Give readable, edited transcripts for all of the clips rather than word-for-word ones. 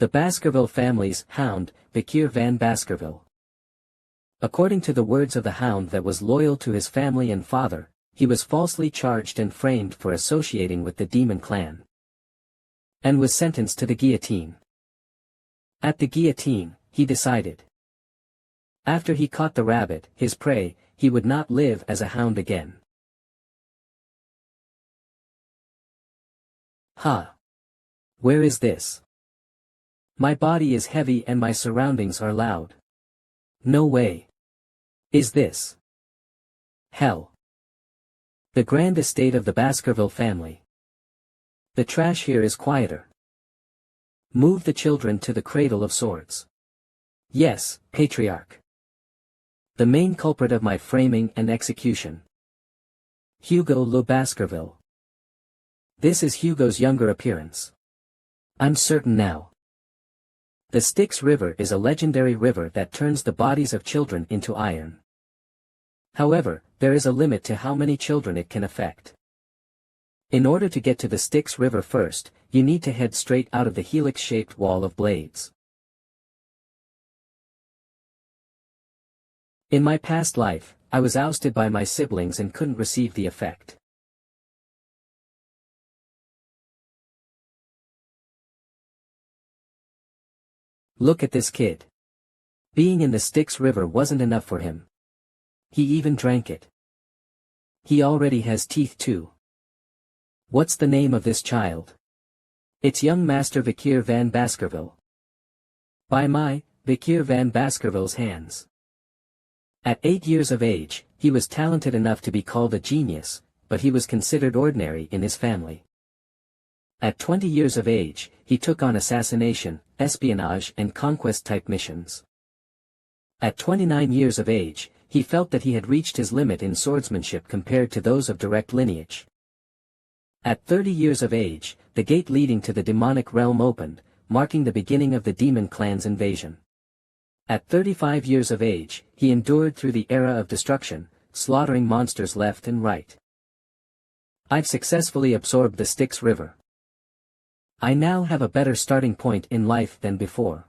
The Baskerville family's Hound, Vikier van Baskerville. According to the words of the Hound that was loyal to his family and father, he was falsely charged and framed for associating with the demon clan, and was sentenced to the guillotine. At the guillotine, he decided, after he caught the rabbit, his prey, he would not live as a hound again. Ha! Where is this? My body is heavy and my surroundings are loud. No way. Is this hell? The grand estate of the Baskerville family. The trash here is quieter. Move the children to the cradle of swords. Yes, patriarch. The main culprit of my framing and execution. Hugo Le Baskerville. This is Hugo's younger appearance. I'm certain now. The Styx River is a legendary river that turns the bodies of children into iron. However, there is a limit to how many children it can affect. In order to get to the Styx River first, you need to head straight out of the helix-shaped wall of blades. In my past life, I was ousted by my siblings and couldn't receive the effect. Look at this kid. Being in the Styx River wasn't enough for him. He even drank it. He already has teeth too. What's the name of this child? It's young Master Vikier van Baskerville. By my, Vikier van Baskerville's hands. At 8 years of age, he was talented enough to be called a genius, but he was considered ordinary in his family. At 20 years of age, he took on assassination, espionage and conquest-type missions. At 29 years of age, he felt that he had reached his limit in swordsmanship compared to those of direct lineage. At 30 years of age, the gate leading to the demonic realm opened, marking the beginning of the demon clan's invasion. At 35 years of age, he endured through the era of destruction, slaughtering monsters left and right. I've successfully absorbed the Styx River. I now have a better starting point in life than before.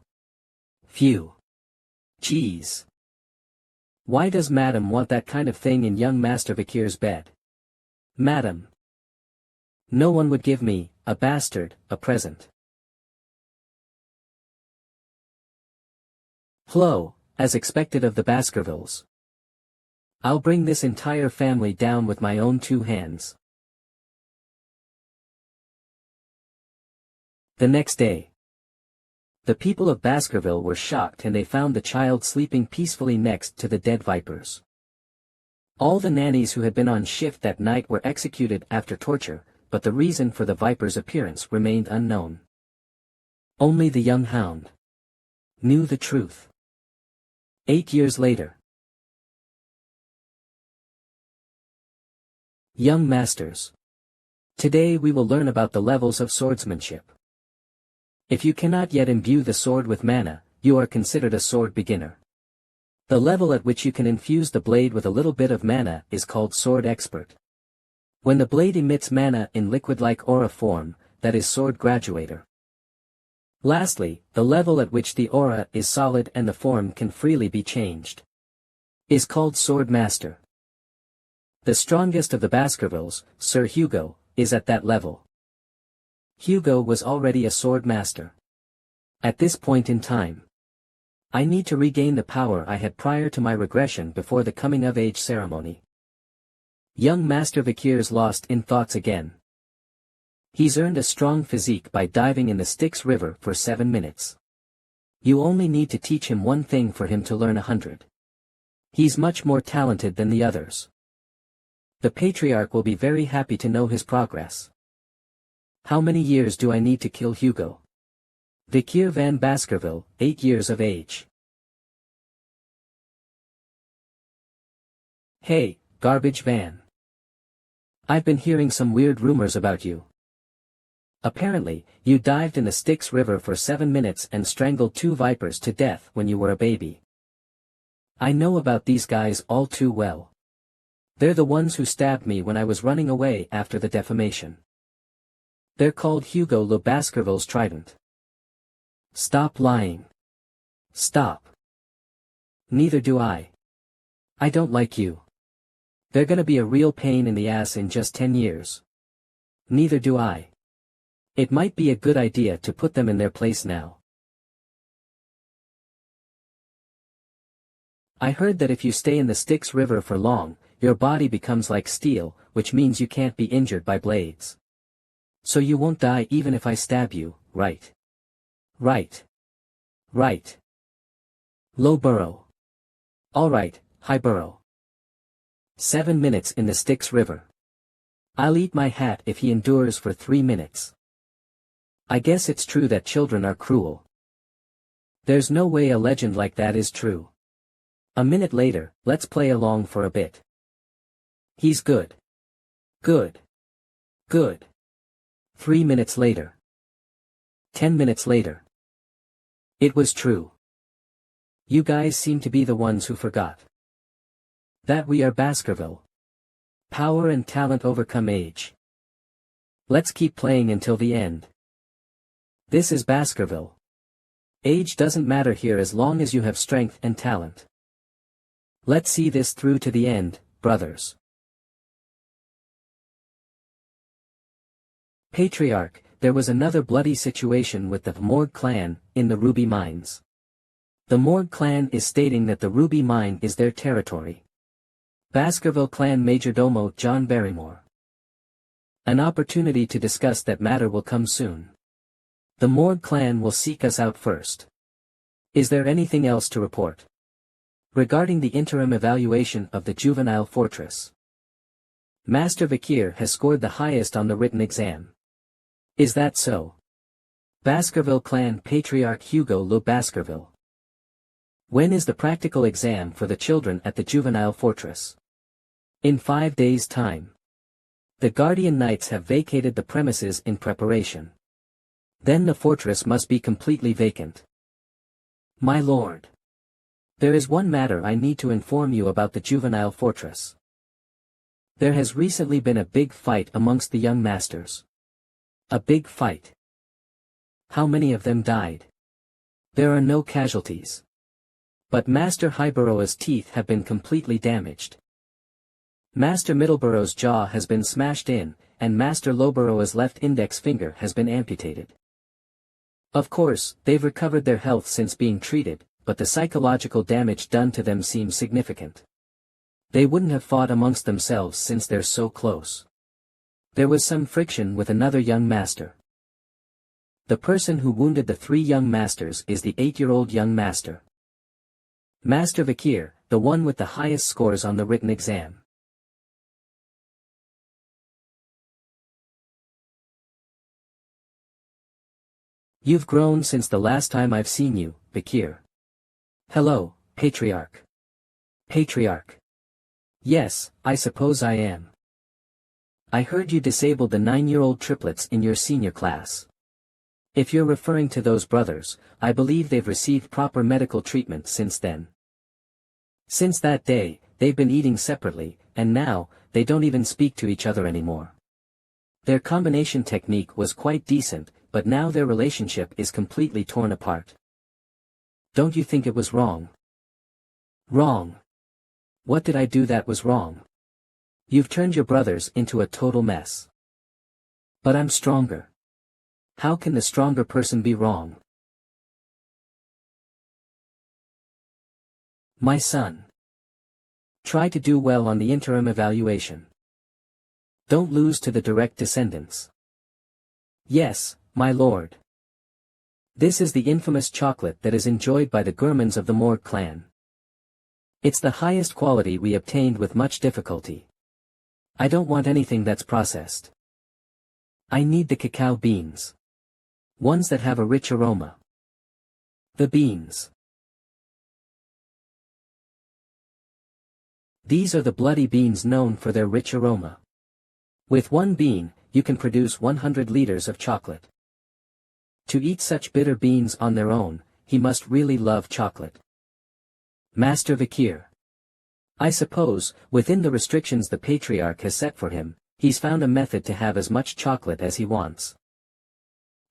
Phew. Jeez. Why does Madam want that kind of thing in young Master Vikier's bed? Madam. No one would give me, a bastard, a present. Hello, as expected of the Baskervilles. I'll bring this entire family down with my own 2 hands. The next day. The people of Baskerville were shocked and they found the child sleeping peacefully next to the dead vipers. All the nannies who had been on shift that night were executed after torture, but the reason for the viper's appearance remained unknown. Only the young hound knew the truth. 8 years later. Young Masters. Today we will learn about the levels of swordsmanship. If you cannot yet imbue the sword with mana, you are considered a sword beginner. The level at which you can infuse the blade with a little bit of mana is called sword expert. When the blade emits mana in liquid-like aura form, that is sword graduator. Lastly, the level at which the aura is solid and the form can freely be changed is called sword master. The strongest of the Baskervilles, Sir Hugo, is at that level. Hugo was already a sword master. At this point in time, I need to regain the power I had prior to my regression before the coming-of-age ceremony. Young Master Vikier's lost in thoughts again. He's earned a strong physique by diving in the Styx River for 7 minutes. You only need to teach him one thing for him to learn 100. He's much more talented than the others. The Patriarch will be very happy to know his progress. How many years do I need to kill Hugo? Vikier van Baskerville, 8 years of age. Hey, garbage van. I've been hearing some weird rumors about you. Apparently, you dived in the Styx River for 7 minutes and strangled 2 vipers to death when you were a baby. I know about these guys all too well. They're the ones who stabbed me when I was running away after the defamation. They're called Hugo Le Baskerville's Trident. Stop lying. Stop. Neither do I. I don't like you. They're gonna be a real pain in the ass in just 10 years. Neither do I. It might be a good idea to put them in their place now. I heard that if you stay in the Styx River for long, your body becomes like steel, which means you can't be injured by blades. So you won't die even if I stab you, right? Right. Right. Low burrow. Alright, high burrow. 7 minutes in the Styx River. I'll eat my hat if he endures for 3 minutes. I guess it's true that children are cruel. There's no way a legend like that is true. A minute later, let's play along for a bit. He's good. Good. Good. 3 minutes later. 10 minutes later. It was true. You guys seem to be the ones who forgot. That we are Baskerville. Power and talent overcome age. Let's keep playing until the end. This is Baskerville. Age doesn't matter here as long as you have strength and talent. Let's see this through to the end, brothers. Patriarch, there was another bloody situation with the Morgue clan, in the Ruby Mines. The Morgue clan is stating that the Ruby Mine is their territory. Baskerville clan Majordomo John Barrymore. An opportunity to discuss that matter will come soon. The Morgue clan will seek us out first. Is there anything else to report? Regarding the interim evaluation of the juvenile fortress. Master Vakir has scored the highest on the written exam. Is that so? Baskerville clan Patriarch Hugo Le Baskerville. When is the practical exam for the children at the juvenile fortress? In 5 days' time. The Guardian Knights have vacated the premises in preparation. Then the fortress must be completely vacant. My lord. There is one matter I need to inform you about the juvenile fortress. There has recently been a big fight amongst the young masters. A big fight. How many of them died? There are no casualties. But Master Highborough's teeth have been completely damaged. Master Middleborough's jaw has been smashed in, and Master Lowborough's left index finger has been amputated. Of course, they've recovered their health since being treated, but the psychological damage done to them seems significant. They wouldn't have fought amongst themselves since they're so close. There was some friction with another young master. The person who wounded the 3 young masters is the 8-year-old young master. Master Vakir, the one with the highest scores on the written exam. You've grown since the last time I've seen you, Vakir. Hello, Patriarch. Patriarch. Yes, I suppose I am. I heard you disabled the 9-year-old triplets in your senior class. If you're referring to those brothers, I believe they've received proper medical treatment since then. Since that day, they've been eating separately, and now, they don't even speak to each other anymore. Their combination technique was quite decent, but now their relationship is completely torn apart. Don't you think it was wrong? Wrong. What did I do that was wrong? You've turned your brothers into a total mess. But I'm stronger. How can the stronger person be wrong? My son. Try to do well on the interim evaluation. Don't lose to the direct descendants. Yes, my lord. This is the infamous chocolate that is enjoyed by the gourmands of the Morgue clan. It's the highest quality we obtained with much difficulty. I don't want anything that's processed. I need the cacao beans. Ones that have a rich aroma. The beans. These are the bloody beans known for their rich aroma. With one bean, you can produce 100 liters of chocolate. To eat such bitter beans on their own, he must really love chocolate. Master Vakir. I suppose, within the restrictions the Patriarch has set for him, he's found a method to have as much chocolate as he wants.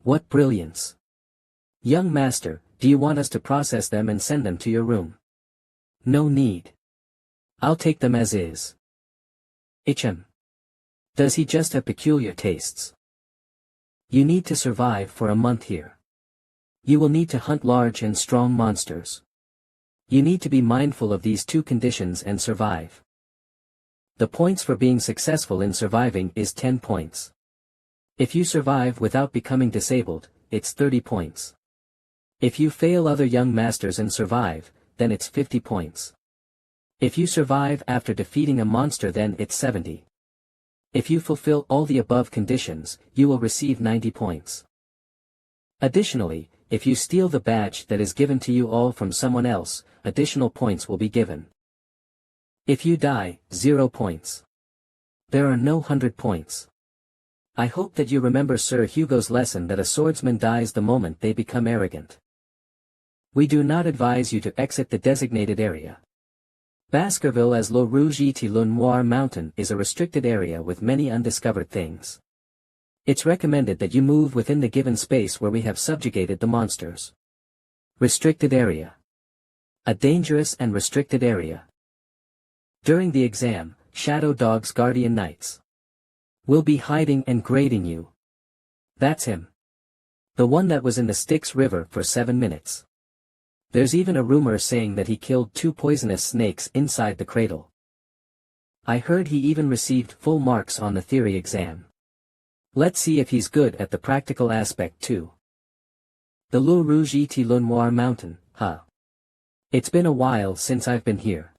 What brilliance! Young master, do you want us to process them and send them to your room? No need. I'll take them as is. HM. Does he just have peculiar tastes? You need to survive for a month here. You will need to hunt large and strong monsters. You need to be mindful of these two conditions and survive. The points for being successful in surviving is 10 points. If you survive without becoming disabled, it's 30 points. If you fail other young masters and survive, then it's 50 points. If you survive after defeating a monster, then it's 70. If you fulfill all the above conditions, you will receive 90 points. Additionally, if you steal the badge that is given to you all from someone else, additional points will be given. If you die, 0 points. There are no 100 points. I hope that you remember Sir Hugo's lesson that a swordsman dies the moment they become arrogant. We do not advise you to exit the designated area. Baskerville as Le Rouge-et-Le Noir Mountain is a restricted area with many undiscovered things. It's recommended that you move within the given space where we have subjugated the monsters. Restricted area. A dangerous and restricted area. During the exam, Shadow Dog's guardian knights will be hiding and grading you. That's him. The one that was in the Styx River for 7 minutes. There's even a rumor saying that he killed 2 poisonous snakes inside the cradle. I heard he even received full marks on the theory exam. Let's see if he's good at the practical aspect too. The Le Rouge-et-Le Noir Mountain, huh? It's been a while since I've been here.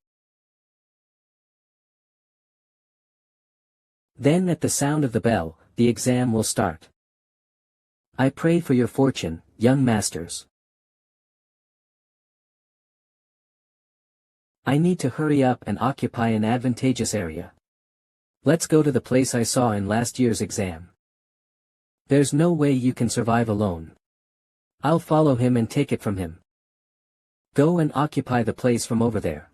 Then at the sound of the bell, the exam will start. I pray for your fortune, young masters. I need to hurry up and occupy an advantageous area. Let's go to the place I saw in last year's exam. There's no way you can survive alone. I'll follow him and take it from him. Go and occupy the place from over there.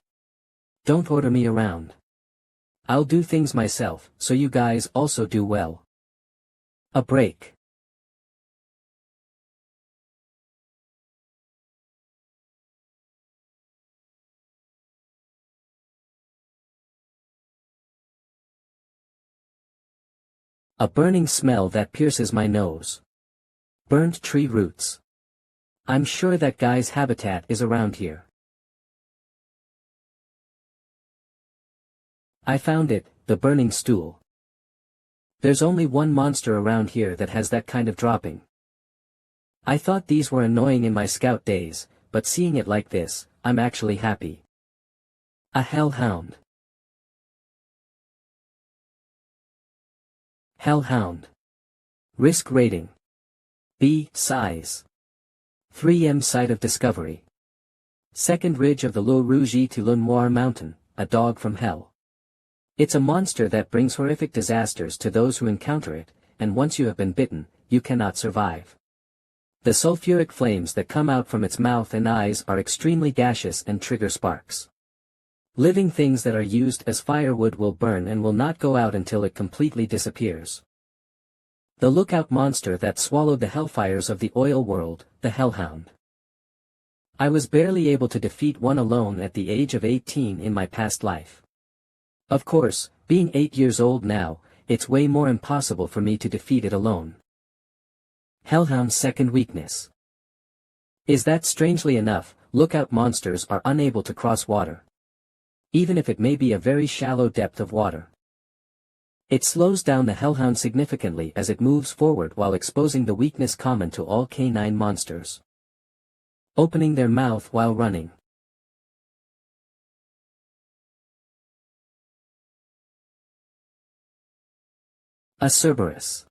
Don't order me around. I'll do things myself, so you guys also do well. A break. A burning smell that pierces my nose. Burnt tree roots. I'm sure that guy's habitat is around here. I found it, the burning stool. There's only one monster around here that has that kind of dropping. I thought these were annoying in my scout days, but seeing it like this, I'm actually happy. A hellhound. Hellhound. Risk rating. B. Size. 3M Site of Discovery. Second ridge of the Le Rouge-et-Le Noir Mountain, a dog from hell. It's a monster that brings horrific disasters to those who encounter it, and once you have been bitten, you cannot survive. The sulfuric flames that come out from its mouth and eyes are extremely gaseous and trigger sparks. Living things that are used as firewood will burn and will not go out until it completely disappears. The lookout monster that swallowed the hellfires of the oil world, the hellhound. I was barely able to defeat one alone at the age of 18 in my past life. Of course, being 8 years old now, it's way more impossible for me to defeat it alone. Hellhound's second weakness is that, strangely enough, lookout monsters are unable to cross water. Even if it may be a very shallow depth of water. It slows down the hellhound significantly as it moves forward while exposing the weakness common to all canine monsters. Opening their mouth while running. A Cerberus.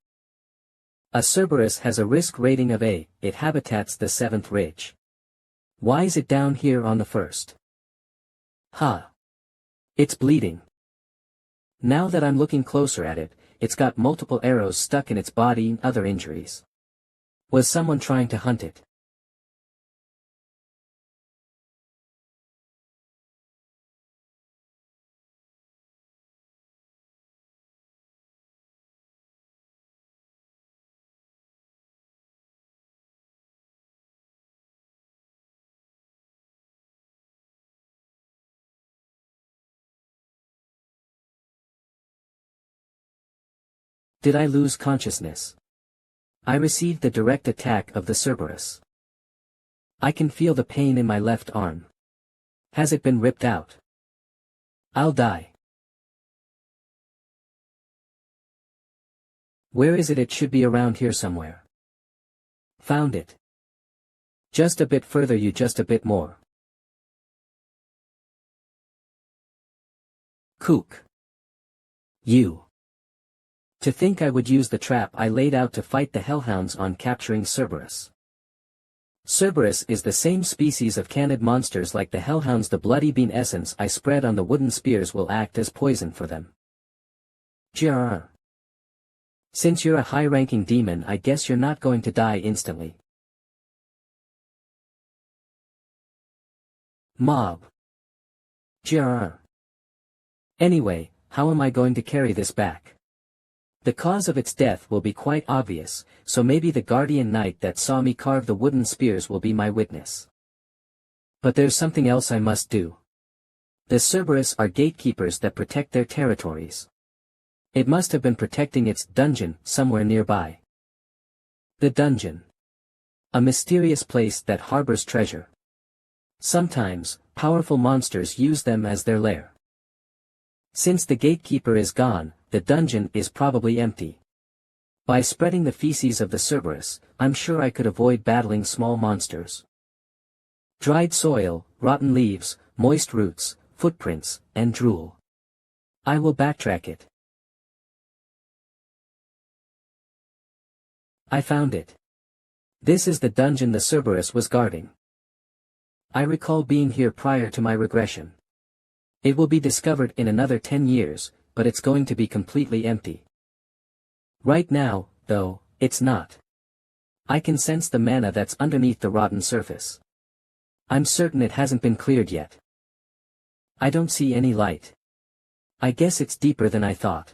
A Cerberus has a risk rating of A, it habitats the 7th ridge. Why is it down here on the 1st? Huh. It's bleeding. Now that I'm looking closer at it, it's got multiple arrows stuck in its body and other injuries. Was someone trying to hunt it? Did I lose consciousness? I received the direct attack of the Cerberus. I can feel the pain in my left arm. Has it been ripped out? I'll die. Where is it? It should be around here somewhere. Found it. Just a bit further, you just a bit more. Kook. You. To think I would use the trap I laid out to fight the Hellhounds on capturing Cerberus. Cerberus is the same species of canid monsters like the Hellhounds. The bloody bean essence I spread on the wooden spears will act as poison for them. Grr. Since you're a high-ranking demon, I guess you're not going to die instantly. Mob. Grr. Anyway, how am I going to carry this back? The cause of its death will be quite obvious, so maybe the guardian knight that saw me carve the wooden spears will be my witness. But there's something else I must do. The Cerberus are gatekeepers that protect their territories. It must have been protecting its dungeon somewhere nearby. The dungeon. A mysterious place that harbors treasure. Sometimes, powerful monsters use them as their lair. Since the gatekeeper is gone, the dungeon is probably empty. By spreading the feces of the Cerberus, I'm sure I could avoid battling small monsters. Dried soil, rotten leaves, moist roots, footprints, and drool. I will backtrack it. I found it. This is the dungeon the Cerberus was guarding. I recall being here prior to my regression. It will be discovered in another 10 years, but it's going to be completely empty. Right now, though, it's not. I can sense the mana that's underneath the rotten surface. I'm certain it hasn't been cleared yet. I don't see any light. I guess it's deeper than I thought.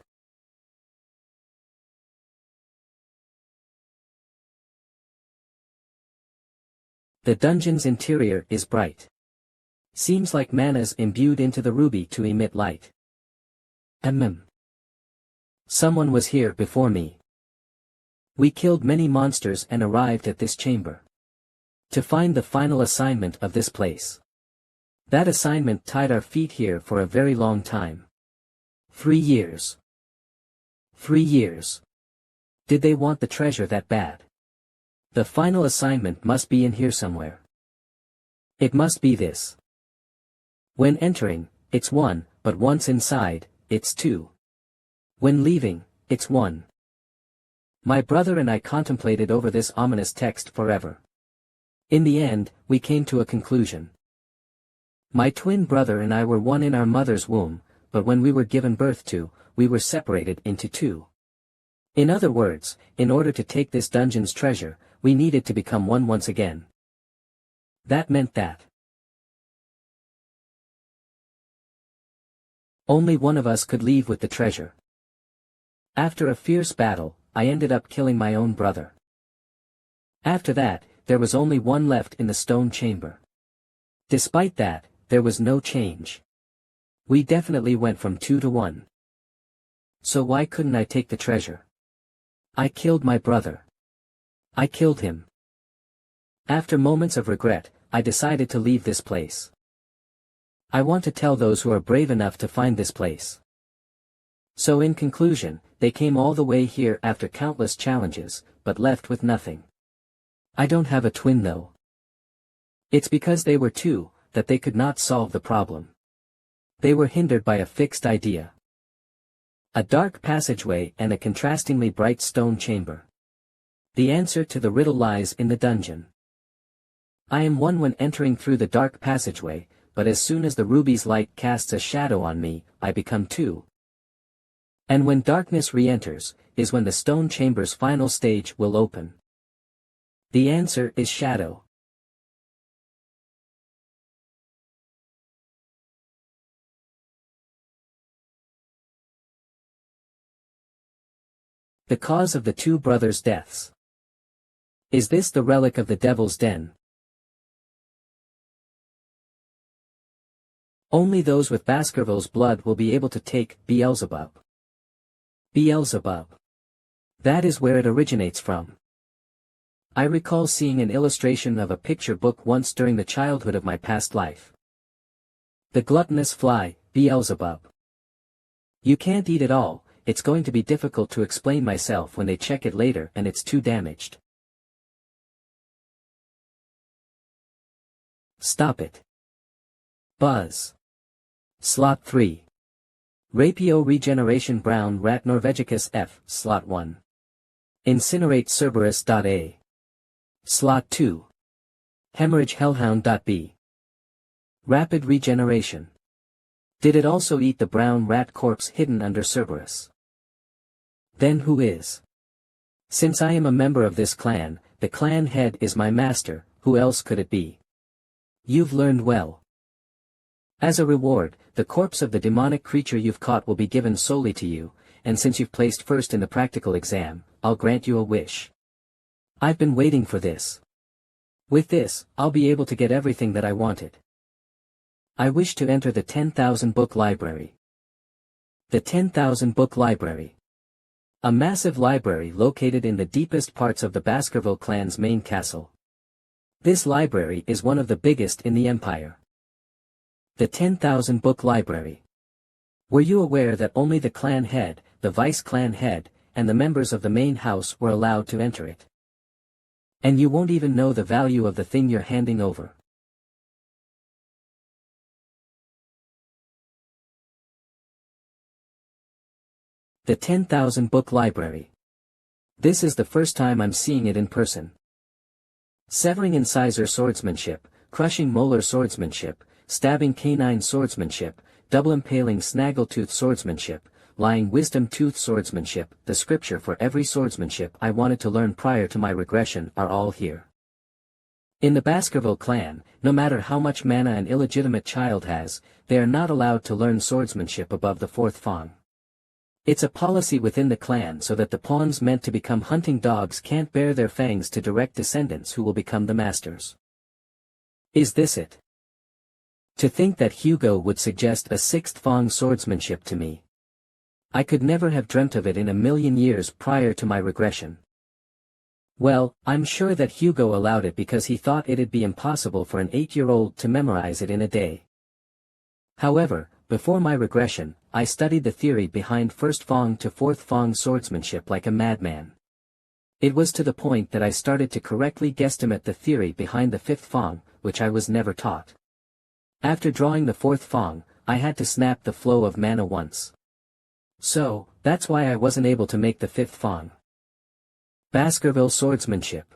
The dungeon's interior is bright. Seems like mana's imbued into the ruby to emit light. Someone was here before me. We killed many monsters and arrived at this chamber. To find the final assignment of this place. That assignment tied our feet here for a very long time. 3 years. 3 years. Did they want the treasure that bad? The final assignment must be in here somewhere. It must be this. When entering, it's 1, but once inside, it's 2. When leaving, it's 1. My brother and I contemplated over this ominous text forever. In the end, we came to a conclusion. My twin brother and I were one in our mother's womb, but when we were given birth to, we were separated into 2. In other words, in order to take this dungeon's treasure, we needed to become one once again. That meant that only one of us could leave with the treasure. After a fierce battle, I ended up killing my own brother. After that, there was only one left in the stone chamber. Despite that, there was no change. We definitely went from 2 to 1. So why couldn't I take the treasure? I killed my brother. I killed him. After moments of regret, I decided to leave this place. I want to tell those who are brave enough to find this place. So in conclusion, they came all the way here after countless challenges, but left with nothing. I don't have a twin though. It's because they were 2, that they could not solve the problem. They were hindered by a fixed idea. A dark passageway and a contrastingly bright stone chamber. The answer to the riddle lies in the dungeon. I am 1 when entering through the dark passageway, but as soon as the ruby's light casts a shadow on me, I become 2. And when darkness re-enters, is when the stone chamber's final stage will open. The answer is shadow. The cause of the 2 brothers' deaths. Is this the relic of the Devil's Den? Only those with Baskerville's blood will be able to take Beelzebub. Beelzebub. That is where it originates from. I recall seeing an illustration of a picture book once during the childhood of my past life. The gluttonous fly, Beelzebub. You can't eat it all, it's going to be difficult to explain myself when they check it later and it's too damaged. Stop it. Buzz. Slot 3. Rapio regeneration brown rat Norvegicus F. Slot 1. Incinerate Cerberus.A. Slot 2. Hemorrhage Hellhound.B. Rapid regeneration. Did it also eat the brown rat corpse hidden under Cerberus? Then who is? Since I am a member of this clan, the clan head is my master, who else could it be? You've learned well. As a reward, the corpse of the demonic creature you've caught will be given solely to you, and since you've placed first in the practical exam, I'll grant you a wish. I've been waiting for this. With this, I'll be able to get everything that I wanted. I wish to enter the 10,000 book library. The 10,000 book library. A massive library located in the deepest parts of the Baskerville clan's main castle. This library is one of the biggest in the empire. The 10,000 book library. Were you aware that only the clan head, the vice clan head, and the members of the main house were allowed to enter it? And you won't even know the value of the thing you're handing over. The 10,000 book library. This is the first time I'm seeing it in person. Severing incisor swordsmanship, crushing molar swordsmanship, stabbing canine swordsmanship, double impaling snaggletooth swordsmanship, lying wisdom tooth swordsmanship, the scripture for every swordsmanship I wanted to learn prior to my regression are all here. In the Baskerville clan, no matter how much mana an illegitimate child has, they are not allowed to learn swordsmanship above the 4th Fang. It's a policy within the clan so that the pawns meant to become hunting dogs can't bare their fangs to direct descendants who will become the masters. Is this it? To think that Hugo would suggest a 6th Fang swordsmanship to me. I could never have dreamt of it in a million years prior to my regression. Well, I'm sure that Hugo allowed it because he thought it'd be impossible for an 8-year-old to memorize it in a day. However, before my regression, I studied the theory behind 1st Fang to 4th Fang swordsmanship like a madman. It was to the point that I started to correctly guesstimate the theory behind the 5th Fang, which I was never taught. After drawing the 4th Fang, I had to snap the flow of mana once. So, that's why I wasn't able to make the 5th Fang. Baskerville swordsmanship.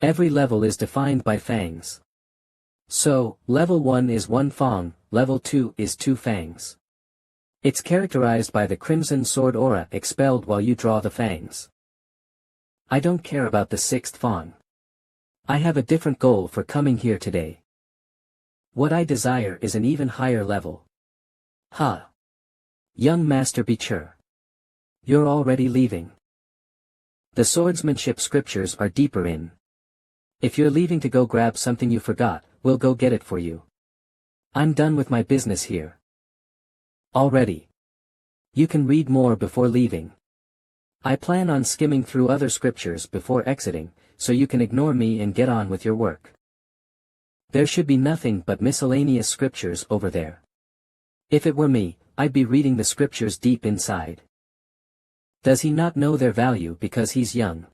Every level is defined by fangs. So, level 1 is 1 Fang, level 2 is 2 fangs. It's characterized by the crimson sword aura expelled while you draw the fangs. I don't care about the 6th Fang. I have a different goal for coming here today. What I desire is an even higher level. Ha! Young Master Beecher. You're already leaving. The swordsmanship scriptures are deeper in. If you're leaving to go grab something you forgot, we'll go get it for you. I'm done with my business here. Already. You can read more before leaving. I plan on skimming through other scriptures before exiting, so you can ignore me and get on with your work. There should be nothing but miscellaneous scriptures over there. If it were me, I'd be reading the scriptures deep inside. Does he not know their value because he's young?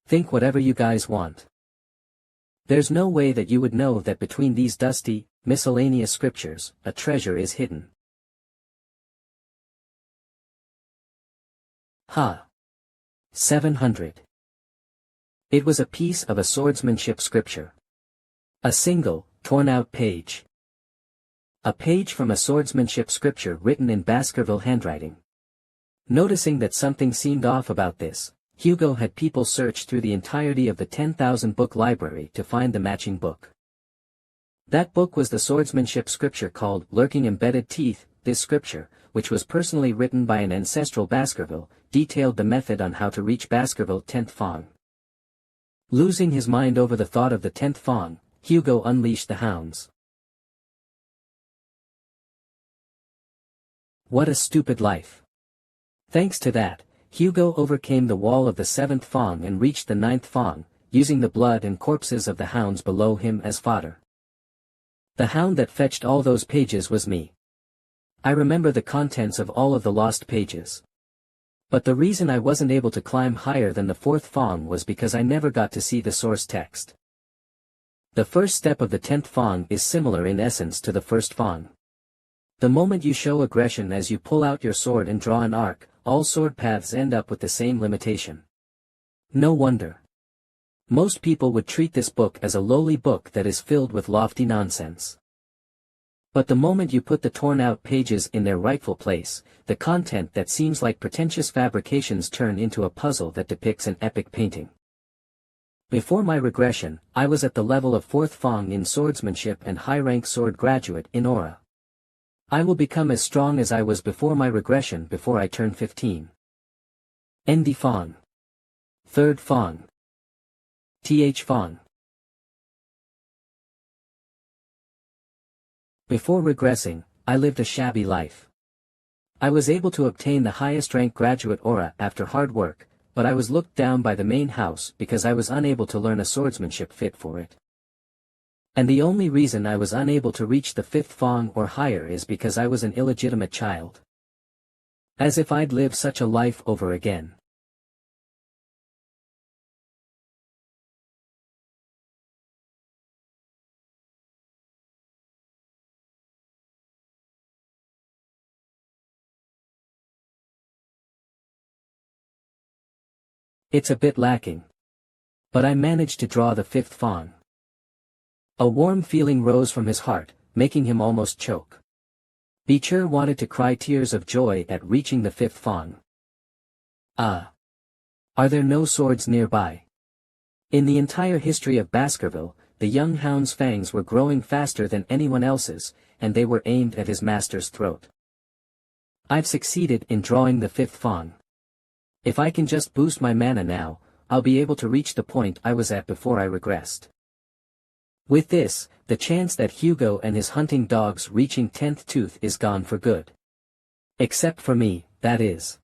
Think whatever you guys want. There's no way that you would know that between these dusty, miscellaneous scriptures, a treasure is hidden. Ha! 700. It was a piece of a swordsmanship scripture. A single, torn-out page. A page from a swordsmanship scripture written in Baskerville handwriting. Noticing that something seemed off about this, Hugo had people search through the entirety of the 10,000 book library to find the matching book. That book was the swordsmanship scripture called Lurking Embedded Teeth. This scripture, which was personally written by an ancestral Baskerville, detailed the method on how to reach Baskerville 10th Fang. Losing his mind over the thought of the 10th Fang, Hugo unleashed the hounds. What a stupid life. Thanks to that, Hugo overcame the wall of the 7th Fang and reached the 9th Fang, using the blood and corpses of the hounds below him as fodder. The hound that fetched all those pages was me. I remember the contents of all of the lost pages. But the reason I wasn't able to climb higher than the 4th Fang was because I never got to see the source text. The first step of the 10th Fang is similar in essence to the first Fang. The moment you show aggression as you pull out your sword and draw an arc, all sword paths end up with the same limitation. No wonder. Most people would treat this book as a lowly book that is filled with lofty nonsense. But the moment you put the torn-out pages in their rightful place, the content that seems like pretentious fabrications turn into a puzzle that depicts an epic painting. Before my regression, I was at the level of 4th Fang in swordsmanship and high-rank sword graduate in aura. I will become as strong as I was before my regression before I turn 15. ND Fang. 3rd Fang. TH Fang. Before regressing, I lived a shabby life. I was able to obtain the highest rank graduate aura after hard work, but I was looked down by the main house because I was unable to learn a swordsmanship fit for it. And the only reason I was unable to reach the 5th Fang or higher is because I was an illegitimate child. As if I'd live such a life over again. It's a bit lacking. But I managed to draw the 5th Fang. A warm feeling rose from his heart, making him almost choke. Beecher wanted to cry tears of joy at reaching the 5th Fang. Ah! Are there no swords nearby? In the entire history of Baskerville, the young hound's fangs were growing faster than anyone else's, and they were aimed at his master's throat. I've succeeded in drawing the 5th Fang. If I can just boost my mana now, I'll be able to reach the point I was at before I regressed. With this, the chance that Hugo and his hunting dogs reaching 10th tooth is gone for good. Except for me, that is.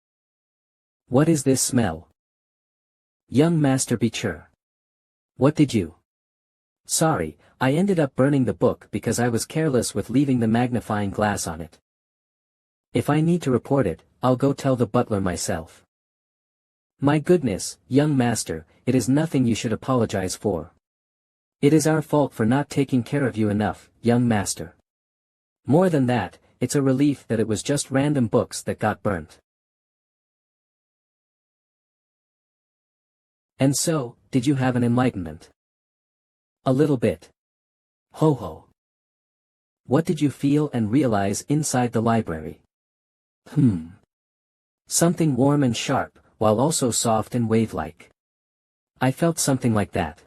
What is this smell? Young Master Beecher. What did you? Sorry, I ended up burning the book because I was careless with leaving the magnifying glass on it. If I need to report it, I'll go tell the butler myself. My goodness, young master, it is nothing you should apologize for. It is our fault for not taking care of you enough, young master. More than that, it's a relief that it was just random books that got burnt. And so, did you have an enlightenment? A little bit. Ho ho. What did you feel and realize inside the library? Something warm and sharp, while also soft and wave-like. I felt something like that.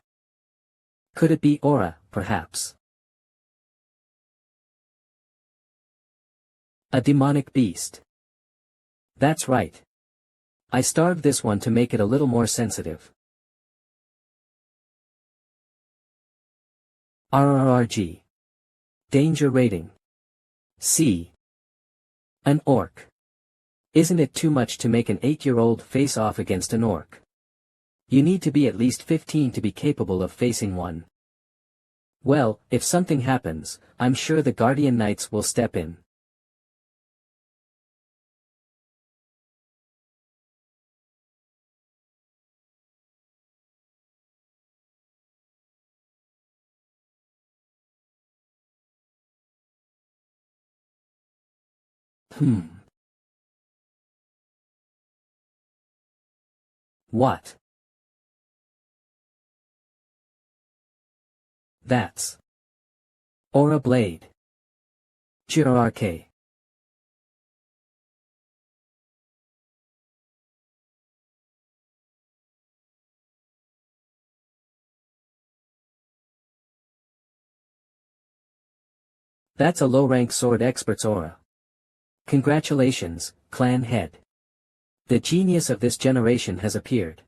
Could it be aura, perhaps? A demonic beast. That's right. I starved this one to make it a little more sensitive. RRRG. Danger rating. C. An orc. Isn't it too much to make an 8-year-old face off against an orc? You need to be at least 15 to be capable of facing one. Well, if something happens, I'm sure the Guardian Knights will step in. What? That's Aura Blade. GRRK. That's a low-rank sword expert's aura. Congratulations, clan head. The genius of this generation has appeared.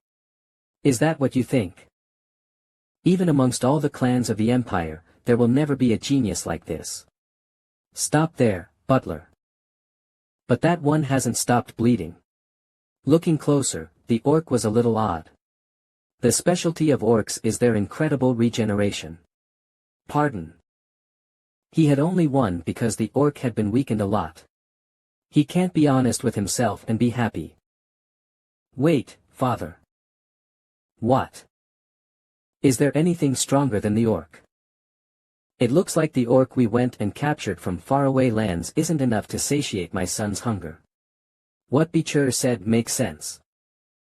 Is that what you think? Even amongst all the clans of the Empire, there will never be a genius like this. Stop there, butler. But that one hasn't stopped bleeding. Looking closer, the orc was a little odd. The specialty of orcs is their incredible regeneration. Pardon. He had only won because the orc had been weakened a lot. He can't be honest with himself and be happy. Wait, father. What? Is there anything stronger than the orc? It looks like the orc we went and captured from faraway lands isn't enough to satiate my son's hunger. What Beecher said makes sense.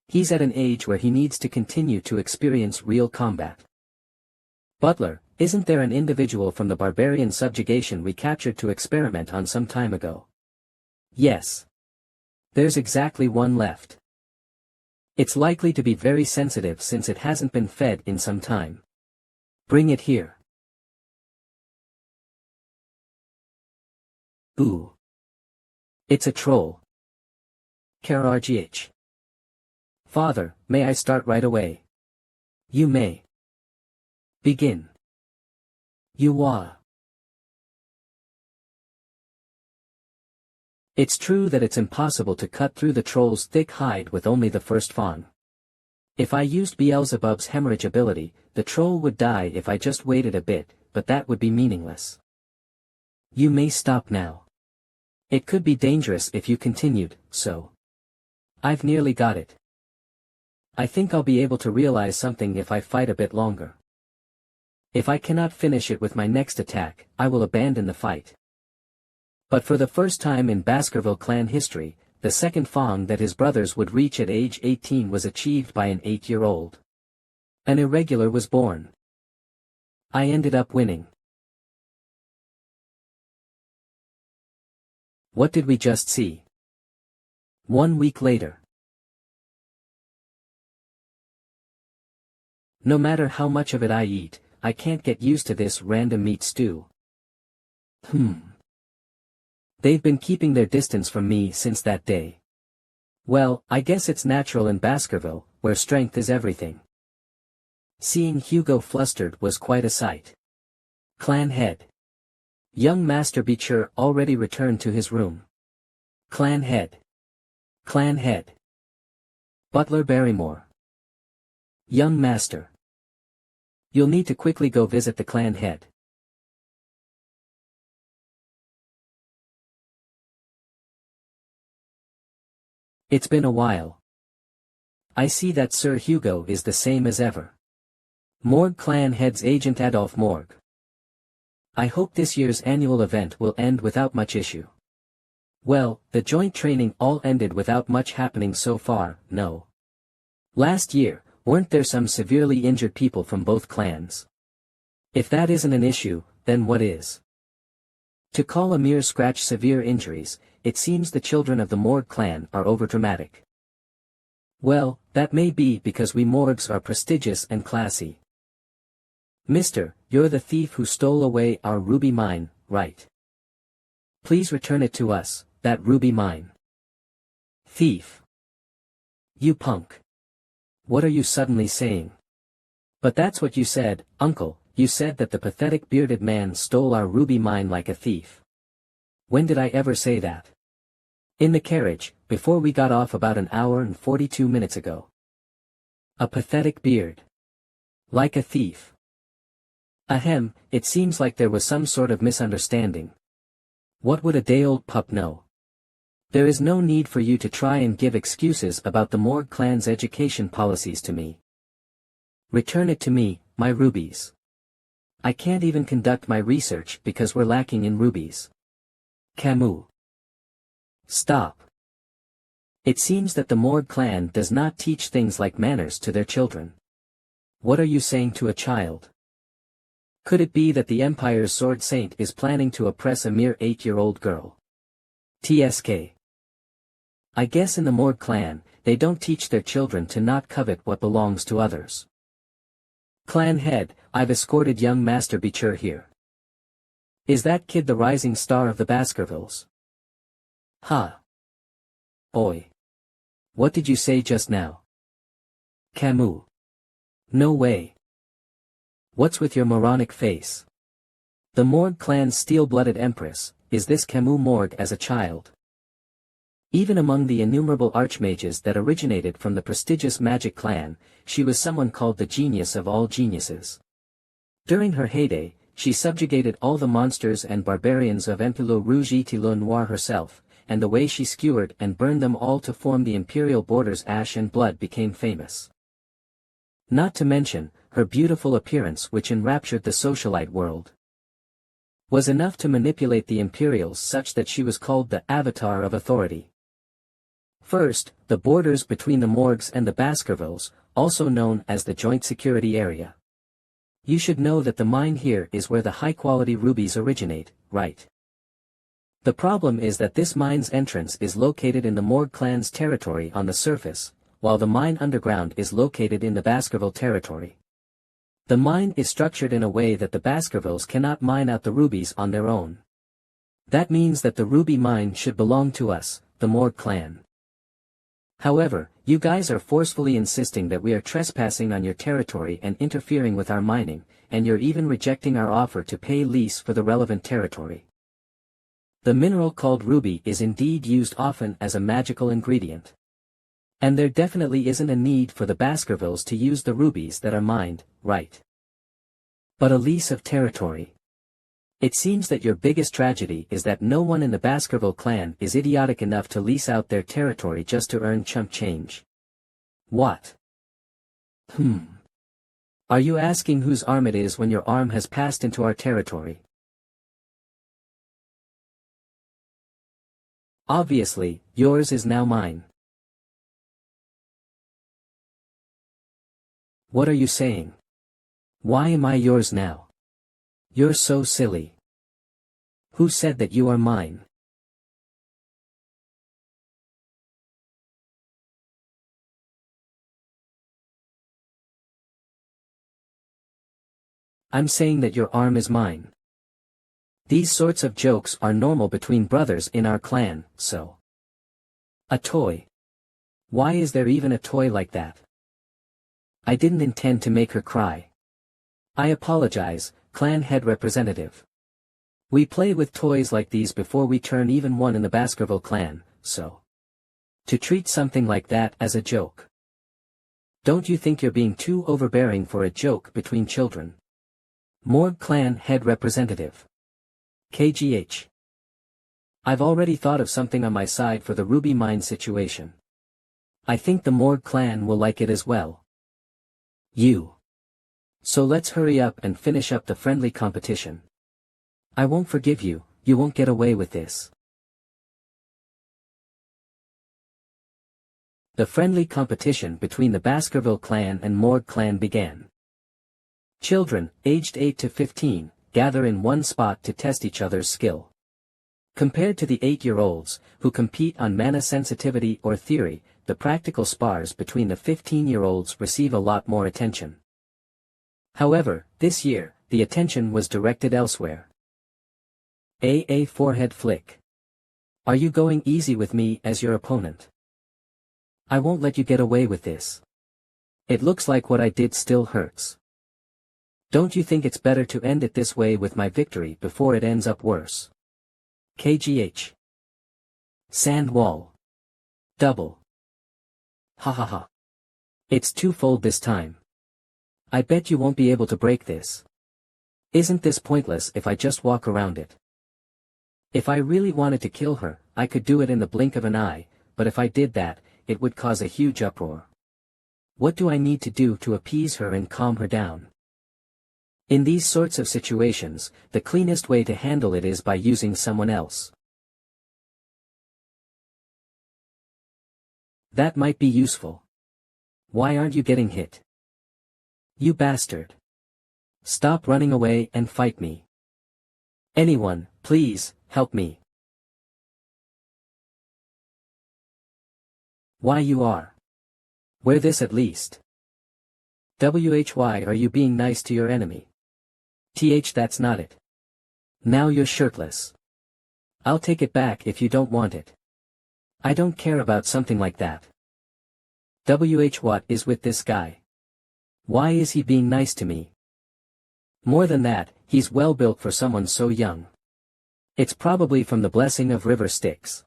He's at an age where he needs to continue to experience real combat. Butler, isn't there an individual from the barbarian subjugation we captured to experiment on some time ago? Yes. There's exactly one left. It's likely to be very sensitive since it hasn't been fed in some time. Bring it here. Ooh. It's a troll. KRGH. Father, may I start right away? You may. Begin. Yuwa. It's true that it's impossible to cut through the troll's thick hide with only the first fawn. If I used Beelzebub's hemorrhage ability, the troll would die if I just waited a bit, but that would be meaningless. You may stop now. It could be dangerous if you continued, so. I've nearly got it. I think I'll be able to realize something if I fight a bit longer. If I cannot finish it with my next attack, I will abandon the fight. But for the first time in Baskerville clan history, the second Fong that his brothers would reach at age 18 was achieved by an 8-year-old. An irregular was born. I ended up winning. What did we just see? 1 week later. No matter how much of it I eat, I can't get used to this random meat stew. They've been keeping their distance from me since that day. Well, I guess it's natural in Baskerville, where strength is everything. Seeing Hugo flustered was quite a sight. Clan head. Young Master Beecher already returned to his room. Clan head. Clan head. Butler Barrymore. Young Master. You'll need to quickly go visit the clan head. It's been a while. I see that Sir Hugo is the same as ever. Morgue clan head's agent Adolph Morgue. I hope this year's annual event will end without much issue. Well, the joint training all ended without much happening so far, no. Last year, weren't there some severely injured people from both clans? If that isn't an issue, then what is? To call a mere scratch severe injuries, it seems the children of the Morgue clan are overdramatic. Well, that may be because we Morgues are prestigious and classy. Mister, you're the thief who stole away our ruby mine, right? Please return it to us, that ruby mine. Thief. You punk. What are you suddenly saying? But that's what you said, Uncle, you said that the pathetic bearded man stole our ruby mine like a thief. When did I ever say that? In the carriage, before we got off about an hour and 42 minutes ago. A pathetic beard. Like a thief. Ahem, it seems like there was some sort of misunderstanding. What would a day-old pup know? There is no need for you to try and give excuses about the Morgue clan's education policies to me. Return it to me, my rubies. I can't even conduct my research because we're lacking in rubies. Camus. Stop. It seems that the Morgue clan does not teach things like manners to their children. What are you saying to a child? Could it be that the Empire's Sword Saint is planning to oppress a mere 8-year-old girl? TSK. I guess in the Morgue clan, they don't teach their children to not covet what belongs to others. Clan head, I've escorted young Master Beecher here. Is that kid the rising star of the Baskervilles? Ha. Oi. What did you say just now? Camus. No way. What's with your moronic face? The Morgue clan's steel-blooded empress, is this Camus Morgue as a child? Even among the innumerable archmages that originated from the prestigious magic clan, she was someone called the genius of all geniuses. During her heyday, she subjugated all the monsters and barbarians of Empire Rouge et Le Noir herself, and the way she skewered and burned them all to form the imperial borders ash and blood became famous. Not to mention, her beautiful appearance which enraptured the socialite world was enough to manipulate the Imperials such that she was called the Avatar of Authority. First, the borders between the Morgues and the Baskervilles, also known as the Joint Security Area. You should know that the mine here is where the high-quality rubies originate, right? The problem is that this mine's entrance is located in the Morgue clan's territory on the surface, while the mine underground is located in the Baskerville territory. The mine is structured in a way that the Baskervilles cannot mine out the rubies on their own. That means that the ruby mine should belong to us, the Morgue clan. However, you guys are forcefully insisting that we are trespassing on your territory and interfering with our mining, and you're even rejecting our offer to pay lease for the relevant territory. The mineral called ruby is indeed used often as a magical ingredient. And there definitely isn't a need for the Baskervilles to use the rubies that are mined, right? But a lease of territory. It seems that your biggest tragedy is that no one in the Baskerville clan is idiotic enough to lease out their territory just to earn chump change. What? Are you asking whose arm it is when your arm has passed into our territory? Obviously, yours is now mine. What are you saying? Why am I yours now? You're so silly. Who said that you are mine? I'm saying that your arm is mine. These sorts of jokes are normal between brothers in our clan, so. A toy. Why is there even a toy like that? I didn't intend to make her cry. I apologize, clan head representative. We play with toys like these before we turn even one in the Baskerville clan, so. To treat something like that as a joke. Don't you think you're being too overbearing for a joke between children? Morgue clan head representative. KGH. I've already thought of something on my side for the ruby mine situation. I think the Morgue clan will like it as well. You. So let's hurry up and finish up the friendly competition. I won't forgive you, you won't get away with this. The friendly competition between the Baskerville clan and Morgue clan began. Children, aged 8 to 15, gather in one spot to test each other's skill. Compared to the 8-year-olds, who compete on mana sensitivity or theory, the practical spars between the 15-year-olds receive a lot more attention. However, this year, the attention was directed elsewhere. A forehead flick. Are you going easy with me as your opponent? I won't let you get away with this. It looks like what I did still hurts. Don't you think it's better to end it this way with my victory before it ends up worse? KGH. Sand wall. Double. Ha ha ha. It's twofold this time. I bet you won't be able to break this. Isn't this pointless if I just walk around it? If I really wanted to kill her, I could do it in the blink of an eye, but if I did that, it would cause a huge uproar. What do I need to do to appease her and calm her down? In these sorts of situations, the cleanest way to handle it is by using someone else. That might be useful. Why aren't you getting hit? You bastard. Stop running away and fight me. Anyone, please, help me. Why you are. Wear this at least. Why are you being nice to your enemy? That's not it. Now you're shirtless. I'll take it back if you don't want it. I don't care about something like that. What is with this guy? Why is he being nice to me? More than that, he's well built for someone so young. It's probably from the blessing of river Styx.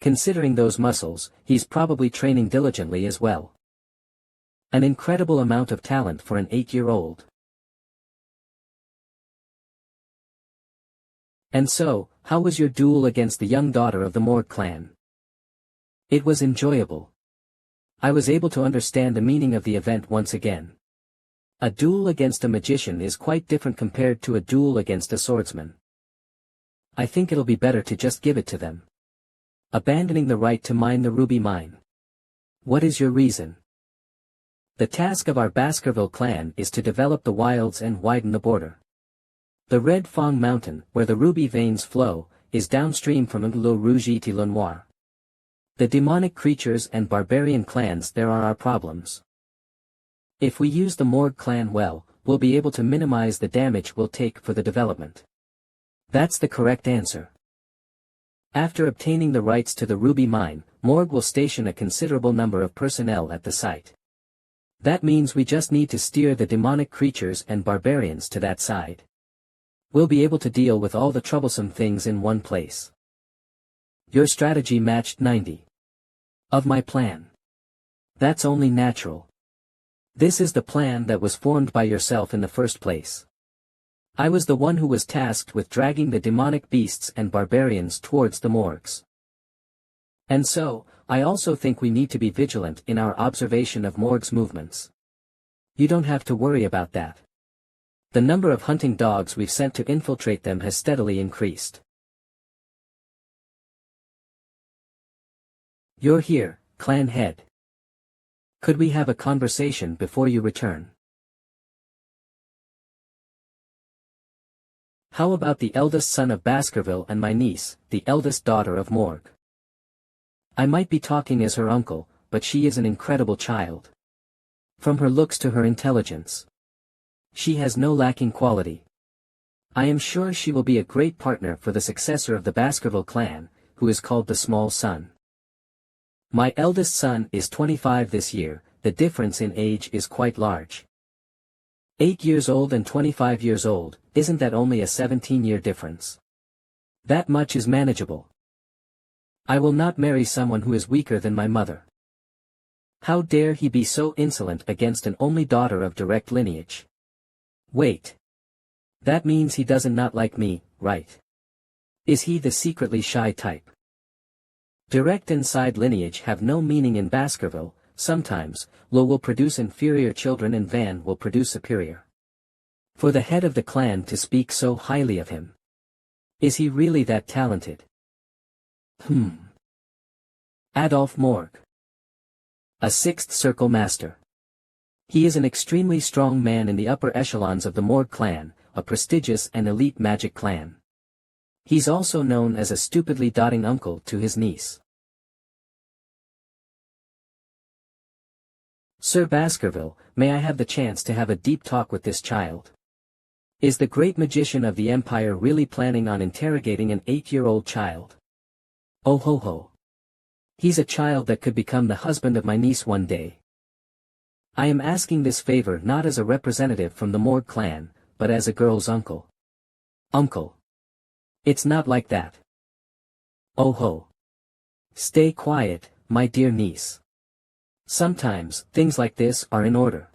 Considering those muscles, he's probably training diligently as well. An incredible amount of talent for an 8-year-old. And so, how was your duel against the young daughter of the Morg clan? It was enjoyable. I was able to understand the meaning of the event once again. A duel against a magician is quite different compared to a duel against a swordsman. I think it'll be better to just give it to them. Abandoning the right to mine the ruby mine. What is your reason? The task of our Baskerville clan is to develop the wilds and widen the border. The Red Fong Mountain, where the ruby veins flow, is downstream from Le Rouge et Le Noir. The demonic creatures and barbarian clans there are our problems. If we use the Morg clan well, we'll be able to minimize the damage we'll take for the development. That's the correct answer. After obtaining the rights to the ruby mine, Morg will station a considerable number of personnel at the site. That means we just need to steer the demonic creatures and barbarians to that side. We'll be able to deal with all the troublesome things in one place. Your strategy matched 90 of my plan. That's only natural. This is the plan that was formed by yourself in the first place. I was the one who was tasked with dragging the demonic beasts and barbarians towards the Morgs. And so, I also think we need to be vigilant in our observation of Morg's movements. You don't have to worry about that. The number of hunting dogs we've sent to infiltrate them has steadily increased. You're here, clan head. Could we have a conversation before you return? How about the eldest son of Baskerville and my niece, the eldest daughter of Morg? I might be talking as her uncle, but she is an incredible child. From her looks to her intelligence, she has no lacking quality. I am sure she will be a great partner for the successor of the Baskerville clan, who is called the Small Son. My eldest son is 25 this year, the difference in age is quite large. 8 years old and 25 years old, isn't that only a 17-year difference? That much is manageable. I will not marry someone who is weaker than my mother. How dare he be so insolent against an only daughter of direct lineage? Wait. That means he doesn't not like me, right? Is he the secretly shy type? Direct and side lineage have no meaning in Baskerville. Sometimes, Lo will produce inferior children and Van will produce superior. For the head of the clan to speak so highly of him. Is he really that talented? Adolph Morg. A sixth circle master. He is an extremely strong man in the upper echelons of the Morg clan, a prestigious and elite magic clan. He's also known as a stupidly doting uncle to his niece. Sir Baskerville, may I have the chance to have a deep talk with this child? Is the great magician of the Empire really planning on interrogating an 8-year-old child? Oh ho ho. He's a child that could become the husband of my niece one day. I am asking this favor not as a representative from the Morg clan, but as a girl's uncle. Uncle. It's not like that. Oh ho. Stay quiet, my dear niece. Sometimes, things like this are in order.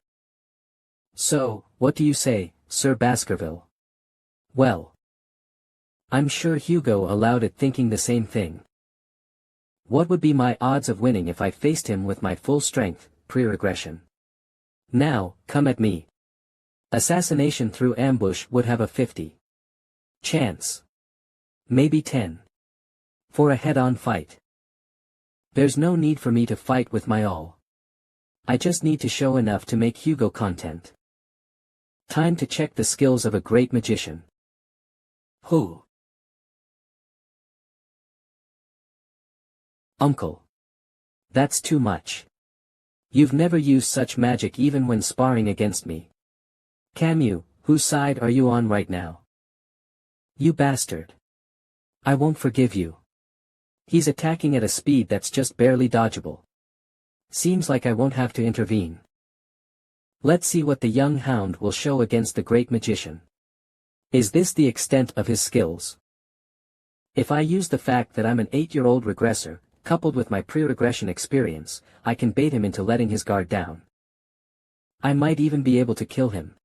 So, what do you say, Sir Baskerville? Well. I'm sure Hugo allowed it thinking the same thing. What would be my odds of winning if I faced him with my full strength, pre-regression? Now, come at me. Assassination through ambush would have a 50 chance. Maybe 10. For a head-on fight. There's no need for me to fight with my all. I just need to show enough to make Hugo content. Time to check the skills of a great magician. Who? Uncle. That's too much. You've never used such magic even when sparring against me. Camus, whose side are you on right now? You bastard. I won't forgive you. He's attacking at a speed that's just barely dodgeable. Seems like I won't have to intervene. Let's see what the young hound will show against the great magician. Is this the extent of his skills? If I use the fact that I'm an 8-year-old regressor, coupled with my pre-regression experience, I can bait him into letting his guard down. I might even be able to kill him.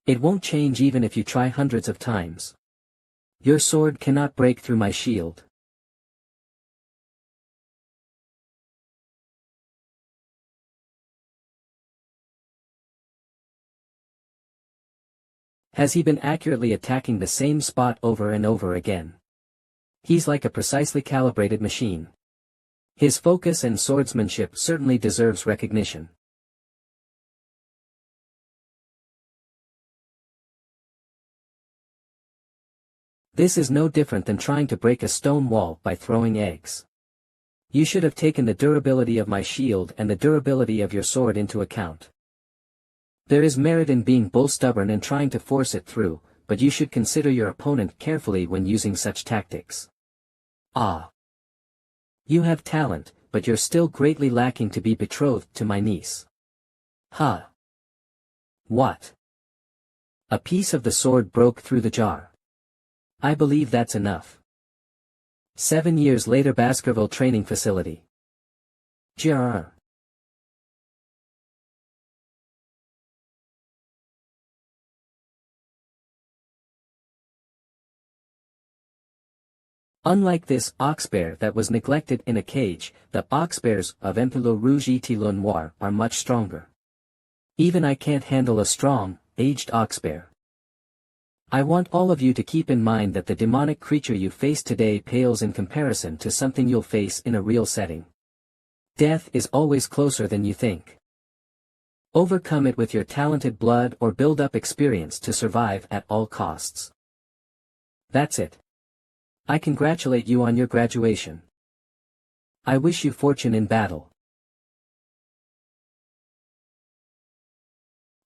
It won't change even if you try hundreds of times. Your sword cannot break through my shield. Has he been accurately attacking the same spot over and over again? He's like a precisely calibrated machine. His focus and swordsmanship certainly deserves recognition. This is no different than trying to break a stone wall by throwing eggs. You should have taken the durability of my shield and the durability of your sword into account. There is merit in being bull-stubborn and trying to force it through, but you should consider your opponent carefully when using such tactics. Ah. You have talent, but you're still greatly lacking to be betrothed to my niece. Huh. What? A piece of the sword broke through the jar. I believe that's enough. 7 years later, Baskerville Training Facility. Jr. Unlike this oxbear that was neglected in a cage, the oxbears of Empilo Rouge et Le Noir are much stronger. Even I can't handle a strong, aged oxbear. I want all of you to keep in mind that the demonic creature you face today pales in comparison to something you'll face in a real setting. Death is always closer than you think. Overcome it with your talented blood or build up experience to survive at all costs. That's it. I congratulate you on your graduation. I wish you fortune in battle.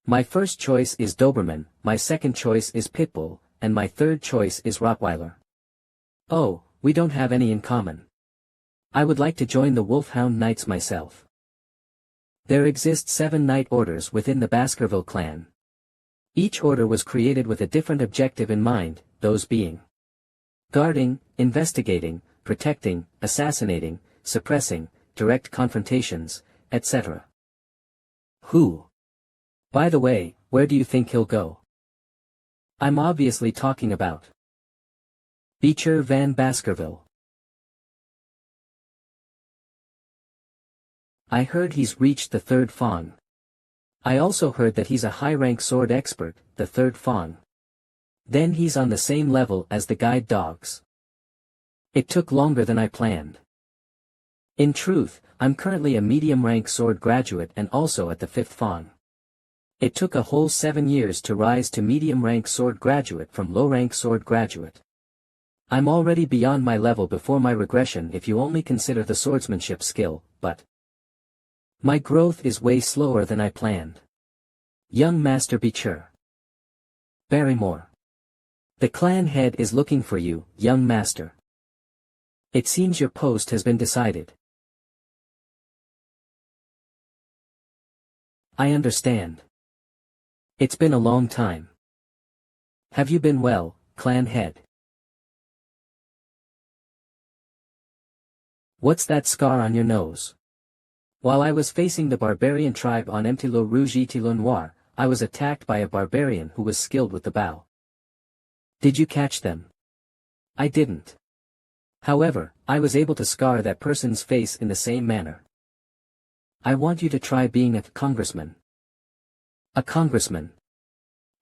My first choice is Doberman, my second choice is Pitbull, and my third choice is Rottweiler. Oh, we don't have any in common. I would like to join the Wolfhound Knights myself. There exist 7 Knight Orders within the Baskerville clan. Each order was created with a different objective in mind, those being guarding, investigating, protecting, assassinating, suppressing, direct confrontations, etc. Who? By the way, where do you think he'll go? I'm obviously talking about Beecher Van Baskerville. I heard he's reached the 3rd Fang. I also heard that he's a high-rank sword expert, the 3rd Fang. Then he's on the same level as the guide dogs. It took longer than I planned. In truth, I'm currently a medium-rank sword graduate and also at the 5th Fang. It took a whole 7 years to rise to medium-rank sword graduate from low-rank sword graduate. I'm already beyond my level before my regression if you only consider the swordsmanship skill, but my growth is way slower than I planned. Young Master Beecher Barrymore. The clan head is looking for you, young master. It seems your post has been decided. I understand. It's been a long time. Have you been well, clan head? What's that scar on your nose? While I was facing the barbarian tribe on Empilo Rouge et Le Noir, I was attacked by a barbarian who was skilled with the bow. Did you catch them? I didn't. However, I was able to scar that person's face in the same manner. I want you to try being a congressman. A congressman.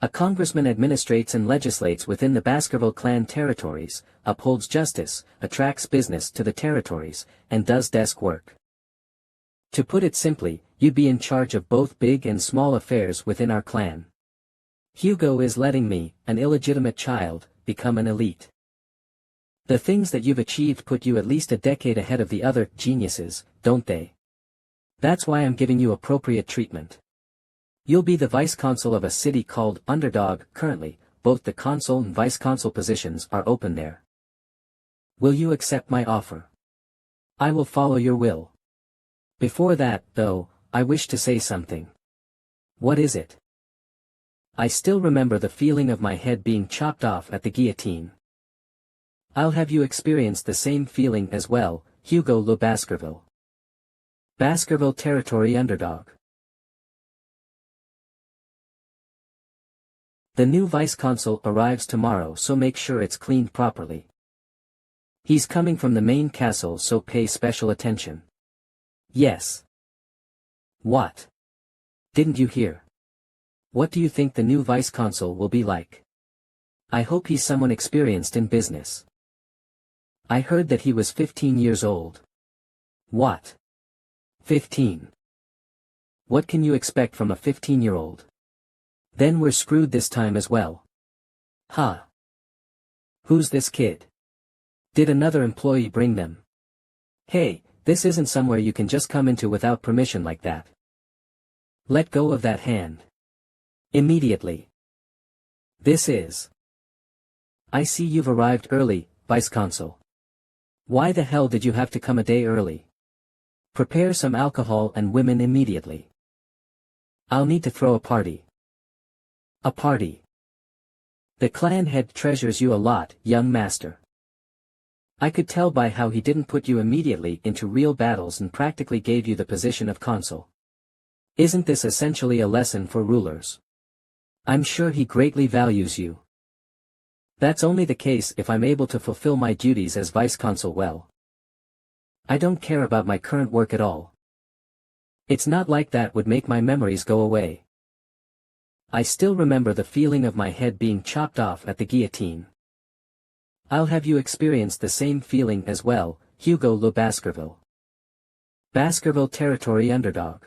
A congressman administrates and legislates within the Baskerville clan territories, upholds justice, attracts business to the territories, and does desk work. To put it simply, you'd be in charge of both big and small affairs within our clan. Hugo is letting me, an illegitimate child, become an elite. The things that you've achieved put you at least a decade ahead of the other geniuses, don't they? That's why I'm giving you appropriate treatment. You'll be the vice-consul of a city called Underdog. Currently, both the consul and vice-consul positions are open there. Will you accept my offer? I will follow your will. Before that, though, I wish to say something. What is it? I still remember the feeling of my head being chopped off at the guillotine. I'll have you experience the same feeling as well, Hugo Le Baskerville. Baskerville Territory Underdog. The new vice-consul arrives tomorrow, so make sure it's cleaned properly. He's coming from the main castle, so pay special attention. Yes. What? Didn't you hear? What do you think the new vice-consul will be like? I hope he's someone experienced in business. I heard that he was 15 years old. What? 15. What can you expect from a 15-year-old? Then we're screwed this time as well. Huh. Who's this kid? Did another employee bring them? Hey, this isn't somewhere you can just come into without permission like that. Let go of that hand. Immediately. This is. I see you've arrived early, Vice-Consul. Why the hell did you have to come a day early? Prepare some alcohol and women immediately. I'll need to throw a party. A party. The clan head treasures you a lot, young master. I could tell by how he didn't put you immediately into real battles and practically gave you the position of consul. Isn't this essentially a lesson for rulers? I'm sure he greatly values you. That's only the case if I'm able to fulfill my duties as vice-consul well. I don't care about my current work at all. It's not like that would make my memories go away. I still remember the feeling of my head being chopped off at the guillotine. I'll have you experience the same feeling as well, Hugo Le Baskerville. Baskerville Territory Underdog.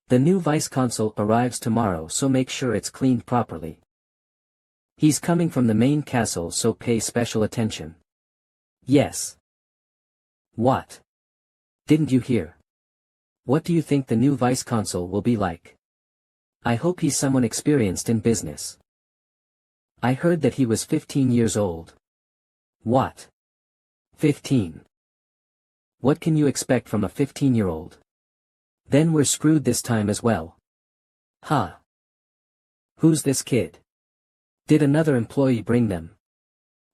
The new vice-consul arrives tomorrow, so make sure it's cleaned properly. He's coming from the main castle, so pay special attention. Yes. What? Didn't you hear? What do you think the new vice-consul will be like? I hope he's someone experienced in business. I heard that he was 15 years old. What? 15. What can you expect from a 15-year-old? Then we're screwed this time as well. Huh. Who's this kid? Did another employee bring them?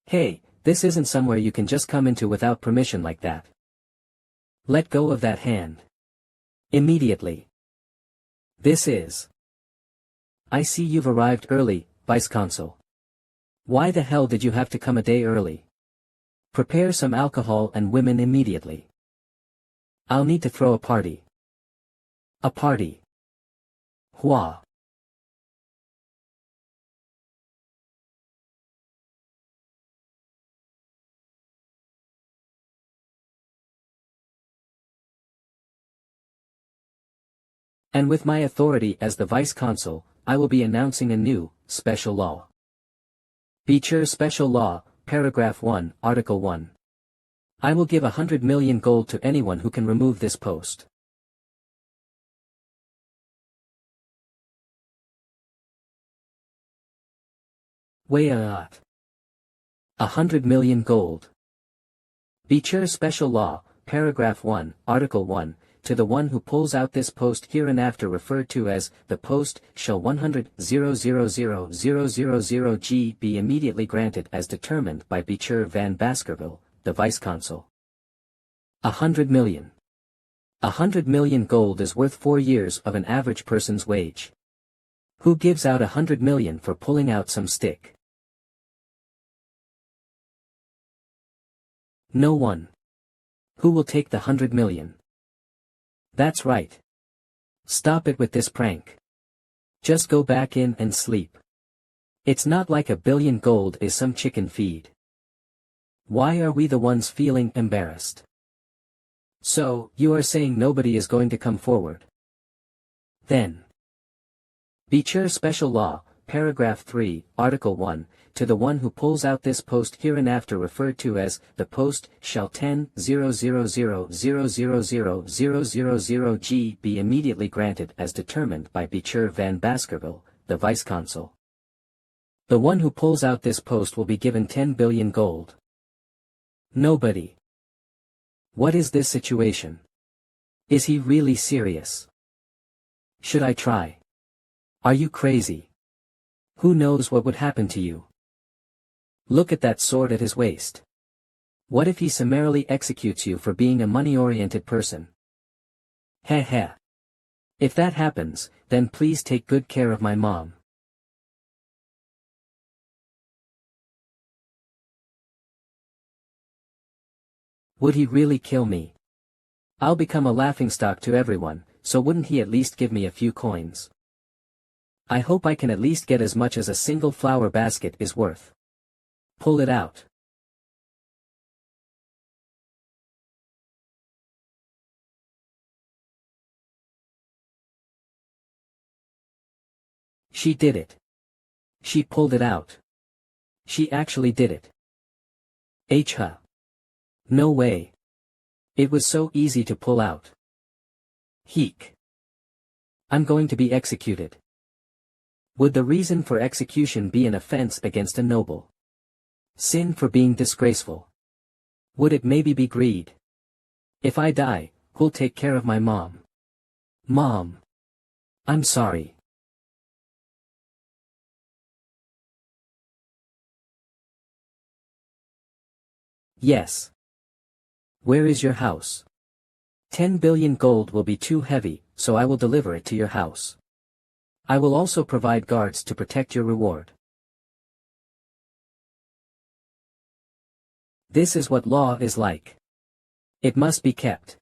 Hey, this isn't somewhere you can just come into without permission like that. Let go of that hand. Immediately. This is. I see you've arrived early, Vice-Consul. Why the hell did you have to come a day early? Prepare some alcohol and women immediately. I'll need to throw a party. A party. Hua. And with my authority as the vice-consul, I will be announcing a new, special law. Feature Special Law, Paragraph 1, Article 1. I will give 100 million gold to anyone who can remove this post. Wait a lot. 100 million gold. Feature Special Law, Paragraph 1, Article 1. To the one who pulls out this post hereinafter referred to as the post shall 100,000,000 G be immediately granted as determined by Beecher van Baskerville, the vice-consul. 100 million. 100 million gold is worth 4 years of an average person's wage. Who gives out 100 million for pulling out some stick? No one. Who will take the 100 million? That's right. Stop it with this prank. Just go back in and sleep. It's not like 1 billion gold is some chicken feed. Why are we the ones feeling embarrassed? So, you are saying nobody is going to come forward? Then. Beecher Special Law, Paragraph 3, Article 1, to the one who pulls out this post hereinafter referred to as the post shall 10,000,000,000 G be immediately granted as determined by Beecher van Baskerville, the vice-consul. The one who pulls out this post will be given 10 billion gold. Nobody. What is this situation? Is he really serious? Should I try? Are you crazy? Who knows what would happen to you? Look at that sword at his waist. What if he summarily executes you for being a money-oriented person? Heh heh. If that happens, then please take good care of my mom. Would he really kill me? I'll become a laughingstock to everyone, so wouldn't he at least give me a few coins? I hope I can at least get as much as a single flower basket is worth. Pull it out. She did it. She pulled it out. She actually did it. Huh. No way. It was so easy to pull out. Heek. I'm going to be executed. Would the reason for execution be an offense against a noble? Sin for being disgraceful? Would it maybe be greed? If I die, who'll take care of my mom? Mom. I'm sorry. Yes. Where is your house? 10 billion gold will be too heavy, so I will deliver it to your house. I will also provide guards to protect your reward. This is what law is like. It must be kept.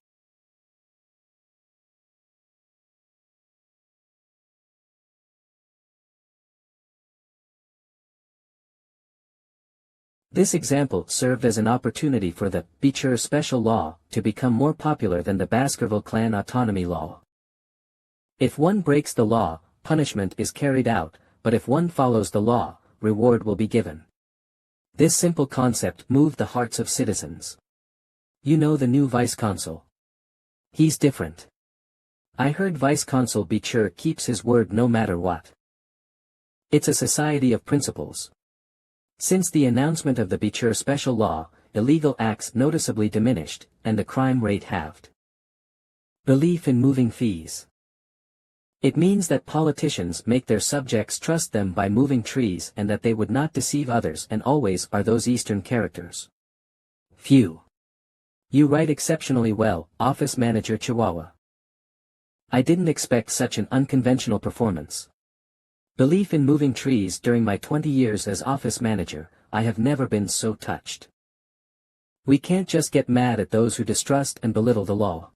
This example served as an opportunity for the Beecher special law to become more popular than the Baskerville clan autonomy law. If one breaks the law, punishment is carried out, but if one follows the law, reward will be given. This simple concept moved the hearts of citizens. You know the new vice-consul. He's different. I heard Vice-Consul Beecher keeps his word no matter what. It's a society of principles. Since the announcement of the Beecher special law, illegal acts noticeably diminished, and the crime rate halved. Belief in moving fees. It means that politicians make their subjects trust them by moving trees and that they would not deceive others and always are those Eastern characters. Phew. You write exceptionally well, Office Manager Chihuahua. I didn't expect such an unconventional performance. Belief in moving trees. During my 20 years as office manager, I have never been so touched. We can't just get mad at those who distrust and belittle the law.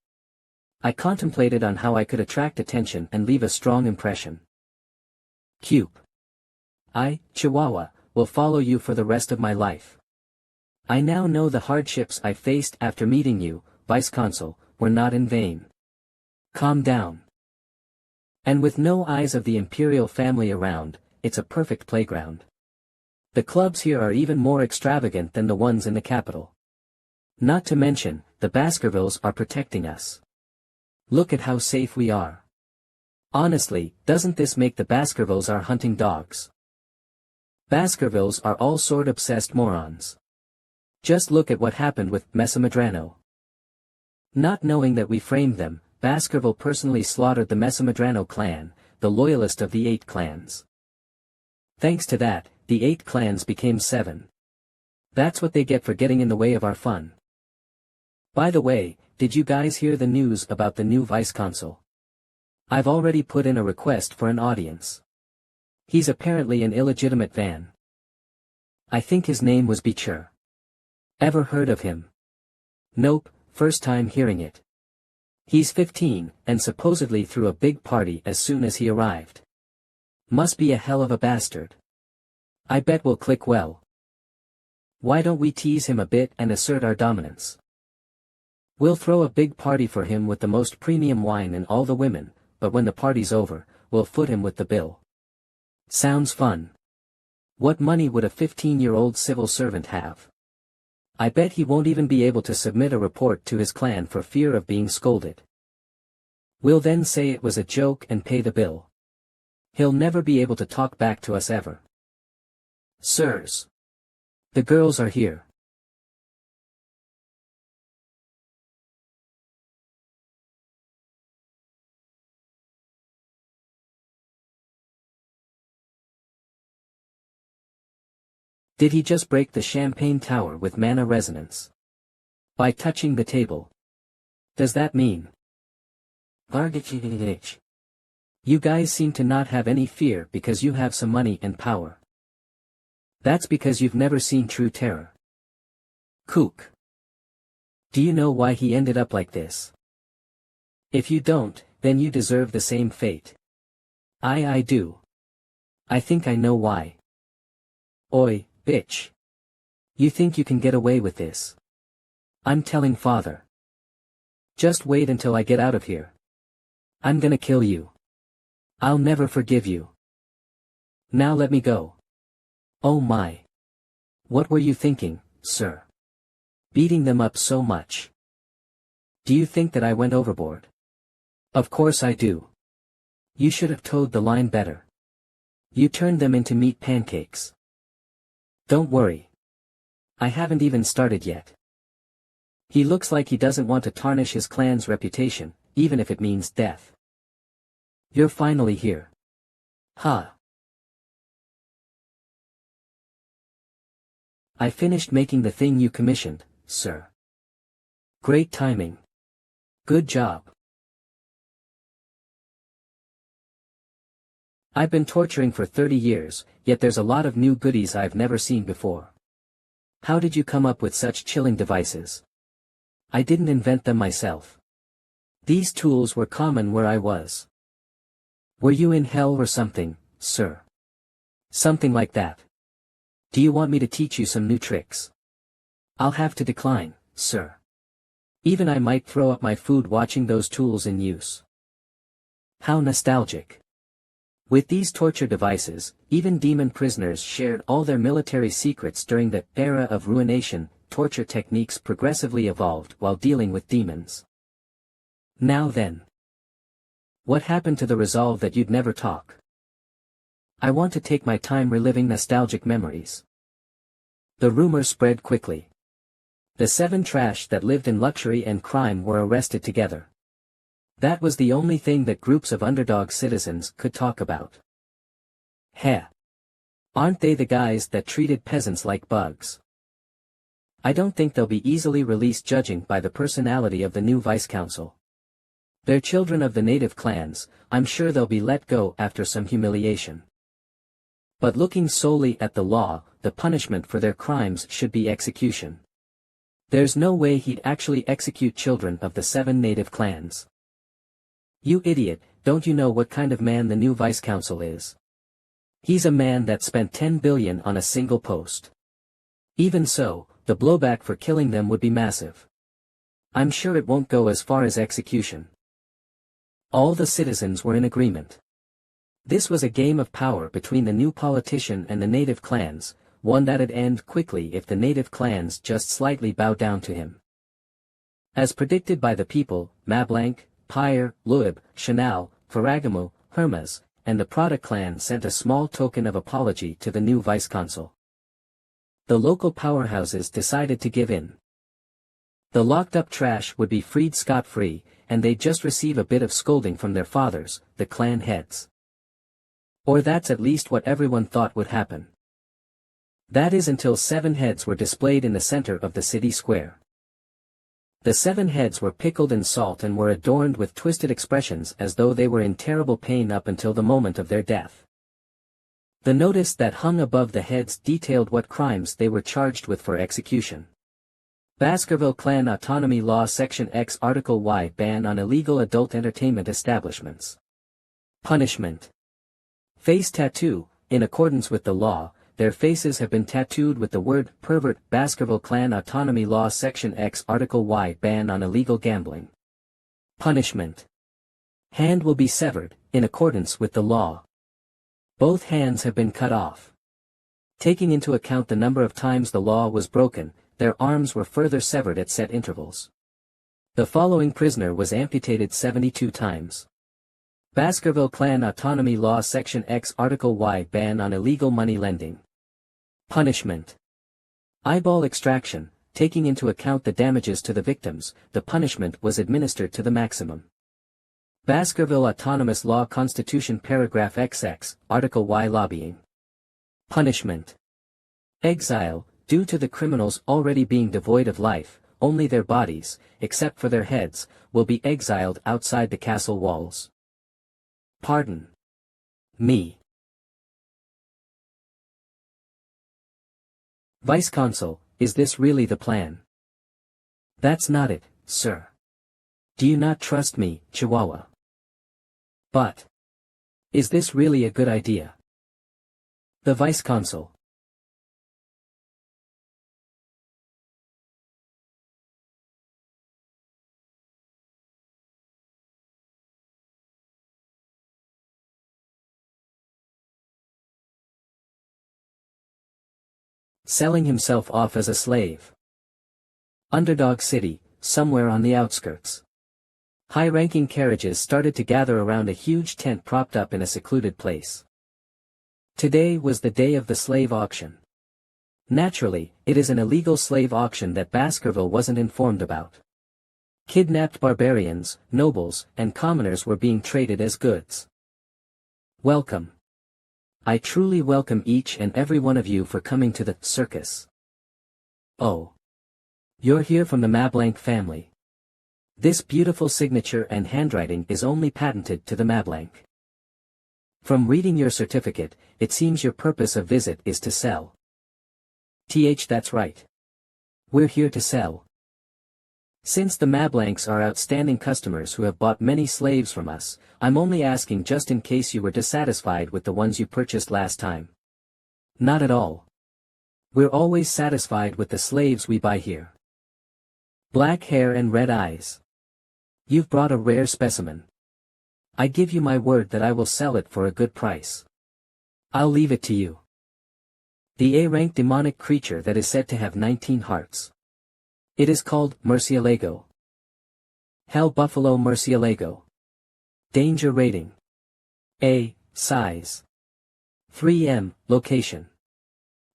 I contemplated on how I could attract attention and leave a strong impression. Cube. I, Chihuahua, will follow you for the rest of my life. I now know the hardships I faced after meeting you, Vice-Consul, were not in vain. Calm down. And with no eyes of the imperial family around, it's a perfect playground. The clubs here are even more extravagant than the ones in the capital. Not to mention, the Baskervilles are protecting us. Look at how safe we are. Honestly, doesn't this make the Baskervilles our hunting dogs? Baskervilles are all sword-obsessed morons. Just look at what happened with Mesa Madrano. Not knowing that we framed them, Baskerville personally slaughtered the Mesa Madrano clan, the loyalist of the 8 clans. Thanks to that, the 8 clans became 7. That's what they get for getting in the way of our fun. By the way, did you guys hear the news about the new vice-consul? I've already put in a request for an audience. He's apparently an illegitimate van. I think his name was Beecher. Ever heard of him? Nope, first time hearing it. He's 15, and supposedly threw a big party as soon as he arrived. Must be a hell of a bastard. I bet we'll click well. Why don't we tease him a bit and assert our dominance? We'll throw a big party for him with the most premium wine and all the women, but when the party's over, we'll foot him with the bill. Sounds fun. What money would a 15-year-old civil servant have? I bet he won't even be able to submit a report to his clan for fear of being scolded. We'll then say it was a joke and pay the bill. He'll never be able to talk back to us ever. Sirs. The girls are here. Did he just break the champagne tower with mana resonance? By touching the table. Does that mean? You guys seem to not have any fear because you have some money and power. That's because you've never seen true terror. Kook. Do you know why he ended up like this? If you don't, then you deserve the same fate. I do. I think I know why. Oi, bitch. You think you can get away with this? I'm telling father. Just wait until I get out of here. I'm gonna kill you. I'll never forgive you. Now let me go. Oh my. What were you thinking, sir? Beating them up so much. Do you think that I went overboard? Of course I do. You should have towed the line better. You turned them into meat pancakes. Don't worry. I haven't even started yet. He looks like he doesn't want to tarnish his clan's reputation, even if it means death. You're finally here. Huh. I finished making the thing you commissioned, sir. Great timing. Good job. I've been torturing for 30 years, yet there's a lot of new goodies I've never seen before. How did you come up with such chilling devices? I didn't invent them myself. These tools were common where I was. Were you in hell or something, sir? Something like that. Do you want me to teach you some new tricks? I'll have to decline, sir. Even I might throw up my food watching those tools in use. How nostalgic. With these torture devices, even demon prisoners shared all their military secrets during the era of ruination. Torture techniques progressively evolved while dealing with demons. Now then. What happened to the resolve that you'd never talk? I want to take my time reliving nostalgic memories. The rumor spread quickly. The 7 trash that lived in luxury and crime were arrested together. That was the only thing that groups of underdog citizens could talk about. Heh. Aren't they the guys that treated peasants like bugs? I don't think they'll be easily released judging by the personality of the new vice-council. They're children of the native clans, I'm sure they'll be let go after some humiliation. But looking solely at the law, the punishment for their crimes should be execution. There's no way he'd actually execute children of the 7 native clans. You idiot, don't you know what kind of man the new vice-council is? He's a man that spent 10 billion on a single post. Even so, the blowback for killing them would be massive. I'm sure it won't go as far as execution. All the citizens were in agreement. This was a game of power between the new politician and the native clans, one that'd end quickly if the native clans just slightly bowed down to him. As predicted by the people, Mablanc, Pyre, Luib, Chanal, Faragamo, Hermes, and the Prada clan sent a small token of apology to the new vice-consul. The local powerhouses decided to give in. The locked-up trash would be freed scot-free, and they'd just receive a bit of scolding from their fathers, the clan heads. Or that's at least what everyone thought would happen. That is until 7 heads were displayed in the center of the city square. The 7 heads were pickled in salt and were adorned with twisted expressions as though they were in terrible pain up until the moment of their death. The notice that hung above the heads detailed what crimes they were charged with for execution. Baskerville Clan Autonomy Law Section X Article Y Ban on illegal adult entertainment establishments. Punishment. Face tattoo. In accordance with the law, their faces have been tattooed with the word pervert. Baskerville Clan Autonomy Law Section X Article Y Ban on illegal gambling. Punishment. Hand will be severed, in accordance with the law. Both hands have been cut off. Taking into account the number of times the law was broken, their arms were further severed at set intervals. The following prisoner was amputated 72 times. Baskerville Clan Autonomy Law Section X Article Y Ban on illegal money lending. Punishment. Eyeball extraction. Taking into account the damages to the victims, the punishment was administered to the maximum. Baskerville Autonomous Law Constitution Paragraph XX, Article Y Lobbying. Punishment. Exile, due to the criminals already being devoid of life, only their bodies, except for their heads, will be exiled outside the castle walls. Pardon me. Vice-Consul, is this really the plan? That's not it, sir. Do you not trust me, Chihuahua? But is this really a good idea? The Vice-Consul. Selling himself off as a slave. Underdog City, somewhere on the outskirts. High-ranking carriages started to gather around a huge tent propped up in a secluded place. Today was the day of the slave auction. Naturally, it is an illegal slave auction that Baskerville wasn't informed about. Kidnapped barbarians, nobles, and commoners were being traded as goods. Welcome. I truly welcome each and every one of you for coming to the circus. Oh. You're here from the Mablanc family. This beautiful signature and handwriting is only patented to the Mablanc. From reading your certificate, it seems your purpose of visit is to sell. That's right. We're here to sell. Since the Mablancs are outstanding customers who have bought many slaves from us, I'm only asking just in case you were dissatisfied with the ones you purchased last time. Not at all. We're always satisfied with the slaves we buy here. Black hair and red eyes. You've brought a rare specimen. I give you my word that I will sell it for a good price. I'll leave it to you. The A-rank demonic creature that is said to have 19 hearts. It is called Murcielago. Hell Buffalo Murcielago. Danger rating. A. Size. 3M. Location.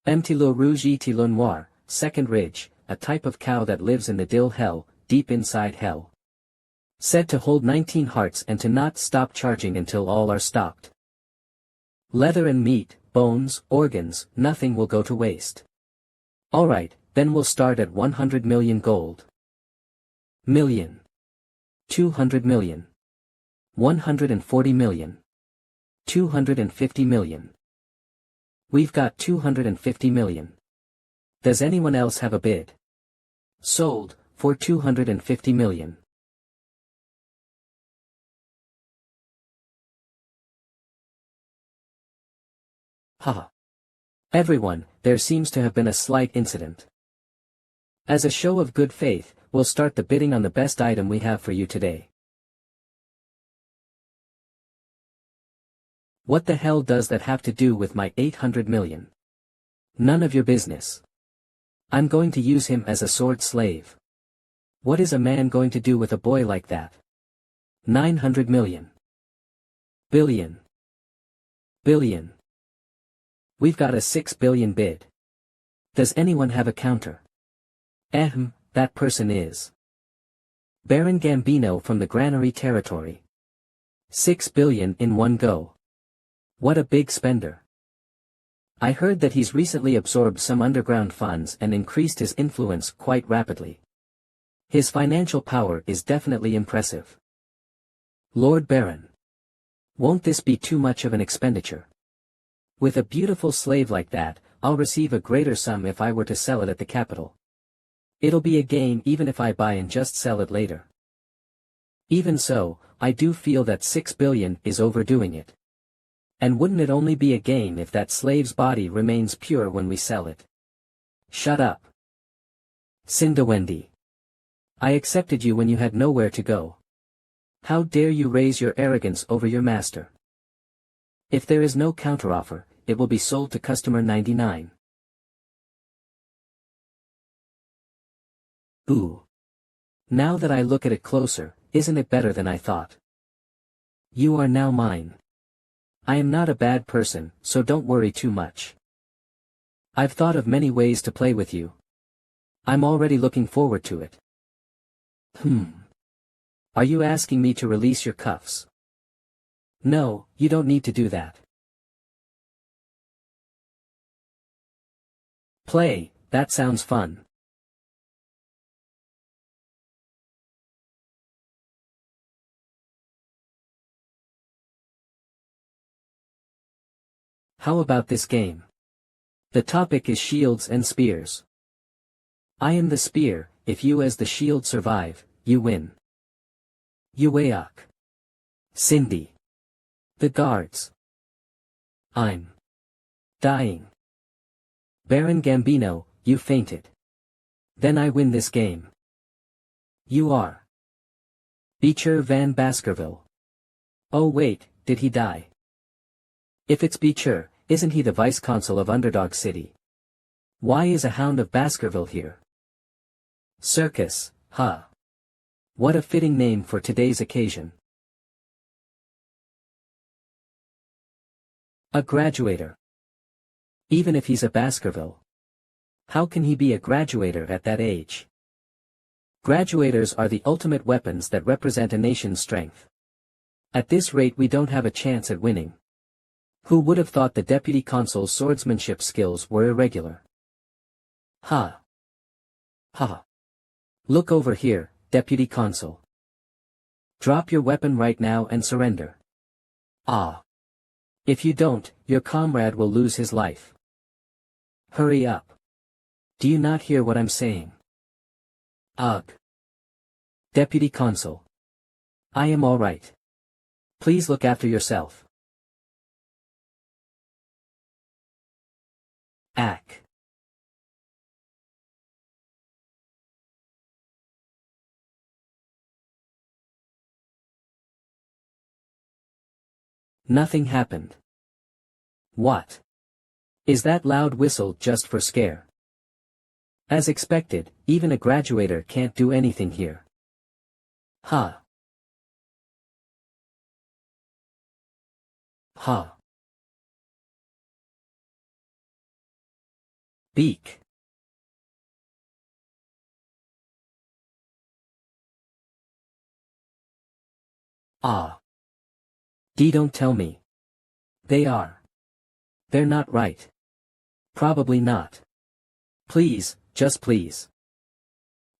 Mtilo Rouge Tilo Noir, Second Ridge, a type of cow that lives in the Dill Hell, deep inside hell. Said to hold 19 hearts and to not stop charging until all are stocked. Leather and meat, bones, organs, nothing will go to waste. Alright, then we'll start at 100 million gold. Million. 200 million. 140 million. 250 million. We've got 250 million. Does anyone else have a bid? Sold, for 250 million. Haha. Everyone, there seems to have been a slight incident. As a show of good faith, we'll start the bidding on the best item we have for you today. What the hell does that have to do with my 800 million? None of your business. I'm going to use him as a sword slave. What is a man going to do with a boy like that? 900 million. Billion. Billion. We've got a 6 billion bid. Does anyone have a counter? That person is Baron Gambino from the Granary territory. 6 billion in one go. What a big spender. I heard that he's recently absorbed some underground funds and increased his influence quite rapidly. His financial power is definitely impressive. Lord Baron. Won't this be too much of an expenditure? With a beautiful slave like that, I'll receive a greater sum if I were to sell it at the capital. It'll be a gain even if I buy and just sell it later. Even so, I do feel that 6 billion is overdoing it. And wouldn't it only be a gain if that slave's body remains pure when we sell it? Shut up. Cinderwendy. I accepted you when you had nowhere to go. How dare you raise your arrogance over your master? If there is no counteroffer, it will be sold to customer 99. Ooh. Now that I look at it closer, isn't it better than I thought? You are now mine. I am not a bad person, so don't worry too much. I've thought of many ways to play with you. I'm already looking forward to it. Are you asking me to release your cuffs? No, you don't need to do that. Play, that sounds fun. How about this game? The topic is shields and spears. I am the spear, if you as the shield survive, you win. Uaok. Cindy. The guards. I'm dying. Baron Gambino, you fainted. Then I win this game. You are Beecher Van Baskerville. Oh wait, did he die? If it's Beecher, isn't he the vice-consul of Underdog City? Why is a Hound of Baskerville here? Circus, huh? What a fitting name for today's occasion. A graduator. Even if he's a Baskerville. How can he be a graduator at that age? Graduators are the ultimate weapons that represent a nation's strength. At this rate we don't have a chance at winning. Who would have thought the deputy consul's swordsmanship skills were irregular? Ha. Ha. Look over here, deputy consul. Drop your weapon right now and surrender. Ah. If you don't, your comrade will lose his life. Hurry up. Do you not hear what I'm saying? Ugh. Deputy consul. I am all right. Please look after yourself. Ack. Nothing happened. What? Is that loud whistle just for scare? As expected, even a graduator can't do anything here. Ha. Ha. Beak. Ah. Don't tell me. They are. They're not right. Probably not. Please, just please.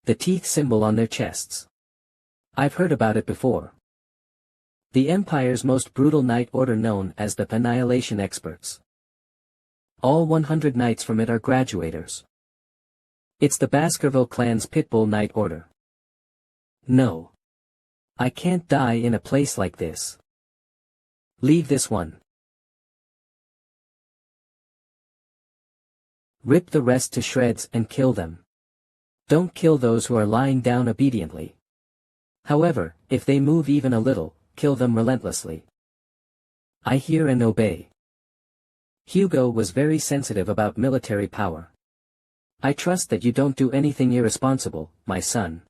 The teeth symbol on their chests. I've heard about it before. The Empire's most brutal Knight Order known as the Annihilation Experts. All 100 knights from it are graduators. It's the Baskerville clan's Pitbull Knight Order. No. I can't die in a place like this. Leave this one. Rip the rest to shreds and kill them. Don't kill those who are lying down obediently. However, if they move even a little, kill them relentlessly. I hear and obey. Hugo was very sensitive about military power. I trust that you don't do anything irresponsible, my son.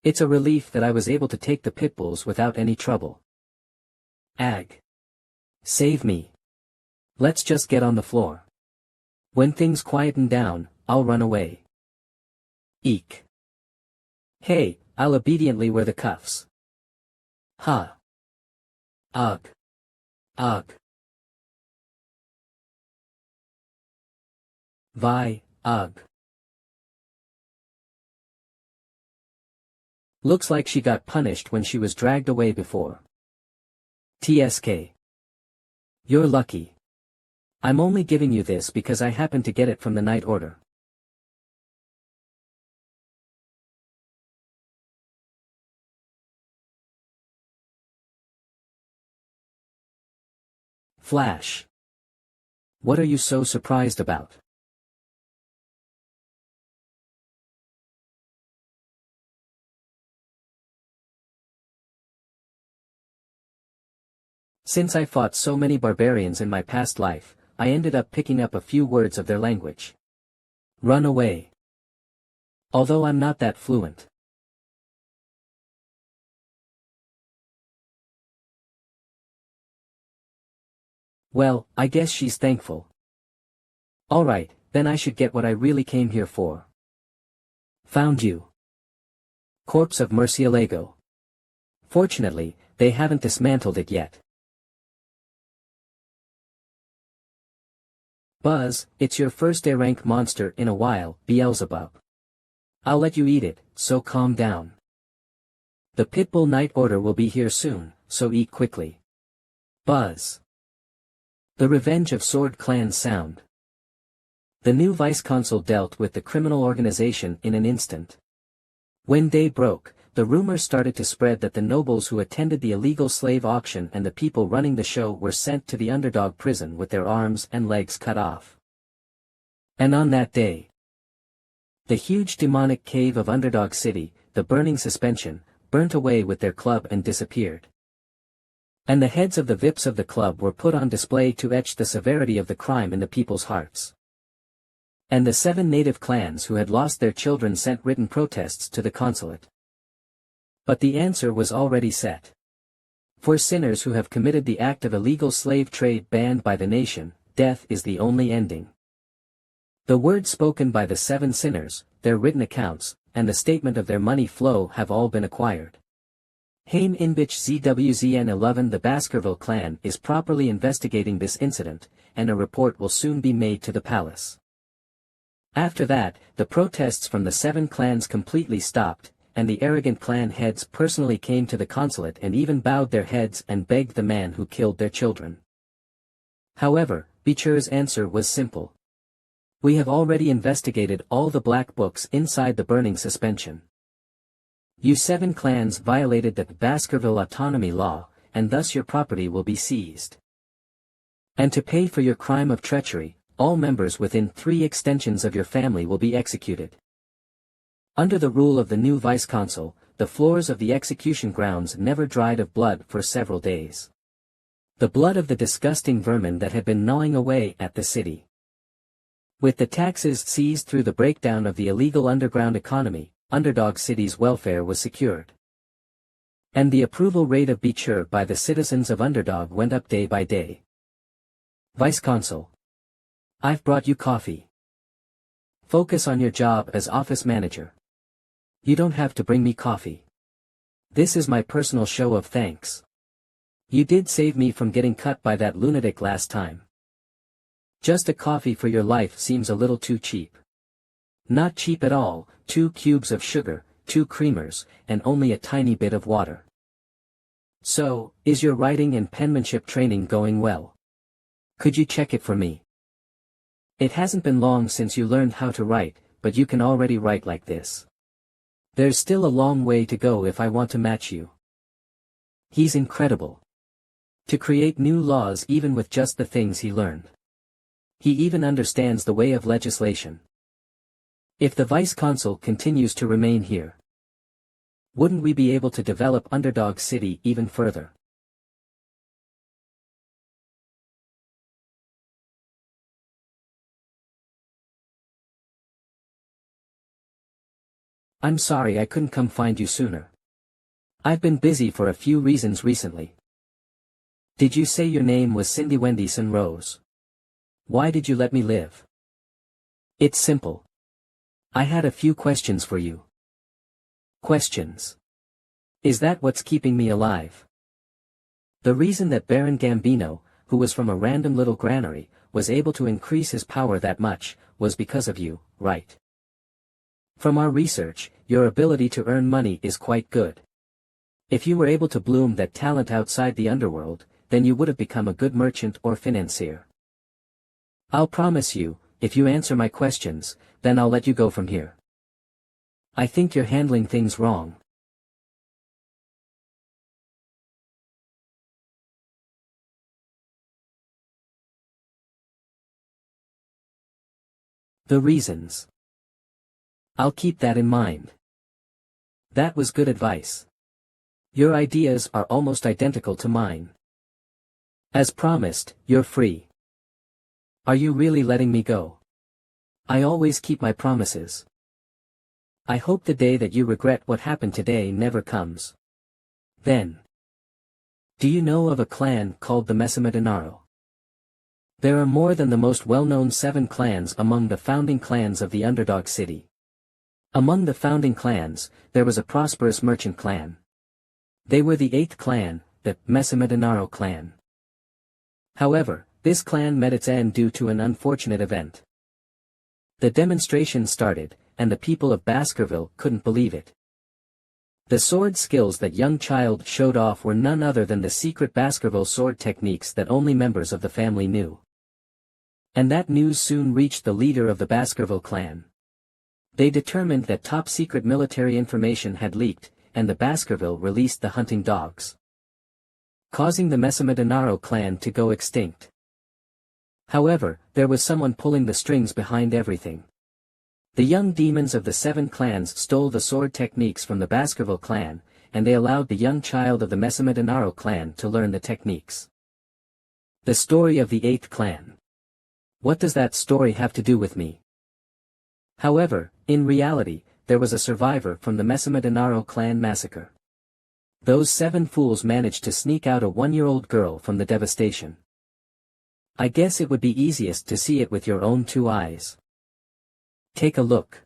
It's a relief that I was able to take the pitbulls without any trouble. Ag. Save me. Let's just get on the floor. When things quieten down, I'll run away. Eek. Hey, I'll obediently wear the cuffs. Ha. Ugh. Ugh. Vi, ugh. Looks like she got punished when she was dragged away before. TSK. You're lucky. I'm only giving you this because I happen to get it from the Knight Order. Flash. What are you so surprised about? Since I fought so many barbarians in my past life, I ended up picking up a few words of their language. Run away. Although I'm not that fluent. Well, I guess she's thankful. Alright, then I should get what I really came here for. Found you. Corpse of Murcielago. Fortunately, they haven't dismantled it yet. Buzz, it's your first A-rank monster in a while, Beelzebub. I'll let you eat it, so calm down. The Pitbull Night Order will be here soon, so eat quickly. Buzz. The Revenge of Sword Clan's sound. The new vice-consul dealt with the criminal organization in an instant. When day broke, the rumors started to spread that the nobles who attended the illegal slave auction and the people running the show were sent to the underdog prison with their arms and legs cut off. And on that day, the huge demonic cave of Underdog City, the burning suspension, burnt away with their club and disappeared. And the heads of the VIPs of the club were put on display to etch the severity of the crime in the people's hearts. And the 7 native clans who had lost their children sent written protests to the consulate. But the answer was already set. For sinners who have committed the act of illegal slave trade banned by the nation, death is the only ending. The words spoken by the 7 sinners, their written accounts, and the statement of their money flow have all been acquired. Haim Inbich ZWZN 11. The Baskerville clan is properly investigating this incident, and a report will soon be made to the palace. After that, the protests from the 7 clans completely stopped, and the arrogant clan heads personally came to the consulate and even bowed their heads and begged the man who killed their children. However, Beecher's answer was simple. We have already investigated all the black books inside the burning suspension. You 7 clans violated the Baskerville autonomy law, and thus your property will be seized. And to pay for your crime of treachery, all members within 3 extensions of your family will be executed. Under the rule of the new vice-consul, the floors of the execution grounds never dried of blood for several days. The blood of the disgusting vermin that had been gnawing away at the city. With the taxes seized through the breakdown of the illegal underground economy, Underdog City's welfare was secured. And the approval rate of Beecher by the citizens of Underdog went up day by day. Vice-consul. I've brought you coffee. Focus on your job as office manager. You don't have to bring me coffee. This is my personal show of thanks. You did save me from getting cut by that lunatic last time. Just a coffee for your life seems a little too cheap. Not cheap at all, 2 cubes of sugar, 2 creamers, and only a tiny bit of water. So, is your writing and penmanship training going well? Could you check it for me? It hasn't been long since you learned how to write, but you can already write like this. There's still a long way to go if I want to match you. He's incredible. To create new laws even with just the things he learned. He even understands the way of legislation. If the vice-consul continues to remain here, wouldn't we be able to develop Underdog City even further? I'm sorry I couldn't come find you sooner. I've been busy for a few reasons recently. Did you say your name was Cindy Wendyson Rose? Why did you let me live? It's simple. I had a few questions for you. Questions. Is that what's keeping me alive? The reason that Baron Gambino, who was from a random little granary, was able to increase his power that much, was because of you, right? From our research, your ability to earn money is quite good. If you were able to bloom that talent outside the underworld, then you would have become a good merchant or financier. I'll promise you, if you answer my questions, then I'll let you go from here. I think you're handling things wrong. The reasons. I'll keep that in mind. That was good advice. Your ideas are almost identical to mine. As promised, you're free. Are you really letting me go? I always keep my promises. I hope the day that you regret what happened today never comes. Then. Do you know of a clan called the Mesamedanaro? There are more than the most well-known 7 clans among the founding clans of the Underdog City. Among the founding clans, there was a prosperous merchant clan. They were the 8th clan, the Mesamedanaro clan. However, this clan met its end due to an unfortunate event. The demonstration started, and the people of Baskerville couldn't believe it. The sword skills that young child showed off were none other than the secret Baskerville sword techniques that only members of the family knew. And that news soon reached the leader of the Baskerville clan. They determined that top-secret military information had leaked, and the Baskerville released the hunting dogs, causing the Mesamedanaro clan to go extinct. However, there was someone pulling the strings behind everything. The young demons of the 7 clans stole the sword techniques from the Baskerville clan, and they allowed the young child of the Mesamedanaro clan to learn the techniques. The story of the 8th clan. What does that story have to do with me? However, in reality, there was a survivor from the Mesamedanaro clan massacre. Those 7 fools managed to sneak out a 1-year-old girl from the devastation. I guess it would be easiest to see it with your own 2 eyes. Take a look.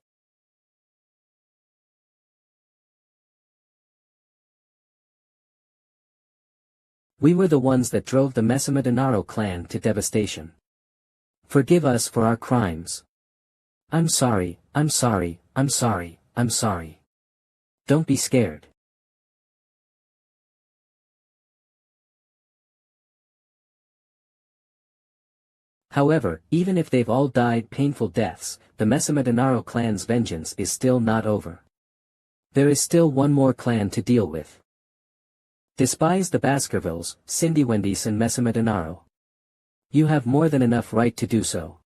We were the ones that drove the Mesamedanaro clan to devastation. Forgive us for our crimes. I'm sorry, I'm sorry, I'm sorry, I'm sorry. Don't be scared. However, even if they've all died painful deaths, the Mesamedanaro clan's vengeance is still not over. There is still one more clan to deal with. Despise the Baskervilles, Cindy-Wendy's and Mesamedanaro. You have more than enough right to do so.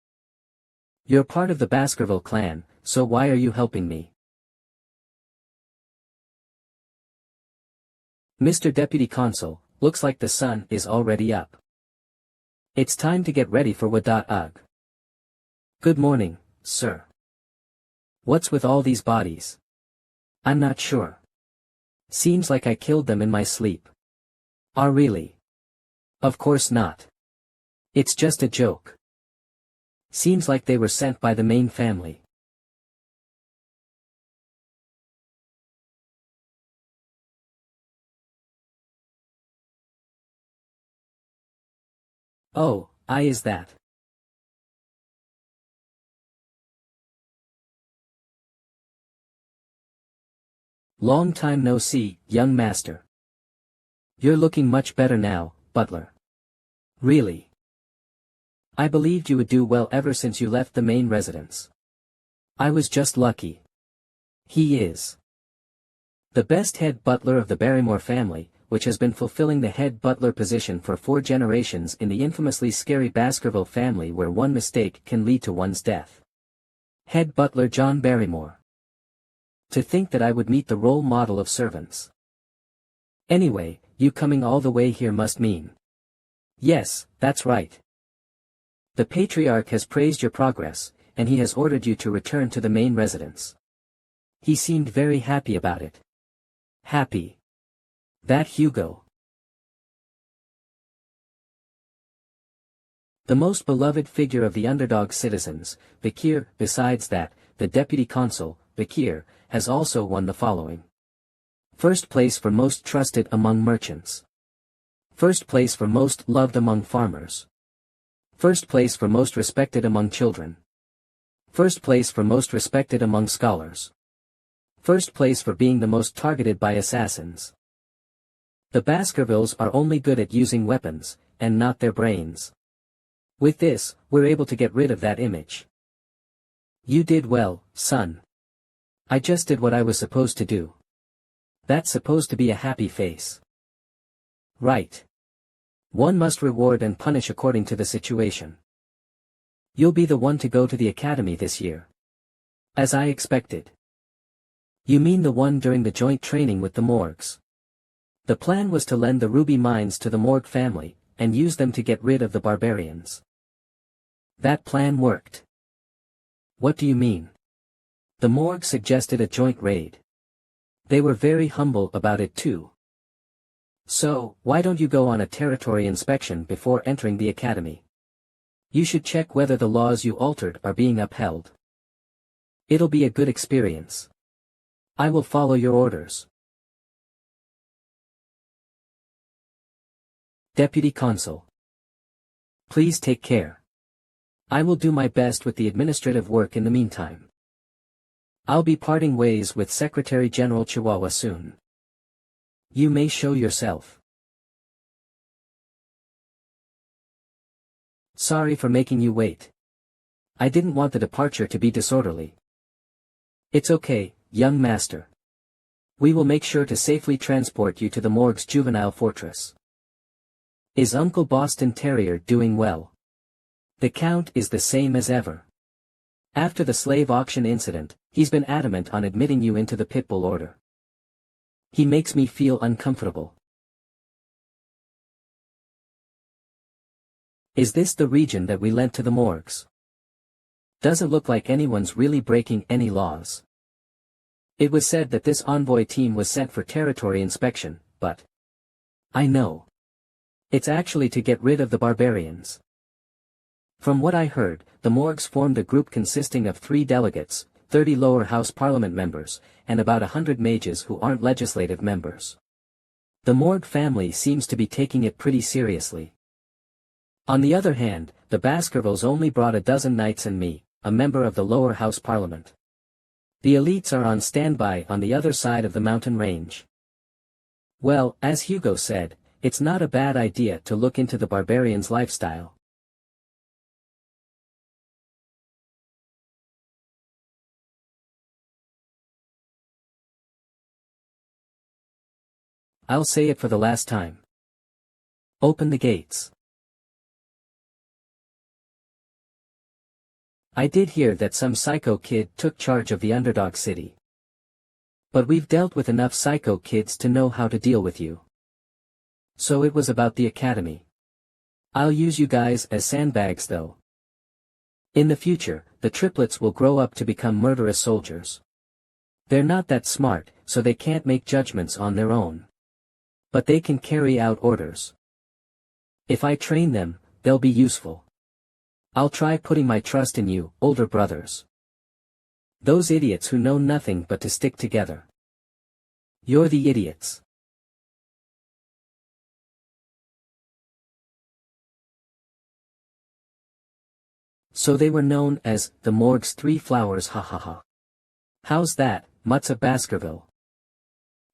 You're part of the Baskerville clan, so why are you helping me? Mr. Deputy Consul, looks like the sun is already up. It's time to get ready for Ugh. Good morning, sir. What's with all these bodies? I'm not sure. Seems like I killed them in my sleep. Really? Of course not. It's just a joke. Seems like they were sent by the main family. Oh, is that? Long time no see, young master. You're looking much better now, butler. Really? I believed you would do well ever since you left the main residence. I was just lucky. He is the best head butler of the Barrymore family, which has been fulfilling the head butler position for 4 generations in the infamously scary Baskerville family where one mistake can lead to one's death. Head butler John Barrymore. To think that I would meet the role model of servants. Anyway, you coming all the way here must mean. Yes, that's right. The patriarch has praised your progress, and he has ordered you to return to the main residence. He seemed very happy about it. Happy. That Hugo. The most beloved figure of the underdog citizens, Bakir. Besides that, the deputy consul, Bakir, has also won the following. First place for most trusted among merchants. First place for most loved among farmers. First place for most respected among children. First place for most respected among scholars. First place for being the most targeted by assassins. The Baskervilles are only good at using weapons, and not their brains. With this, we're able to get rid of that image. You did well, son. I just did what I was supposed to do. That's supposed to be a happy face. Right. One must reward and punish according to the situation. You'll be the one to go to the academy this year. As I expected. You mean the one during the joint training with the Morgs? The plan was to lend the ruby mines to the Morg family, and use them to get rid of the barbarians. That plan worked. What do you mean? The Morg suggested a joint raid. They were very humble about it too. So, why don't you go on a territory inspection before entering the academy? You should check whether the laws you altered are being upheld. It'll be a good experience. I will follow your orders. Deputy Consul. Please take care. I will do my best with the administrative work in the meantime. I'll be parting ways with Secretary General Chihuahua soon. You may show yourself. Sorry for making you wait. I didn't want the departure to be disorderly. It's okay, young master. We will make sure to safely transport you to the morgue's juvenile fortress. Is Uncle Boston Terrier doing well? The Count is the same as ever. After the slave auction incident, he's been adamant on admitting you into the Pitbull Order. He makes me feel uncomfortable. Is this the region that we lent to the morgues? Doesn't look like anyone's really breaking any laws. It was said that this envoy team was sent for territory inspection, but I know. It's actually to get rid of the barbarians. From what I heard, the morgues formed a group consisting of 3 delegates, 30 lower house parliament members, and about 100 mages who aren't legislative members. The morgue family seems to be taking it pretty seriously. On the other hand, the Baskervilles only brought a dozen knights and me, a member of the lower house parliament. The elites are on standby on the other side of the mountain range. Well, as Hugo said, it's not a bad idea to look into the barbarians' lifestyle. I'll say it for the last time. Open the gates. I did hear that some psycho kid took charge of the underdog city. But we've dealt with enough psycho kids to know how to deal with you. So it was about the academy. I'll use you guys as sandbags though. In the future, the triplets will grow up to become murderous soldiers. They're not that smart, so they can't make judgments on their own. But they can carry out orders. If I train them, they'll be useful. I'll try putting my trust in you, older brothers. Those idiots who know nothing but to stick together. You're the idiots. So they were known as the morgue's 3 flowers, ha ha ha. How's that, Mutsa Baskerville?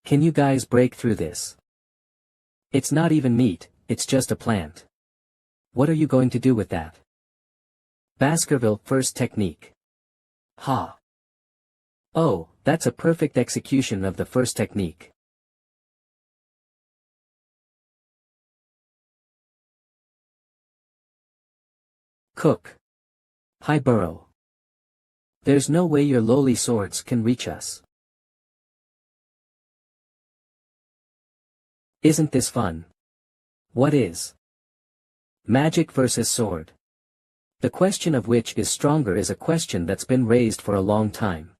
Can you guys break through this? It's not even meat, it's just a plant. What are you going to do with that? Baskerville first technique. Ha. Oh, that's a perfect execution of the first technique. Cook. Hi Burrow. There's no way your lowly swords can reach us. Isn't this fun? What is? Magic versus sword. The question of which is stronger is a question that's been raised for a long time.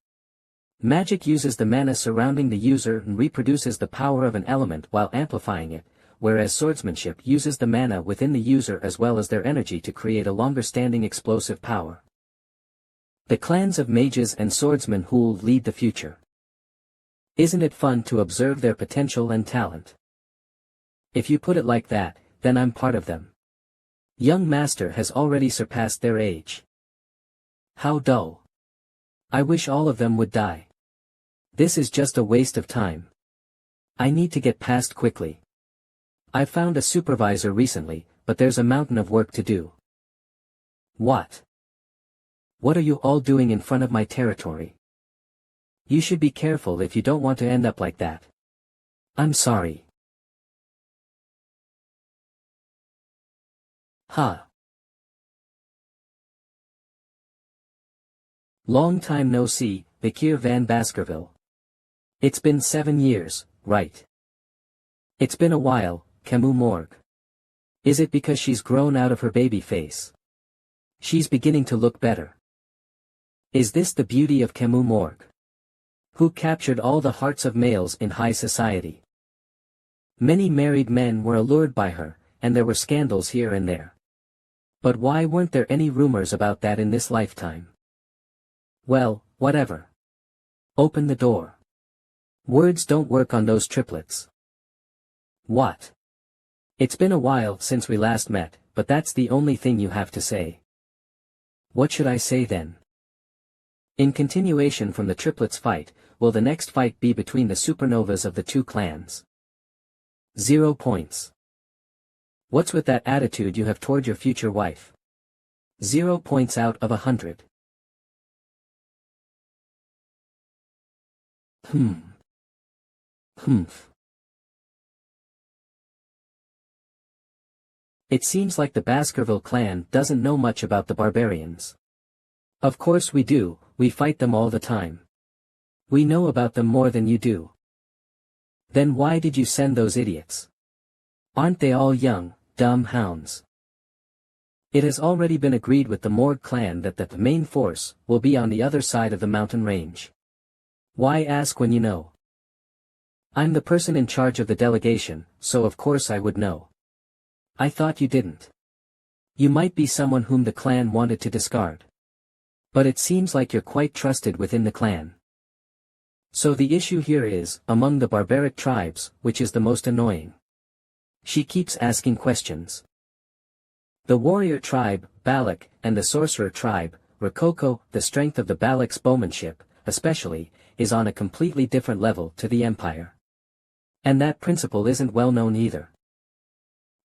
Magic uses the mana surrounding the user and reproduces the power of an element while amplifying it, whereas swordsmanship uses the mana within the user as well as their energy to create a longer-standing explosive power. The clans of mages and swordsmen who'll lead the future. Isn't it fun to observe their potential and talent? If you put it like that, then I'm part of them. Young master has already surpassed their age. How dull. I wish all of them would die. This is just a waste of time. I need to get past quickly. I found a supervisor recently, but there's a mountain of work to do. What? What are you all doing in front of my territory? You should be careful if you don't want to end up like that. I'm sorry. Ha. Long time no see, Bakir van Baskerville. It's been 7 years, right? It's been a while, Camus Morgue. Is it because she's grown out of her baby face? She's beginning to look better. Is this the beauty of Camus Morgue? Who captured all the hearts of males in high society? Many married men were allured by her, and there were scandals here and there. But why weren't there any rumors about that in this lifetime? Well, whatever. Open the door. Words don't work on those triplets. What? It's been a while since we last met, but that's the only thing you have to say. What should I say then? In continuation from the triplets fight, will the next fight be between the supernovas of the two clans? 0 points. What's with that attitude you have toward your future wife? 0 points out of 100. Humph. It seems like the Baskerville clan doesn't know much about the barbarians. Of course we do, we fight them all the time. We know about them more than you do. Then why did you send those idiots? Aren't they all young, dumb hounds? It has already been agreed with the Morg clan that the main force will be on the other side of the mountain range. Why ask when you know? I'm the person in charge of the delegation, so of course I would know. I thought you didn't. You might be someone whom the clan wanted to discard. But it seems like you're quite trusted within the clan. So the issue here is, among the barbaric tribes, which is the most annoying? She keeps asking questions. The warrior tribe, Balak, and the sorcerer tribe, Rococo, the strength of the Balak's bowmanship, especially, is on a completely different level to the empire. And that principle isn't well known either.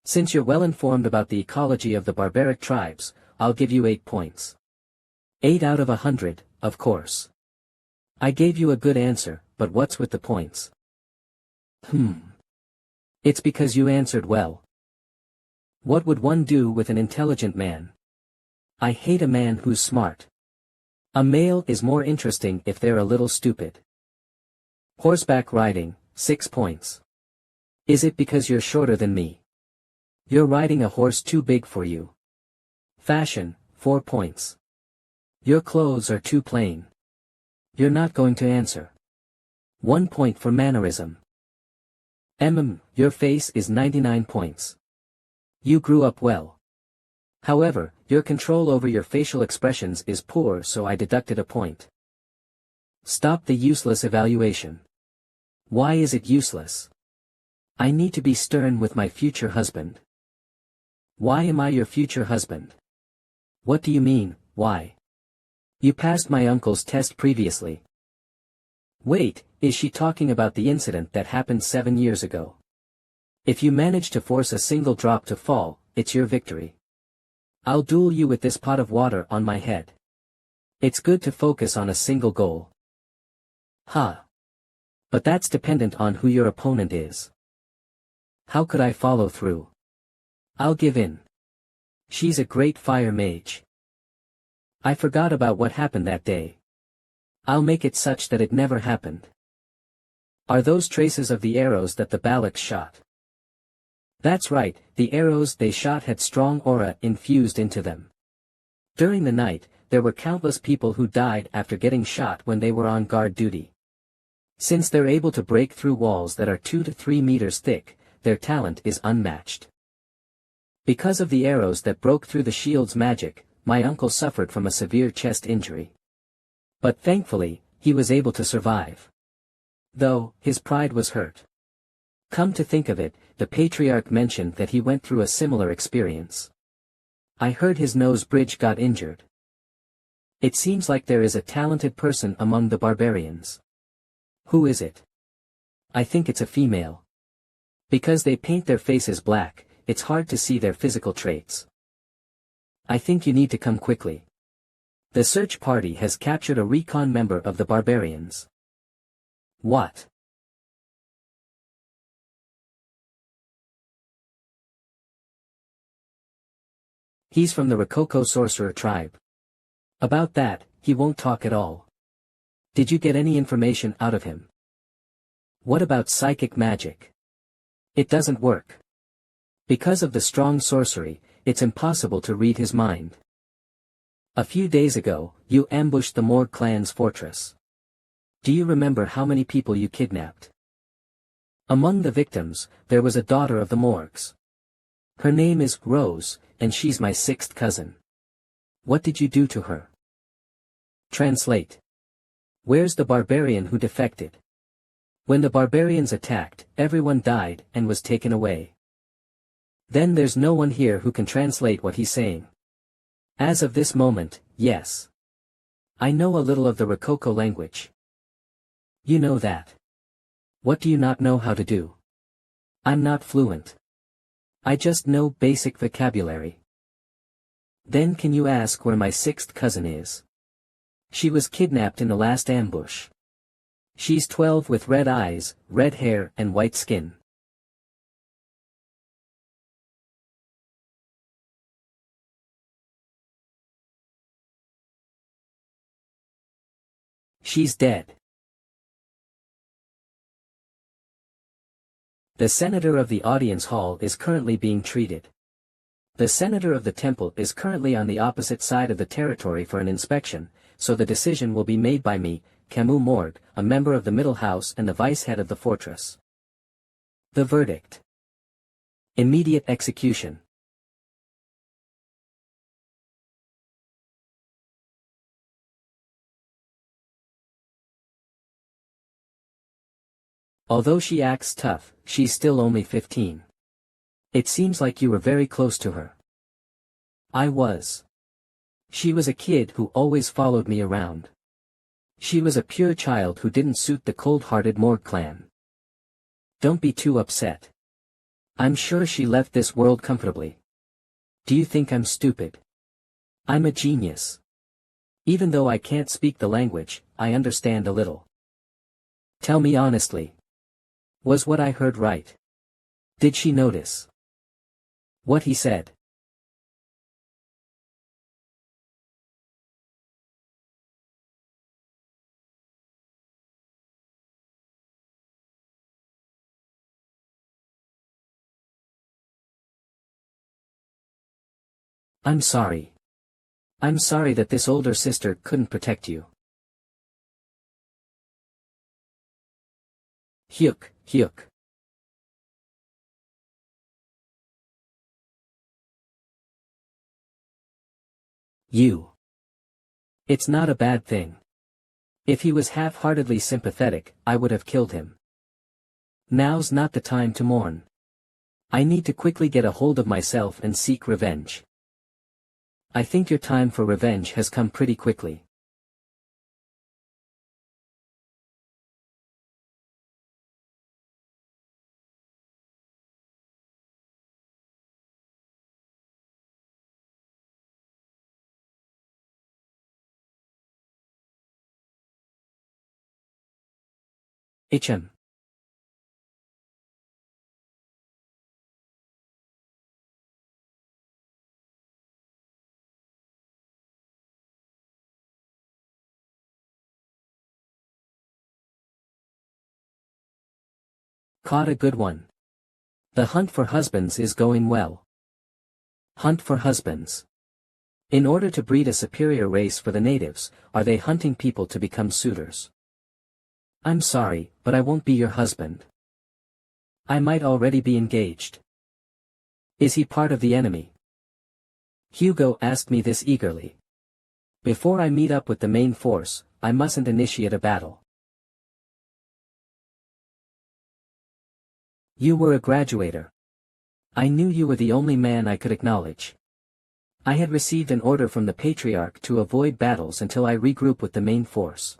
Since you're well informed about the ecology of the barbaric tribes, I'll give you 8 points. 8 out of 100, of course. I gave you a good answer, but what's with the points? It's because you answered well. What would one do with an intelligent man? I hate a man who's smart. A male is more interesting if they're a little stupid. Horseback riding, 6 points. Is it because you're shorter than me? You're riding a horse too big for you. Fashion, 4 points. Your clothes are too plain. You're not going to answer. 1 point for mannerism. Your face is 99 points. You grew up well. However, your control over your facial expressions is poor, so I deducted a point. Stop the useless evaluation. Why is it useless? I need to be stern with my future husband. Why am I your future husband? What do you mean, why? You passed my uncle's test previously. Wait, is she talking about the incident that happened 7 years ago? If you manage to force a single drop to fall, it's your victory. I'll duel you with this pot of water on my head. It's good to focus on a single goal. But that's dependent on who your opponent is. How could I follow through? I'll give in. She's a great fire mage. I forgot about what happened that day. I'll make it such that it never happened. Are those traces of the arrows that the Balaks shot? That's right, the arrows they shot had strong aura infused into them. During the night, there were countless people who died after getting shot when they were on guard duty. Since they're able to break through walls that are 2 to 3 meters thick, their talent is unmatched. Because of the arrows that broke through the shield's magic, my uncle suffered from a severe chest injury. But thankfully, he was able to survive. Though, his pride was hurt. Come to think of it, the patriarch mentioned that he went through a similar experience. I heard his nose bridge got injured. It seems like there is a talented person among the barbarians. Who is it? I think it's a female. Because they paint their faces black, it's hard to see their physical traits. I think you need to come quickly. The search party has captured a recon member of the barbarians. What? He's from the Rococo sorcerer tribe. About that, he won't talk at all. Did you get any information out of him? What about psychic magic? It doesn't work. Because of the strong sorcery, it's impossible to read his mind. A few days ago, you ambushed the Morg clan's fortress. Do you remember how many people you kidnapped? Among the victims, there was a daughter of the Morgs. Her name is Rose, and she's my 6th cousin. What did you do to her? Translate. Where's the barbarian who defected? When the barbarians attacked, everyone died and was taken away. Then there's no one here who can translate what he's saying. As of this moment, yes. I know a little of the Rococo language. You know that. What do you not know how to do? I'm not fluent. I just know basic vocabulary. Then can you ask where my sixth cousin is? She was kidnapped in the last ambush. She's 12 with red eyes, red hair and white skin. She's dead. The senator of the audience hall is currently being treated. The senator of the temple is currently on the opposite side of the territory for an inspection, so the decision will be made by me, Camus Morgue, a member of the middle house and the vice head of the fortress. The verdict. Immediate execution. Although she acts tough, she's still only 15. It seems like you were very close to her. I was. She was a kid who always followed me around. She was a pure child who didn't suit the cold-hearted Morgue clan. Don't be too upset. I'm sure she left this world comfortably. Do you think I'm stupid? I'm a genius. Even though I can't speak the language, I understand a little. Tell me honestly. Was what I heard right? Did she notice what he said? I'm sorry. I'm sorry that this older sister couldn't protect you. Hyuk, Hyuk. You. It's not a bad thing. If he was half-heartedly sympathetic, I would have killed him. Now's not the time to mourn. I need to quickly get a hold of myself and seek revenge. I think your time for revenge has come pretty quickly. HM. Caught a good one. The hunt for husbands is going well. Hunt for husbands. In order to breed a superior race for the natives, are they hunting people to become suitors? I'm sorry, but I won't be your husband. I might already be engaged. Is he part of the enemy? Hugo asked me this eagerly. Before I meet up with the main force, I mustn't initiate a battle. You were a graduator. I knew you were the only man I could acknowledge. I had received an order from the Patriarch to avoid battles until I regroup with the main force.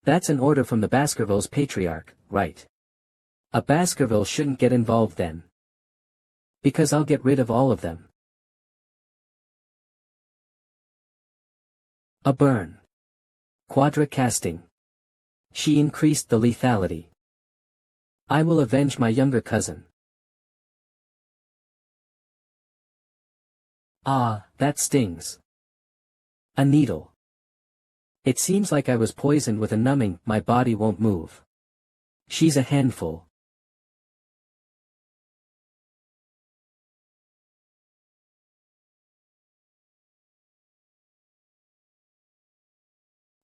That's an order from the Baskerville's Patriarch, right? A Baskerville shouldn't get involved then. Because I'll get rid of all of them. A burn. Quadra casting. She increased the lethality. I will avenge my younger cousin. Ah, that stings. A needle. It seems like I was poisoned with a numbing, my body won't move. She's a handful.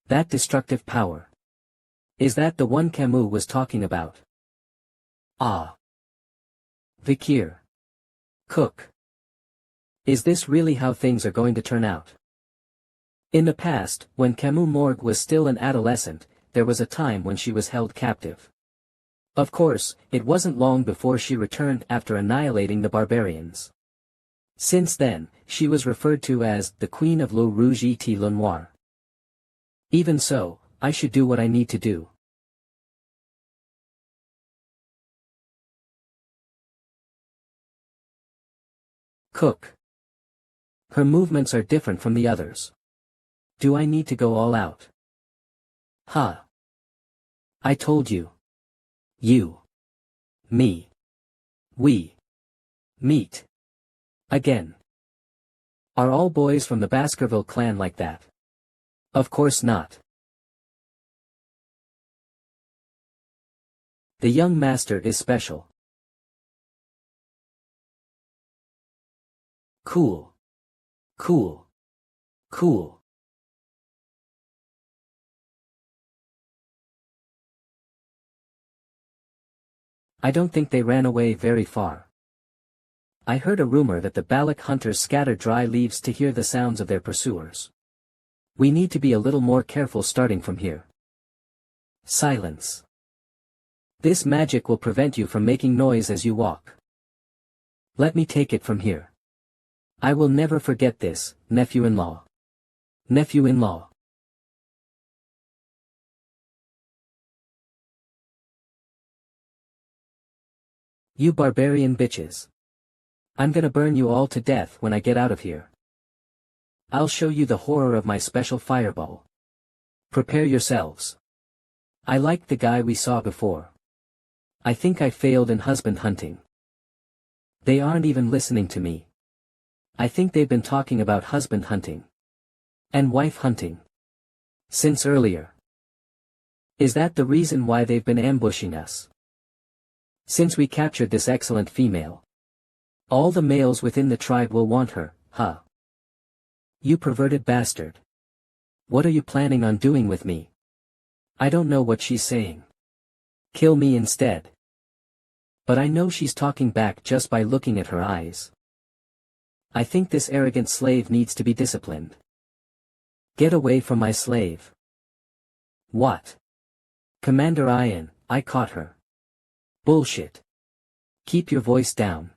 That destructive power. Is that the one Camus was talking about? Ah. Vikir. Cook. Is this really how things are going to turn out? In the past, when Camus Morgue was still an adolescent, there was a time when she was held captive. Of course, it wasn't long before she returned after annihilating the barbarians. Since then, she was referred to as the Queen of Le Rouge et Le Noir. Even so, I should do what I need to do. Cook. Her movements are different from the others. Do I need to go all out? Huh. I told you. You. Me. We. Meet. Again. Are all boys from the Baskerville clan like that? Of course not. The young master is special. Cool. Cool. Cool. I don't think they ran away very far. I heard a rumor that the Balak hunters scattered dry leaves to hear the sounds of their pursuers. We need to be a little more careful starting from here. Silence. This magic will prevent you from making noise as you walk. Let me take it from here. I will never forget this, nephew-in-law. Nephew-in-law. You barbarian bitches. I'm gonna burn you all to death when I get out of here. I'll show you the horror of my special fireball. Prepare yourselves. I liked the guy we saw before. I think I failed in husband hunting. They aren't even listening to me. I think they've been talking about husband hunting. And wife hunting. Since earlier. Is that the reason why they've been ambushing us? Since we captured this excellent female. All the males within the tribe will want her, huh? You perverted bastard. What are you planning on doing with me? I don't know what she's saying. Kill me instead. But I know she's talking back just by looking at her eyes. I think this arrogant slave needs to be disciplined. Get away from my slave. What? Commander Ian, I caught her. Bullshit. Keep your voice down.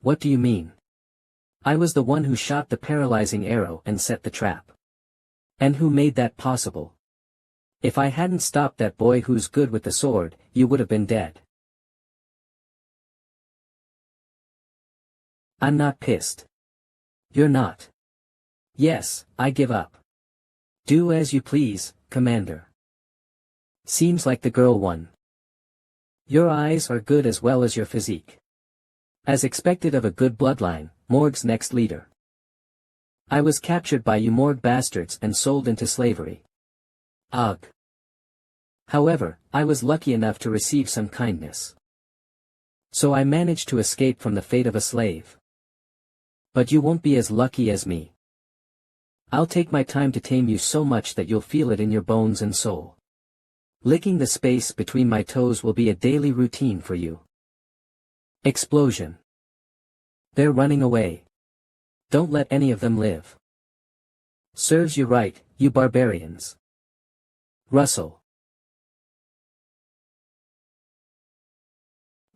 What do you mean? I was the one who shot the paralyzing arrow and set the trap. And who made that possible? If I hadn't stopped that boy who's good with the sword, you would have been dead. I'm not pissed. You're not. Yes, I give up. Do as you please, Commander. Seems like the girl won. Your eyes are good as well as your physique. As expected of a good bloodline, Morg's next leader. I was captured by you Morg bastards and sold into slavery. Ugh. However, I was lucky enough to receive some kindness. So I managed to escape from the fate of a slave. But you won't be as lucky as me. I'll take my time to tame you so much that you'll feel it in your bones and soul. Licking the space between my toes will be a daily routine for you. Explosion. They're running away. Don't let any of them live. Serves you right, you barbarians. Russell.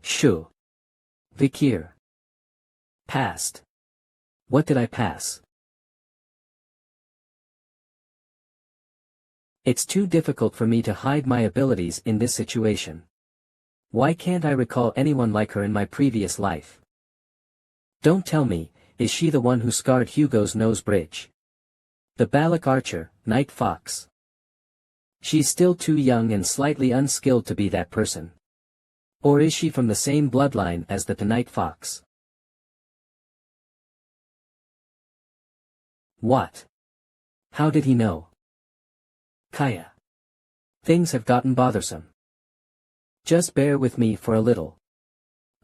Shoo. Vikir. Passed. What did I pass? It's too difficult for me to hide my abilities in this situation. Why can't I recall anyone like her in my previous life? Don't tell me, is she the one who scarred Hugo's nose bridge? The Balak archer, Night Fox. She's still too young and slightly unskilled to be that person. Or is she from the same bloodline as the Night Fox? What? How did he know? Kaya. Things have gotten bothersome. Just bear with me for a little.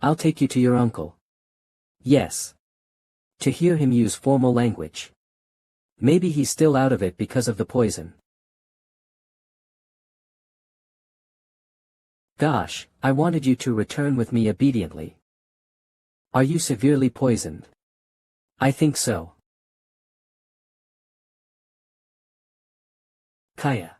I'll take you to your uncle. Yes. To hear him use formal language. Maybe he's still out of it because of the poison. Gosh, I wanted you to return with me obediently. Are you severely poisoned? I think so. Kaya.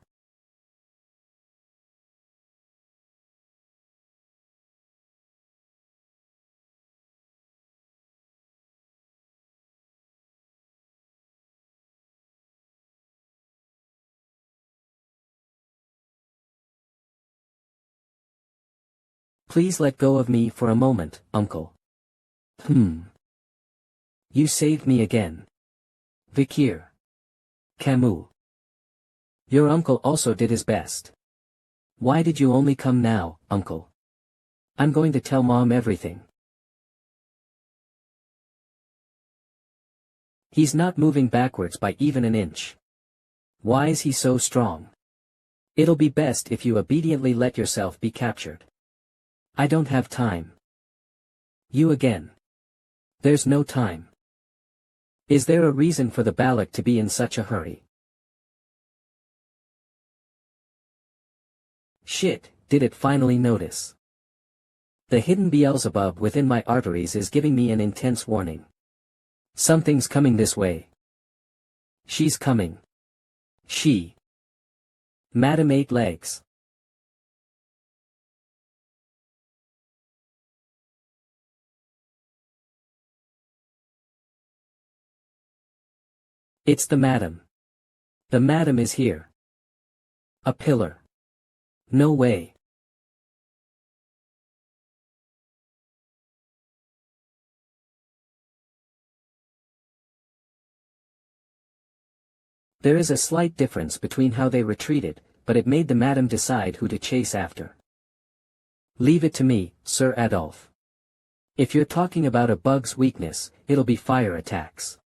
Please let go of me for a moment, uncle. You saved me again. Vikir. Camus. Your uncle also did his best. Why did you only come now, uncle? I'm going to tell Mom everything. He's not moving backwards by even an inch. Why is he so strong? It'll be best if you obediently let yourself be captured. I don't have time. You again. There's no time. Is there a reason for the Balak to be in such a hurry? Shit, did it finally notice? The hidden Beelzebub within my arteries is giving me an intense warning. Something's coming this way. She's coming. She. Madam Eight Legs. It's the madam. The madam is here. A pillar. No way. There is a slight difference between how they retreated, but it made the madam decide who to chase after. Leave it to me, Sir Adolphe. If you're talking about a bug's weakness, it'll be fire attacks.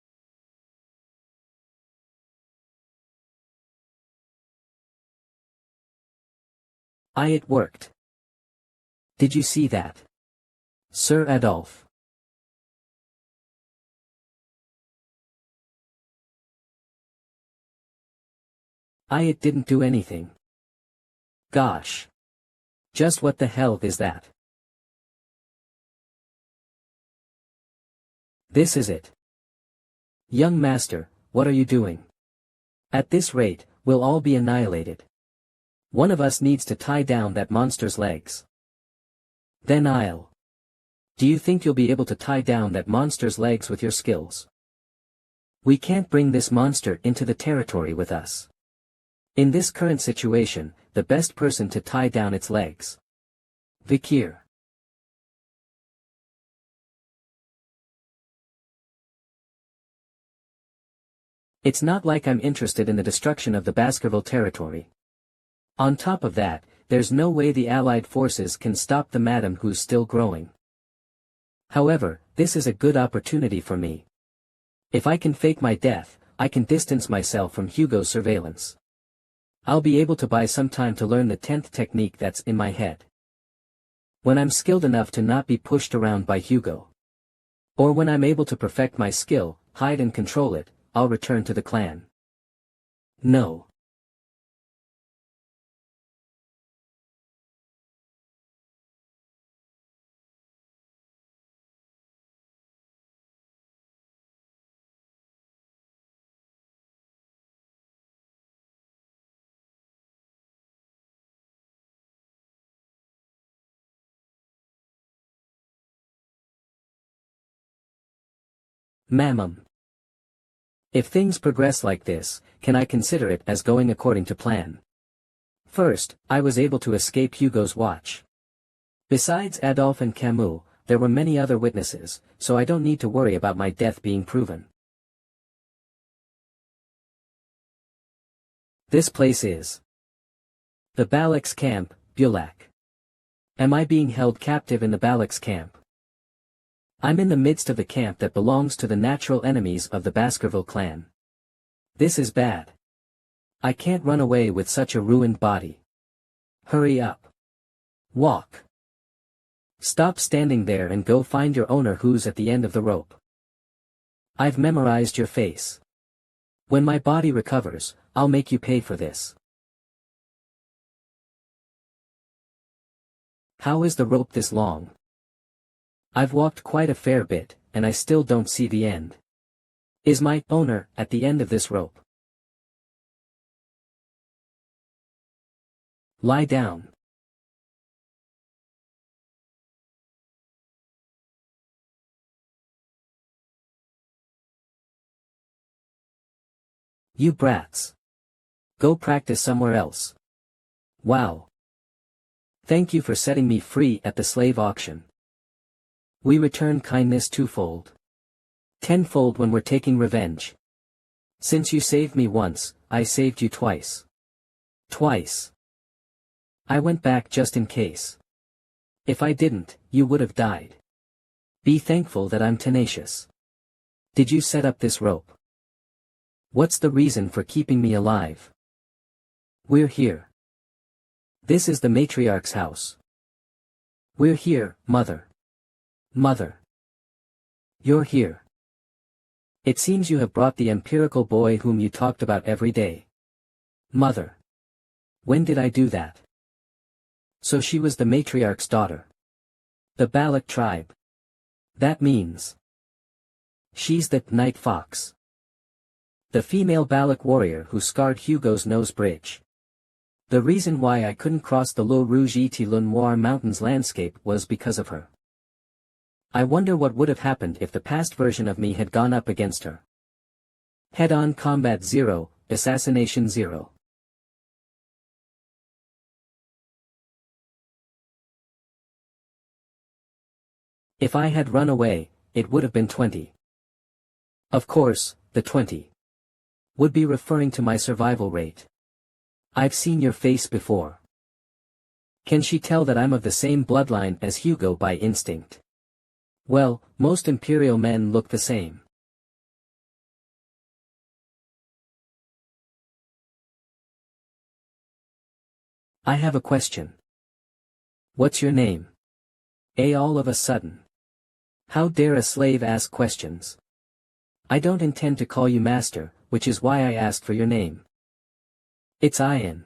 It worked. Did you see that? Sir Adolphe. It didn't do anything. Gosh. Just what the hell is that? This is it. Young master, what are you doing? At this rate, we'll all be annihilated. One of us needs to tie down that monster's legs. Then I'll. Do you think you'll be able to tie down that monster's legs with your skills? We can't bring this monster into the territory with us. In this current situation, the best person to tie down its legs. Vikir. It's not like I'm interested in the destruction of the Baskerville territory. On top of that, there's no way the Allied forces can stop the madam who's still growing. However, this is a good opportunity for me. If I can fake my death, I can distance myself from Hugo's surveillance. I'll be able to buy some time to learn the 10th technique that's in my head. When I'm skilled enough to not be pushed around by Hugo. Or when I'm able to perfect my skill, hide and control it, I'll return to the clan. No. Mamam. If things progress like this, can I consider it as going according to plan? First, I was able to escape Hugo's watch. Besides Adolphe and Camus, there were many other witnesses, so I don't need to worry about my death being proven. This place is the Balak's camp, Bulak. Am I being held captive in the Balak's camp? I'm in the midst of the camp that belongs to the natural enemies of the Baskerville clan. This is bad. I can't run away with such a ruined body. Hurry up. Walk. Stop standing there and go find your owner who's at the end of the rope. I've memorized your face. When my body recovers, I'll make you pay for this. How is the rope this long? I've walked quite a fair bit, and I still don't see the end. Is my owner at the end of this rope? Lie down. You brats. Go practice somewhere else. Wow. Thank you for setting me free at the slave auction. We return kindness twofold. Tenfold when we're taking revenge. Since you saved me once, I saved you twice. Twice. I went back just in case. If I didn't, you would have died. Be thankful that I'm tenacious. Did you set up this rope? What's the reason for keeping me alive? We're here. This is the matriarch's house. We're here, Mother. Mother. You're here. It seems you have brought the empirical boy whom you talked about every day. Mother. When did I do that? So she was the matriarch's daughter. The Balak tribe. That means. She's the night fox. The female Balak warrior who scarred Hugo's nose bridge. The reason why I couldn't cross the Le Rouge-et-le-Noir mountains landscape was because of her. I wonder what would have happened if the past version of me had gone up against her. Head-on combat 0, assassination 0. If I had run away, it would have been 20. Of course, the 20 would be referring to my survival rate. I've seen your face before. Can she tell that I'm of the same bloodline as Hugo by instinct? Well, most imperial men look the same. I have a question. What's your name? All of a sudden. How dare a slave ask questions? I don't intend to call you master, which is why I asked for your name. It's Ian.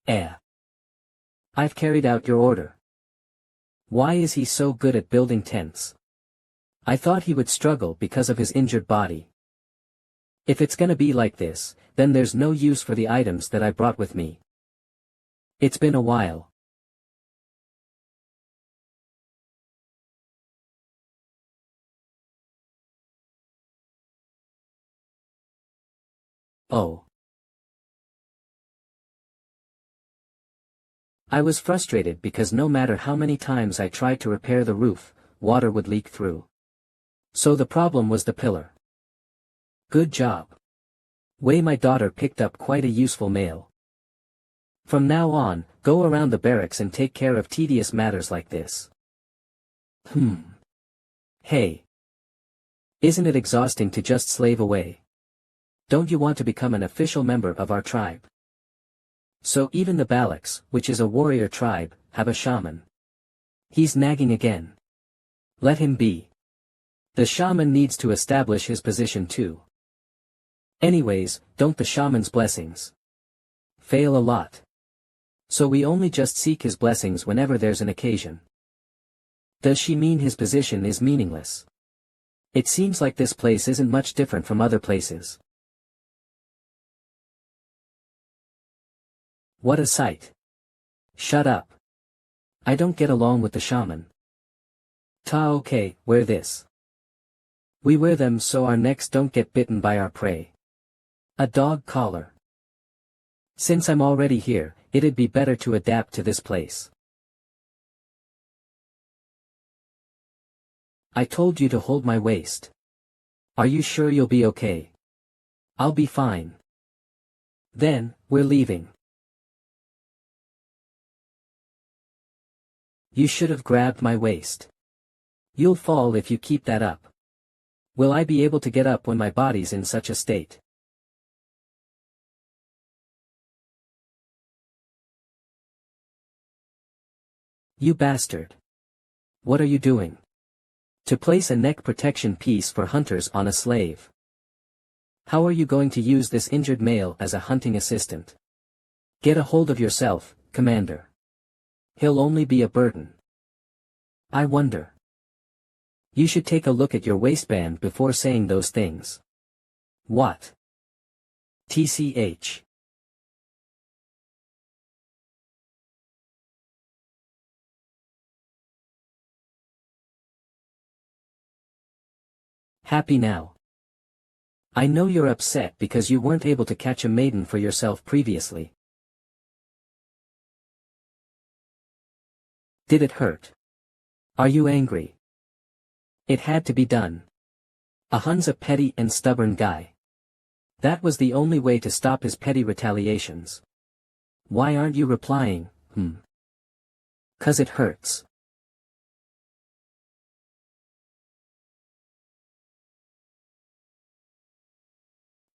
I've carried out your order. Why is he so good at building tents? I thought he would struggle because of his injured body. If it's gonna be like this, then there's no use for the items that I brought with me. It's been a while. Oh. I was frustrated because no matter how many times I tried to repair the roof, water would leak through. So the problem was the pillar. Good job. Wei, my daughter picked up quite a useful mail. From now on, go around the barracks and take care of tedious matters like this. Hey. Isn't it exhausting to just slave away? Don't you want to become an official member of our tribe? So even the Balaks, which is a warrior tribe, have a shaman. He's nagging again. Let him be. The shaman needs to establish his position too. Anyways, don't the shaman's blessings fail a lot? So we only just seek his blessings whenever there's an occasion. Does she mean his position is meaningless? It seems like this place isn't much different from other places. What a sight. Shut up. I don't get along with the shaman. Okay, wear this. We wear them so our necks don't get bitten by our prey. A dog collar. Since I'm already here, it'd be better to adapt to this place. I told you to hold my waist. Are you sure you'll be okay? I'll be fine. Then, we're leaving. You should have grabbed my waist. You'll fall if you keep that up. Will I be able to get up when my body's in such a state? You bastard. What are you doing? To place a neck protection piece for hunters on a slave. How are you going to use this injured male as a hunting assistant? Get a hold of yourself, Commander. He'll only be a burden. I wonder. You should take a look at your waistband before saying those things. What? TCH. Happy now. I know you're upset because you weren't able to catch a maiden for yourself previously. Did it hurt? Are you angry? It had to be done. Hound's a petty and stubborn guy. That was the only way to stop his petty retaliations. Why aren't you replying? 'Cause it hurts.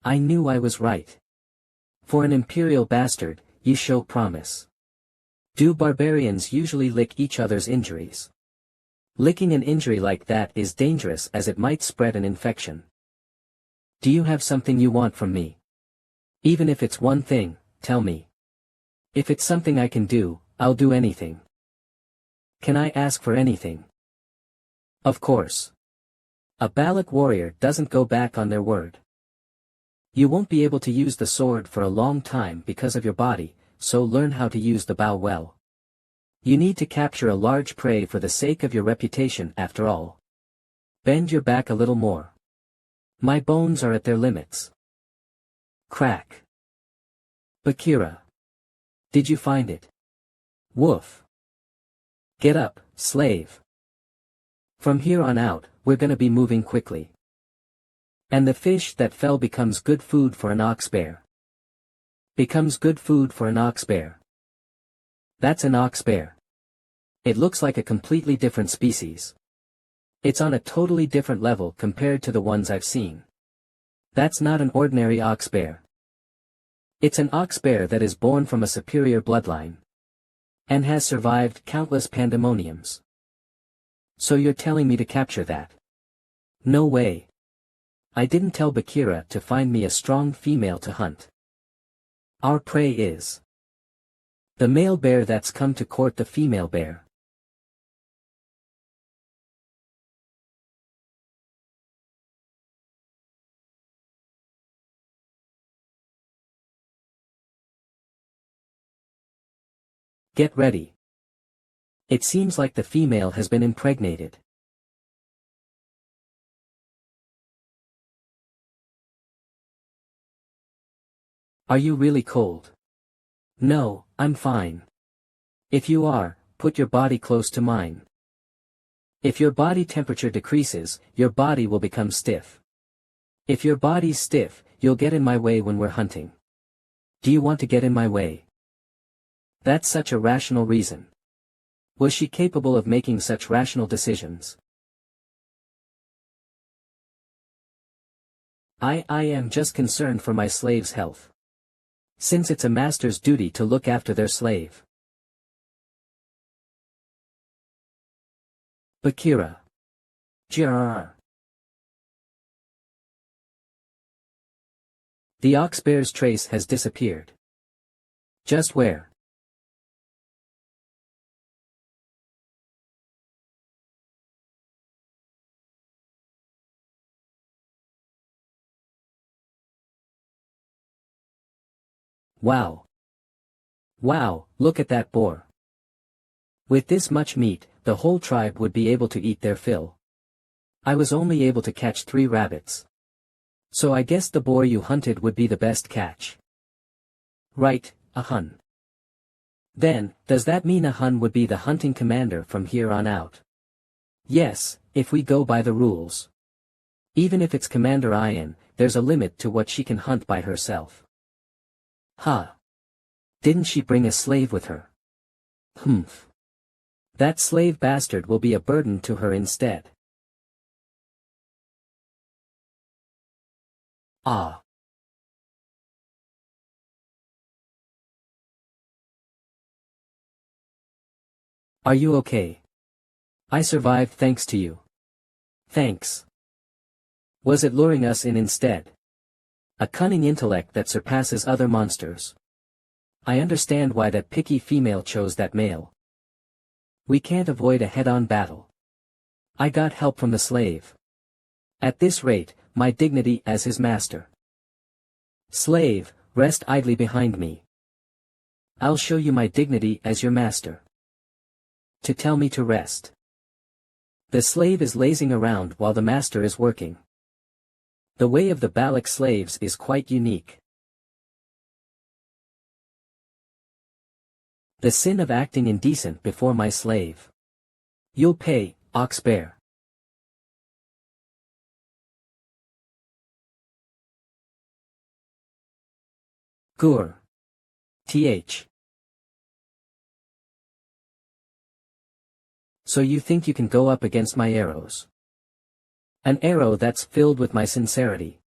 I knew I was right. For an imperial bastard, you show promise. Do barbarians usually lick each other's injuries? Licking an injury like that is dangerous as it might spread an infection. Do you have something you want from me? Even if it's one thing, tell me. If it's something I can do, I'll do anything. Can I ask for anything? Of course. A Balak warrior doesn't go back on their word. You won't be able to use the sword for a long time because of your body, so learn how to use the bow well. You need to capture a large prey for the sake of your reputation after all. Bend your back a little more. My bones are at their limits. Crack. Bakira. Did you find it? Woof. Get up, slave. From here on out, we're gonna be moving quickly. And the fish that fell becomes good food for an ox bear. Becomes good food for an ox bear. That's an ox bear. It looks like a completely different species. It's on a totally different level compared to the ones I've seen. That's not an ordinary ox bear. It's an ox bear that is born from a superior bloodline. And has survived countless pandemoniums. So you're telling me to capture that? No way. I didn't tell Bakira to find me a strong female to hunt. Our prey is the male bear that's come to court the female bear. Get ready. It seems like the female has been impregnated. Are you really cold? No, I'm fine. If you are, put your body close to mine. If your body temperature decreases, your body will become stiff. If your body's stiff, you'll get in my way when we're hunting. Do you want to get in my way? That's such a rational reason. Was she capable of making such rational decisions? I am just concerned for my slave's health. Since it's a master's duty to look after their slave. Bakira. Jrr. The ox bear's trace has disappeared. Just where? Wow. Wow, look at that boar. With this much meat, the whole tribe would be able to eat their fill. I was only able to catch 3 rabbits. So I guess the boar you hunted would be the best catch. Right, a Hun. Then, does that mean a Hun would be the hunting commander from here on out? Yes, if we go by the rules. Even if it's Commander Ian, there's a limit to what she can hunt by herself. Huh. Didn't she bring a slave with her? Humph. That slave bastard will be a burden to her instead. Ah. Are you okay? I survived thanks to you. Thanks. Was it luring us in instead? A cunning intellect that surpasses other monsters. I understand why that picky female chose that male. We can't avoid a head-on battle. I got help from the slave. At this rate, my dignity as his master. Slave, rest idly behind me. I'll show you my dignity as your master. To tell me to rest. The slave is lazing around while the master is working. The way of the Balak slaves is quite unique. The sin of acting indecent before my slave. You'll pay, ox bear. Gur. Th. So you think you can go up against my arrows? An arrow that's filled with my sincerity.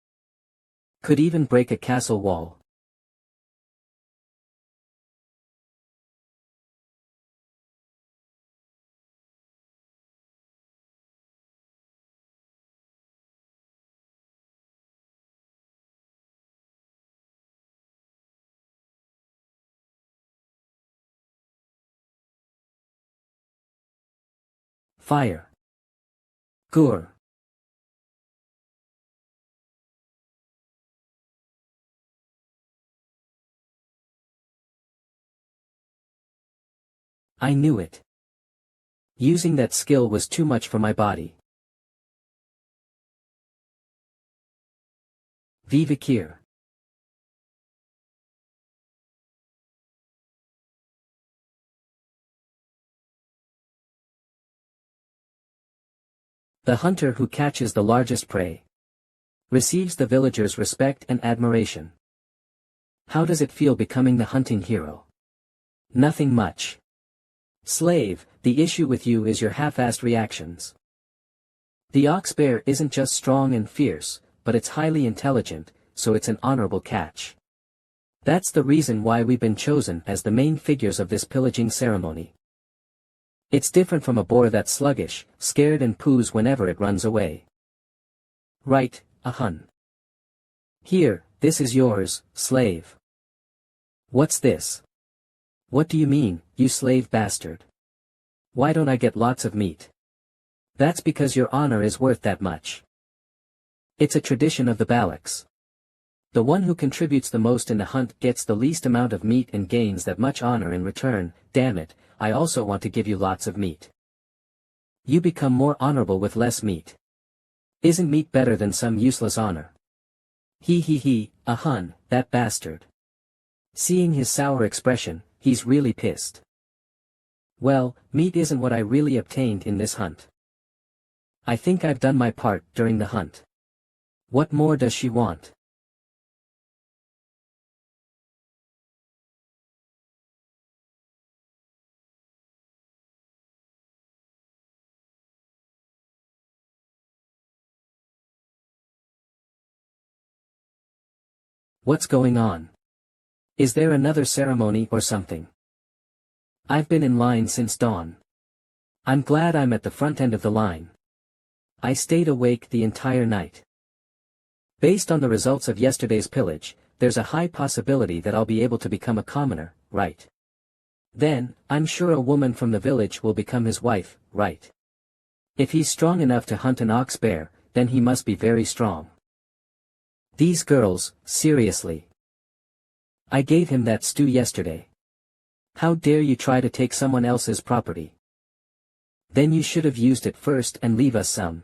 Could even break a castle wall. Fire. Gur. I knew it. Using that skill was too much for my body. Vivakir. The hunter who catches the largest prey receives the villagers' respect and admiration. How does it feel becoming the hunting hero? Nothing much. Slave, the issue with you is your half-assed reactions. The ox bear isn't just strong and fierce, but it's highly intelligent, so it's an honorable catch. That's the reason why we've been chosen as the main figures of this pillaging ceremony. It's different from a boar that's sluggish, scared and poos whenever it runs away. Right, a hun. Here, this is yours, slave. What's this? What do you mean, you slave bastard? Why don't I get lots of meat? That's because your honor is worth that much. It's a tradition of the Balaks. The one who contributes the most in the hunt gets the least amount of meat and gains that much honor in return. Damn it, I also want to give you lots of meat. You become more honorable with less meat. Isn't meat better than some useless honor? He, a hun, that bastard. Seeing his sour expression, he's really pissed. Well, meat isn't what I really obtained in this hunt. I think I've done my part during the hunt. What more does she want? What's going on? Is there another ceremony or something? I've been in line since dawn. I'm glad I'm at the front end of the line. I stayed awake the entire night. Based on the results of yesterday's pillage, there's a high possibility that I'll be able to become a commoner, right? Then, I'm sure a woman from the village will become his wife, right? If he's strong enough to hunt an ox bear, then he must be very strong. These girls, seriously. I gave him that stew yesterday. How dare you try to take someone else's property? Then you should have used it first and leave us some.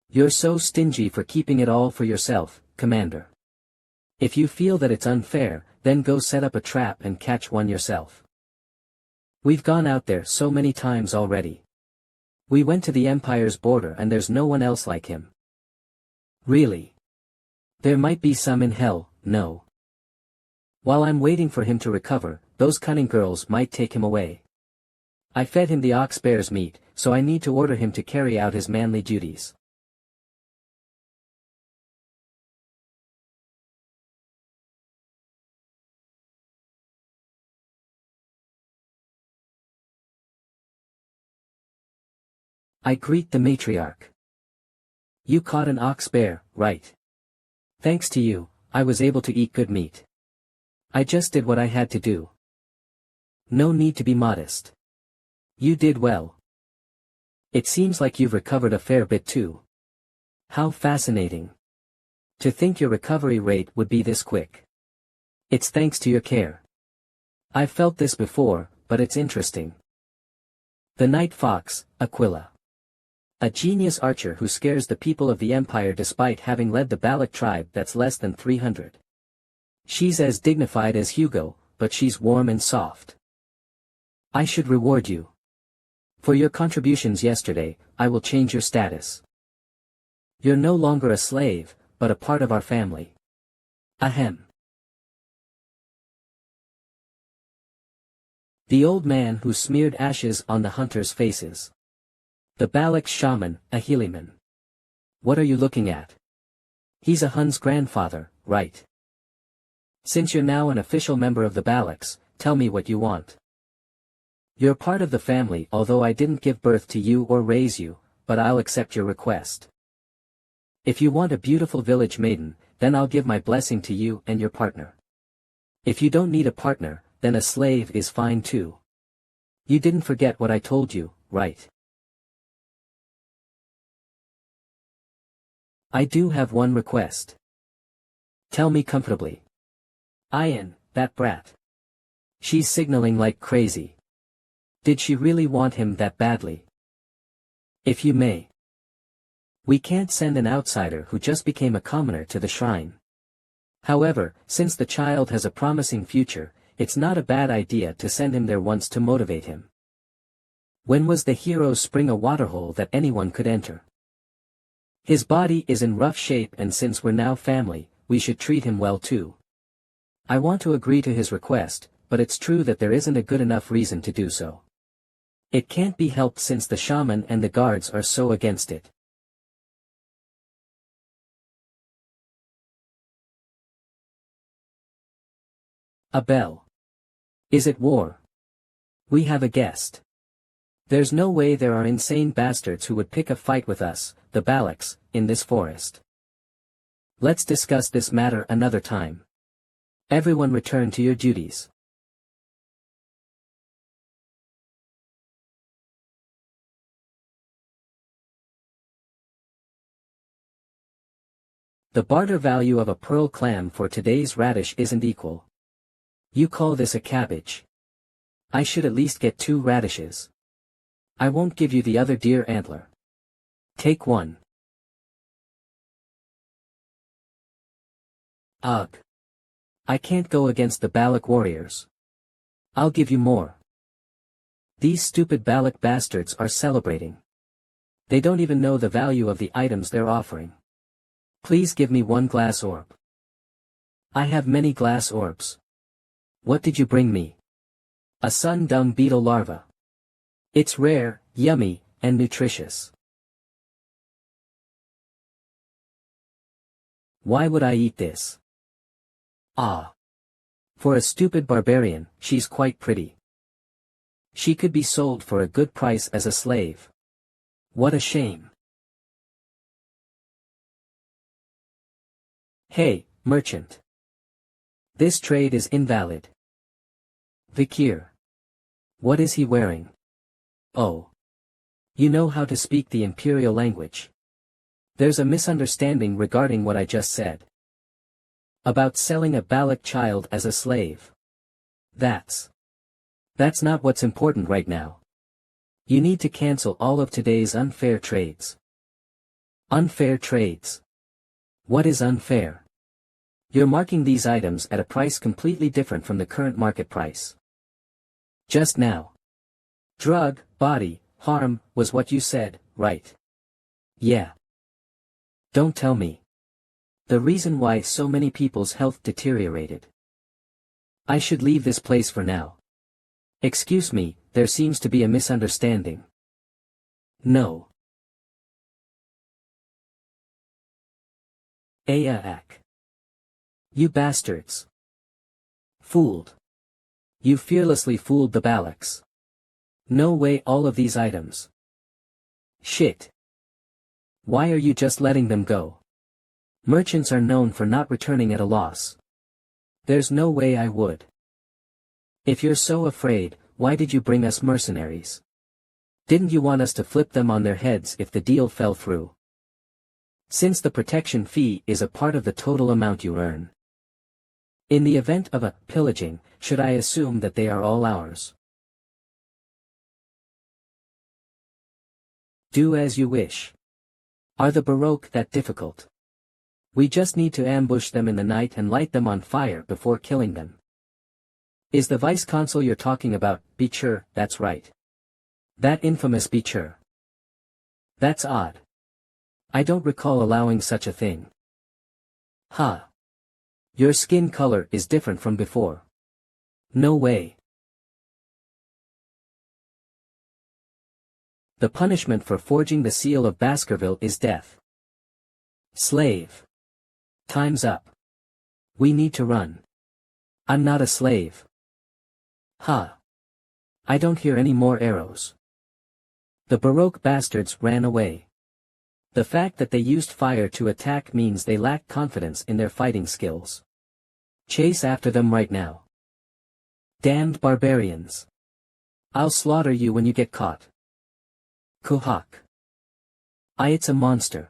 You're so stingy for keeping it all for yourself, Commander. If you feel that it's unfair, then go set up a trap and catch one yourself. We've gone out there so many times already. We went to the Empire's border and there's no one else like him. Really? There might be some in hell, no. While I'm waiting for him to recover, those cunning girls might take him away. I fed him the ox bear's meat, so I need to order him to carry out his manly duties. I greet the matriarch. You caught an ox bear, right? Thanks to you, I was able to eat good meat. I just did what I had to do. No need to be modest. You did well. It seems like you've recovered a fair bit too. How fascinating. To think your recovery rate would be this quick. It's thanks to your care. I've felt this before, but it's interesting. The Night Fox, Aquila. A genius archer who scares the people of the Empire despite having led the Balak tribe that's less than 300. She's as dignified as Hugo, but she's warm and soft. I should reward you. For your contributions yesterday, I will change your status. You're no longer a slave, but a part of our family. Ahem. The old man who smeared ashes on the hunters' faces. The Balak shaman, a Heliman. What are you looking at? He's a Hun's grandfather, right? Since you're now an official member of the Balaks, tell me what you want. You're part of the family, although I didn't give birth to you or raise you, but I'll accept your request. If you want a beautiful village maiden, then I'll give my blessing to you and your partner. If you don't need a partner, then a slave is fine too. You didn't forget what I told you, right? I do have one request. Tell me comfortably. Ian, that brat. She's signaling like crazy. Did she really want him that badly? If you may. We can't send an outsider who just became a commoner to the shrine. However, since the child has a promising future, it's not a bad idea to send him there once to motivate him. When was the hero spring a waterhole that anyone could enter? His body is in rough shape, and since we're now family, we should treat him well too. I want to agree to his request, but it's true that there isn't a good enough reason to do so. It can't be helped since the shaman and the guards are so against it. A bell. Is it war? We have a guest. There's no way there are insane bastards who would pick a fight with us, the Balaks, in this forest. Let's discuss this matter another time. Everyone return to your duties. The barter value of a pearl clam for today's radish isn't equal. You call this a cabbage? I should at least get 2 radishes. I won't give you the other deer antler. Take 1. Ugh. I can't go against the Balak warriors. I'll give you more. These stupid Balak bastards are celebrating. They don't even know the value of the items they're offering. Please give me 1 glass orb. I have many glass orbs. What did you bring me? A sun-dung beetle larva. It's rare, yummy, and nutritious. Why would I eat this? Ah. For a stupid barbarian, she's quite pretty. She could be sold for a good price as a slave. What a shame. Hey, merchant. This trade is invalid. Vikir. What is he wearing? Oh. You know how to speak the imperial language. There's a misunderstanding regarding what I just said. About selling a Balak child as a slave. That's not what's important right now. You need to cancel all of today's unfair trades. Unfair trades. What is unfair? You're marking these items at a price completely different from the current market price. Just now. Drug, body, harm, was what you said, right? Yeah. Don't tell me. The reason why so many people's health deteriorated. I should leave this place for now. Excuse me, there seems to be a misunderstanding. No. Aak. You bastards. Fooled. You fearlessly fooled the Balaks. No way, all of these items. Shit. Why are you just letting them go? Merchants are known for not returning at a loss. There's no way I would. If you're so afraid, why did you bring us mercenaries? Didn't you want us to flip them on their heads if the deal fell through? Since the protection fee is a part of the total amount you earn. In the event of a pillaging, should I assume that they are all ours? Do as you wish. Are the Baroque that difficult? We just need to ambush them in the night and light them on fire before killing them. Is the vice-consul you're talking about, Beecher? That's right. That infamous Beecher. That's odd. I don't recall allowing such a thing. Huh. Your skin color is different from before. No way. The punishment for forging the seal of Baskerville is death. Slave. Time's up. We need to run. I'm not a slave. Huh. I don't hear any more arrows. The Baroque bastards ran away. The fact that they used fire to attack means they lack confidence in their fighting skills. Chase after them right now. Damned barbarians. I'll slaughter you when you get caught. Kuhak. It's a monster.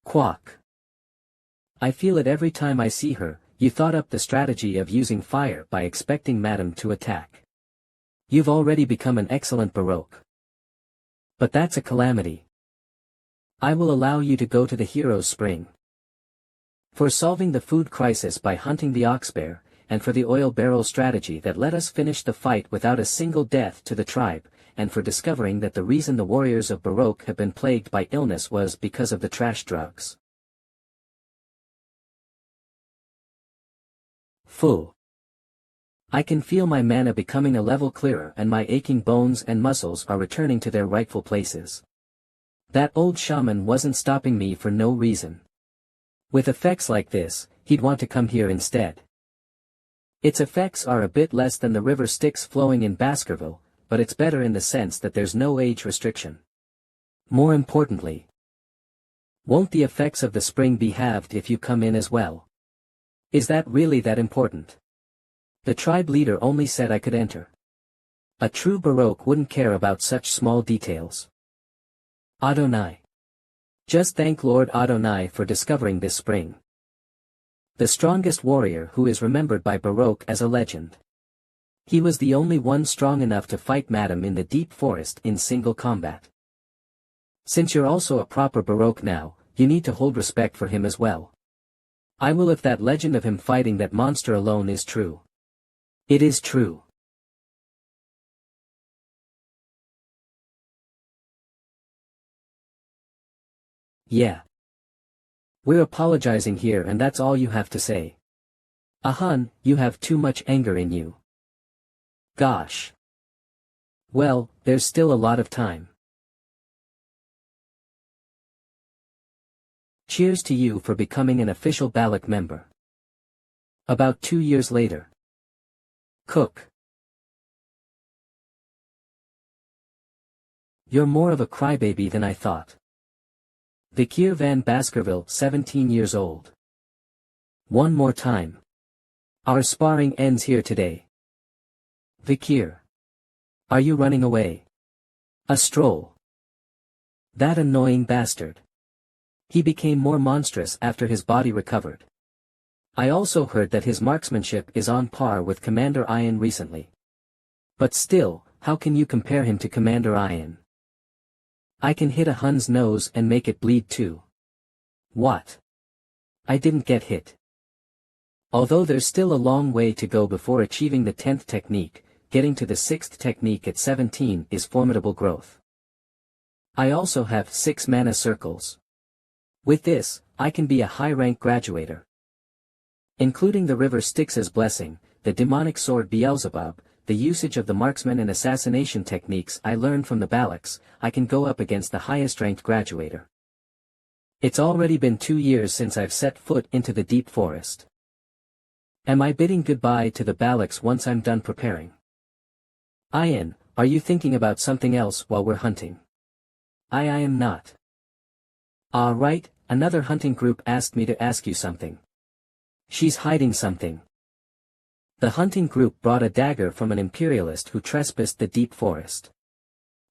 Quack. I feel it every time I see her. You thought up the strategy of using fire by expecting Madame to attack. You've already become an excellent Baroque. But that's a calamity. I will allow you to go to the Hero's Spring. For solving the food crisis by hunting the oxbear, and for the oil barrel strategy that let us finish the fight without a single death to the tribe, and for discovering that the reason the warriors of Baroque have been plagued by illness was because of the trash drugs. Full. I can feel my mana becoming a level clearer and my aching bones and muscles are returning to their rightful places. That old shaman wasn't stopping me for no reason. With effects like this, he'd want to come here instead. Its effects are a bit less than the river Styx flowing in Baskerville, but it's better in the sense that there's no age restriction. More importantly, won't the effects of the spring be halved if you come in as well? Is that really that important? The tribe leader only said I could enter. A true Baroque wouldn't care about such small details. Adonai. Just thank Lord Adonai for discovering this spring. The strongest warrior who is remembered by Baroque as a legend. He was the only one strong enough to fight Madame in the deep forest in single combat. Since you're also a proper Baroque now, you need to hold respect for him as well. I will if that legend of him fighting that monster alone is true. It is true. Yeah. We're apologizing here and that's all you have to say. Ahun, you have too much anger in you. Gosh. Well, there's still a lot of time. Cheers to you for becoming an official Balak member. About 2 years later. Cook. You're more of a crybaby than I thought. Vikier van Baskerville, 17 years old. One more time. Our sparring ends here today. Vikier. Are you running away? A stroll. That annoying bastard. He became more monstrous after his body recovered. I also heard that his marksmanship is on par with Commander Ian recently. But still, how can you compare him to Commander Ian? I can hit a Hun's nose and make it bleed too. What? I didn't get hit. Although there's still a long way to go before achieving the 10th technique, getting to the 6th technique at 17 is formidable growth. I also have 6 mana circles. With this, I can be a high-rank graduator. Including the river Styx's blessing, the demonic sword Beelzebub, the usage of the marksman and assassination techniques I learned from the Balaks, I can go up against the highest-ranked graduator. It's already been 2 years since I've set foot into the deep forest. Am I bidding goodbye to the Balaks once I'm done preparing? Ian, are you thinking about something else while we're hunting? I am not. Ah, right, another hunting group asked me to ask you something. She's hiding something. The hunting group brought a dagger from an imperialist who trespassed the deep forest.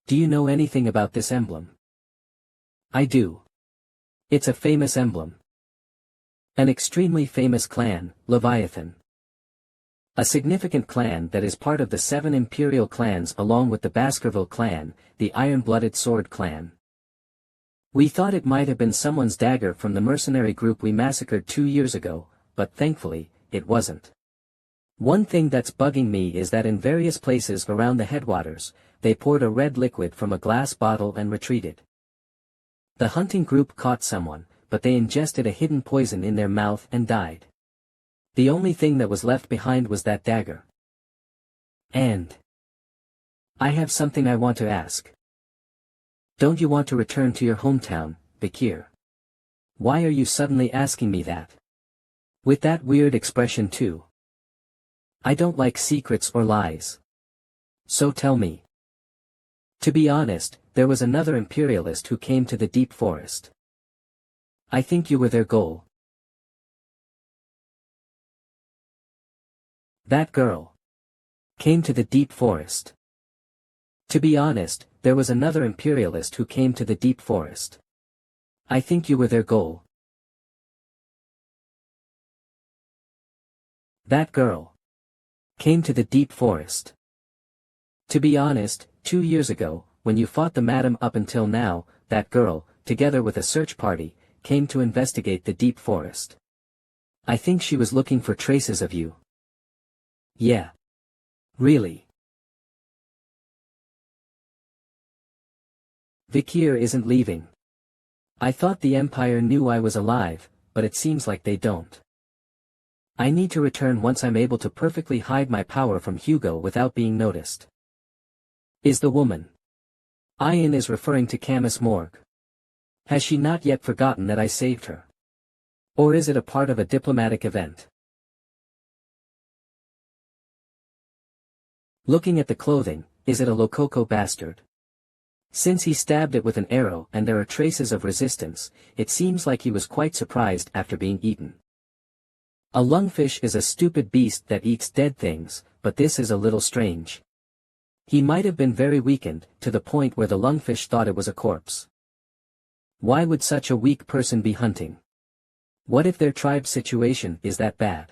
Do you know anything about this emblem? I do. It's a famous emblem. An extremely famous clan, Leviathan. A significant clan that is part of the 7 imperial clans along with the Baskerville clan, the Iron-Blooded Sword clan. We thought it might have been someone's dagger from the mercenary group we massacred 2 years ago, but thankfully, it wasn't. One thing that's bugging me is that in various places around the headwaters, they poured a red liquid from a glass bottle and retreated. The hunting group caught someone, but they ingested a hidden poison in their mouth and died. The only thing that was left behind was that dagger. And I have something I want to ask. Don't you want to return to your hometown, Bakir? Why are you suddenly asking me that? With that weird expression too. I don't like secrets or lies. So tell me. To be honest, there was another imperialist who came to the deep forest. I think you were their goal. That girl came to the deep forest. To be honest, there was another imperialist who came to the deep forest. I think you were their goal. That girl came to the deep forest. To be honest, 2 years ago, when you fought the madam up until now, that girl, together with a search party, came to investigate the deep forest. I think she was looking for traces of you. Yeah. Really? Bakir isn't leaving. I thought the Empire knew I was alive, but it seems like they don't. I need to return once I'm able to perfectly hide my power from Hugo without being noticed. Is the woman Ayan is referring to Camus Morgue? Has she not yet forgotten that I saved her? Or is it a part of a diplomatic event? Looking at the clothing, is it a Lococo bastard? Since he stabbed it with an arrow and there are traces of resistance, it seems like he was quite surprised after being eaten. A lungfish is a stupid beast that eats dead things, but this is a little strange. He might have been very weakened, to the point where the lungfish thought it was a corpse. Why would such a weak person be hunting? What if their tribe's situation is that bad?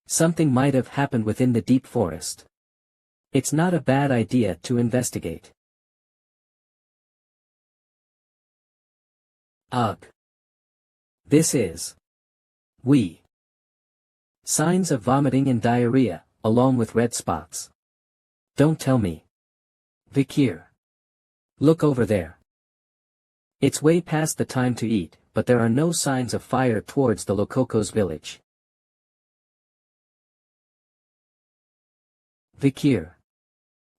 Something might have happened within the deep forest. It's not a bad idea to investigate. Ugh. This is signs of vomiting and diarrhea, along with red spots. Don't tell me. Bakir. Look over there. It's way past the time to eat, but there are no signs of fire towards the Lococo's village. Bakir.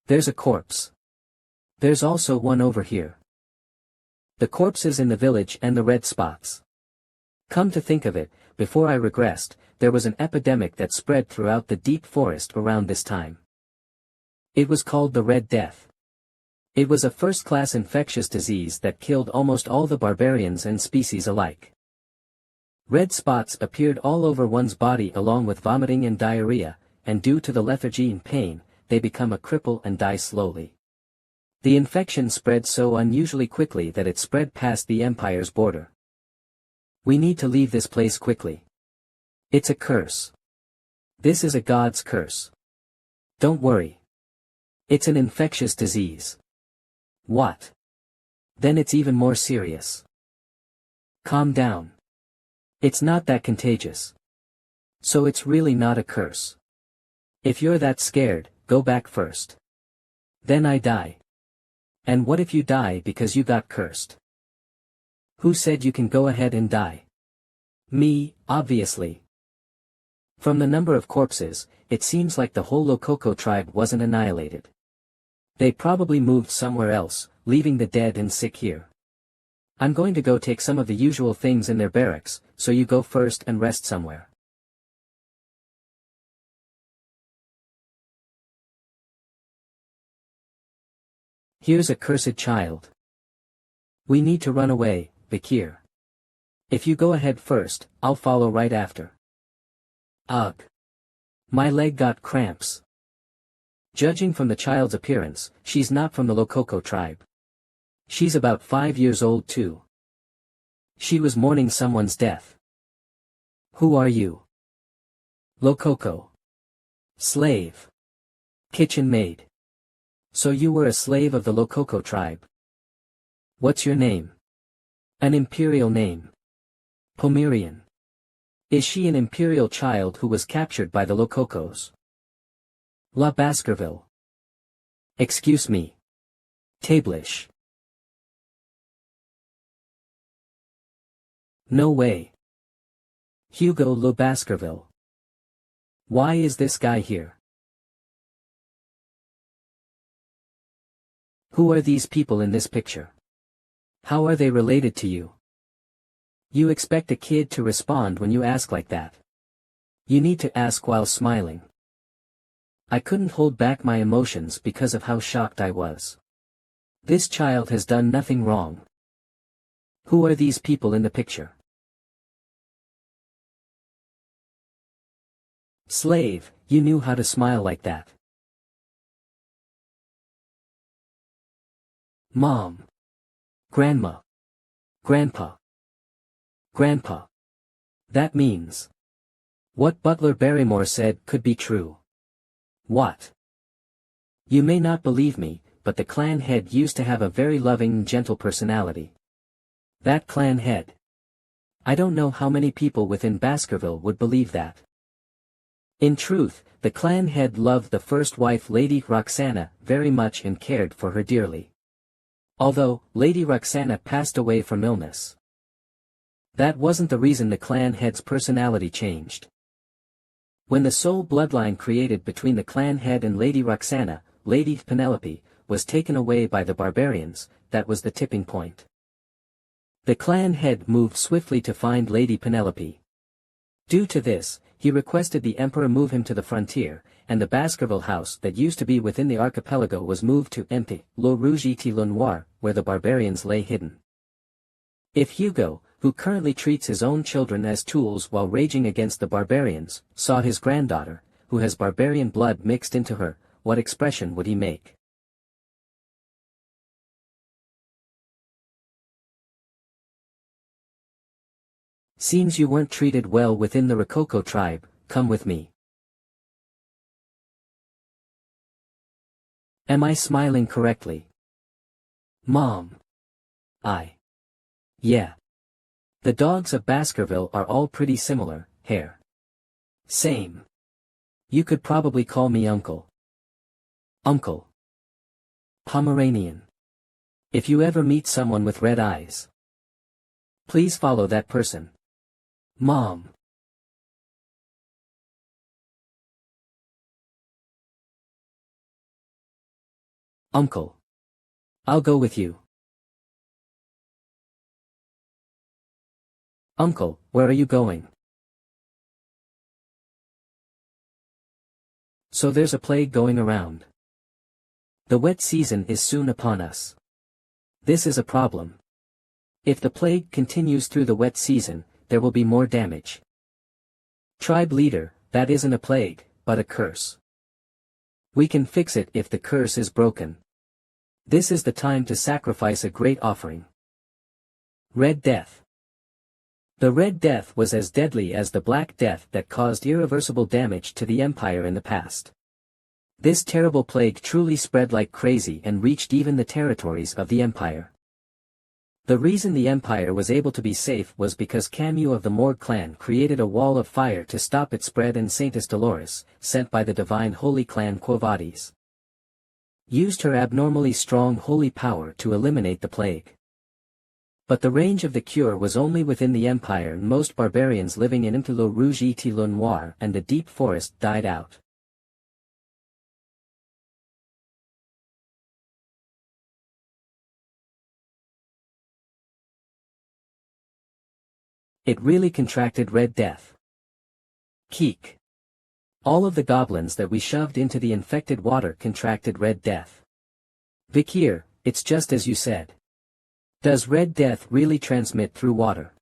There's a corpse. There's also one over here. The corpses in the village and the red spots. Come to think of it, before I regressed, there was an epidemic that spread throughout the deep forest around this time. It was called the Red Death. It was a first-class infectious disease that killed almost all the barbarians and species alike. Red spots appeared all over one's body along with vomiting and diarrhea, and due to the lethargy and pain, they become a cripple and die slowly. The infection spread so unusually quickly that it spread past the Empire's border. We need to leave this place quickly. It's a curse. This is a god's curse. Don't worry. It's an infectious disease. What? Then it's even more serious. Calm down. It's not that contagious. So it's really not a curse. If you're that scared, go back first. Then I die. And what if you die because you got cursed? Who said you can go ahead and die? Me, obviously. From the number of corpses, it seems like the whole Lococo tribe wasn't annihilated. They probably moved somewhere else, leaving the dead and sick here. I'm going to go take some of the usual things in their barracks, so you go first and rest somewhere. Here's a cursed child. We need to run away, Bakir. If you go ahead first, I'll follow right after. Ugh. My leg got cramps. Judging from the child's appearance, she's not from the Lococo tribe. She's about 5 years old too. She was mourning someone's death. Who are you? Lococo. Slave. Kitchen maid. So you were a slave of the Lococo tribe. What's your name? An imperial name. Pomerian. Is she an imperial child who was captured by the Lococos? La Baskerville. Excuse me. Tablish. No way. Hugo Le Baskerville. Why is this guy here? Who are these people in this picture? How are they related to you? You expect a kid to respond when you ask like that. You need to ask while smiling. I couldn't hold back my emotions because of how shocked I was. This child has done nothing wrong. Who are these people in the picture? Slave, you knew how to smile like that. Mom. Grandma. Grandpa. Grandpa. That means. What Butler Barrymore said could be true. What? You may not believe me, but the clan head used to have a very loving and gentle personality. That clan head. I don't know how many people within Baskerville would believe that. In truth, the clan head loved the first wife Lady Roxana very much and cared for her dearly. Although, Lady Roxana passed away from illness. That wasn't the reason the clan head's personality changed. When the sole bloodline created between the clan head and Lady Roxana, Lady Penelope, was taken away by the barbarians, that was the tipping point. The clan head moved swiftly to find Lady Penelope. Due to this, he requested the emperor move him to the frontier, and the Baskerville house that used to be within the archipelago was moved to Empty, Le Rouge et Le Noir, where the barbarians lay hidden. If Hugo, who currently treats his own children as tools while raging against the barbarians, saw his granddaughter, who has barbarian blood mixed into her, what expression would he make? Seems you weren't treated well within the Rococo tribe, come with me. Am I smiling correctly? Mom. Yeah. The dogs of Baskerville are all pretty similar, hair. Same. You could probably call me uncle. Uncle. Pomeranian. If you ever meet someone with red eyes, please follow that person. Mom. Uncle. I'll go with you. Uncle, where are you going? So there's a plague going around. The wet season is soon upon us. This is a problem. If the plague continues through the wet season, there will be more damage. Tribe leader, that isn't a plague, but a curse. We can fix it if the curse is broken. This is the time to sacrifice a great offering. Red Death. The Red Death was as deadly as the Black Death that caused irreversible damage to the Empire in the past. This terrible plague truly spread like crazy and reached even the territories of the Empire. The reason the Empire was able to be safe was because Camus of the Morgue clan created a wall of fire to stop its spread, and Saintess Dolores, sent by the divine holy clan Quo Vadis, used her abnormally strong holy power to eliminate the plague. But the range of the cure was only within the Empire, and most barbarians living in Le Rouge et Le Noir and the deep forest died out. It really contracted Red Death. Keek. All of the goblins that we shoved into the infected water contracted Red Death. Vikir, it's just as you said. Does Red Death really transmit through water?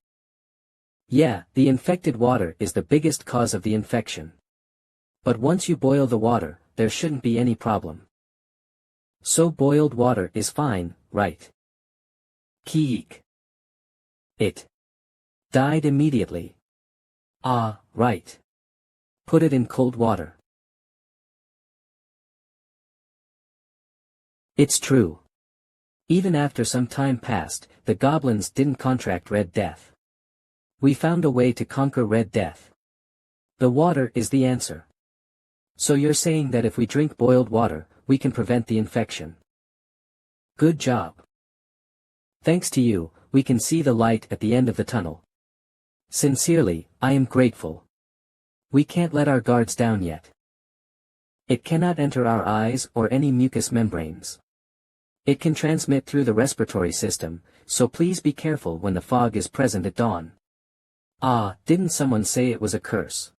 Yeah, the infected water is the biggest cause of the infection. But once you boil the water, there shouldn't be any problem. So boiled water is fine, right? Keek. It died immediately. Ah, right. Put it in cold water. It's true. Even after some time passed, the goblins didn't contract Red Death. We found a way to conquer Red Death. The water is the answer. So you're saying that if we drink boiled water, we can prevent the infection. Good job. Thanks to you, we can see the light at the end of the tunnel. Sincerely, I am grateful. We can't let our guards down yet. It cannot enter our eyes or any mucous membranes. It can transmit through the respiratory system, so please be careful when the fog is present at dawn. Ah, didn't someone say it was a curse?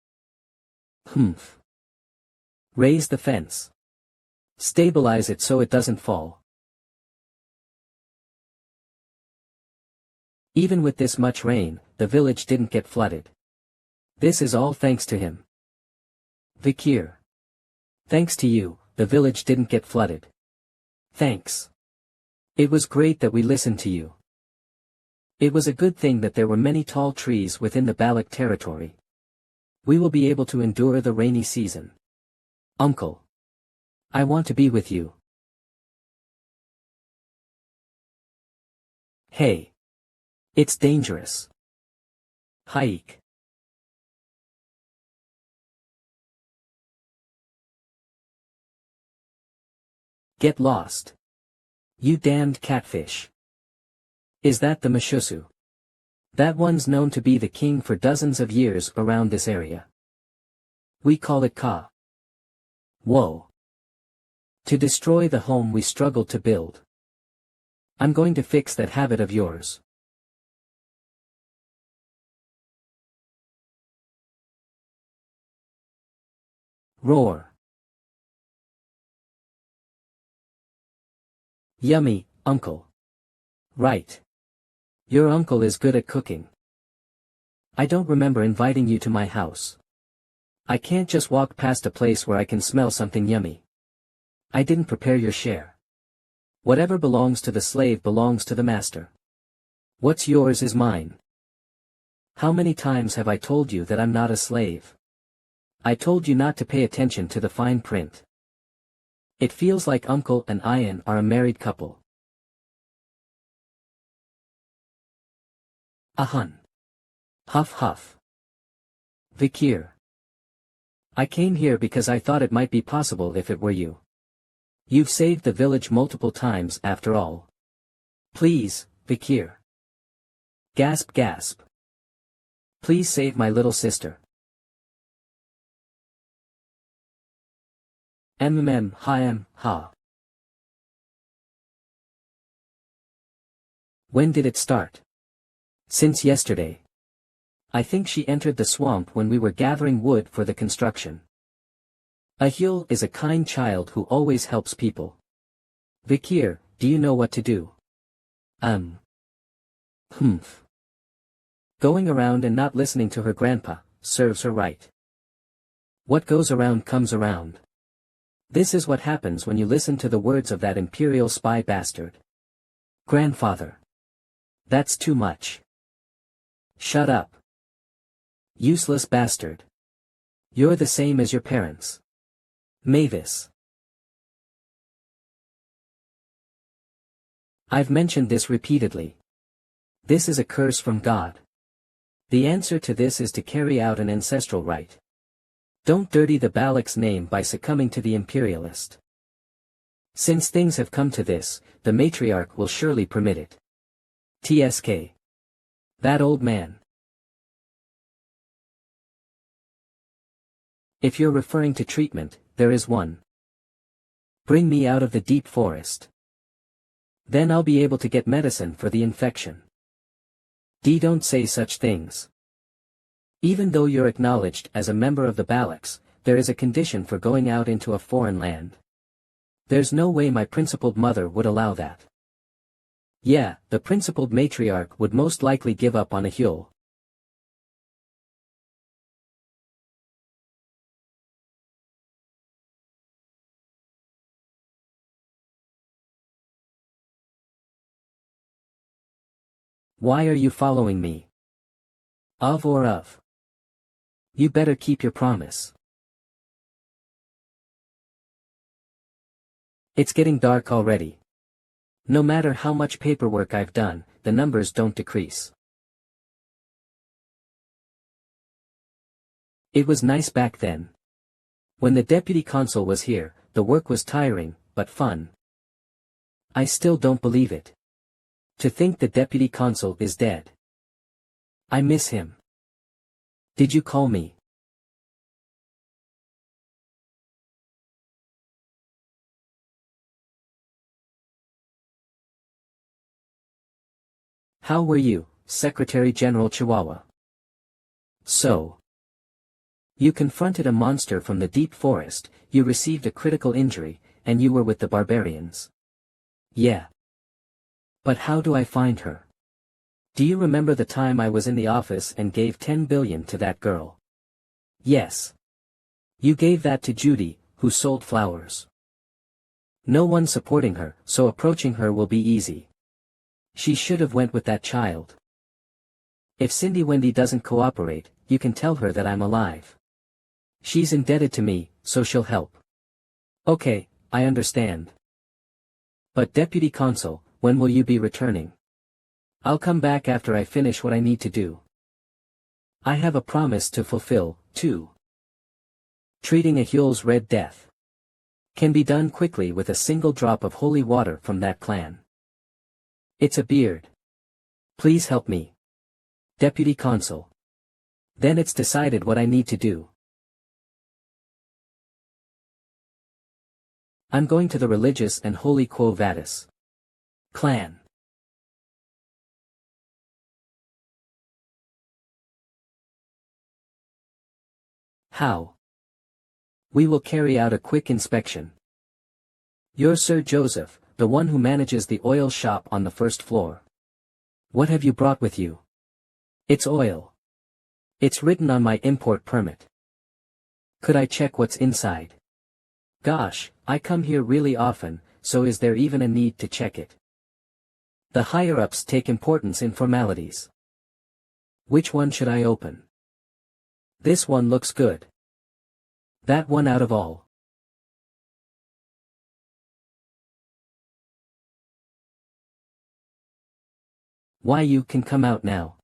Humph. Raise the fence. Stabilize it so it doesn't fall. Even with this much rain, the village didn't get flooded. This is all thanks to him. Vikir. Thanks to you, the village didn't get flooded. Thanks. It was great that we listened to you. It was a good thing that there were many tall trees within the Balak territory. We will be able to endure the rainy season. Uncle. I want to be with you. Hey. It's dangerous. Hike. Get lost. You damned catfish. Is that the Mashusu? That one's known to be the king for dozens of years around this area. We call it Ka. Whoa. To destroy the home we struggled to build. I'm going to fix that habit of yours. Roar. Yummy, uncle. Right. Your uncle is good at cooking. I don't remember inviting you to my house. I can't just walk past a place where I can smell something yummy. I didn't prepare your share. Whatever belongs to the slave belongs to the master. What's yours is mine. How many times have I told you that I'm not a slave? I told you not to pay attention to the fine print. It feels like Uncle and Ayan are a married couple. Ahun. Huff huff. Vikir. I came here because I thought it might be possible if it were you. You've saved the village multiple times after all. Please, Vikir. Gasp gasp. Please save my little sister. Ha. When did it start? Since yesterday. I think she entered the swamp when we were gathering wood for the construction. Ahil is a kind child who always helps people. Vikir, do you know what to do? Humph. Going around and not listening to her grandpa, serves her right. What goes around comes around. This is what happens when you listen to the words of that imperial spy bastard. Grandfather. That's too much. Shut up. Useless bastard. You're the same as your parents. Mavis. I've mentioned this repeatedly. This is a curse from God. The answer to this is to carry out an ancestral rite. Don't dirty the Balak's name by succumbing to the imperialist. Since things have come to this, the matriarch will surely permit it. TSK. That old man. If you're referring to treatment, there is one. Bring me out of the deep forest. Then I'll be able to get medicine for the infection. Don't say such things. Even though you're acknowledged as a member of the Balaks, there is a condition for going out into a foreign land. There's no way my principled mother would allow that. Yeah, the principled matriarch would most likely give up on Ahil. Why are you following me? Of or of? You better keep your promise. It's getting dark already. No matter how much paperwork I've done, the numbers don't decrease. It was nice back then. When the deputy consul was here, the work was tiring, but fun. I still don't believe it. To think the deputy consul is dead. I miss him. Did you call me? How were you, Secretary General Chihuahua? So. You confronted a monster from the deep forest, you received a critical injury, and you were with the barbarians. Yeah. But how do I find her? Do you remember the time I was in the office and gave 10 billion to that girl? Yes. You gave that to Judy, who sold flowers. No one supporting her, so approaching her will be easy. She should have went with that child. If Cindy Wendy doesn't cooperate, you can tell her that I'm alive. She's indebted to me, so she'll help. Okay, I understand. But Deputy Consul, when will you be returning? I'll come back after I finish what I need to do. I have a promise to fulfill, too. Treating a Huel's Red Death can be done quickly with a single drop of holy water from that clan. It's a beard. Please help me. Deputy Consul. Then it's decided what I need to do. I'm going to the religious and holy Quo Vadis clan. How? We will carry out a quick inspection. You're Sir Joseph, the one who manages the oil shop on the first floor. What have you brought with you? It's oil. It's written on my import permit. Could I check what's inside? Gosh, I come here really often, so is there even a need to check it? The higher-ups take importance in formalities. Which one should I open? This one looks good. That one out of all. Why, you can come out now.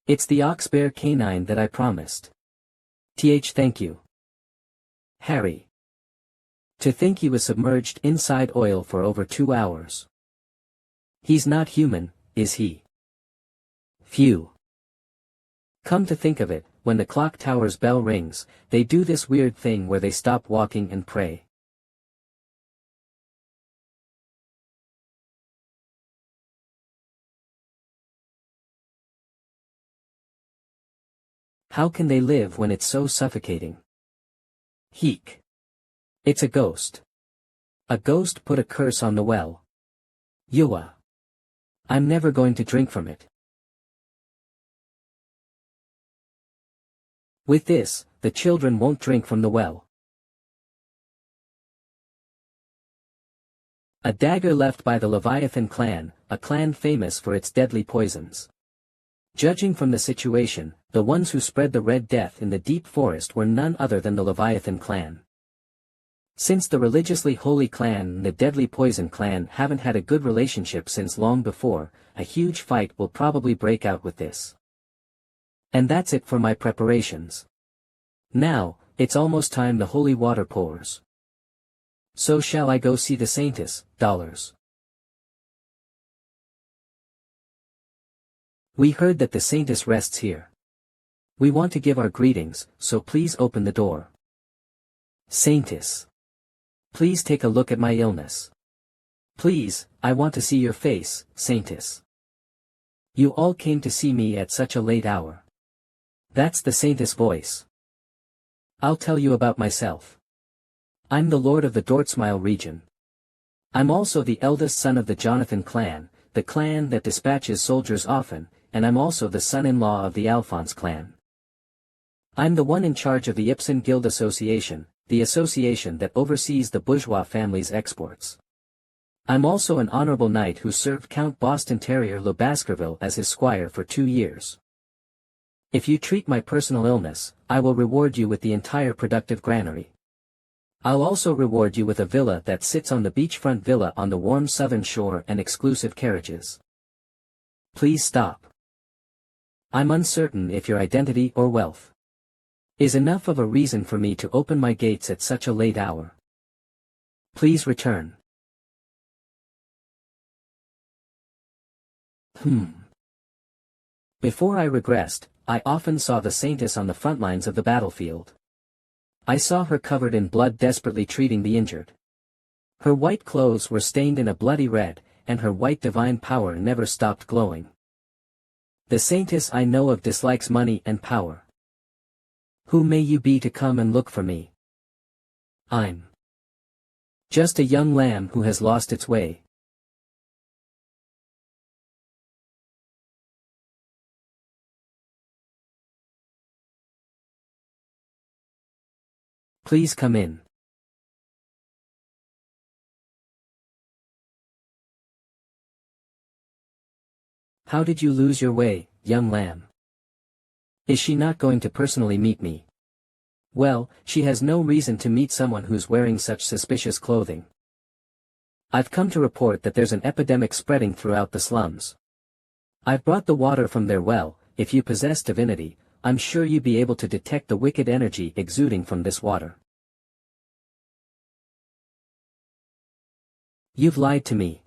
It's the ox-bear canine that I promised. Thank you. Harry. To think he was submerged inside oil for over 2 hours. He's not human, is he? Phew. Come to think of it, when the clock tower's bell rings, they do this weird thing where they stop walking and pray. How can they live when it's so suffocating? Heek. It's a ghost. A ghost put a curse on the well. Yua. I'm never going to drink from it. With this, the children won't drink from the well. A dagger left by the Leviathan clan, a clan famous for its deadly poisons. Judging from the situation, the ones who spread the Red Death in the deep forest were none other than the Leviathan clan. Since the religiously holy clan and the deadly poison clan haven't had a good relationship since long before, a huge fight will probably break out with this. And that's it for my preparations. Now, it's almost time the holy water pours. So shall I go see the Saintess, dollars? We heard that the Saintess rests here. We want to give our greetings, so please open the door. Saintess. Please take a look at my illness. Please, I want to see your face, Saintess. You all came to see me at such a late hour. That's the Saintess voice. I'll tell you about myself. I'm the Lord of the Dortsmile region. I'm also the eldest son of the Jonathan clan, the clan that dispatches soldiers often, and I'm also the son-in-law of the Alphonse clan. I'm the one in charge of the Ipsen Guild Association, the association that oversees the bourgeois family's exports. I'm also an honorable knight who served Count Boston Terrier Le Baskerville as his squire for 2 years. If you treat my personal illness, I will reward you with the entire productive granary. I'll also reward you with a villa that sits on the beachfront villa on the warm southern shore and exclusive carriages. Please stop. I'm uncertain if your identity or wealth is enough of a reason for me to open my gates at such a late hour. Please return. Before I regressed, I often saw the Saintess on the front lines of the battlefield. I saw her covered in blood desperately treating the injured. Her white clothes were stained in a bloody red, and her white divine power never stopped glowing. The Saintess I know of dislikes money and power. Who may you be to come and look for me? I'm just a young lamb who has lost its way. Please come in. How did you lose your way, young lamb? Is she not going to personally meet me? Well, she has no reason to meet someone who's wearing such suspicious clothing. I've come to report that there's an epidemic spreading throughout the slums. I've brought the water from their well. If you possess divinity, I'm sure you'd be able to detect the wicked energy exuding from this water. You've lied to me.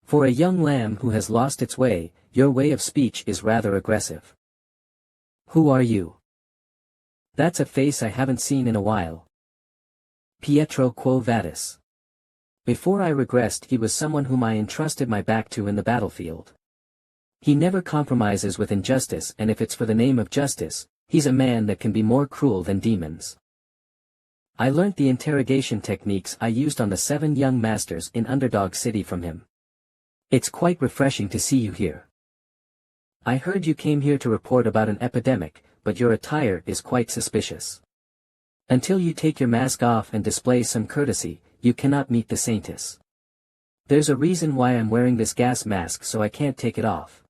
For a young lamb who has lost its way, your way of speech is rather aggressive. Who are you? That's a face I haven't seen in a while. Pietro Quo Vadis. Before I regressed, he was someone whom I entrusted my back to in the battlefield. He never compromises with injustice, and if it's for the name of justice, he's a man that can be more cruel than demons. I learnt the interrogation techniques I used on the 7 young masters in Underdog City from him. It's quite refreshing to see you here. I heard you came here to report about an epidemic, but your attire is quite suspicious. Until you take your mask off and display some courtesy, you cannot meet the Saintess. There's a reason why I'm wearing this gas mask, so I can't take it off.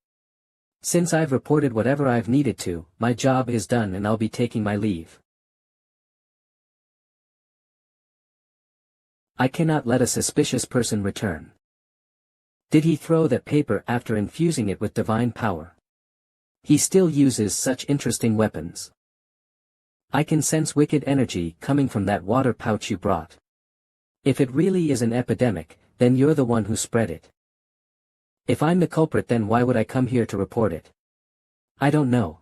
Since I've reported whatever I've needed to, my job is done and I'll be taking my leave. I cannot let a suspicious person return. Did he throw that paper after infusing it with divine power? He still uses such interesting weapons. I can sense wicked energy coming from that water pouch you brought. If it really is an epidemic, then you're the one who spread it. If I'm the culprit, then why would I come here to report it? I don't know.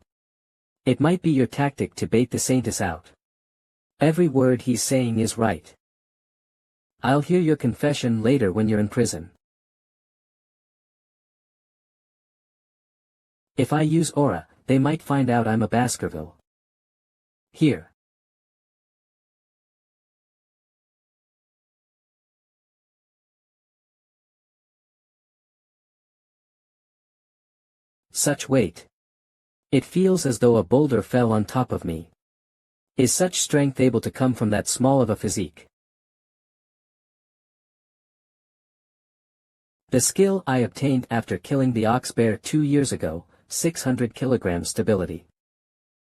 It might be your tactic to bait the Saintess out. Every word he's saying is right. I'll hear your confession later when you're in prison. If I use aura, they might find out I'm a Baskerville. Here. Such weight. It feels as though a boulder fell on top of me. Is such strength able to come from that small of a physique? The skill I obtained after killing the ox bear 2 years ago, 600 kilograms stability.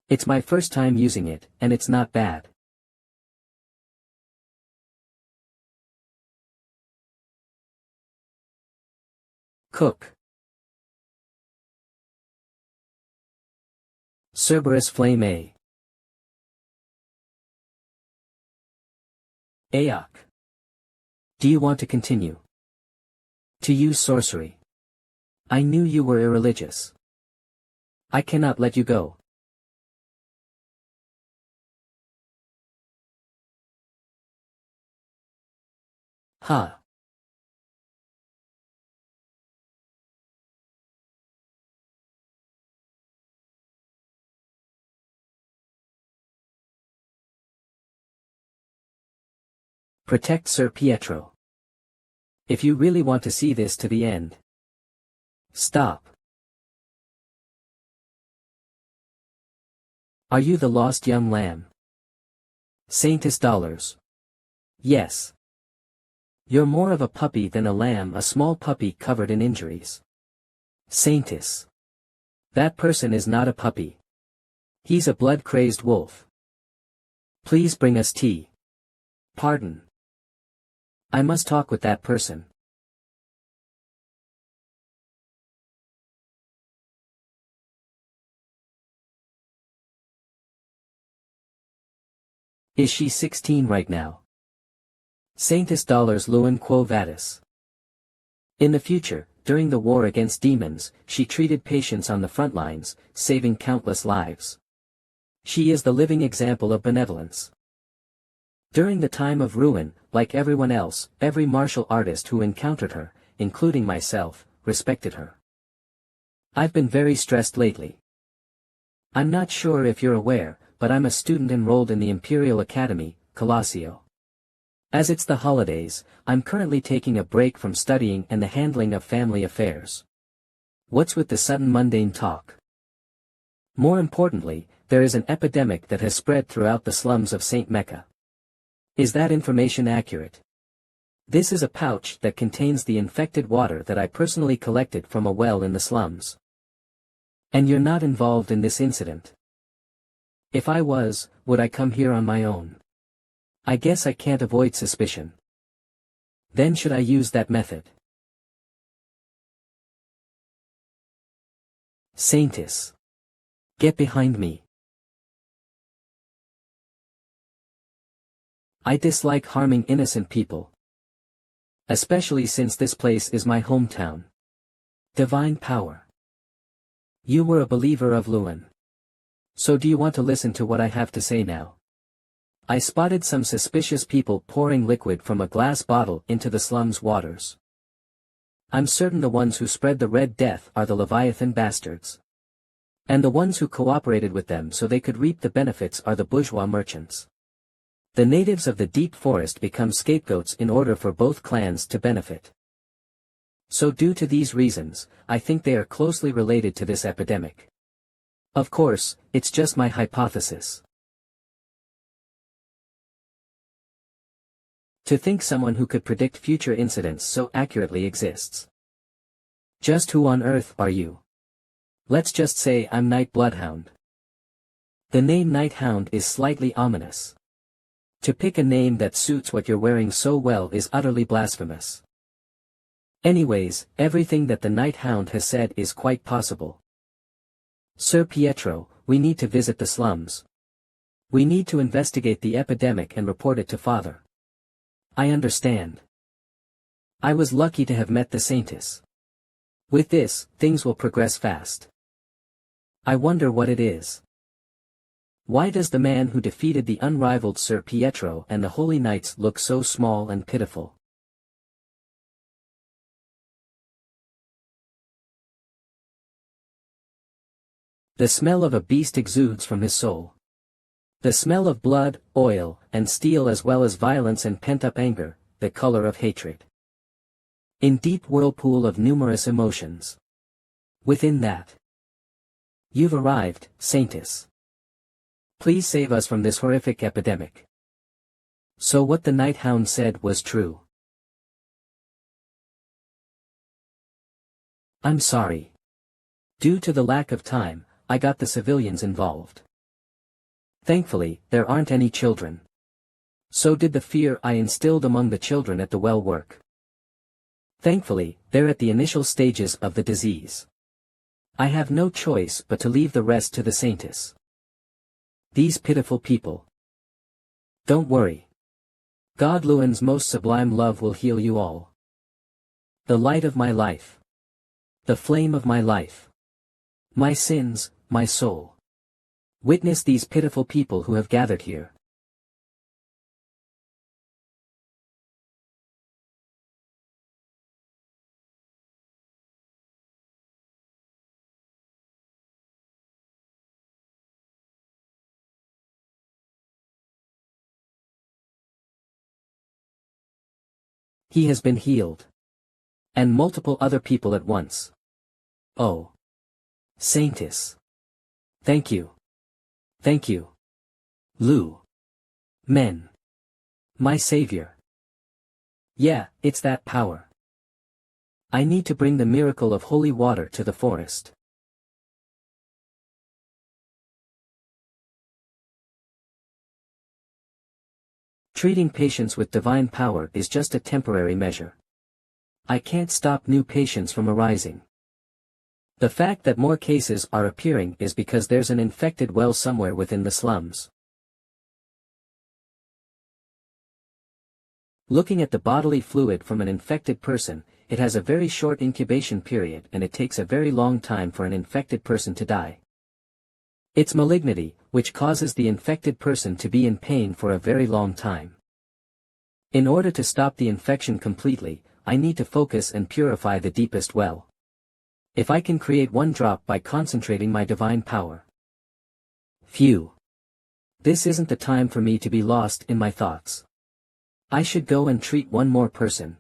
It's my first time using it, and it's not bad. Cook. Cerberus Flame A. Aok. Do you want to continue to use sorcery? I knew you were irreligious. I cannot let you go. Ha. Protect Sir Pietro. If you really want to see this to the end. Stop. Are you the lost young lamb? Saintess dollars. Yes. You're more of a puppy than a lamb, a small puppy covered in injuries. Saintess. That person is not a puppy. He's a blood-crazed wolf. Please bring us tea. Pardon. I must talk with that person. Is she 16 right now? Saintess dollars Lewin quo vadis. In the future, during the war against demons, she treated patients on the front lines, saving countless lives. She is the living example of benevolence. During the time of ruin, like everyone else, every martial artist who encountered her, including myself, respected her. I've been very stressed lately. I'm not sure if you're aware, but I'm a student enrolled in the Imperial Academy, Colosio. As it's the holidays, I'm currently taking a break from studying and the handling of family affairs. What's with the sudden mundane talk? More importantly, there is an epidemic that has spread throughout the slums of St. Mecca. Is that information accurate? This is a pouch that contains the infected water that I personally collected from a well in the slums. And you're not involved in this incident. If I was, would I come here on my own? I guess I can't avoid suspicion. Then should I use that method? Saintess. Get behind me. I dislike harming innocent people. Especially since this place is my hometown. Divine power. You were a believer of Lewin. So do you want to listen to what I have to say now? I spotted some suspicious people pouring liquid from a glass bottle into the slums waters. I'm certain the ones who spread the Red Death are the Leviathan bastards. And the ones who cooperated with them so they could reap the benefits are the bourgeois merchants. The natives of the deep forest become scapegoats in order for both clans to benefit. So due to these reasons, I think they are closely related to this epidemic. Of course, it's just my hypothesis. To think someone who could predict future incidents so accurately exists. Just who on earth are you? Let's just say I'm Night Bloodhound. The name Night Hound is slightly ominous. To pick a name that suits what you're wearing so well is utterly blasphemous. Anyways, everything that the Night Hound has said is quite possible. Sir Pietro, we need to visit the slums. We need to investigate the epidemic and report it to Father. I understand. I was lucky to have met the Saintess. With this, things will progress fast. I wonder what it is. Why does the man who defeated the unrivaled Sir Pietro and the Holy Knights look so small and pitiful? The smell of a beast exudes from his soul. The smell of blood, oil, and steel as well as violence and pent-up anger, the color of hatred. In deep whirlpool of numerous emotions. Within that. You've arrived, Saintess. Please save us from this horrific epidemic. So what the Night Hound said was true. I'm sorry. Due to the lack of time, I got the civilians involved. Thankfully, there aren't any children. So did the fear I instilled among the children at the well work. Thankfully, they're at the initial stages of the disease. I have no choice but to leave the rest to the Saintess. These pitiful people. Don't worry. God Lewin's most sublime love will heal you all. The light of my life. The flame of my life. My sins, my soul. Witness these pitiful people who have gathered here. He has been healed. And multiple other people at once. Oh. Saintess. Thank you. Thank you. Lou. Men. My savior. Yeah, it's that power. I need to bring the miracle of holy water to the forest. Treating patients with divine power is just a temporary measure. I can't stop new patients from arising. The fact that more cases are appearing is because there's an infected well somewhere within the slums. Looking at the bodily fluid from an infected person, it has a very short incubation period and it takes a very long time for an infected person to die. It's malignity, which causes the infected person to be in pain for a very long time. In order to stop the infection completely, I need to focus and purify the deepest well. If I can create one drop by concentrating my divine power. Phew. This isn't the time for me to be lost in my thoughts. I should go and treat one more person.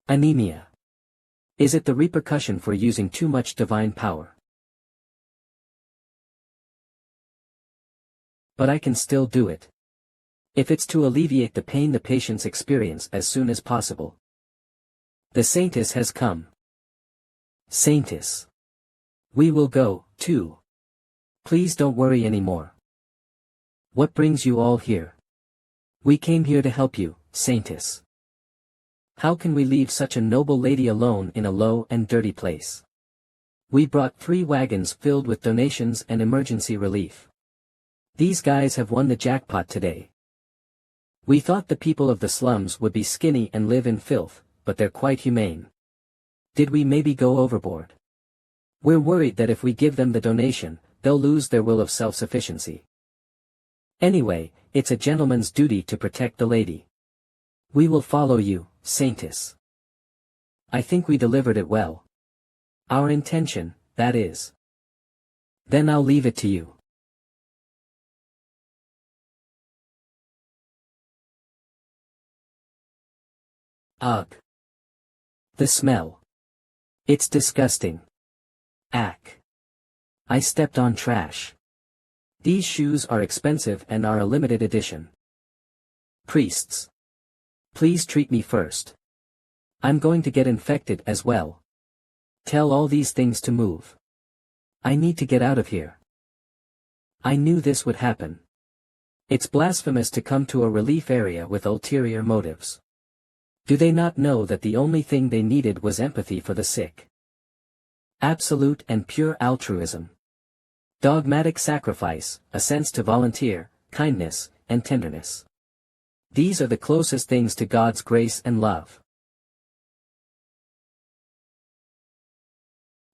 Anemia. Is it the repercussion for using too much divine power? But I can still do it. If it's to alleviate the pain the patients experience as soon as possible. The Saintess has come. Saintess. We will go, too. Please don't worry anymore. What brings you all here? We came here to help you, Saintess. How can we leave such a noble lady alone in a low and dirty place? We brought 3 wagons filled with donations and emergency relief. These guys have won the jackpot today. We thought the people of the slums would be skinny and live in filth, but they're quite humane. Did we maybe go overboard? We're worried that if we give them the donation, they'll lose their will of self-sufficiency. Anyway, it's a gentleman's duty to protect the lady. We will follow you, Saintess. I think we delivered it well. Our intention, that is. Then I'll leave it to you. Ugh. The smell. It's disgusting. Ack. I stepped on trash. These shoes are expensive and are a limited edition. Priests. Please treat me first. I'm going to get infected as well. Tell all these things to move. I need to get out of here. I knew this would happen. It's blasphemous to come to a relief area with ulterior motives. Do they not know that the only thing they needed was empathy for the sick? Absolute and pure altruism. Dogmatic sacrifice, a sense to volunteer, kindness, and tenderness. These are the closest things to God's grace and love.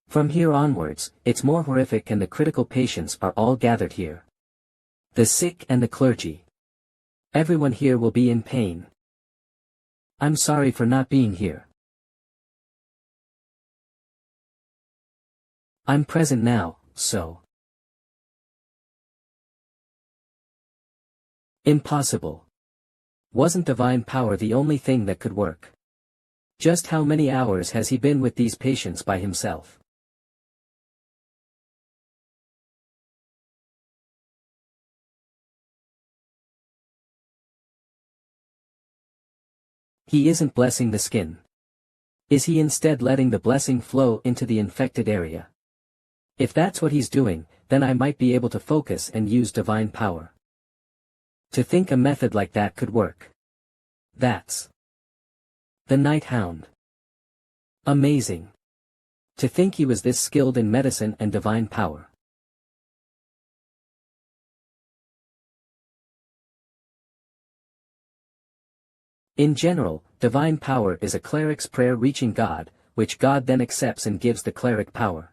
From here onwards, it's more horrific and the critical patients are all gathered here. The sick and the clergy. Everyone here will be in pain. I'm sorry for not being here. I'm present now, so. Impossible. Wasn't divine power the only thing that could work? Just how many hours has he been with these patients by himself? He isn't blessing the skin. Is he instead letting the blessing flow into the infected area? If that's what he's doing, then I might be able to focus and use divine power. To think a method like that could work. That's the Night Hound. Amazing. To think he was this skilled in medicine and divine power. In general, divine power is a cleric's prayer reaching God, which God then accepts and gives the cleric power.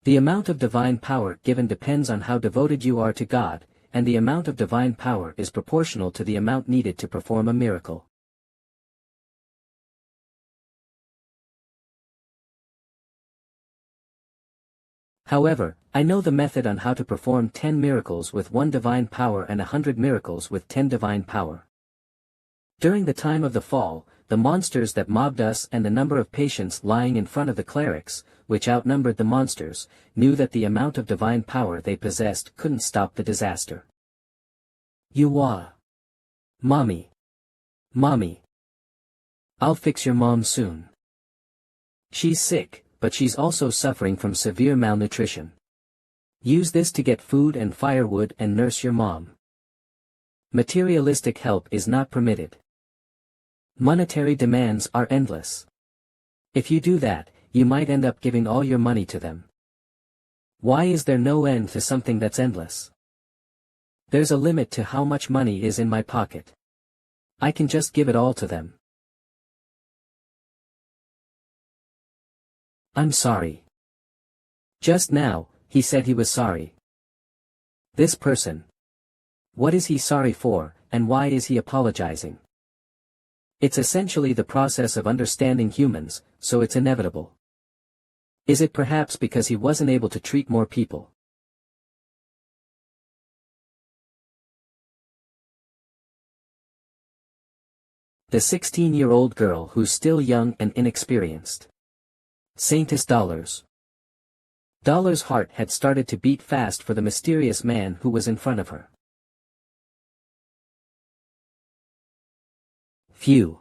The amount of divine power given depends on how devoted you are to God, and the amount of divine power is proportional to the amount needed to perform a miracle. However, I know the method on how to perform 10 miracles with 1 divine power and 100 miracles with 10 divine power. During the time of the fall, the monsters that mobbed us and the number of patients lying in front of the clerics, which outnumbered the monsters, knew that the amount of divine power they possessed couldn't stop the disaster. Yuwa. Mommy. Mommy. I'll fix your mom soon. She's sick, but she's also suffering from severe malnutrition. Use this to get food and firewood and nurse your mom. Materialistic help is not permitted. Monetary demands are endless. If you do that, you might end up giving all your money to them. Why is there no end to something that's endless? There's a limit to how much money is in my pocket. I can just give it all to them. I'm sorry. Just now, he said he was sorry. This person. What is he sorry for, and why is he apologizing? It's essentially the process of understanding humans, so it's inevitable. Is it perhaps because he wasn't able to treat more people? The 16-year-old girl who's still young and inexperienced. Saintess Dollars. Dollar's heart had started to beat fast for the mysterious man who was in front of her. Phew.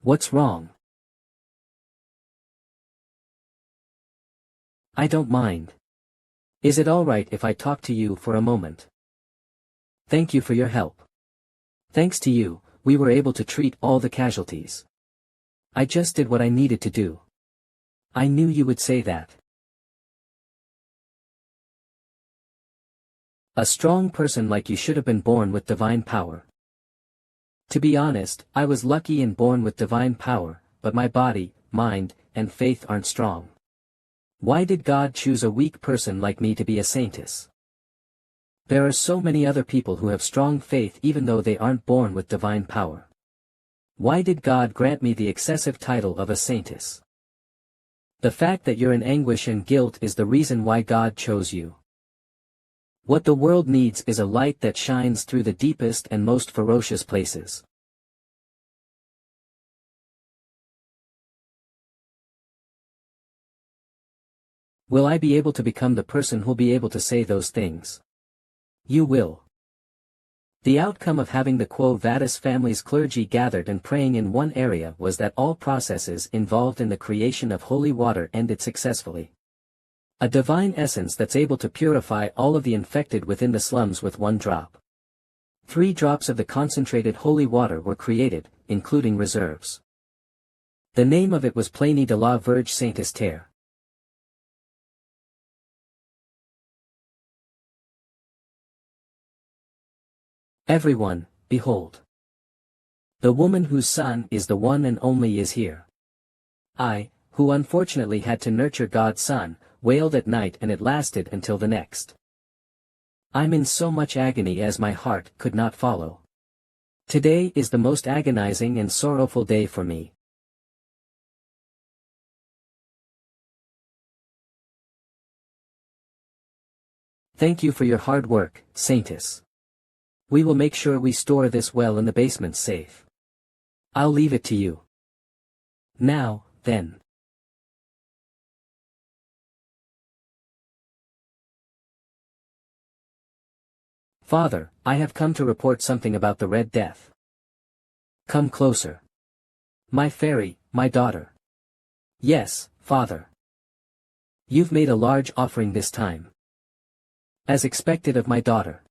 What's wrong? I don't mind. Is it all right if I talk to you for a moment? Thank you for your help. Thanks to you, we were able to treat all the casualties. I just did what I needed to do. I knew you would say that. A strong person like you should have been born with divine power. To be honest, I was lucky and born with divine power, but my body, mind, and faith aren't strong. Why did God choose a weak person like me to be a saintess? There are so many other people who have strong faith even though they aren't born with divine power. Why did God grant me the excessive title of a saintess? The fact that you're in anguish and guilt is the reason why God chose you. What the world needs is a light that shines through the deepest and most ferocious places. Will I be able to become the person who'll be able to say those things? You will. The outcome of having the Quo Vadis family's clergy gathered and praying in one area was that all processes involved in the creation of holy water ended successfully. A divine essence that's able to purify all of the infected within the slums with one drop. 3 drops of the concentrated holy water were created, including reserves. The name of it was Planie de la Vierge Saintesse Terre. Everyone, behold. The woman whose son is the one and only is here. I, who unfortunately had to nurture God's son, wailed at night and it lasted until the next. I'm in so much agony as my heart could not follow. Today is the most agonizing and sorrowful day for me. Thank you for your hard work, Saintess. We will make sure we store this well in the basement safe. I'll leave it to you. Now, then. Father, I have come to report something about the Red Death. Come closer. My fairy, my daughter. Yes, Father. You've made a large offering this time. As expected of my daughter.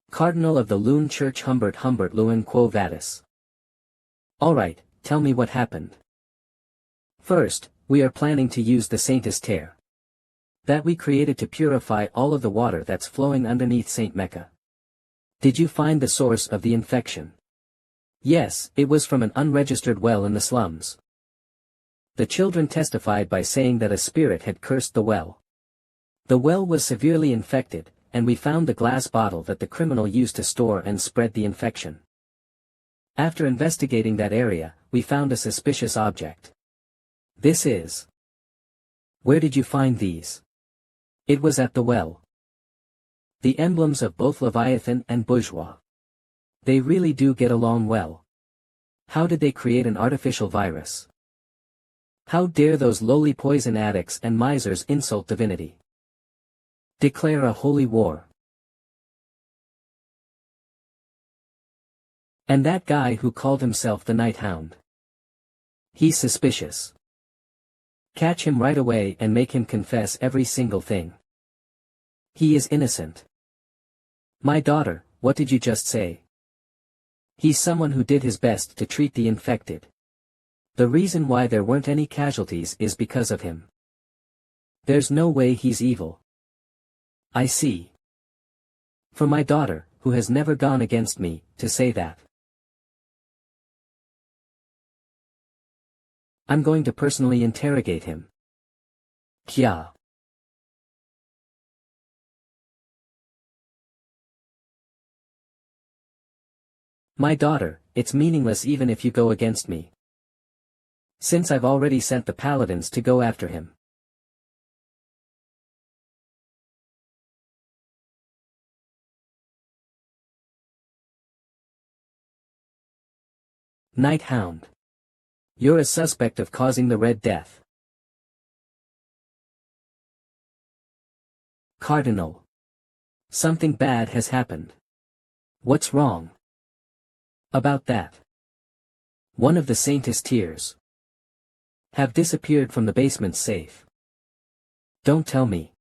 Cardinal of the Lune Church Humbert Luen Quo Vadis. Alright, tell me what happened. First, we are planning to use the Saintesse Terre. That we created to purify all of the water that's flowing underneath Saint Mecca. Did you find the source of the infection? Yes, it was from an unregistered well in the slums. The children testified by saying that a spirit had cursed the well. The well was severely infected, and we found the glass bottle that the criminal used to store and spread the infection. After investigating that area, we found a suspicious object. This is. Where did you find these? It was at the well. The emblems of both Leviathan and Bourgeois. They really do get along well. How did they create an artificial virus? How dare those lowly poison addicts and misers insult divinity? Declare a holy war. And that guy who called himself the Night Hound. He's suspicious. Catch him right away and make him confess every single thing. He is innocent. My daughter, what did you just say? He's someone who did his best to treat the infected. The reason why there weren't any casualties is because of him. There's no way he's evil. I see. For my daughter, who has never gone against me, to say that. I'm going to personally interrogate him. Kya. My daughter, it's meaningless even if you go against me. Since I've already sent the paladins to go after him. Night Hound. You're a suspect of causing the Red Death. Cardinal. Something bad has happened. What's wrong? About that. One of the Saintess tears have disappeared from the basement safe. Don't tell me.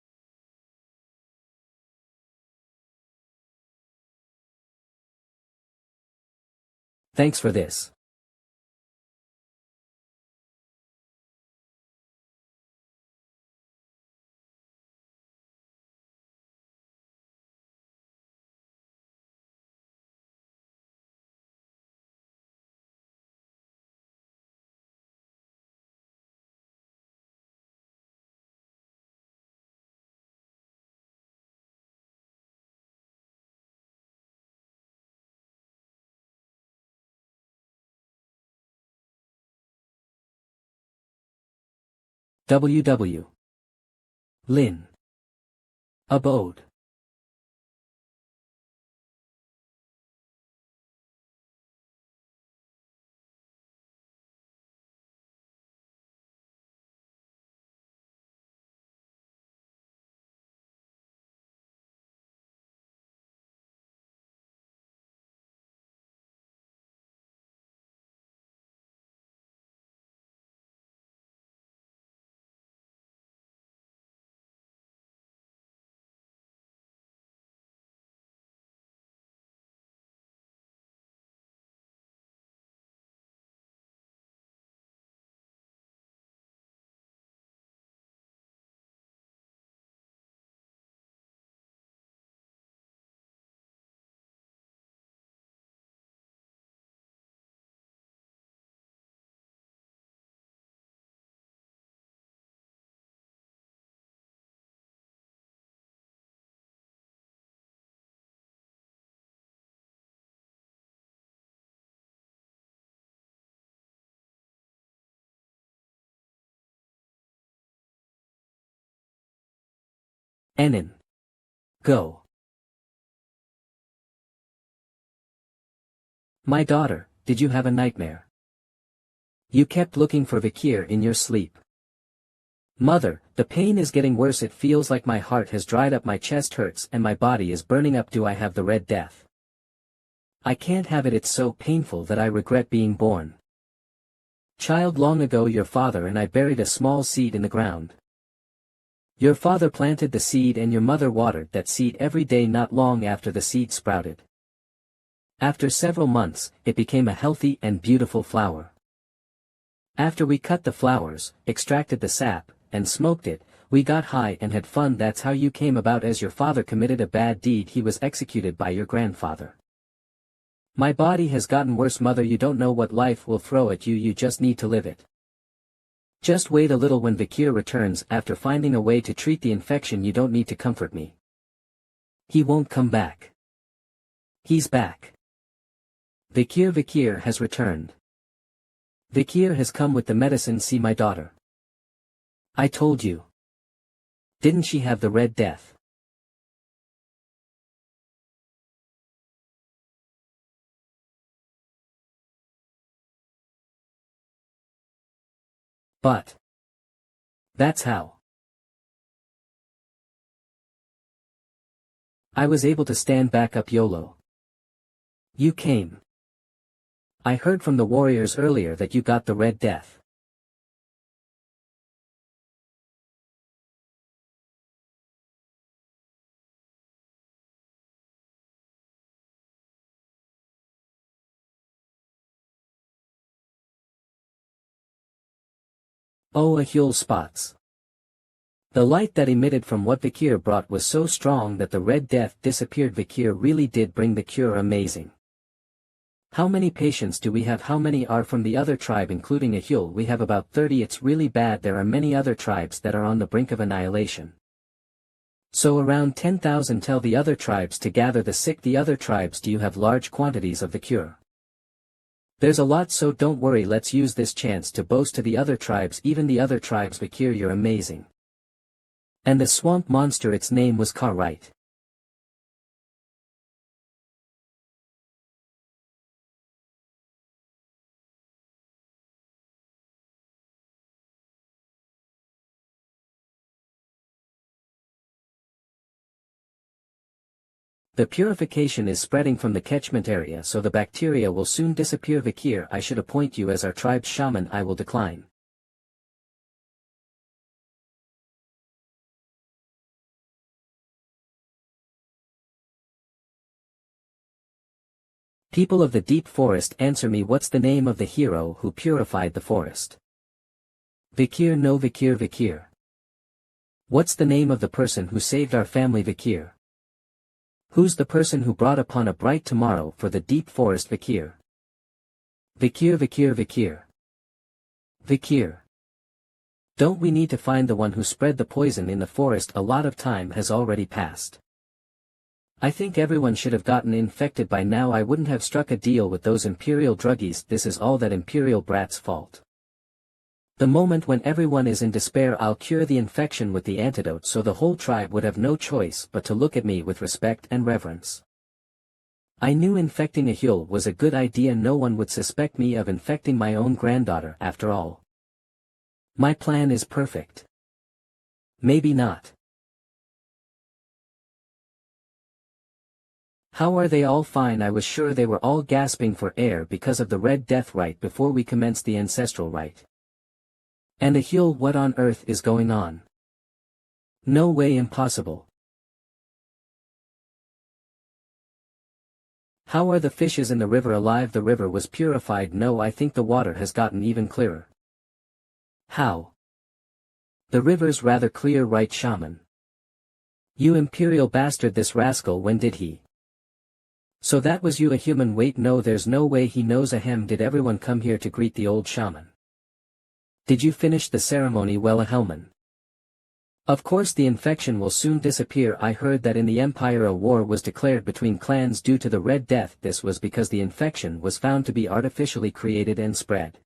Thanks for this. WW. Lin. Abode. Enin. Go. My daughter, did you have a nightmare? You kept looking for Vikir in your sleep. Mother, the pain is getting worse. It feels like my heart has dried up, my chest hurts and my body is burning up. Do I have the Red Death? I can't have it. It's so painful that I regret being born. Child, long ago your father and I buried a small seed in the ground. Your father planted the seed and your mother watered that seed every day. Not long after the seed sprouted. After several months, it became a healthy and beautiful flower. After we cut the flowers, extracted the sap, and smoked it, we got high and had fun. That's how you came about. As your father committed a bad deed, he was executed by your grandfather. My body has gotten worse, mother. You don't know what life will throw at you. You just need to live it. Just wait a little. When Vikir returns after finding a way to treat the infection, you don't need to comfort me. He won't come back. He's back. Vikir has returned. Vikir has come with the medicine. See my daughter. I told you. Didn't she have the Red Death? But that's how I was able to stand back up. YOLO. You came. I heard from the warriors earlier that you got the Red Death. Oh, Ahul spots. The light that emitted from what Vikir brought was so strong that the Red Death disappeared. Vikir really did bring the cure. Amazing. How many patients do we have? How many are from the other tribe including Ahul? We have about 30. It's really bad. There are many other tribes that are on the brink of annihilation. So around 10,000. Tell the other tribes to gather the sick. The other tribes, do you have large quantities of the cure? There's a lot, so don't worry. Let's use this chance to boast to the other tribes, even the other tribes. Vikir, you're amazing. And the swamp monster, its name was Ka, right? The purification is spreading from the catchment area, so the bacteria will soon disappear. Vikir, I should appoint you as our tribe's shaman. I will decline. People of the deep forest, answer me. What's the name of the hero who purified the forest? Vikir, no. Vikir, Vikir. What's the name of the person who saved our family? Vikir. Who's the person who brought upon a bright tomorrow for the deep forest? Vikir. Vikir, Vikir, Vikir. Vikir. Don't we need to find the one who spread the poison in the forest? A lot of time has already passed. I think everyone should have gotten infected by now. I wouldn't have struck a deal with those imperial druggies. This is all that imperial brat's fault. The moment when everyone is in despair, I'll cure the infection with the antidote, so the whole tribe would have no choice but to look at me with respect and reverence. I knew infecting Ahul was a good idea. No one would suspect me of infecting my own granddaughter, after all. My plan is perfect. Maybe not. How are they all? Fine. I was sure they were all gasping for air because of the Red Death right before we commenced the ancestral rite. And Ahul, what on earth is going on? No way, impossible. How are the fishes in the river alive? The river was purified. No, I think the water has gotten even clearer. How? The river's rather clear, right, shaman? You imperial bastard, this rascal, when did he? So that was you, a human? Wait, no, there's no way he knows. Ahem, did everyone come here to greet the old shaman? Did you finish the ceremony well, Ahelman? Of course, the infection will soon disappear. I heard that in the Empire a war was declared between clans due to the Red Death. This was because the infection was found to be artificially created and spread.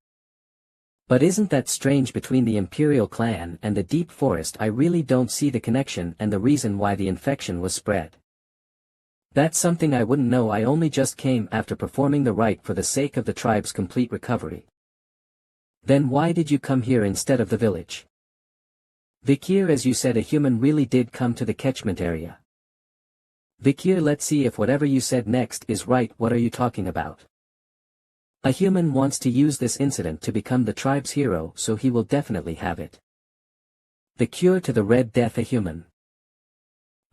But isn't that strange? Between the Imperial clan and the Deep Forest, I really don't see the connection and the reason why the infection was spread. That's something I wouldn't know. I only just came after performing the rite for the sake of the tribe's complete recovery. Then why did you come here instead of the village? Vikir, as you said, a human really did come to the catchment area. Vikir, let's see if whatever you said next is right. What are you talking about? A human wants to use this incident to become the tribe's hero, so he will definitely have it. The cure to the Red Death. A human.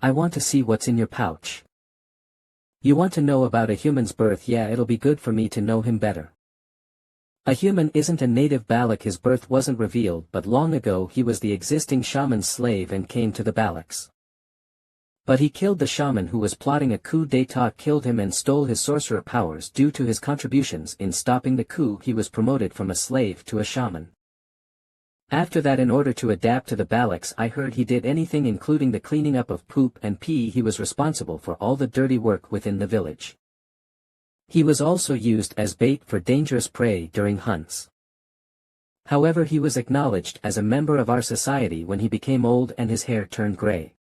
I want to see what's in your pouch. You want to know about a human's birth? Yeah, it'll be good for me to know him better. A human isn't a native Balak. His birth wasn't revealed, but long ago he was the existing shaman's slave and came to the Balaks. But he killed the shaman who was plotting a coup d'état, killed him and stole his sorcerer powers. Due to his contributions in stopping the coup, he was promoted from a slave to a shaman. After that, in order to adapt to the Balaks, I heard he did anything including the cleaning up of poop and pee. He was responsible for all the dirty work within the village. He was also used as bait for dangerous prey during hunts. However, he was acknowledged as a member of our society when he became old and his hair turned gray.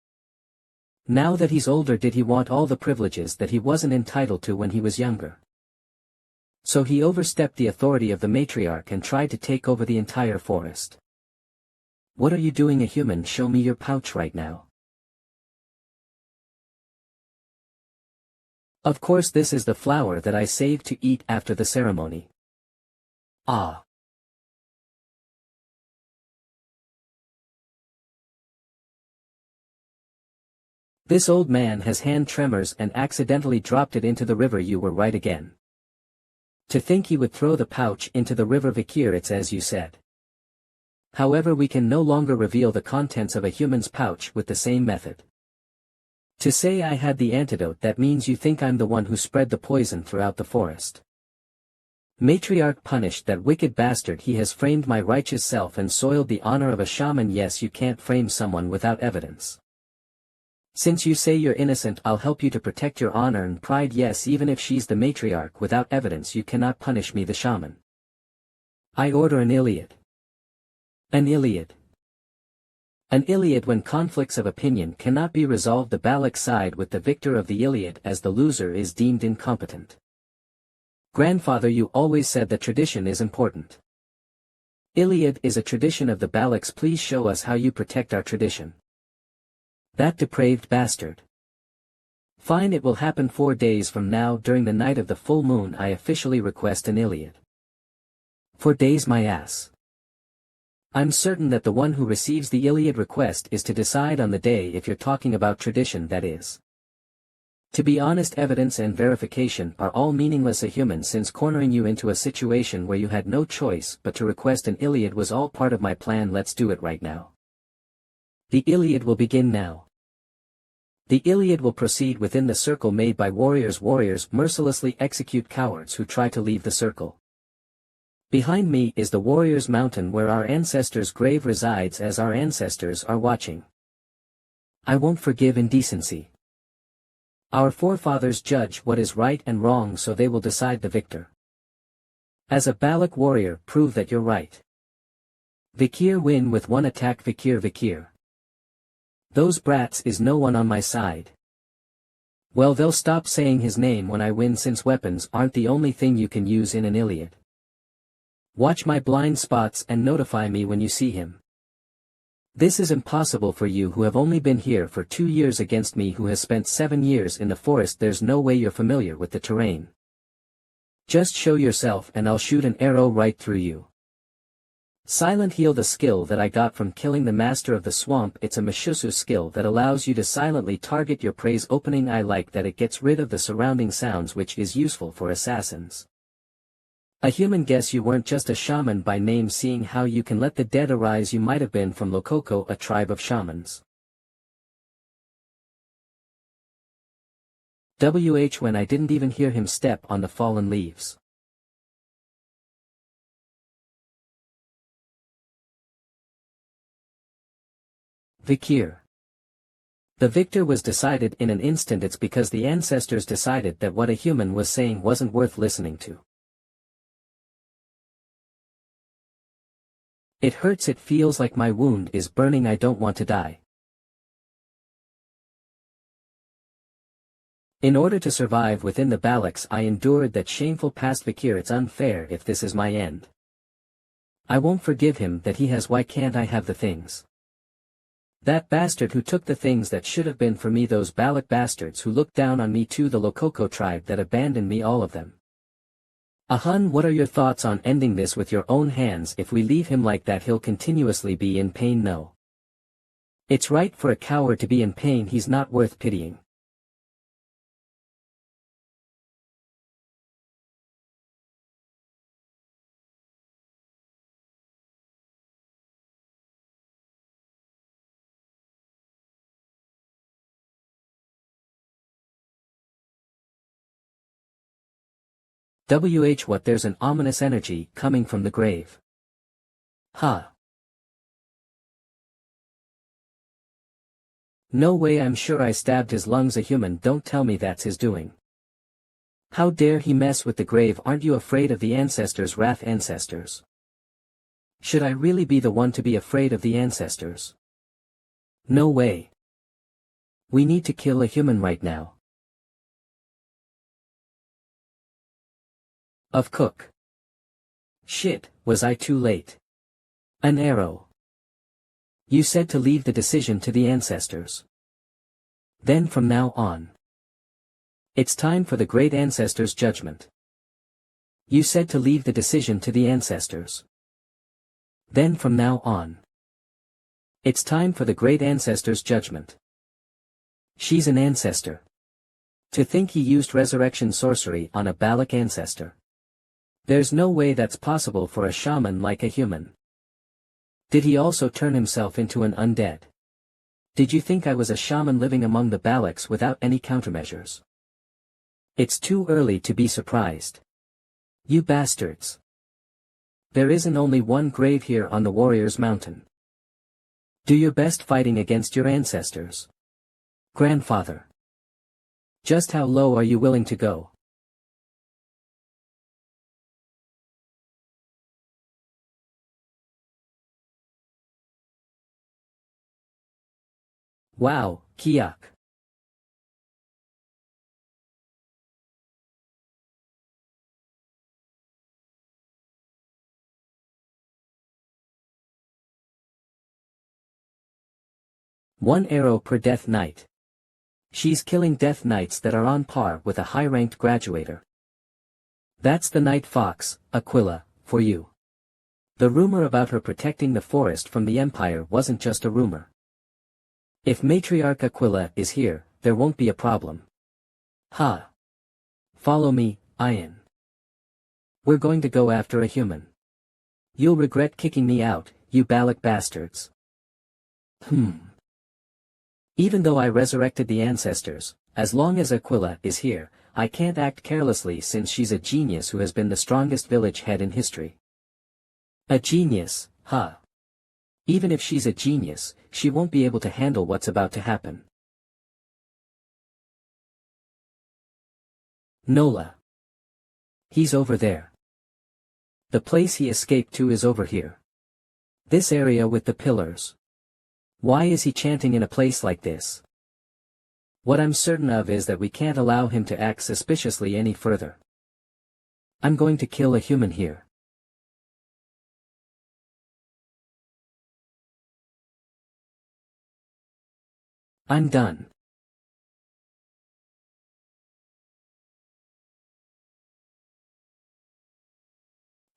Now that he's older, did he want all the privileges that he wasn't entitled to when he was younger? So he overstepped the authority of the matriarch and tried to take over the entire forest. What are you doing, a human? Show me your pouch right now. Of course, this is the flower that I saved to eat after the ceremony. Ah. This old man has hand tremors and accidentally dropped it into the river. You were right again. To think he would throw the pouch into the river, Vikir, it's as you said. However, we can no longer reveal the contents of a human's pouch with the same method. To say I had the antidote, that means you think I'm the one who spread the poison throughout the forest. Matriarch, punish that wicked bastard. He has framed my righteous self and soiled the honor of a shaman. Yes, you can't frame someone without evidence. Since you say you're innocent, I'll help you to protect your honor and pride. Yes, even if she's the matriarch, without evidence you cannot punish me, the shaman. I order an Iliad. An Iliad. An Iliad. When conflicts of opinion cannot be resolved, the Balak side with the victor of the Iliad, as the loser is deemed incompetent. Grandfather, you always said that tradition is important. Iliad is a tradition of the Balaks. Please show us how you protect our tradition. That depraved bastard. Fine, it will happen 4 days from now during the night of the full moon. I officially request an Iliad. 4 days, my ass. I'm certain that the one who receives the Iliad request is to decide on the day, if you're talking about tradition, that is. To be honest, evidence and verification are all meaningless, a human, since cornering you into a situation where you had no choice but to request an Iliad was all part of my plan. Let's do it right now. The Iliad will begin now. The Iliad will proceed within the circle made by warriors. Warriors mercilessly execute cowards who try to leave the circle. Behind me is the Warriors' Mountain, where our ancestors' grave resides, as our ancestors are watching. I won't forgive indecency. Our forefathers judge what is right and wrong, so they will decide the victor. As a Balak warrior, prove that you're right. Vikir, win with one attack. Vikir, Vikir. Those brats is no one on my side. Well, they'll stop saying his name when I win, since weapons aren't the only thing you can use in an Iliad. Watch my blind spots and notify me when you see him. This is impossible for you who have only been here for 2 years against me who has spent 7 years in the forest. There's no way you're familiar with the terrain. Just show yourself and I'll shoot an arrow right through you. Silent Heal, the skill that I got from killing the master of the swamp. It's a Mashusu skill that allows you to silently target your prey's opening. I like that it gets rid of the surrounding sounds, which is useful for assassins. A human, guess you weren't just a shaman by name, seeing how you can let the dead arise. You might have been from Lokoko, a tribe of shamans. When I didn't even hear him step on the fallen leaves. Vikir. The victor was decided in an instant. It's because the ancestors decided that what a human was saying wasn't worth listening to. It hurts, it feels like my wound is burning. I don't want to die. In order to survive within the Balaks, I endured that shameful past. Vikir, it's unfair if this is my end. I won't forgive him that he has. Why can't I have the things? That bastard who took the things that should have been for me, those Balak bastards who looked down on me too, the Lokoko tribe that abandoned me, all of them. Ahun, what are your thoughts on ending this with your own hands? If we leave him like that, he'll continuously be in pain. No. It's right for a coward to be in pain. He's not worth pitying. What? There's an ominous energy coming from the grave. Ha. No way, I'm sure I stabbed his lungs. A human, don't tell me that's his doing. How dare he mess with the grave? Aren't you afraid of the ancestors' wrath? Ancestors. Should I really be the one to be afraid of the ancestors? No way. We need to kill a human right now. Of cook. Shit, was I too late? An arrow. You said to leave the decision to the ancestors. Then from now on, it's time for the great ancestors' judgment. You said to leave the decision to the ancestors. Then from now on, it's time for the great ancestors' judgment. She's an ancestor. To think he used resurrection sorcery on a Balak ancestor. There's no way that's possible for a shaman like a human. Did he also turn himself into an undead? Did you think I was a shaman living among the Balaks without any countermeasures? It's too early to be surprised. You bastards. There isn't only one grave here on the Warriors' Mountain. Do your best fighting against your ancestors. Grandfather. Just how low are you willing to go? Wow, Kiak. One arrow per Death Knight. She's killing Death Knights that are on par with a high-ranked graduator. That's the Night Fox, Aquila, for you. The rumor about her protecting the forest from the Empire wasn't just a rumor. If Matriarch Aquila is here, there won't be a problem. Ha! Follow me, Ian. We're going to go after a human. You'll regret kicking me out, you Balak bastards. Even though I resurrected the ancestors, as long as Aquila is here, I can't act carelessly since she's a genius who has been the strongest village head in history. A genius, huh? Even if she's a genius, she won't be able to handle what's about to happen. Nola. He's over there. The place he escaped to is over here. This area with the pillars. Why is he chanting in a place like this? What I'm certain of is that we can't allow him to act suspiciously any further. I'm going to kill a human here. I'm done.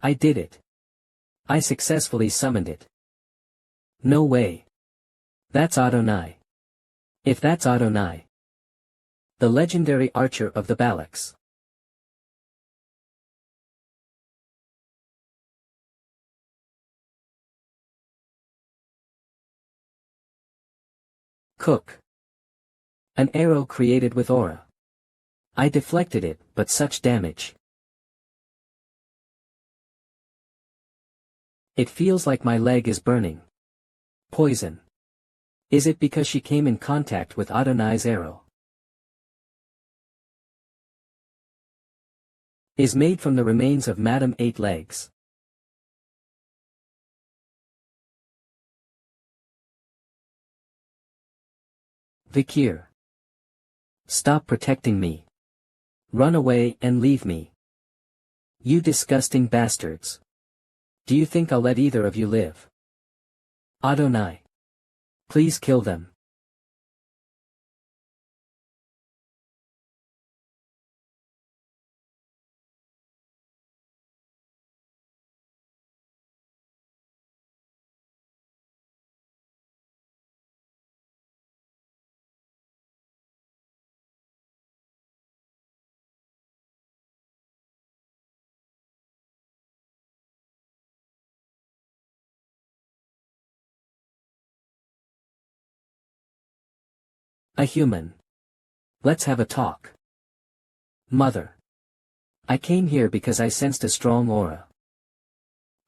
I did it. I successfully summoned it. No way. That's Adonai. If that's Adonai, the legendary archer of the Balaks. Cook. An arrow created with aura. I deflected it, but such damage. It feels like my leg is burning. Poison. Is it because she came in contact with Adonai's arrow? Is made from the remains of Madame Eight Legs. Vikir. Stop protecting me. Run away and leave me. You disgusting bastards. Do you think I'll let either of you live? Adonai. Please kill them. A human. Let's have a talk. Mother. I came here because I sensed a strong aura.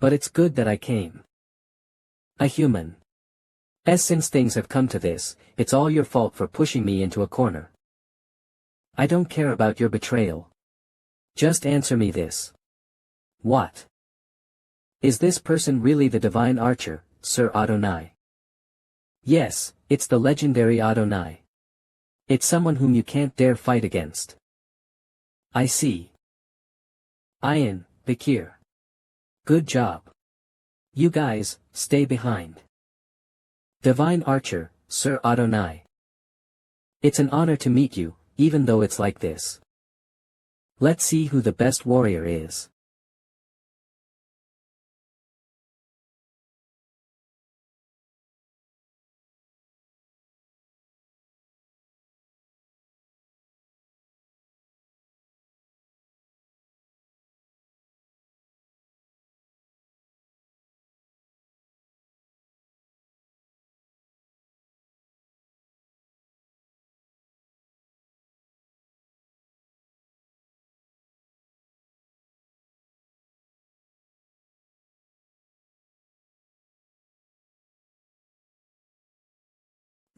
But it's good that I came. A human. Since things have come to this, it's all your fault for pushing me into a corner. I don't care about your betrayal. Just answer me this. What? Is this person really the divine archer, Sir Adonai? Yes, it's the legendary Adonai. It's someone whom you can't dare fight against. I see. Ian, Bakir. Good job. You guys, stay behind. Divine Archer, Sir Adonai. It's an honor to meet you, even though it's like this. Let's see who the best warrior is.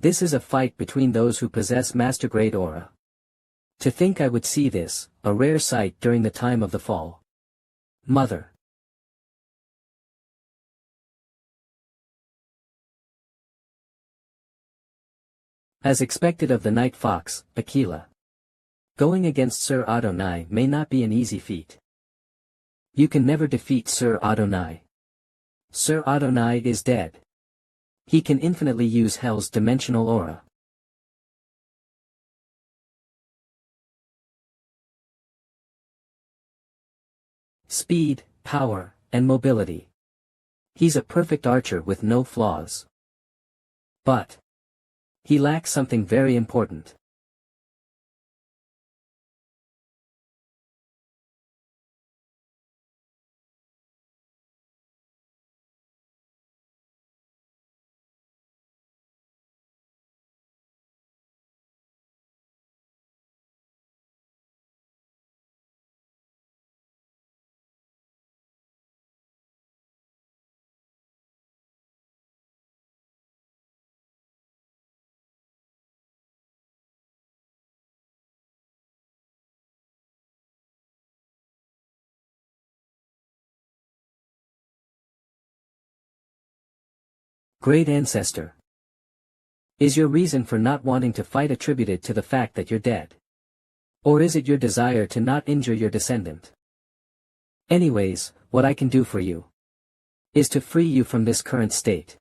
This is a fight between those who possess master-grade aura. To think I would see this, a rare sight during the time of the fall. Mother. As expected of the Night Fox, Aquila. Going against Sir Adonai may not be an easy feat. You can never defeat Sir Adonai. Sir Adonai is dead. He can infinitely use Hell's dimensional aura. Speed, power, and mobility. He's a perfect archer with no flaws. But he lacks something very important. Great Ancestor. Is your reason for not wanting to fight attributed to the fact that you're dead? Or is it your desire to not injure your descendant? Anyways, what I can do for you is to free you from this current state.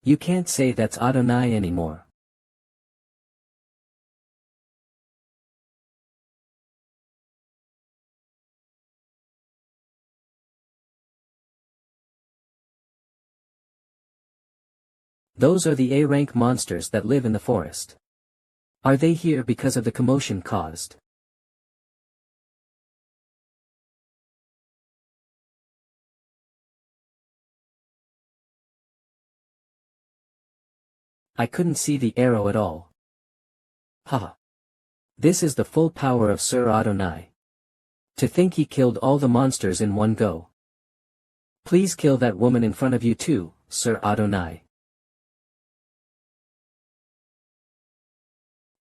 You can't say that's Adonai anymore. Those are the A-rank monsters that live in the forest. Are they here because of the commotion caused? I couldn't see the arrow at all. Haha. This is the full power of Sir Adonai. To think he killed all the monsters in one go. Please kill that woman in front of you too, Sir Adonai.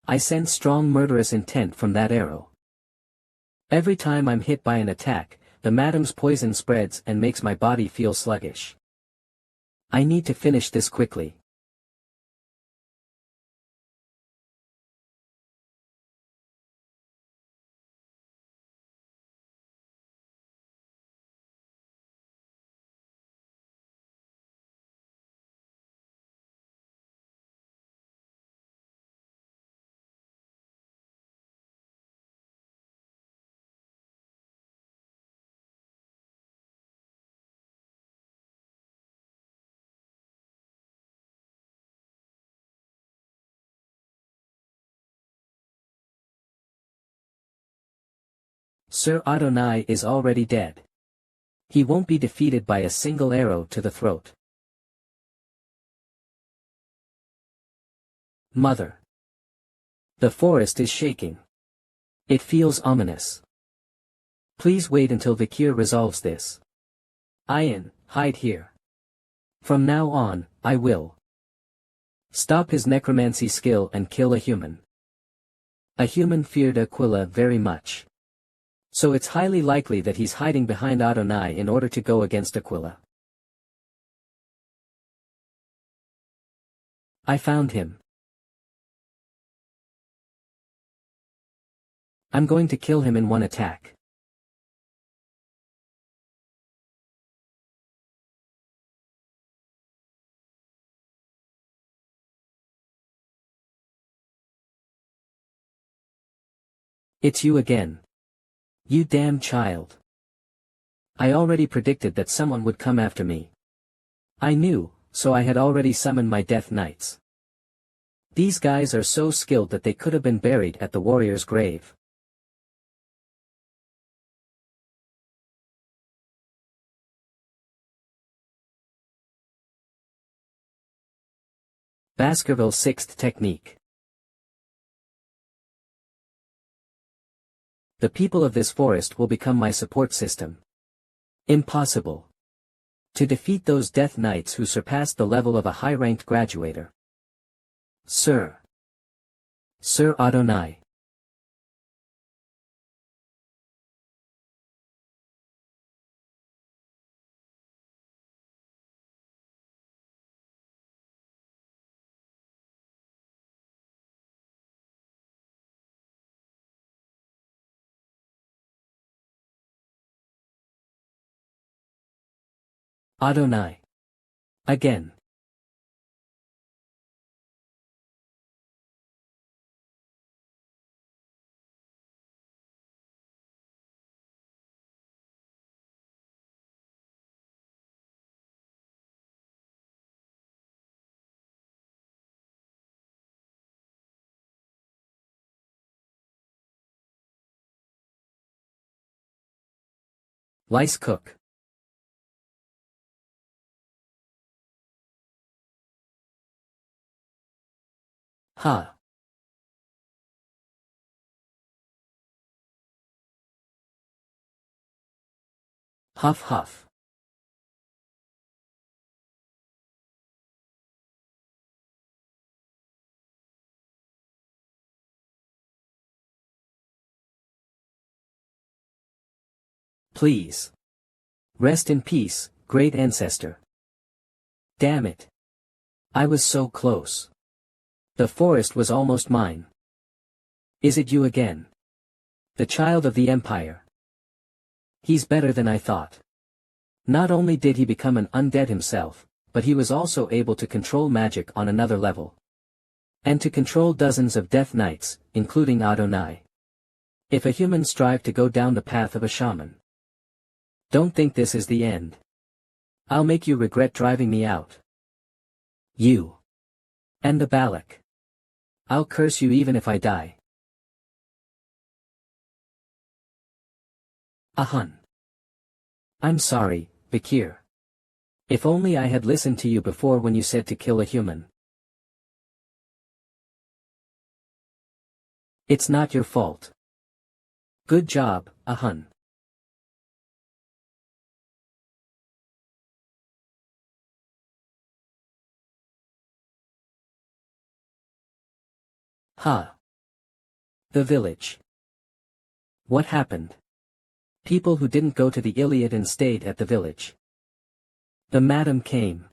I sense strong murderous intent from that arrow. Every time I'm hit by an attack, the madam's poison spreads and makes my body feel sluggish. I need to finish this quickly. Sir Adonai is already dead. He won't be defeated by a single arrow to the throat. Mother. The forest is shaking. It feels ominous. Please wait until Vikir resolves this. Ian, hide here. From now on, I will stop his necromancy skill and kill a human. A human feared Aquila very much. So it's highly likely that he's hiding behind Adonai in order to go against Aquila. I found him. I'm going to kill him in one attack. It's you again. You damn child. I already predicted that someone would come after me. I knew, so I had already summoned my Death Knights. These guys are so skilled that they could have been buried at the warrior's grave. Baskerville's sixth technique. The people of this forest will become my support system. Impossible. To defeat those Death Knights who surpassed the level of a high-ranked graduator. Sir. Sir Adonai. Adonai. Again. Lice cook. Ha. Huff huff. Please. Rest in peace, great ancestor. Damn it. I was so close. The forest was almost mine. Is it you again? The child of the Empire. He's better than I thought. Not only did he become an undead himself, but he was also able to control magic on another level. And to control dozens of Death Knights, including Adonai. If a human strive to go down the path of a shaman. Don't think this is the end. I'll make you regret driving me out. You. And the Balak. I'll curse you even if I die. Ahun. I'm sorry, Bakir. If only I had listened to you before when you said to kill a human. It's not your fault. Good job, Ahun. Ha. The village. What happened? People who didn't go to the Iliad and stayed at the village. The madam came.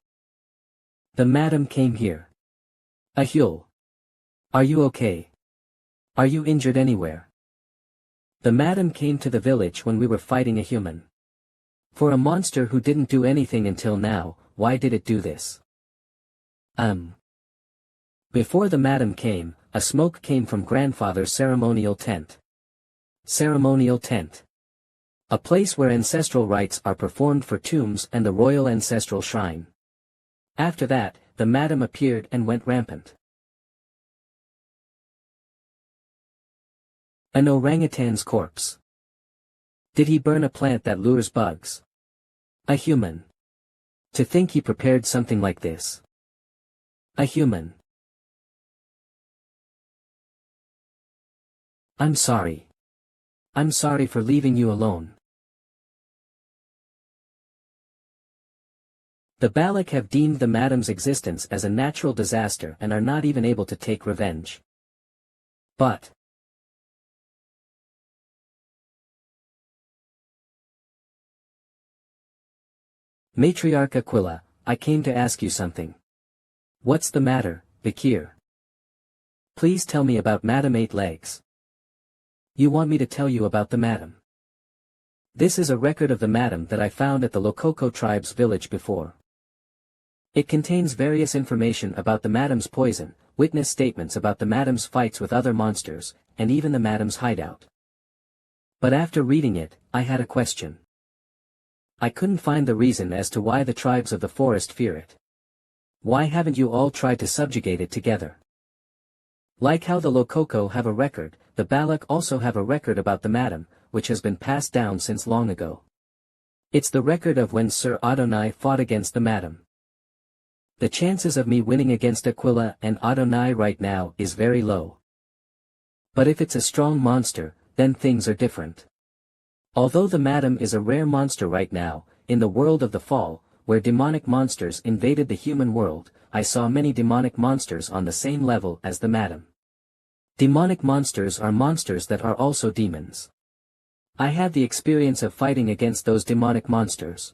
The madam came here. Ahul. Are you okay? Are you injured anywhere? The madam came to the village when we were fighting a human. For a monster who didn't do anything until now, why did it do this? Before the madam came, a smoke came from grandfather's ceremonial tent. Ceremonial tent. A place where ancestral rites are performed for tombs and the royal ancestral shrine. After that, the madam appeared and went rampant. An orangutan's corpse. Did he burn a plant that lures bugs? A human. To think he prepared something like this. A human. I'm sorry. I'm sorry for leaving you alone. The Balak have deemed the madam's existence as a natural disaster and are not even able to take revenge. But Matriarch Aquila, I came to ask you something. What's the matter, Bakir? Please tell me about Madam Eight Legs. You want me to tell you about the madam? This is a record of the madam that I found at the Lokoko tribe's village before. It contains various information about the madam's poison, witness statements about the madam's fights with other monsters, and even the madam's hideout. But after reading it, I had a question. I couldn't find the reason as to why the tribes of the forest fear it. Why haven't you all tried to subjugate it together? Like how the Lokoko have a record, the Balak also have a record about the madam, which has been passed down since long ago. It's the record of when Sir Adonai fought against the madam. The chances of me winning against Aquila and Adonai right now is very low. But if it's a strong monster, then things are different. Although the madam is a rare monster right now, in the world of the fall, where demonic monsters invaded the human world, I saw many demonic monsters on the same level as the madam. Demonic monsters are monsters that are also demons. I had the experience of fighting against those demonic monsters.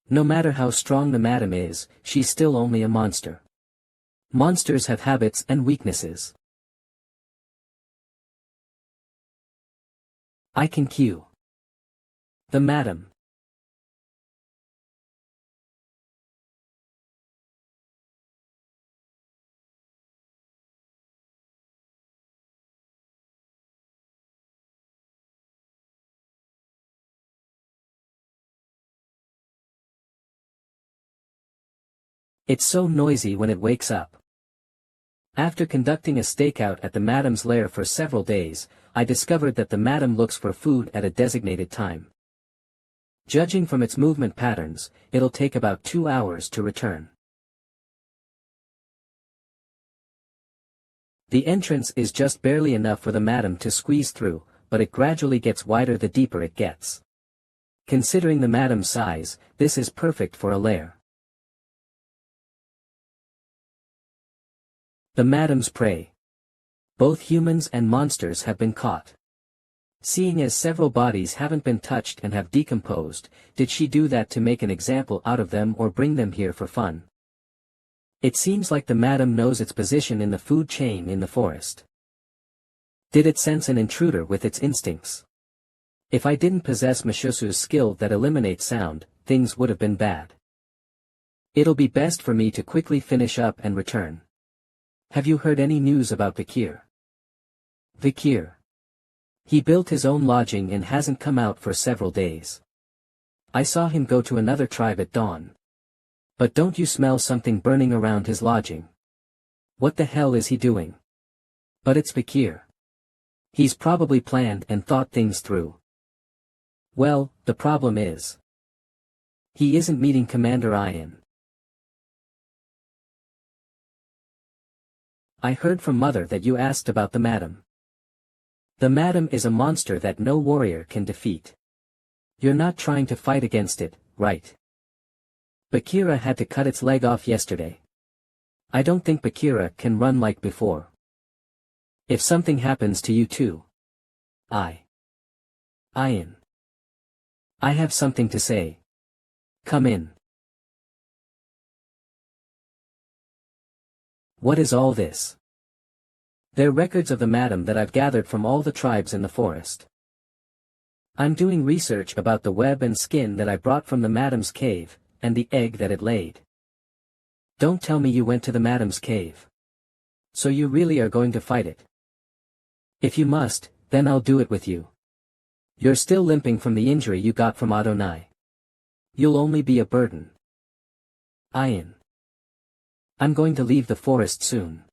No matter how strong the madam is, she's still only a monster. Monsters have habits and weaknesses. I can cue the madam. It's so noisy when it wakes up. After conducting a stakeout at the madam's lair for several days, I discovered that the madam looks for food at a designated time. Judging from its movement patterns, it'll take about 2 hours to return. The entrance is just barely enough for the madam to squeeze through, but it gradually gets wider the deeper it gets. Considering the madam's size, this is perfect for a lair. The madam's prey. Both humans and monsters have been caught. Seeing as several bodies haven't been touched and have decomposed, did she do that to make an example out of them or bring them here for fun? It seems like the madam knows its position in the food chain in the forest. Did it sense an intruder with its instincts? If I didn't possess Mishosu's skill that eliminates sound, things would have been bad. It'll be best for me to quickly finish up and return. Have you heard any news about Bakir? Bakir. He built his own lodging and hasn't come out for several days. I saw him go to another tribe at dawn. But don't you smell something burning around his lodging? What the hell is he doing? But it's Bakir. He's probably planned and thought things through. Well, the problem is, he isn't meeting Commander Ian. I heard from Mother that you asked about the madam. The madam is a monster that no warrior can defeat. You're not trying to fight against it, right? Bakira had to cut its leg off yesterday. I don't think Bakira can run like before. If something happens to you too. Ian. I have something to say. Come in. What is all this? They're records of the madam that I've gathered from all the tribes in the forest. I'm doing research about the web and skin that I brought from the madam's cave, and the egg that it laid. Don't tell me you went to the madam's cave. So you really are going to fight it? If you must, then I'll do it with you. You're still limping from the injury you got from Adonai. You'll only be a burden. Ian. I'm going to leave the forest soon.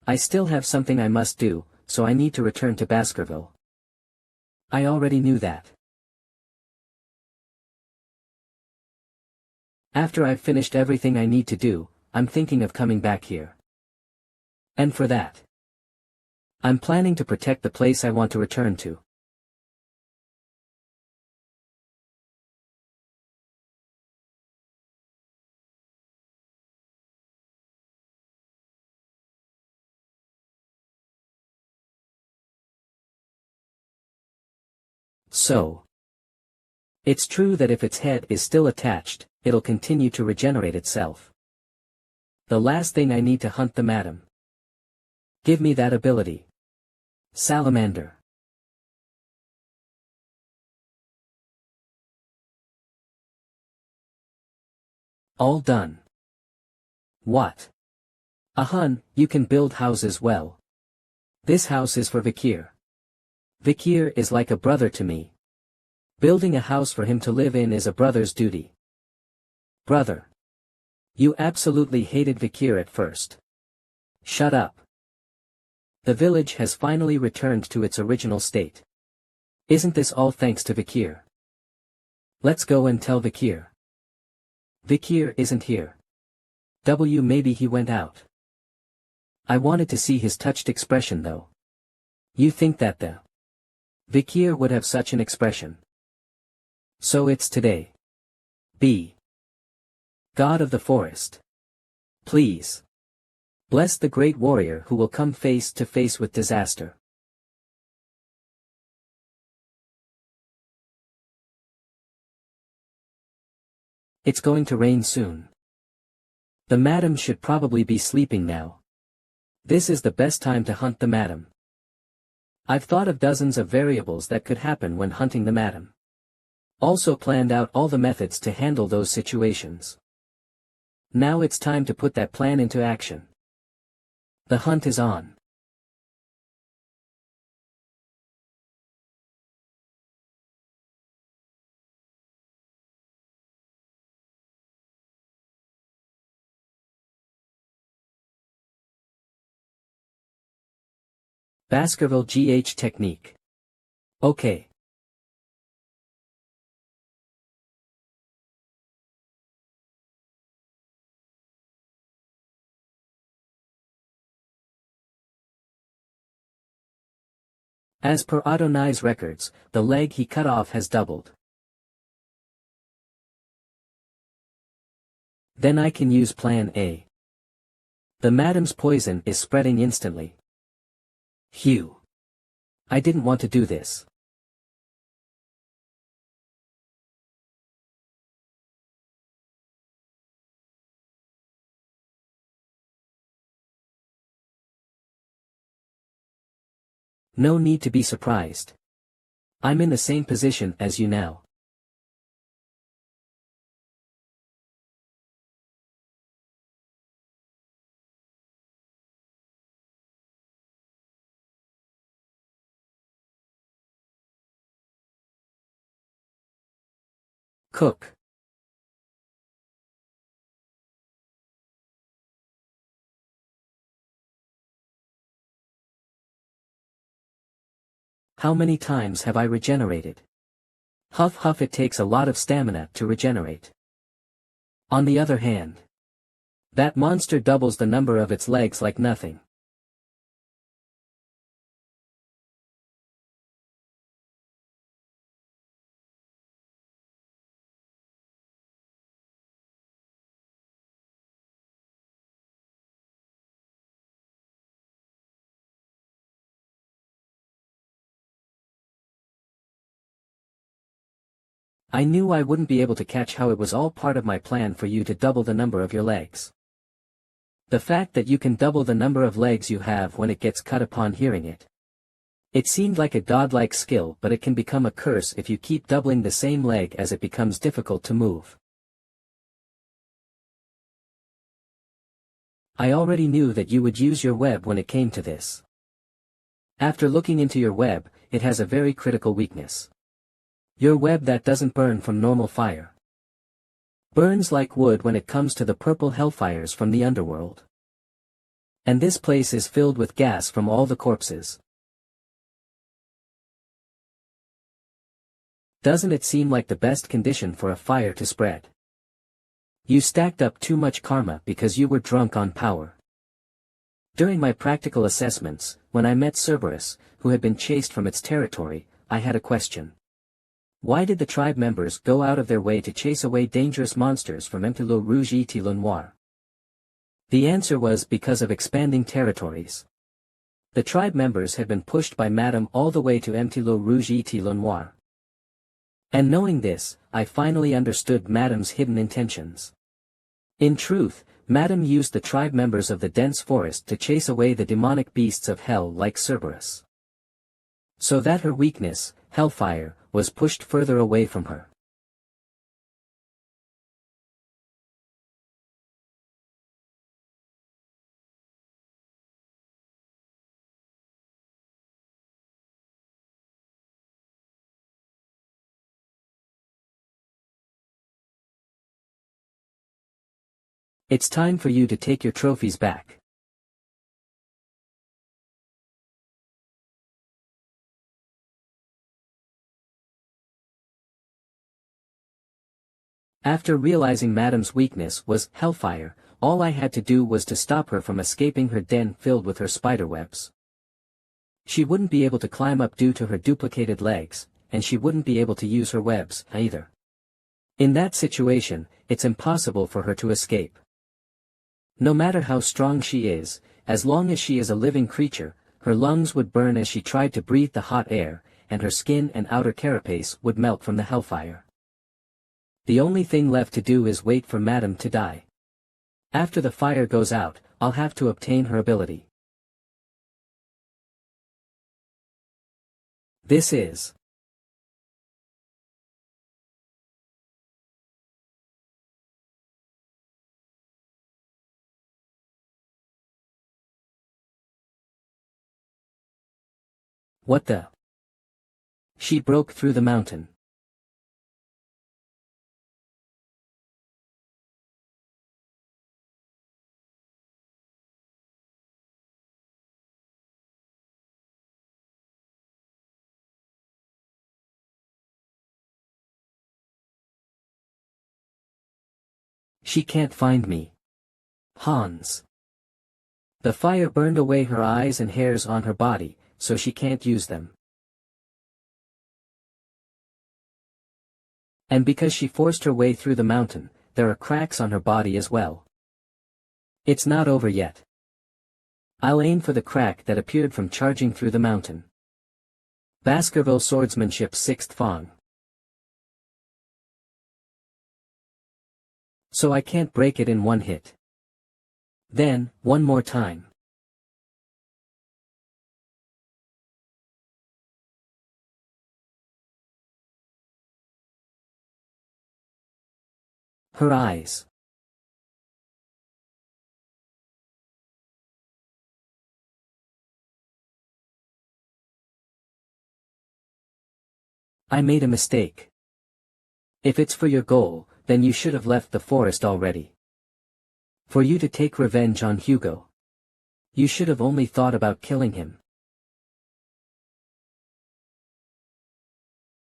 I still have something I must do, so I need to return to Baskerville. I already knew that. After I've finished everything I need to do, I'm thinking of coming back here. And for that, I'm planning to protect the place I want to return to. So, it's true that if its head is still attached, it'll continue to regenerate itself. The last thing I need to hunt the madam. Give me that ability. Salamander. All done. What? Hun, you can build houses well. This house is for Vikir. Vikir is like a brother to me. Building a house for him to live in is a brother's duty. Brother. You absolutely hated Vikir at first. Shut up. The village has finally returned to its original state. Isn't this all thanks to Vikir? Let's go and tell Vikir. Vikir isn't here. Maybe he went out. I wanted to see his touched expression though. You think that the Vikir would have such an expression? So it's today. B. God of the forest. Please. Bless the great warrior who will come face to face with disaster. It's going to rain soon. The madam should probably be sleeping now. This is the best time to hunt the madam. I've thought of dozens of variables that could happen when hunting the madam. Also planned out all the methods to handle those situations. Now it's time to put that plan into action. The hunt is on. Baskerville GH technique. Okay. As per Adonai's records, the leg he cut off has doubled. Then I can use plan A. The madam's poison is spreading instantly. Phew. I didn't want to do this. No need to be surprised. I'm in the same position as you now. Cook. How many times have I regenerated? Huff huff, it takes a lot of stamina to regenerate. On the other hand, that monster doubles the number of its legs like nothing. I knew I wouldn't be able to catch how it was all part of my plan for you to double the number of your legs. The fact that you can double the number of legs you have when it gets cut upon hearing it. It seemed like a godlike skill, but it can become a curse if you keep doubling the same leg as it becomes difficult to move. I already knew that you would use your web when it came to this. After looking into your web, it has a very critical weakness. Your web that doesn't burn from normal fire. Burns like wood when it comes to the purple hellfires from the underworld. And this place is filled with gas from all the corpses. Doesn't it seem like the best condition for a fire to spread? You stacked up too much karma because you were drunk on power. During my practical assessments, when I met Cerberus, who had been chased from its territory, I had a question. Why did the tribe members go out of their way to chase away dangerous monsters from Empilo Rouge et Le Noir? The answer was because of expanding territories. The tribe members had been pushed by Madame all the way to Empilo Rouge et Le Noir. And knowing this, I finally understood Madam's hidden intentions. In truth, Madam used the tribe members of the dense forest to chase away the demonic beasts of hell like Cerberus. So that her weakness, hellfire, was pushed further away from her. It's time for you to take your trophies back. After realizing Madam's weakness was hellfire, all I had to do was to stop her from escaping her den filled with her spiderwebs. She wouldn't be able to climb up due to her duplicated legs, and she wouldn't be able to use her webs either. In that situation, it's impossible for her to escape. No matter how strong she is, as long as she is a living creature, her lungs would burn as she tried to breathe the hot air, and her skin and outer carapace would melt from the hellfire. The only thing left to do is wait for Madam to die. After the fire goes out, I'll have to obtain her ability. This is what the? She broke through the mountain. She can't find me. Hans. The fire burned away her eyes and hairs on her body, so she can't use them. And because she forced her way through the mountain, there are cracks on her body as well. It's not over yet. I'll aim for the crack that appeared from charging through the mountain. Baskerville Swordsmanship 6th Fong. So I can't break it in one hit. Then, one more time. Her eyes. I made a mistake. If it's for your goal, then you should have left the forest already. For you to take revenge on Hugo. You should have only thought about killing him.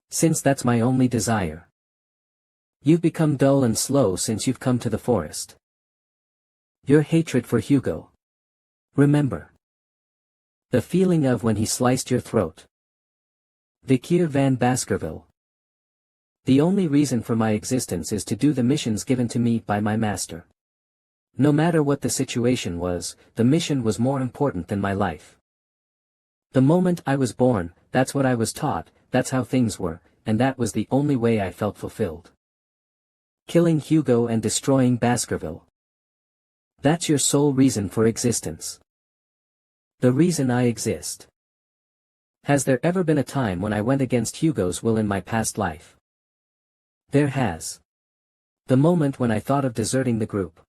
Since that's my only desire. You've become dull and slow since you've come to the forest. Your hatred for Hugo. Remember. The feeling of when he sliced your throat. Vikier van Baskerville. The only reason for my existence is to do the missions given to me by my master. No matter what the situation was, the mission was more important than my life. The moment I was born, that's what I was taught, that's how things were, and that was the only way I felt fulfilled. Killing Hugo and destroying Baskerville. That's your sole reason for existence. The reason I exist. Has there ever been a time when I went against Hugo's will in my past life? There has. The moment when I thought of deserting the group.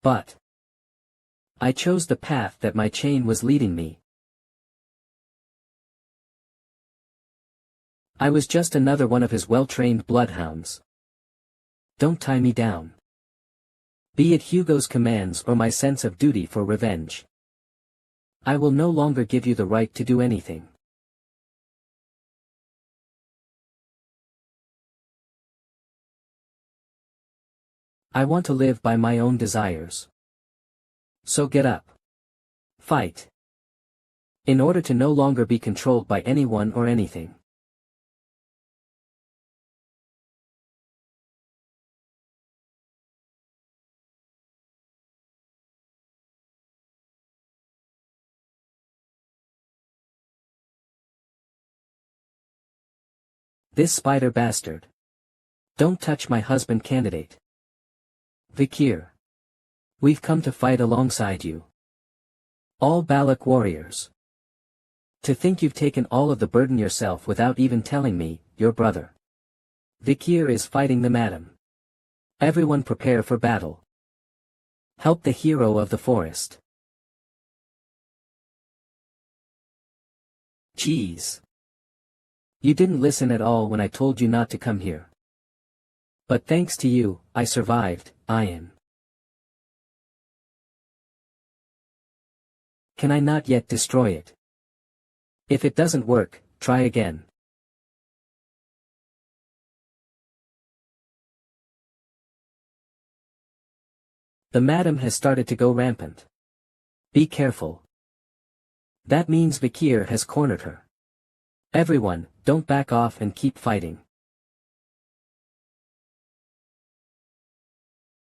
But I chose the path that my chain was leading me. I was just another one of his well-trained bloodhounds. Don't tie me down. Be it Hugo's commands or my sense of duty for revenge. I will no longer give you the right to do anything. I want to live by my own desires. So get up. Fight. In order to no longer be controlled by anyone or anything. This spider bastard. Don't touch my husband candidate. Vikir. We've come to fight alongside you. All Balak warriors. To think you've taken all of the burden yourself without even telling me, your brother. Vikir is fighting the madam. Everyone prepare for battle. Help the hero of the forest. Jeez. You didn't listen at all when I told you not to come here. But thanks to you, I survived, Ian. Can I not yet destroy it? If it doesn't work, try again. The madam has started to go rampant. Be careful. That means Vikir has cornered her. Everyone, don't back off and keep fighting.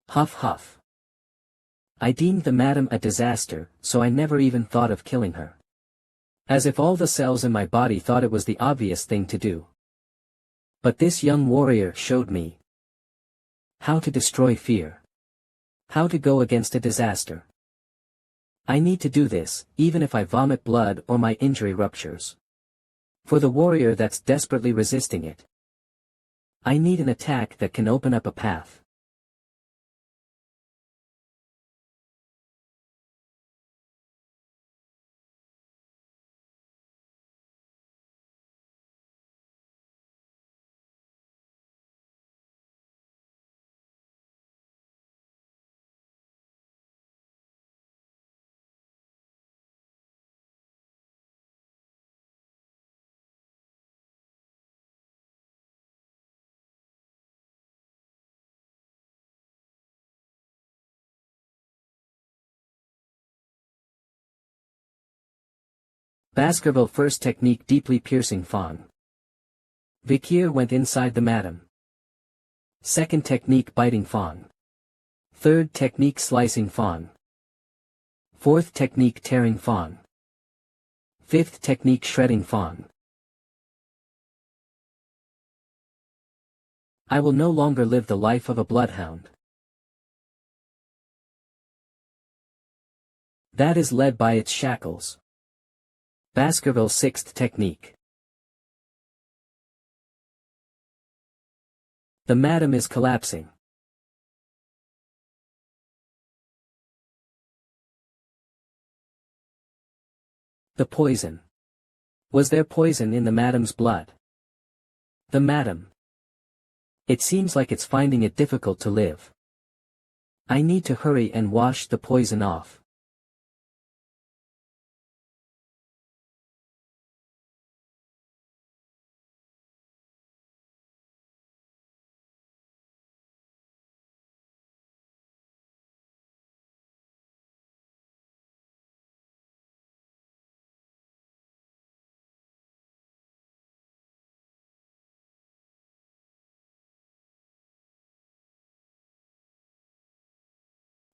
Huff huff. I deemed the madam a disaster, so I never even thought of killing her. As if all the cells in my body thought it was the obvious thing to do. But this young warrior showed me how to destroy fear. How to go against a disaster. I need to do this, even if I vomit blood or my injury ruptures. For the warrior that's desperately resisting it. I need an attack that can open up a path. Baskerville first technique deeply piercing fawn. Vikir went inside the madam. Second technique biting fawn. Third technique slicing fawn. Fourth technique tearing fawn. Fifth technique shredding fawn. I will no longer live the life of a bloodhound. That is led by its shackles. Baskerville sixth technique. The madam is collapsing. The poison. Was there poison in the madam's blood? The madam. It seems like it's finding it difficult to live. I need to hurry and wash the poison off.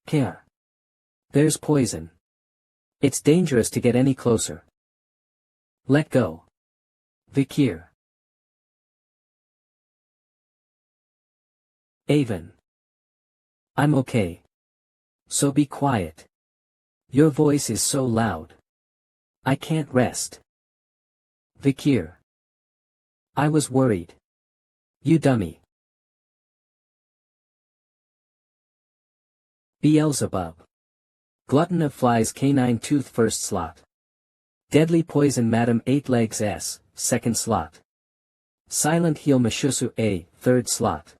Care. There's poison. It's dangerous to get any closer. Let go. Vikir. Avon. I'm okay. So be quiet. Your voice is so loud. I can't rest. Vikir. I was worried. You dummy. Beelzebub. Glutton of flies canine tooth first slot. Deadly poison madam 8 legs s, second slot. Silent heel mashusu a, third slot.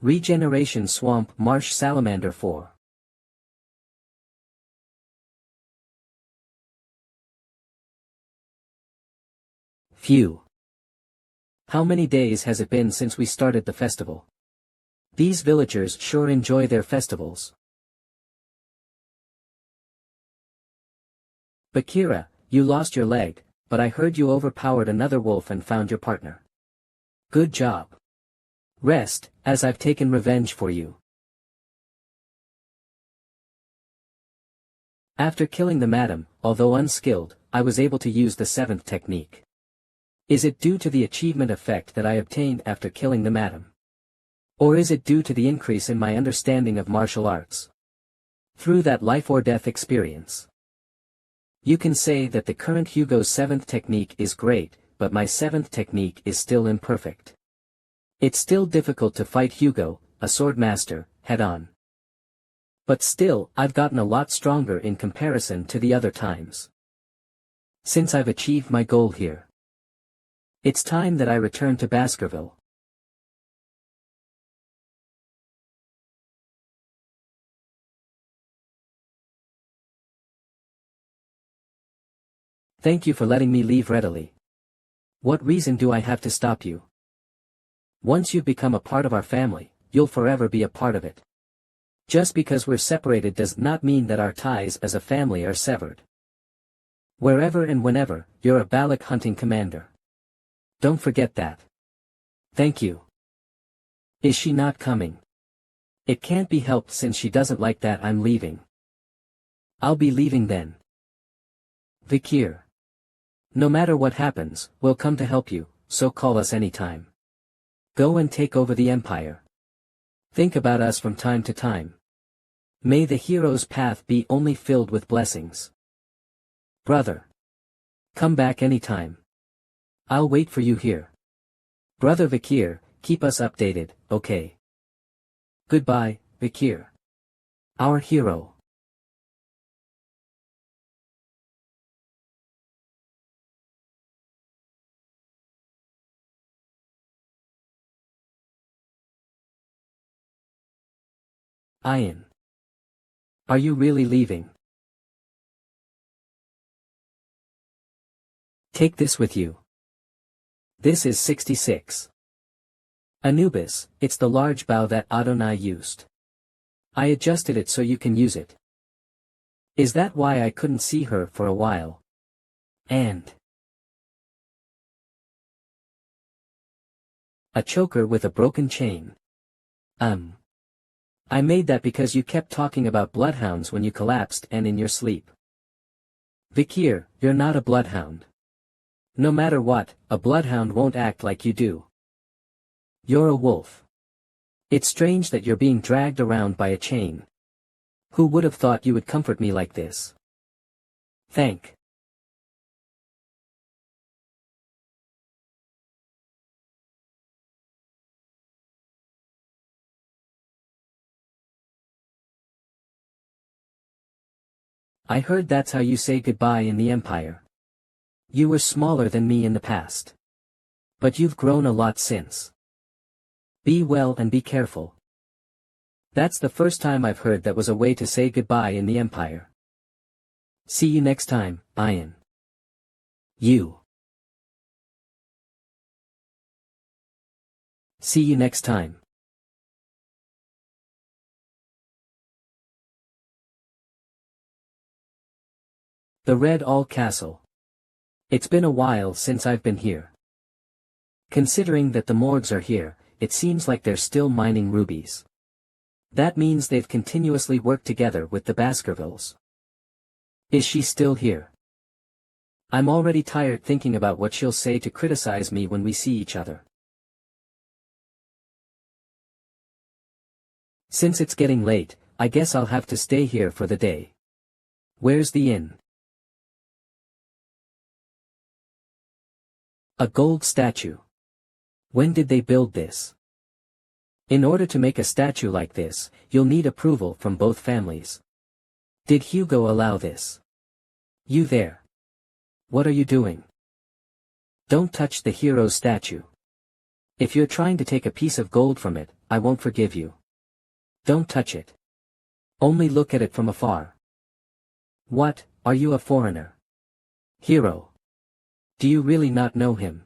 Regeneration swamp marsh salamander 4. Phew. How many days has it been since we started the festival? These villagers sure enjoy their festivals. Bakira, you lost your leg, but I heard you overpowered another wolf and found your partner. Good job. Rest, as I've taken revenge for you. After killing the madam, although unskilled, I was able to use the 7th technique. Is it due to the achievement effect that I obtained after killing the madam? Or is it due to the increase in my understanding of martial arts? Through that life-or-death experience. You can say that the current Hugo's 7th technique is great, but my 7th technique is still imperfect. It's still difficult to fight Hugo, a sword master, head-on. But still, I've gotten a lot stronger in comparison to the other times. Since I've achieved my goal here, it's time that I return to Baskerville. Thank you for letting me leave readily. What reason do I have to stop you? Once you've become a part of our family, you'll forever be a part of it. Just because we're separated does not mean that our ties as a family are severed. Wherever and whenever, you're a Balak hunting commander. Don't forget that. Thank you. Is she not coming? It can't be helped since she doesn't like that I'm leaving. I'll be leaving then. Vikir. No matter what happens, we'll come to help you, so call us anytime. Go and take over the empire. Think about us from time to time. May the hero's path be only filled with blessings. Brother. Come back anytime. I'll wait for you here. Brother Vikir, keep us updated, okay? Goodbye, Vikir. Our hero. Ian. Are you really leaving? Take this with you. This is 66. Anubis, it's the large bow that Adonai used. I adjusted it so you can use it. Is that why I couldn't see her for a while? And a choker with a broken chain. I made that because you kept talking about bloodhounds when you collapsed and in your sleep. Vikir, you're not a bloodhound. No matter what, a bloodhound won't act like you do. You're a wolf. It's strange that you're being dragged around by a chain. Who would have thought you would comfort me like this? Thank. I heard that's how you say goodbye in the Empire. You were smaller than me in the past. But you've grown a lot since. Be well and be careful. That's the first time I've heard that was a way to say goodbye in the Empire. See you next time, Ian. You. See you next time. The Red All Castle. It's been a while since I've been here. Considering that the morgues are here, it seems like they're still mining rubies. That means they've continuously worked together with the Baskervilles. Is she still here? I'm already tired thinking about what she'll say to criticize me when we see each other. Since it's getting late, I guess I'll have to stay here for the day. Where's the inn? A gold statue. When did they build this? In order to make a statue like this, you'll need approval from both families. Did Hugo allow this? You there. What are you doing? Don't touch the hero's statue. If you're trying to take a piece of gold from it, I won't forgive you. Don't touch it. Only look at it from afar. What, are you a foreigner? Hero. Do you really not know him?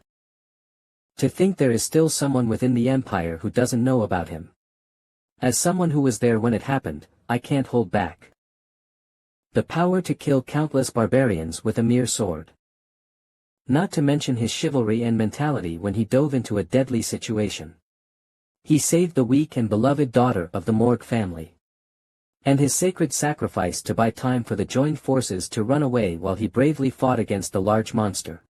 To think there is still someone within the Empire who doesn't know about him. As someone who was there when it happened, I can't hold back. The power to kill countless barbarians with a mere sword. Not to mention his chivalry and mentality when he dove into a deadly situation. He saved the weak and beloved daughter of the Morgue family. And his sacred sacrifice to buy time for the joined forces to run away while he bravely fought against the large monster.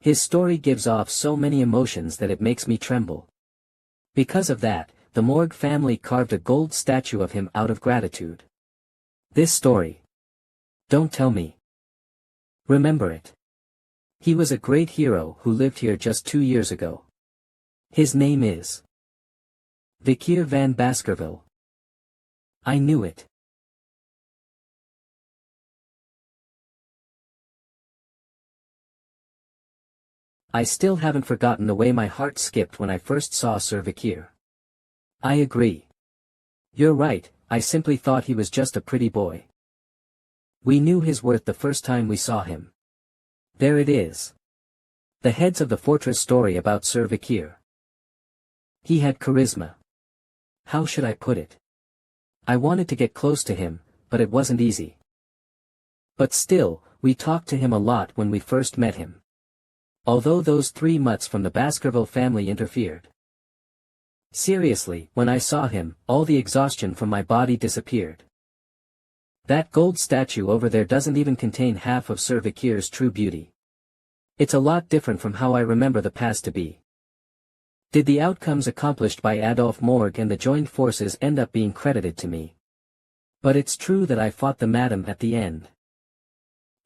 His story gives off so many emotions that it makes me tremble. Because of that, the Morgue family carved a gold statue of him out of gratitude. This story. Don't tell me. Remember it. He was a great hero who lived here just 2 years ago. His name is Vikier van Baskerville. I knew it. I still haven't forgotten the way my heart skipped when I first saw Sir Vikier. I agree. You're right, I simply thought he was just a pretty boy. We knew his worth the first time we saw him. There it is. The Heads of the Fortress story about Sir Vikier. He had charisma. How should I put it? I wanted to get close to him, but it wasn't easy. But still, we talked to him a lot when we first met him. Although those 3 mutts from the Baskerville family interfered. Seriously, when I saw him, all the exhaustion from my body disappeared. That gold statue over there doesn't even contain half of Sir Vikier's true beauty. It's a lot different from how I remember the past to be. Did the outcomes accomplished by Adolphe Morgue and the joined forces end up being credited to me? But it's true that I fought the madam at the end.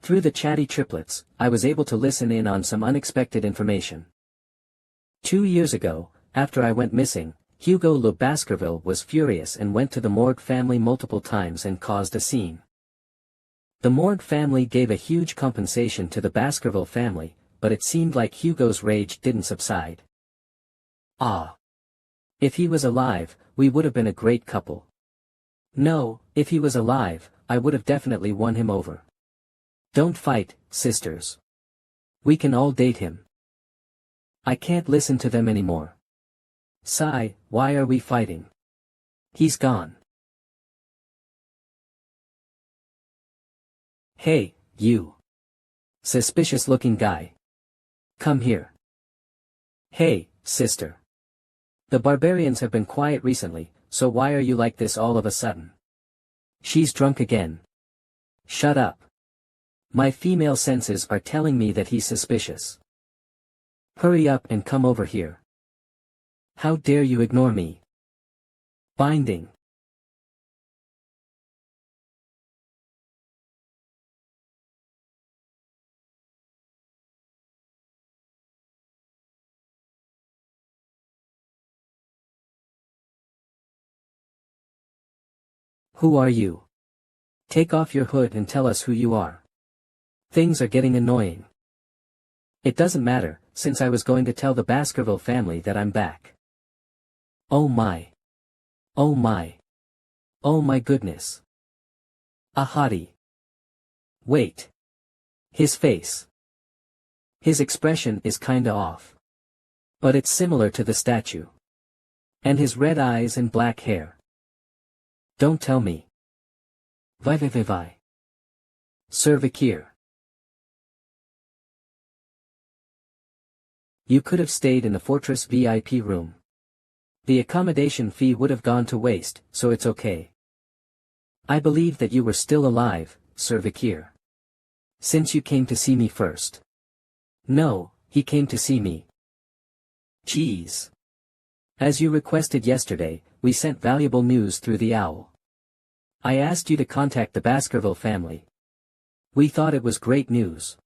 Through the chatty triplets, I was able to listen in on some unexpected information. 2 years ago, after I went missing, Hugo Le Baskerville was furious and went to the Morgue family multiple times and caused a scene. The Morgue family gave a huge compensation to the Baskerville family, but it seemed like Hugo's rage didn't subside. Ah! If he was alive, we would have been a great couple. No, if he was alive, I would have definitely won him over. Don't fight, sisters. We can all date him. I can't listen to them anymore. Sigh, why are we fighting? He's gone. Hey, you. Suspicious-looking guy. Come here. Hey, sister. The barbarians have been quiet recently, so why are you like this all of a sudden? She's drunk again. Shut up. My female senses are telling me that he's suspicious. Hurry up and come over here. How dare you ignore me? Binding. Who are you? Take off your hood and tell us who you are. Things are getting annoying. It doesn't matter, since I was going to tell the Baskerville family that I'm back. Oh my. Oh my. Oh my goodness. A hottie. Wait. His face. His expression is kinda off. But it's similar to the statue. And his red eyes and black hair. Don't tell me. Vi. Sir Vikier. You could have stayed in the Fortress VIP room. The accommodation fee would have gone to waste, so it's okay. I believe that you were still alive, Sir Vikier. Since you came to see me first. No, he came to see me. Jeez. As you requested yesterday, we sent valuable news through the owl. I asked you to contact the Baskerville family. We thought it was great news.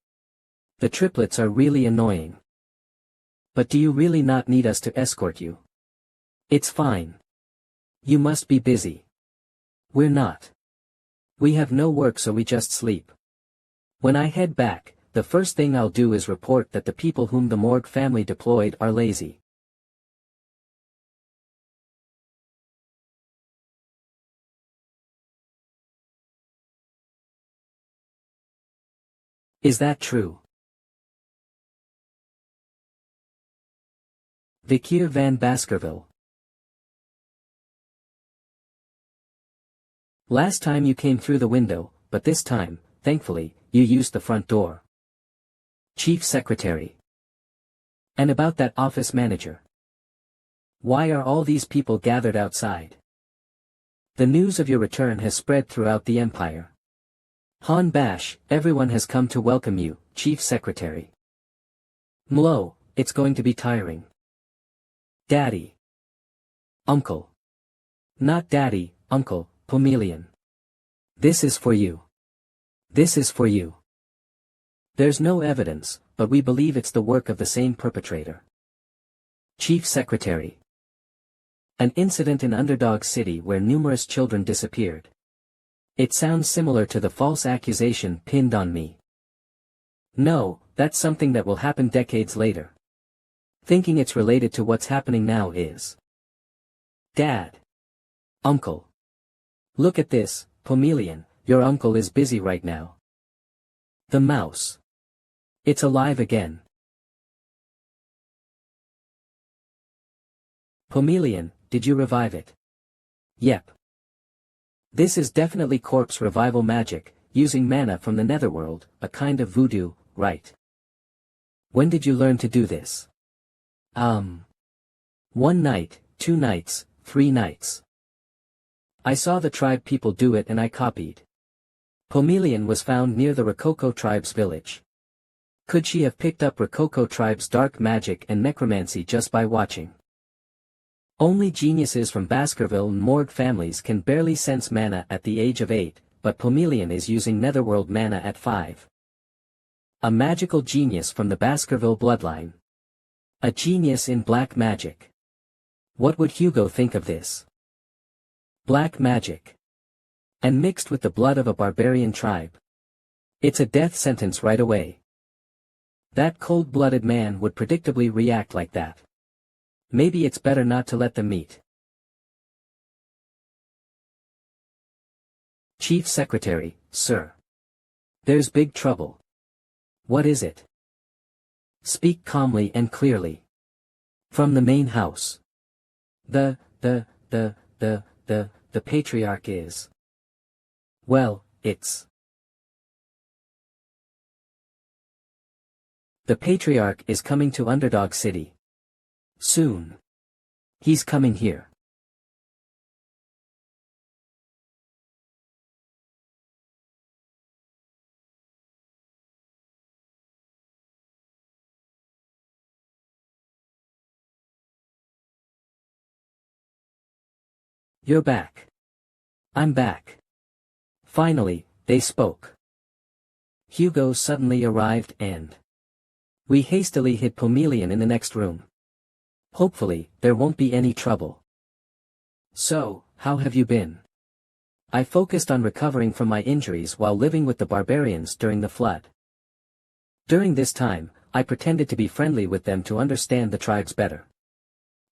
The triplets are really annoying. But do you really not need us to escort you? It's fine. You must be busy. We're not. We have no work, so we just sleep. When I head back, the first thing I'll do is report that the people whom the Morgue family deployed are lazy. Is that true? Vikier van Baskerville. Last time you came through the window, but this time, thankfully, you used the front door. Chief Secretary. And about that office manager. Why are all these people gathered outside? The news of your return has spread throughout the empire. Han Bash, everyone has come to welcome you, Chief Secretary. Mlo, it's going to be tiring. Daddy. Uncle. Not daddy, uncle, Pomelian. This is for you. This is for you. There's no evidence, but we believe it's the work of the same perpetrator. Chief Secretary. An incident in Underdog City where numerous children disappeared. It sounds similar to the false accusation pinned on me. No, that's something that will happen decades later. Thinking it's related to what's happening now is. Dad. Uncle. Look at this, Pomelian, your uncle is busy right now. The mouse. It's alive again. Pomelian, did you revive it? Yep. This is definitely corpse revival magic, using mana from the netherworld, a kind of voodoo, right? When did you learn to do this? 1 night, 2 nights, 3 nights. I saw the tribe people do it and I copied. Pomelian was found near the Rococo tribe's village. Could she have picked up Rococo tribe's dark magic and necromancy just by watching? Only geniuses from Baskerville and Morgue families can barely sense mana at the age of 8, but Pomelian is using netherworld mana at 5. A magical genius from the Baskerville bloodline. A genius in black magic. What would Hugo think of this? Black magic. And mixed with the blood of a barbarian tribe. It's a death sentence right away. That cold-blooded man would predictably react like that. Maybe it's better not to let them meet. Chief Secretary, sir. There's big trouble. What is it? Speak calmly and clearly. From the main house. The Patriarch is. Well, it's. The Patriarch is coming to Underdog City. Soon. He's coming here. You're back. I'm back. Finally, they spoke. Hugo suddenly arrived and. We hastily hid Pomelian in the next room. Hopefully, there won't be any trouble. So, how have you been? I focused on recovering from my injuries while living with the barbarians during the flood. During this time, I pretended to be friendly with them to understand the tribes better.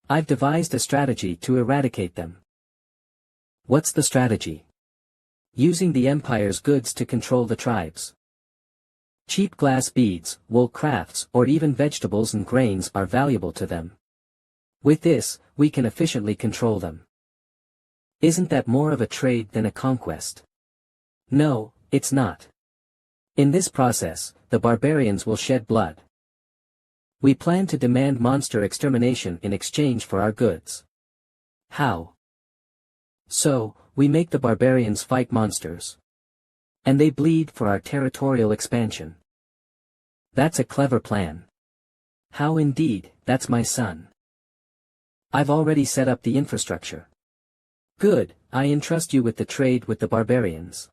I've devised a strategy to eradicate them. What's the strategy? Using the Empire's goods to control the tribes. Cheap glass beads, wool crafts, or even vegetables and grains are valuable to them. With this, we can efficiently control them. Isn't that more of a trade than a conquest? No, it's not. In this process, the barbarians will shed blood. We plan to demand monster extermination in exchange for our goods. How? So, we make the barbarians fight monsters. And they bleed for our territorial expansion. That's a clever plan. How indeed, that's my son. I've already set up the infrastructure. Good, I entrust you with the trade with the barbarians.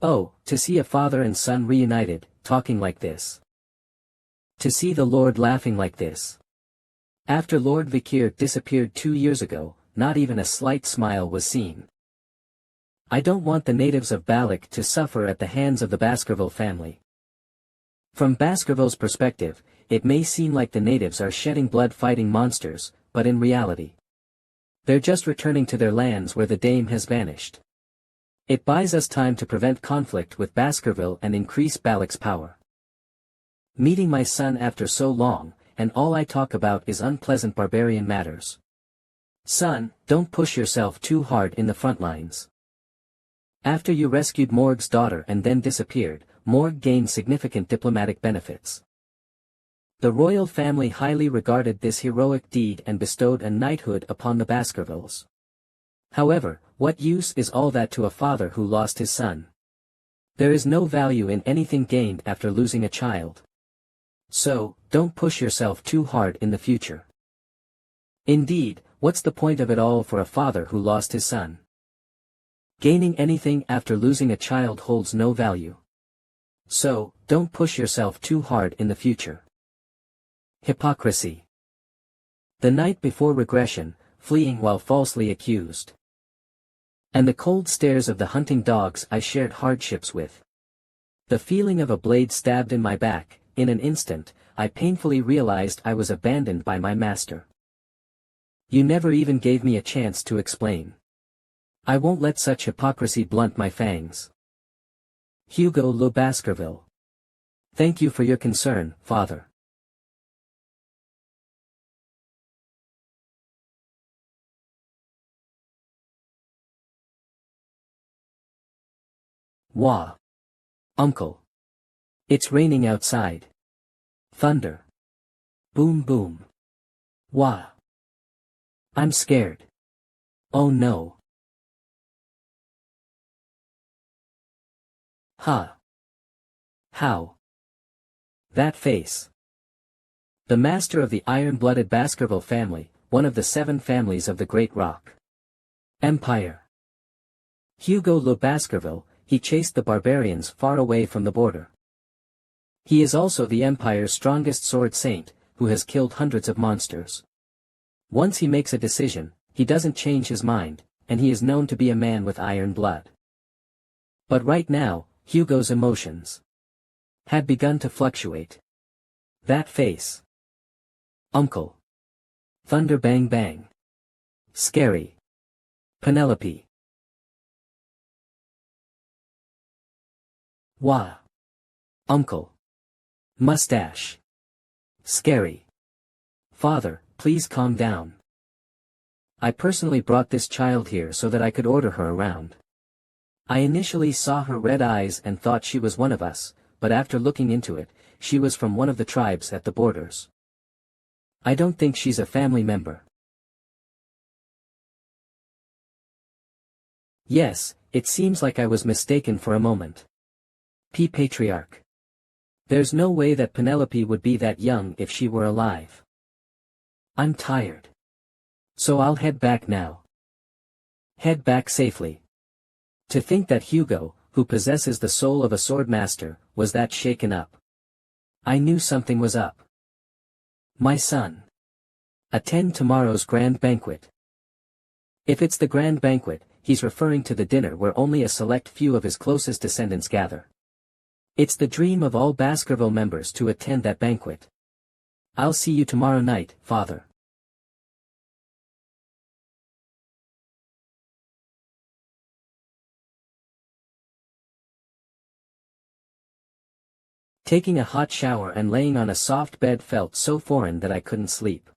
Oh, to see a father and son reunited, talking like this. To see the Lord laughing like this. After Lord Vikir disappeared 2 years ago, not even a slight smile was seen. I don't want the natives of Balak to suffer at the hands of the Baskerville family. From Baskerville's perspective, it may seem like the natives are shedding blood fighting monsters, but in reality, they're just returning to their lands where the dame has vanished. It buys us time to prevent conflict with Baskerville and increase Balak's power. Meeting my son after so long, and all I talk about is unpleasant barbarian matters. Son, don't push yourself too hard in the front lines. After you rescued Morg's daughter and then disappeared, Morg gained significant diplomatic benefits. The royal family highly regarded this heroic deed and bestowed a knighthood upon the Baskervilles. However, what use is all that to a father who lost his son? There is no value in anything gained after losing a child. So, don't push yourself too hard in the future. Indeed, what's the point of it all for a father who lost his son? Gaining anything after losing a child holds no value. So, don't push yourself too hard in the future. Hypocrisy. The night before regression, fleeing while falsely accused. And the cold stares of the hunting dogs I shared hardships with. The feeling of a blade stabbed in my back, in an instant, I painfully realized I was abandoned by my master. You never even gave me a chance to explain. I won't let such hypocrisy blunt my fangs. Hugo Le Baskerville. Thank you for your concern, Father. Wah. Uncle. It's raining outside. Thunder. Boom boom. Wah. I'm scared. Oh no. Huh. How? That face. The master of the iron-blooded Baskerville family, one of the 7 families of the Great Rock Empire. Hugo Le Baskerville, he chased the barbarians far away from the border. He is also the Empire's strongest sword saint, who has killed hundreds of monsters. Once he makes a decision, he doesn't change his mind, and he is known to be a man with iron blood. But right now, Hugo's emotions had begun to fluctuate. That face. Uncle. Thunder bang bang. Scary. Penelope. Wah. Uncle. Mustache. Scary. Father, please calm down. I personally brought this child here so that I could order her around. I initially saw her red eyes and thought she was one of us, but after looking into it, she was from one of the tribes at the borders. I don't think she's a family member. Yes, it seems like I was mistaken for a moment. Patriarch. There's no way that Penelope would be that young if she were alive. I'm tired. So I'll head back now. Head back safely. To think that Hugo, who possesses the soul of a swordmaster, was that shaken up. I knew something was up. My son. Attend tomorrow's grand banquet. If it's the grand banquet, he's referring to the dinner where only a select few of his closest descendants gather. It's the dream of all Baskerville members to attend that banquet. I'll see you tomorrow night, Father. Taking a hot shower and laying on a soft bed felt so foreign that I couldn't sleep.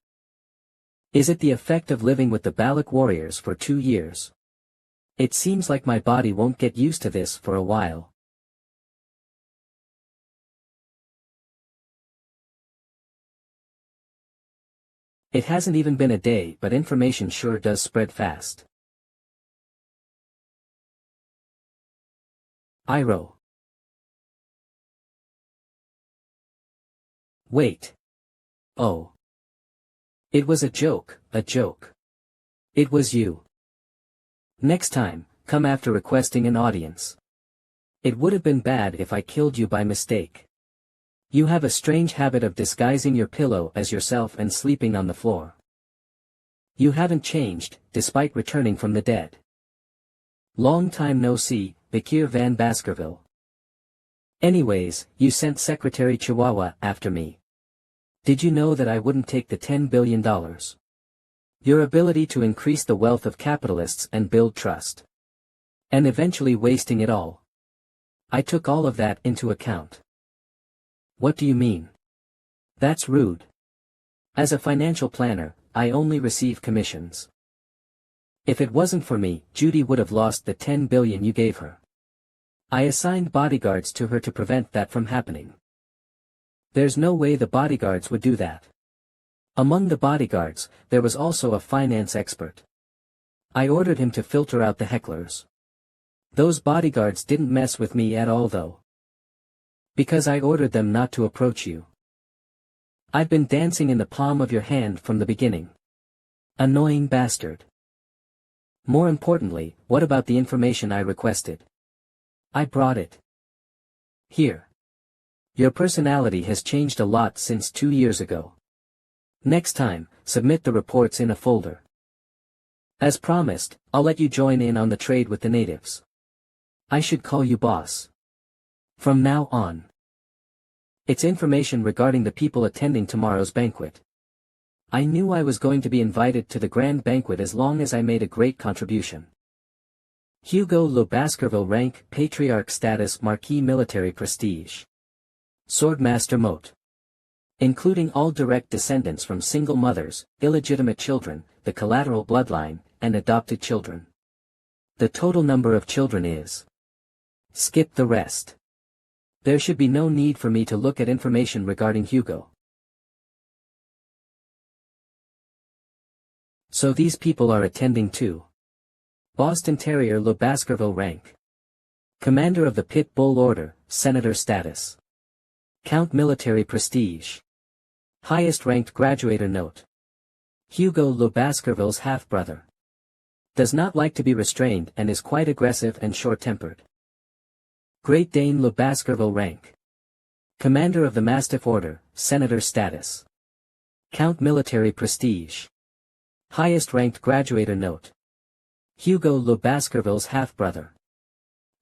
Is it the effect of living with the Balak warriors for 2 years? It seems like my body won't get used to this for a while. It hasn't even been a day, but information sure does spread fast. Iro. Wait. Oh. It was a joke, a joke. It was you. Next time, come after requesting an audience. It would have been bad if I killed you by mistake. You have a strange habit of disguising your pillow as yourself and sleeping on the floor. You haven't changed, despite returning from the dead. Long time no see, Bakir Van Baskerville. Anyways, you sent Secretary Chihuahua after me. Did you know that I wouldn't take the $10 billion? Your ability to increase the wealth of capitalists and build trust. And eventually wasting it all. I took all of that into account. What do you mean? That's rude. As a financial planner, I only receive commissions. If it wasn't for me, Judy would have lost the $10 billion you gave her. I assigned bodyguards to her to prevent that from happening. There's no way the bodyguards would do that. Among the bodyguards, there was also a finance expert. I ordered him to filter out the hecklers. Those bodyguards didn't mess with me at all though. Because I ordered them not to approach you. I've been dancing in the palm of your hand from the beginning. Annoying bastard. More importantly, what about the information I requested? I brought it. Here. Your personality has changed a lot since 2 years ago. Next time, submit the reports in a folder. As promised, I'll let you join in on the trade with the natives. I should call you boss. From now on. It's information regarding the people attending tomorrow's banquet. I knew I was going to be invited to the grand banquet as long as I made a great contribution. Hugo Le Baskerville rank, Patriarch status, Marquis military prestige. Swordmaster moat. Including all direct descendants from single mothers, illegitimate children, the collateral bloodline, and adopted children. The total number of children is. Skip the rest. There should be no need for me to look at information regarding Hugo. So these people are attending too. Boston Terrier Le Baskerville rank. Commander of the Pit Bull Order, Senator status. Count military prestige. Highest ranked graduator note. Hugo Le Baskerville's half-brother. Does not like to be restrained and is quite aggressive and short-tempered. Great Dane Le Baskerville rank. Commander of the Mastiff Order, Senator status. Count military prestige. Highest ranked graduator note. Hugo Le Baskerville's half-brother.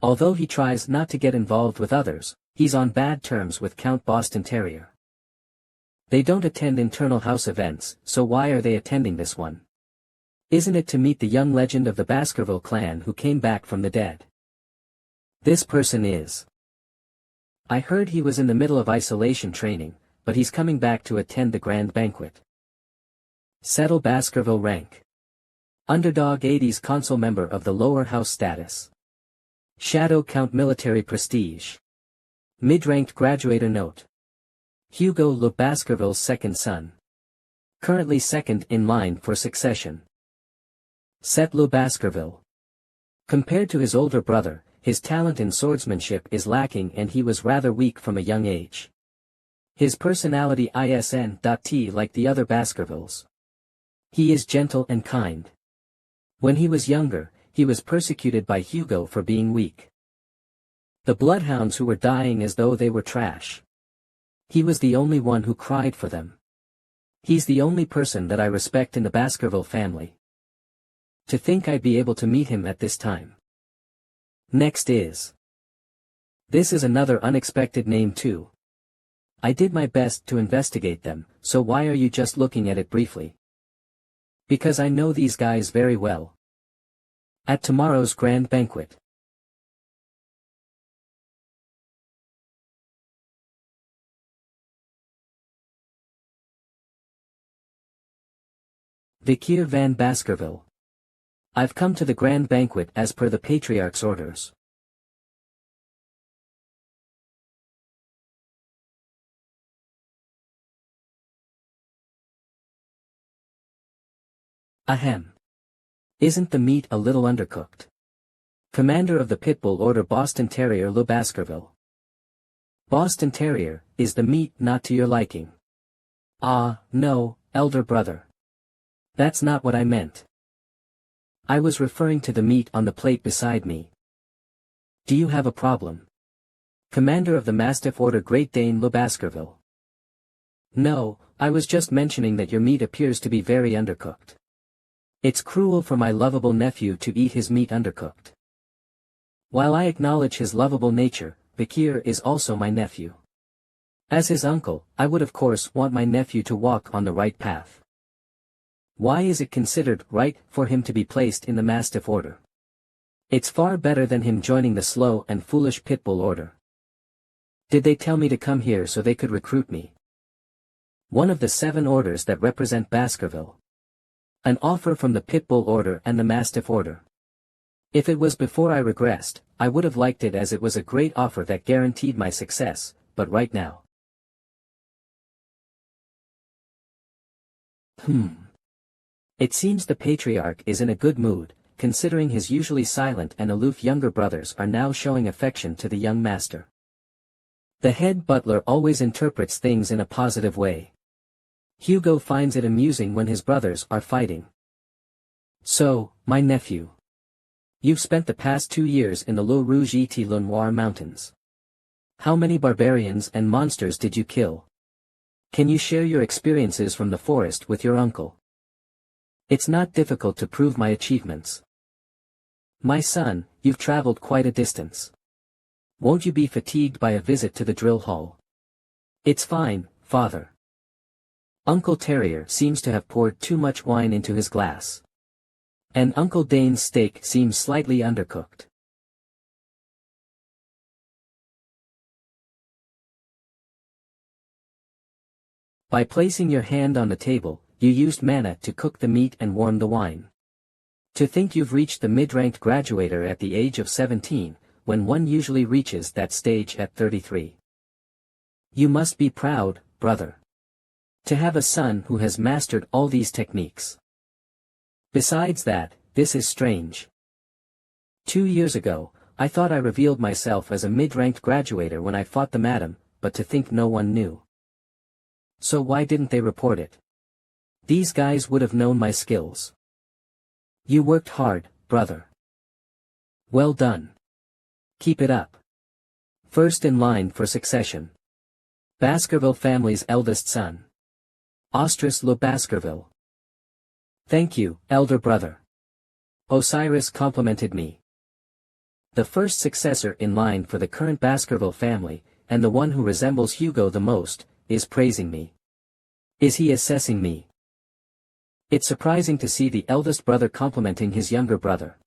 Although he tries not to get involved with others, he's on bad terms with Count Boston Terrier. They don't attend internal house events, so why are they attending this one? Isn't it to meet the young legend of the Baskerville clan who came back from the dead? This person is. I heard he was in the middle of isolation training, but he's coming back to attend the grand banquet. Settle Baskerville rank. Underdog 80s consul member of the lower house status. Shadow Count military prestige. Mid-ranked graduator note. Hugo Le Baskerville's second son. Currently second in line for succession. Set Le Baskerville. Compared to his older brother, his talent in swordsmanship is lacking and he was rather weak from a young age. His personality isn't like the other Baskervilles. He is gentle and kind. When he was younger, he was persecuted by Hugo for being weak. The bloodhounds who were dying as though they were trash. He was the only one who cried for them. He's the only person that I respect in the Baskerville family. To think I'd be able to meet him at this time. Next is. This is another unexpected name too. I did my best to investigate them, so why are you just looking at it briefly? Because I know these guys very well. At tomorrow's grand banquet. Vikier van Baskerville. I've come to the grand banquet as per the Patriarch's orders. Ahem. Isn't the meat a little undercooked? Commander of the Pitbull Order Boston Terrier Le Baskerville. Boston Terrier, is the meat not to your liking? Ah, no, elder brother. That's not what I meant. I was referring to the meat on the plate beside me. Do you have a problem? Commander of the Mastiff Order Great Dane Le Baskerville. No, I was just mentioning that your meat appears to be very undercooked. It's cruel for my lovable nephew to eat his meat undercooked. While I acknowledge his lovable nature, Vikier is also my nephew. As his uncle, I would of course want my nephew to walk on the right path. Why is it considered right for him to be placed in the Mastiff Order? It's far better than him joining the slow and foolish Pitbull Order. Did they tell me to come here so they could recruit me? One of the 7 orders that represent Baskerville. An offer from the Pitbull Order and the Mastiff Order. If it was before I regressed, I would have liked it as it was a great offer that guaranteed my success, but right now. It seems the Patriarch is in a good mood, considering his usually silent and aloof younger brothers are now showing affection to the young master. The head butler always interprets things in a positive way. Hugo finds it amusing when his brothers are fighting. So, my nephew. You've spent the past 2 years in the Le Rouge et Le Noir mountains. How many barbarians and monsters did you kill? Can you share your experiences from the forest with your uncle? It's not difficult to prove my achievements. My son, you've traveled quite a distance. Won't you be fatigued by a visit to the drill hall? It's fine, father. Uncle Terrier seems to have poured too much wine into his glass. And Uncle Dane's steak seems slightly undercooked. By placing your hand on the table, you used mana to cook the meat and warm the wine. To think you've reached the mid-ranked graduator at the age of 17, when one usually reaches that stage at 33. You must be proud, brother. To have a son who has mastered all these techniques. Besides that, this is strange. 2 years ago, I thought I revealed myself as a mid-ranked graduator when I fought the madam, but to think no one knew. So why didn't they report it? These guys would have known my skills. You worked hard, brother. Well done. Keep it up. First in line for succession. Baskerville family's eldest son. Ostris Le Baskerville. Thank you, elder brother. Osiris complimented me. The first successor in line for the current Baskerville family, and the one who resembles Hugo the most, is praising me. Is he assessing me? It's surprising to see the eldest brother complimenting his younger brother.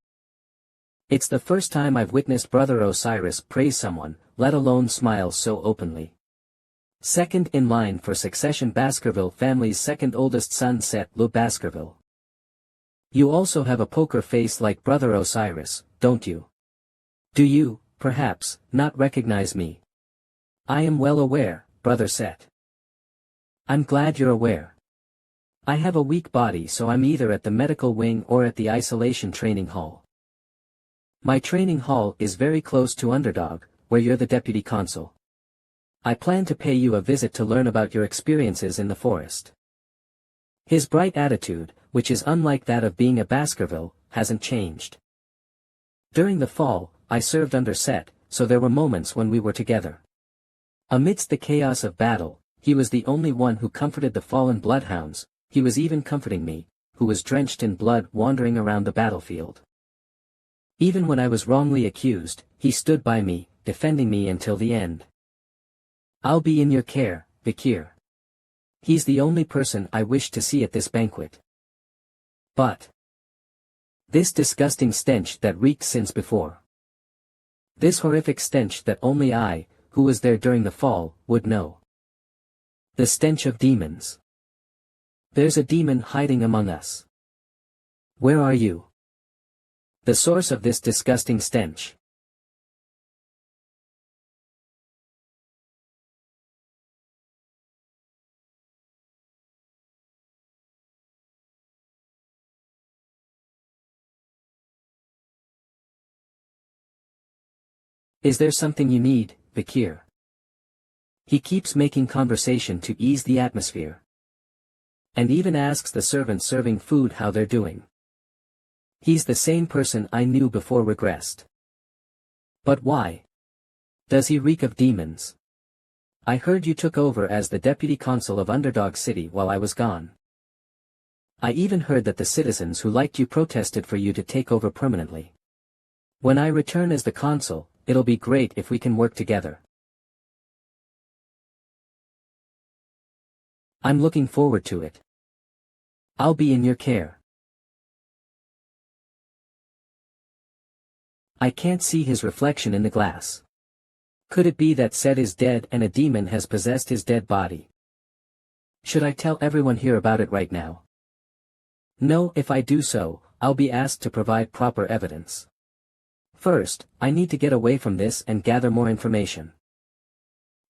It's the first time I've witnessed brother Osiris praise someone, let alone smile so openly. Second in line for succession Baskerville family's second oldest son Seth Le Baskerville. You also have a poker face like brother Osiris, don't you? Do you, perhaps, not recognize me? I am well aware, brother Seth. I'm glad you're aware. I have a weak body, so I'm either at the medical wing or at the isolation training hall. My training hall is very close to Underdog, where you're the deputy consul. I plan to pay you a visit to learn about your experiences in the forest. His bright attitude, which is unlike that of being a Baskerville, hasn't changed. During the fall, I served under Set, so there were moments when we were together. Amidst the chaos of battle, he was the only one who comforted the fallen bloodhounds. He was even comforting me, who was drenched in blood wandering around the battlefield. Even when I was wrongly accused, he stood by me, defending me until the end. I'll be in your care, Bakir. He's the only person I wish to see at this banquet. But this disgusting stench that reeked since before. This horrific stench that only I, who was there during the fall, would know. The stench of demons. There's a demon hiding among us. Where are you? The source of this disgusting stench. Is there something you need, Bakir? He keeps making conversation to ease the atmosphere. And even asks the servants serving food how they're doing. He's the same person I knew before regressed. But why? Does he reek of demons? I heard you took over as the deputy consul of Underdog City while I was gone. I even heard that the citizens who liked you protested for you to take over permanently. When I return as the consul, it'll be great if we can work together. I'm looking forward to it. I'll be in your care. I can't see his reflection in the glass. Could it be that Seth is dead and a demon has possessed his dead body? Should I tell everyone here about it right now? No, if I do so, I'll be asked to provide proper evidence. First, I need to get away from this and gather more information.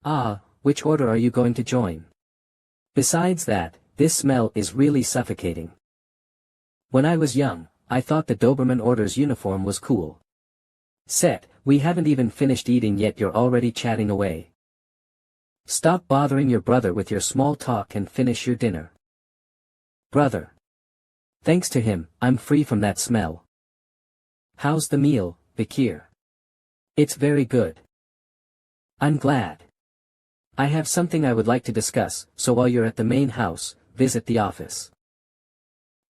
Ah, which order are you going to join? Besides that, this smell is really suffocating. When I was young, I thought the Doberman Order's uniform was cool. Set, we haven't even finished eating yet, you're already chatting away. Stop bothering your brother with your small talk and finish your dinner. Brother. Thanks to him, I'm free from that smell. How's the meal, Bakir? It's very good. I'm glad. I have something I would like to discuss, so while you're at the main house, visit the office.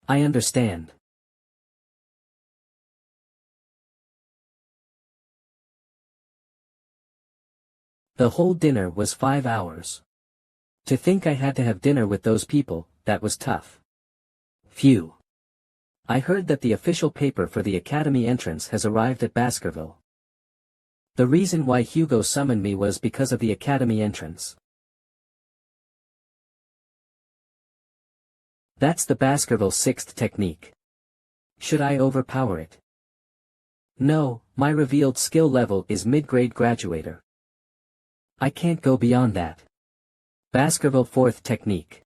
I understand. The whole dinner was 5 hours. To think I had to have dinner with those people, that was tough. Phew. I heard that the official paper for the academy entrance has arrived at Baskerville. The reason why Hugo summoned me was because of the academy entrance. That's the Baskerville sixth technique. Should I overpower it? No, my revealed skill level is mid-grade graduator. I can't go beyond that. Baskerville fourth technique.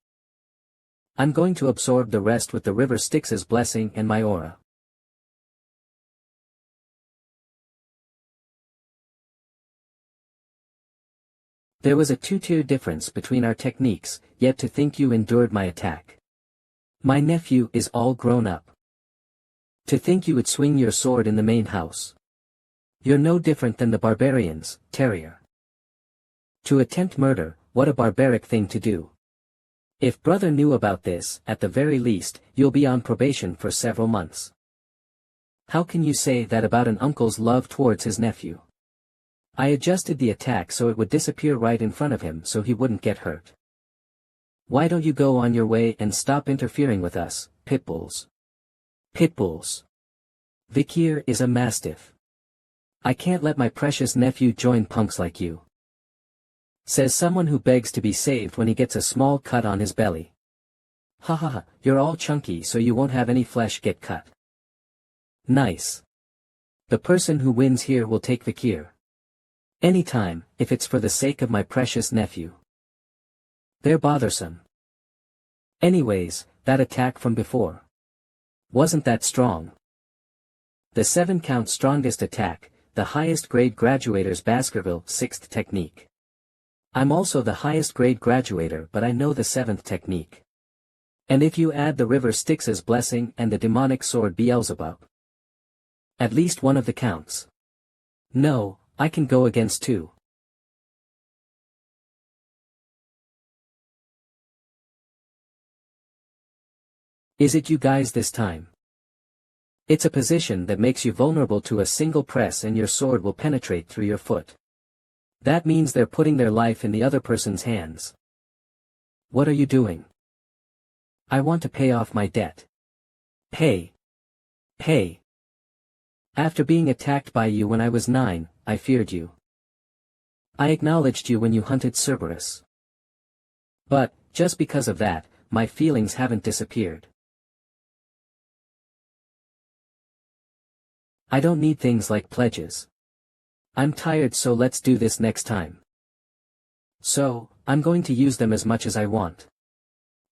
I'm going to absorb the rest with the river Styx's blessing and my aura. There was a 2-tier difference between our techniques, yet to think you endured my attack. My nephew is all grown up. To think you would swing your sword in the main house. You're no different than the barbarians, Terrier. To attempt murder, what a barbaric thing to do. If brother knew about this, at the very least, you'll be on probation for several months. How can you say that about an uncle's love towards his nephew? I adjusted the attack so it would disappear right in front of him so he wouldn't get hurt. Why don't you go on your way and stop interfering with us, pitbulls? Pitbulls. Vikir is a mastiff. I can't let my precious nephew join punks like you. Says someone who begs to be saved when he gets a small cut on his belly. Ha ha ha, you're all chunky so you won't have any flesh get cut. Nice. The person who wins here will take Vikir. Anytime, if it's for the sake of my precious nephew. They're bothersome. Anyways, that attack from before. Wasn't that strong? The 7-count strongest attack, the highest grade graduator's Baskerville 6th technique. I'm also the highest grade graduator but I know the 7th technique. And if you add the river Styx's blessing and the demonic sword Beelzebub. At least one of the counts. No, I can go against 2. Is it you guys this time? It's a position that makes you vulnerable to a single press and your sword will penetrate through your foot. That means they're putting their life in the other person's hands. What are you doing? I want to pay off my debt. Pay. Pay. After being attacked by you when I was 9, I feared you. I acknowledged you when you hunted Cerberus. But, just because of that, my feelings haven't disappeared. I don't need things like pledges. I'm tired so let's do this next time. So, I'm going to use them as much as I want.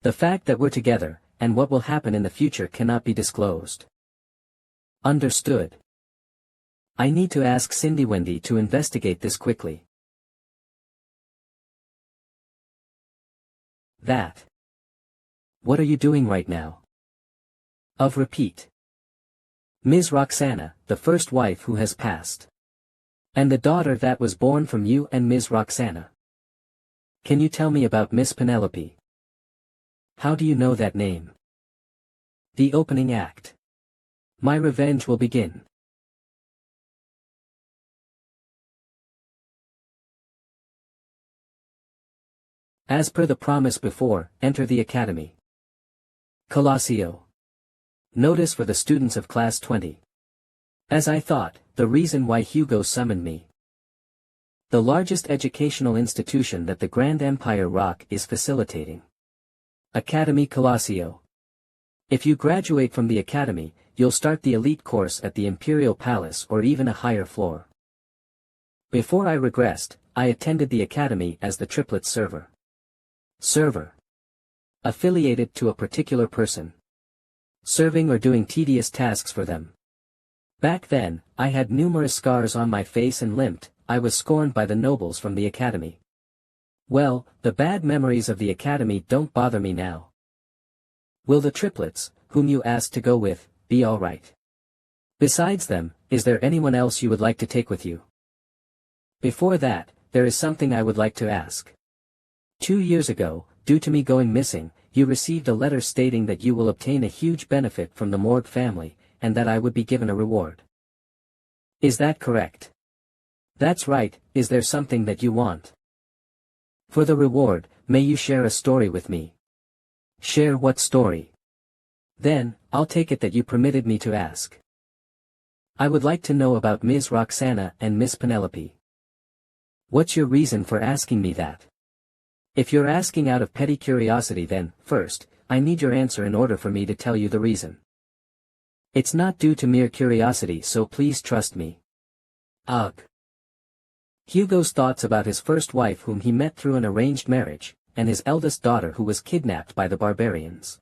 The fact that we're together, and what will happen in the future cannot be disclosed. Understood. I need to ask Cindy Wendy to investigate this quickly. That. What are you doing right now? Of repeat. Ms. Roxana, the first wife who has passed. And the daughter that was born from you and Ms. Roxana. Can you tell me about Miss Penelope? How do you know that name? The opening act. My revenge will begin. As per the promise before, enter the academy. Colossio. Notice for the students of class 20. As I thought, the reason why Hugo summoned me. The largest educational institution that the Grand Empire Rock is facilitating. Academy Colossio. If you graduate from the academy, you'll start the elite course at the Imperial Palace or even a higher floor. Before I regressed, I attended the academy as the triplet server. Server. Affiliated to a particular person. Serving or doing tedious tasks for them. Back then, I had numerous scars on my face and limped, I was scorned by the nobles from the academy. Well, the bad memories of the academy don't bother me now. Will the triplets, whom you asked to go with, be alright? Besides them, is there anyone else you would like to take with you? Before that, there is something I would like to ask. 2 years ago, due to me going missing, you received a letter stating that you will obtain a huge benefit from the Morgue family, and that I would be given a reward. Is that correct? That's right. Is there something that you want? For the reward, may you share a story with me? Share what story? Then, I'll take it that you permitted me to ask. I would like to know about Ms. Roxana and Miss Penelope. What's your reason for asking me that? If you're asking out of petty curiosity, then, first, I need your answer in order for me to tell you the reason. It's not due to mere curiosity, so please trust me. Ugh. Hugo's thoughts about his first wife whom he met through an arranged marriage, and his eldest daughter who was kidnapped by the barbarians.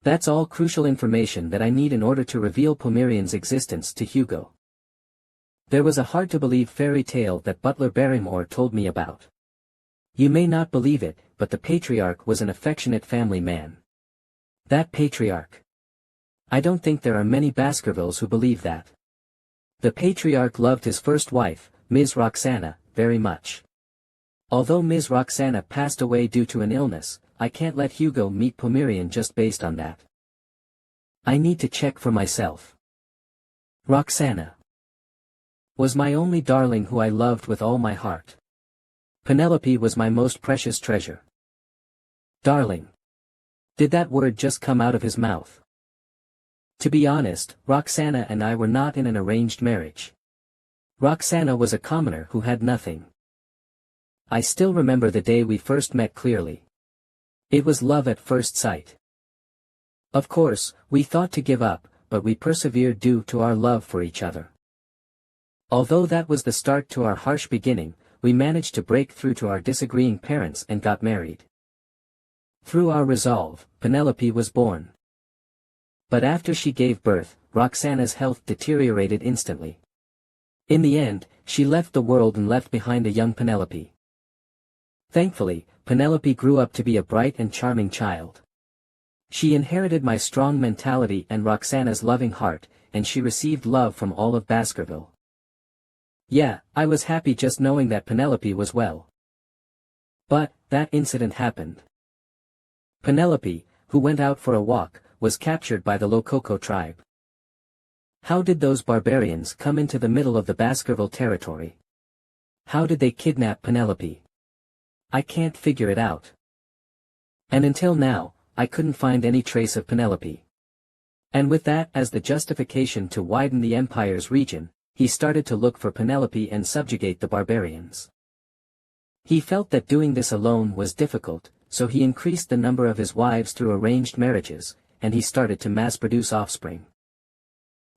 That's all crucial information that I need in order to reveal Pomerian's existence to Hugo. There was a hard-to-believe fairy tale that Butler Barrymore told me about. You may not believe it, but the patriarch was an affectionate family man. That patriarch. I don't think there are many Baskervilles who believe that. The patriarch loved his first wife, Ms. Roxana, very much. Although Ms. Roxana passed away due to an illness, I can't let Hugo meet Pomerian just based on that. I need to check for myself. Roxana was my only darling who I loved with all my heart. Penelope was my most precious treasure. Darling. Did that word just come out of his mouth? To be honest, Roxana and I were not in an arranged marriage. Roxana was a commoner who had nothing. I still remember the day we first met clearly. It was love at first sight. Of course, we thought to give up, but we persevered due to our love for each other. Although that was the start to our harsh beginning, we managed to break through to our disagreeing parents and got married. Through our resolve, Penelope was born. But after she gave birth, Roxana's health deteriorated instantly. In the end, she left the world and left behind a young Penelope. Thankfully, Penelope grew up to be a bright and charming child. She inherited my strong mentality and Roxana's loving heart, and she received love from all of Baskerville. Yeah, I was happy just knowing that Penelope was well. But, that incident happened. Penelope, who went out for a walk, was captured by the Lococo tribe. How did those barbarians come into the middle of the Baskerville territory? How did they kidnap Penelope? I can't figure it out. And until now, I couldn't find any trace of Penelope. And with that as the justification to widen the Empire's region, he started to look for Penelope and subjugate the barbarians. He felt that doing this alone was difficult, so he increased the number of his wives through arranged marriages, and he started to mass-produce offspring.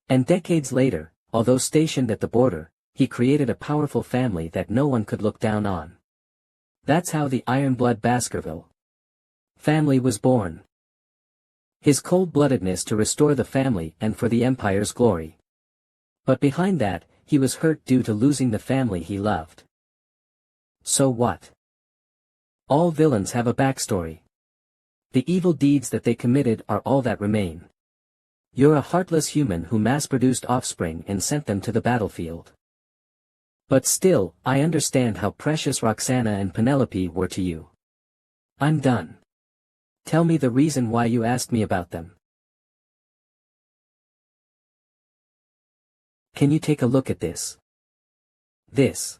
And decades later, although stationed at the border, he created a powerful family that no one could look down on. That's how the Ironblood Baskerville family was born. His cold-bloodedness to restore the family and for the Empire's glory. But behind that, he was hurt due to losing the family he loved. So what? All villains have a backstory. The evil deeds that they committed are all that remain. You're a heartless human who mass-produced offspring and sent them to the battlefield. But still, I understand how precious Roxana and Penelope were to you. I'm done. Tell me the reason why you asked me about them. Can you take a look at this? This.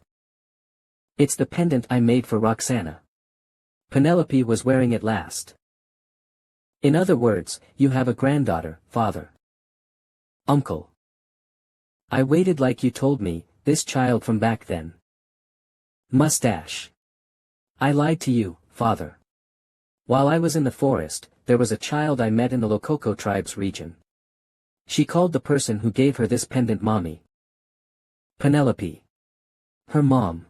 It's the pendant I made for Roxana. Penelope was wearing it last. In other words, you have a granddaughter, father. Uncle. I waited like you told me, this child from back then. Mustache. I lied to you, father. While I was in the forest, there was a child I met in the Lococo tribe's region. She called the person who gave her this pendant mommy. Penelope. Her mom.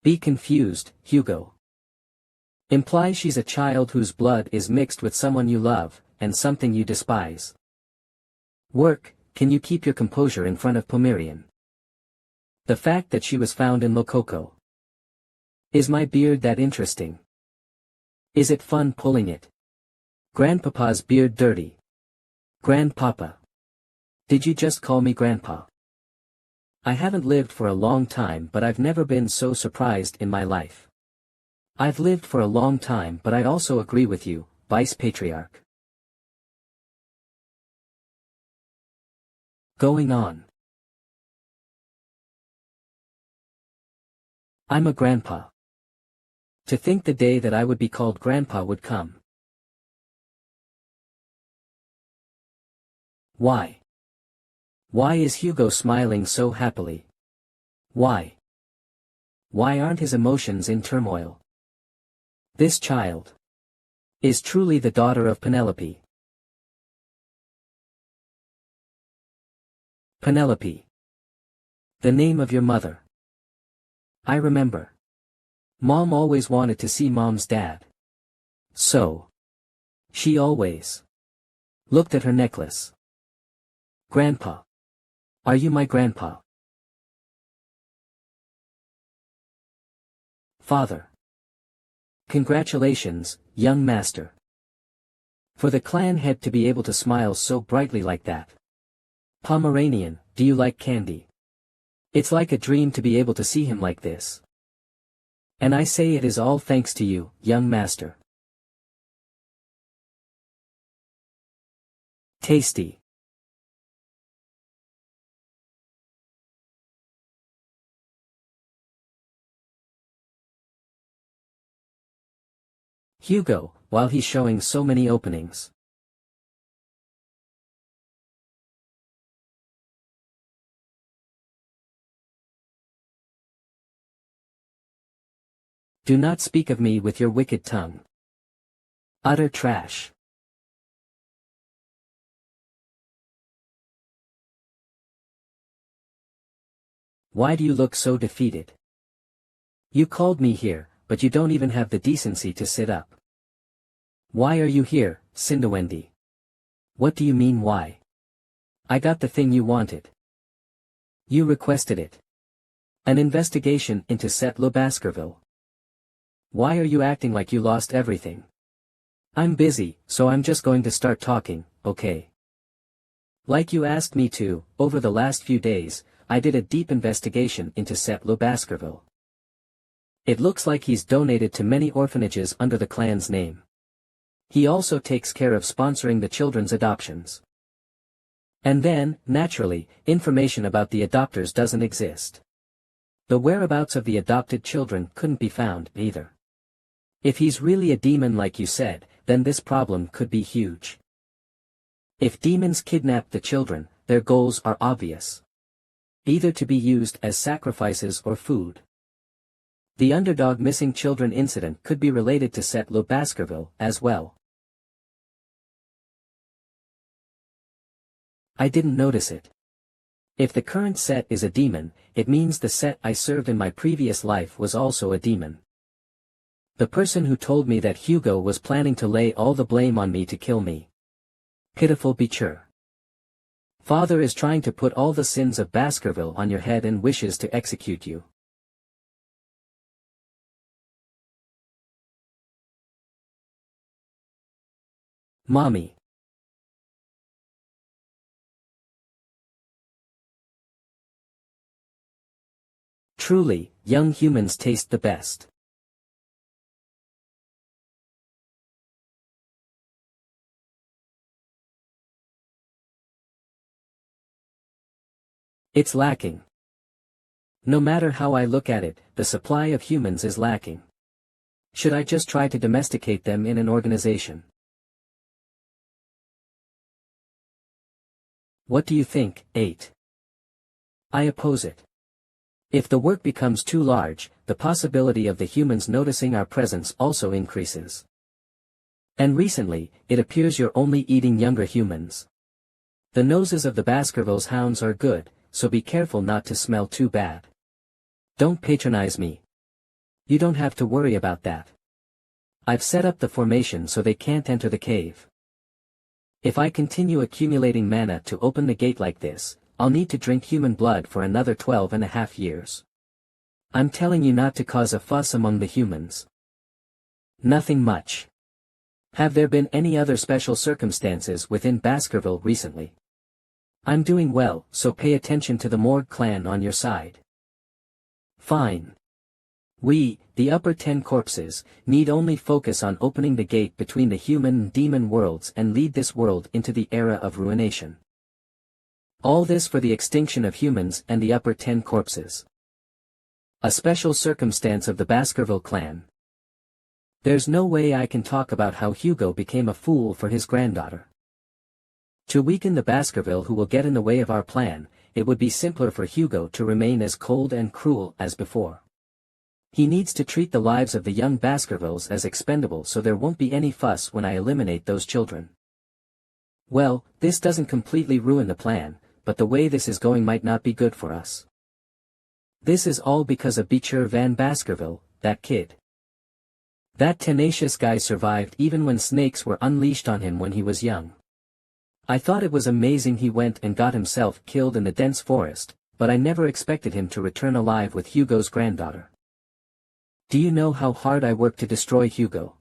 Be confused, Hugo. Implies she's a child whose blood is mixed with someone you love, and something you despise. Work, can you keep your composure in front of Pomerian? The fact that she was found in Lococo. Is my beard that interesting? Is it fun pulling it? Grandpapa's beard dirty. Grandpapa. Did you just call me Grandpa? I haven't lived for a long time, but I've never been so surprised in my life. I've lived for a long time, but I also agree with you, Vice Patriarch. Going on. I'm a grandpa. To think the day that I would be called grandpa would come. Why? Why is Hugo smiling so happily? Why? Why aren't his emotions in turmoil? This child is truly the daughter of Penelope. Penelope. The name of your mother. I remember. Mom always wanted to see Mom's dad. So. She always looked at her necklace. Grandpa. Are you my grandpa? Father. Congratulations, young master. For the clan head to be able to smile so brightly like that. Pomeranian, do you like candy? It's like a dream to be able to see him like this. And I say it is all thanks to you, young master. Tasty. Hugo, while he's showing so many openings. Do not speak of me with your wicked tongue. Utter trash. Why do you look so defeated? You called me here, but you don't even have the decency to sit up. Why are you here, Cinderwendy? What do you mean why? I got the thing you wanted. You requested it. An investigation into Setlo Baskerville. Why are you acting like you lost everything? I'm busy, so I'm just going to start talking, okay? Like you asked me to, over the last few days, I did a deep investigation into Setlo Baskerville. It looks like he's donated to many orphanages under the clan's name. He also takes care of sponsoring the children's adoptions. And then, naturally, information about the adopters doesn't exist. The whereabouts of the adopted children couldn't be found, either. If he's really a demon like you said, then this problem could be huge. If demons kidnap the children, their goals are obvious. Either to be used as sacrifices or food. The underdog missing children incident could be related to Setlo Baskerville as well. I didn't notice it. If the current Set is a demon, it means the Set I served in my previous life was also a demon. The person who told me that Hugo was planning to lay all the blame on me to kill me. Pitiful beature. Father is trying to put all the sins of Baskerville on your head and wishes to execute you. Mommy. Truly, young humans taste the best. It's lacking. No matter how I look at it, the supply of humans is lacking. Should I just try to domesticate them in an organization? What do you think, 8? I oppose it. If the work becomes too large, the possibility of the humans noticing our presence also increases. And recently, it appears you're only eating younger humans. The noses of the Baskerville's hounds are good, so be careful not to smell too bad. Don't patronize me. You don't have to worry about that. I've set up the formation so they can't enter the cave. If I continue accumulating mana to open the gate like this, I'll need to drink human blood for another 12.5 years. I'm telling you not to cause a fuss among the humans. Nothing much. Have there been any other special circumstances within Baskerville recently? I'm doing well, so pay attention to the Morgue clan on your side. Fine. We, the upper 10 corpses, need only focus on opening the gate between the human and demon worlds and lead this world into the era of ruination. All this for the extinction of humans and the upper 10 corpses. A special circumstance of the Baskerville clan. There's no way I can talk about how Hugo became a fool for his granddaughter. To weaken the Baskerville who will get in the way of our plan, it would be simpler for Hugo to remain as cold and cruel as before. He needs to treat the lives of the young Baskervilles as expendable so there won't be any fuss when I eliminate those children. Well, this doesn't completely ruin the plan, but the way this is going might not be good for us. This is all because of Beecher Van Baskerville, that kid. That tenacious guy survived even when snakes were unleashed on him when he was young. I thought it was amazing he went and got himself killed in the dense forest, but I never expected him to return alive with Hugo's granddaughter. Do you know how hard I worked to destroy Hugo?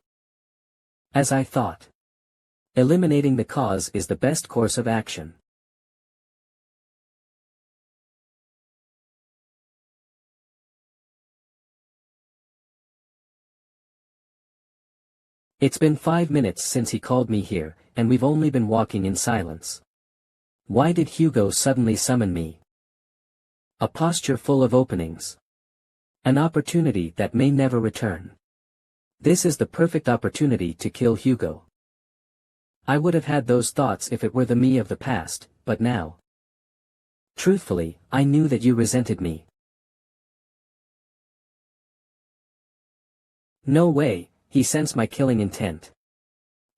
As I thought. Eliminating the cause is the best course of action. It's been 5 minutes since he called me here, and we've only been walking in silence. Why did Hugo suddenly summon me? A posture full of openings. An opportunity that may never return. This is the perfect opportunity to kill Hugo. I would have had those thoughts if it were the me of the past, but now. Truthfully, I knew that you resented me. No way, he sensed my killing intent.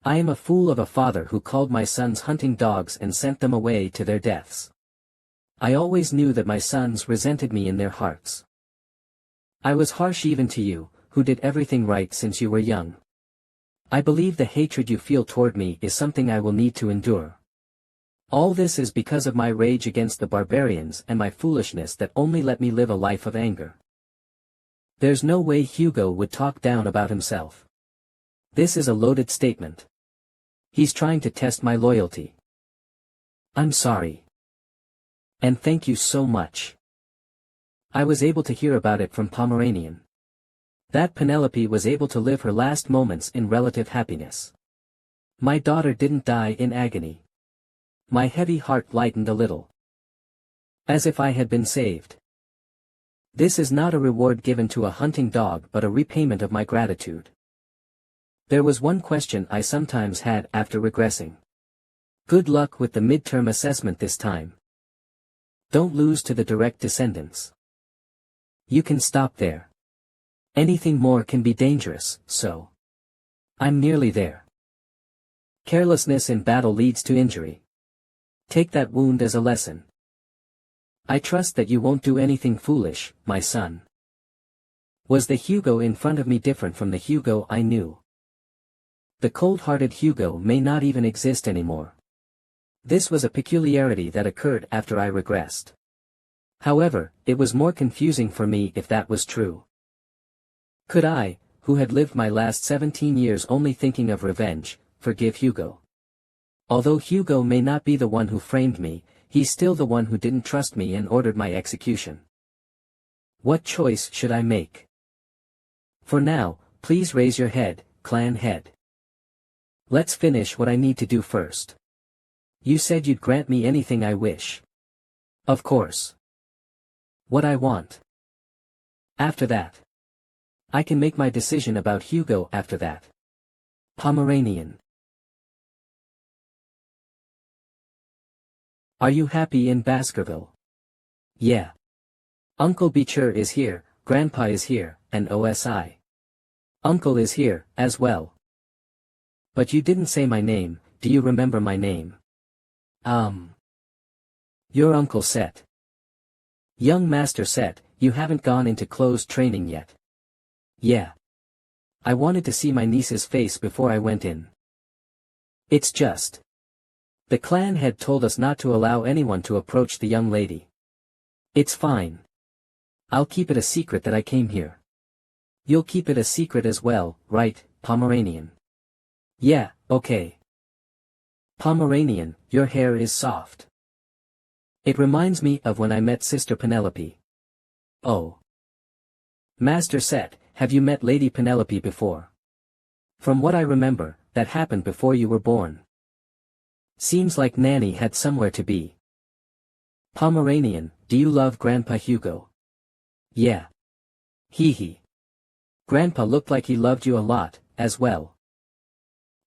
I am a fool of a father who called my sons hunting dogs and sent them away to their deaths. I always knew that my sons resented me in their hearts. I was harsh even to you, who did everything right since you were young. I believe the hatred you feel toward me is something I will need to endure. All this is because of my rage against the barbarians and my foolishness that only let me live a life of anger. There's no way Hugo would talk down about himself. This is a loaded statement. He's trying to test my loyalty. I'm sorry. And thank you so much. I was able to hear about it from Pomeranian. That Penelope was able to live her last moments in relative happiness. My daughter didn't die in agony. My heavy heart lightened a little. As if I had been saved. This is not a reward given to a hunting dog but a repayment of my gratitude. There was one question I sometimes had after regressing. Good luck with the midterm assessment this time. Don't lose to the direct descendants. You can stop there. Anything more can be dangerous, so. I'm nearly there. Carelessness in battle leads to injury. Take that wound as a lesson. I trust that you won't do anything foolish, my son. Was the Hugo in front of me different from the Hugo I knew? The cold-hearted Hugo may not even exist anymore. This was a peculiarity that occurred after I regressed. However, it was more confusing for me if that was true. Could I, who had lived my last 17 years only thinking of revenge, forgive Hugo? Although Hugo may not be the one who framed me, he's still the one who didn't trust me and ordered my execution. What choice should I make? For now, please raise your head, clan head. Let's finish what I need to do first. You said you'd grant me anything I wish. Of course. What I want. After that. I can make my decision about Hugo after that. Pomeranian. Are you happy in Baskerville? Yeah. Uncle Beecher is here, Grandpa is here, and OSI. Uncle is here, as well. But you didn't say my name, do you remember my name? Your Uncle Set. Young Master Set, you haven't gone into closed training yet. Yeah. I wanted to see my niece's face before I went in. It's just. The clan had told us not to allow anyone to approach the young lady. It's fine. I'll keep it a secret that I came here. You'll keep it a secret as well, right, Pomeranian. Yeah, okay. Pomeranian, your hair is soft. It reminds me of when I met Sister Penelope. Oh. Master Set, have you met Lady Penelope before? From what I remember, that happened before you were born. Seems like Nanny had somewhere to be. Pomeranian, do you love Grandpa Hugo? Yeah. Hee hee. Grandpa looked like he loved you a lot, as well.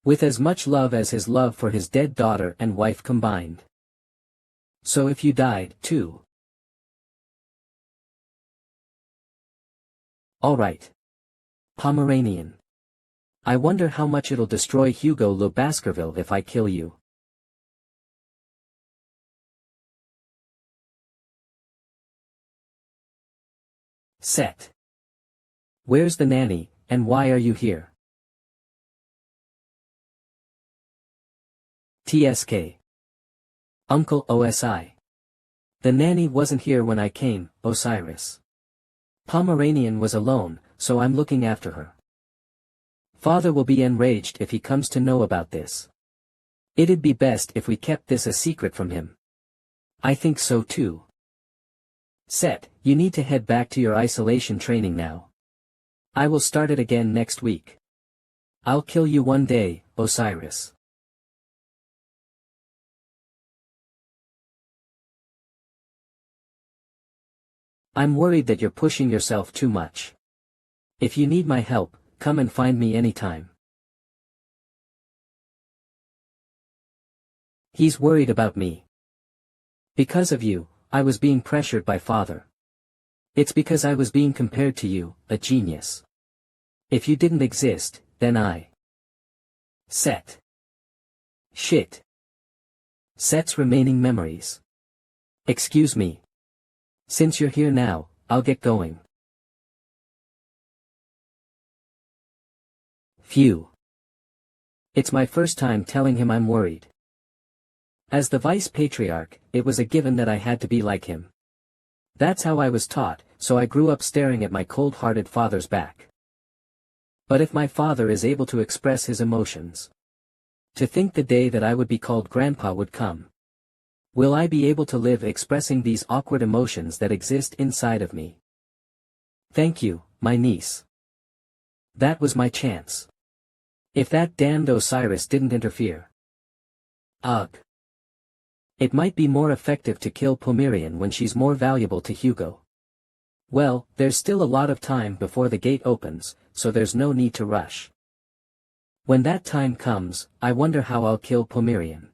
With as much love as his love for his dead daughter and wife combined. So if you died, too. Alright. Pomeranian. I wonder how much it'll destroy Hugo Le Baskerville if I kill you. Set. Where's the nanny, and why are you here? TSK. Uncle OSI. The nanny wasn't here when I came, Osiris. Pomeranian was alone, so I'm looking after her. Father will be enraged if he comes to know about this. It'd be best if we kept this a secret from him. I think so too. Set, you need to head back to your isolation training now. I will start it again next week. I'll kill you one day, Osiris. I'm worried that you're pushing yourself too much. If you need my help, come and find me anytime. He's worried about me. Because of you, I was being pressured by Father. It's because I was being compared to you, a genius. If you didn't exist, then I. Set. Shit. Set's remaining memories. Excuse me. Since you're here now, I'll get going. Phew. It's my first time telling him I'm worried. As the vice patriarch, it was a given that I had to be like him. That's how I was taught, so I grew up staring at my cold-hearted father's back. But if my father is able to express his emotions, to think the day that I would be called Grandpa would come. Will I be able to live expressing these awkward emotions that exist inside of me? Thank you, my niece. That was my chance. If that damned Osiris didn't interfere. Ugh. It might be more effective to kill Pomerian when she's more valuable to Hugo. Well, there's still a lot of time before the gate opens, so there's no need to rush. When that time comes, I wonder how I'll kill Pomerian.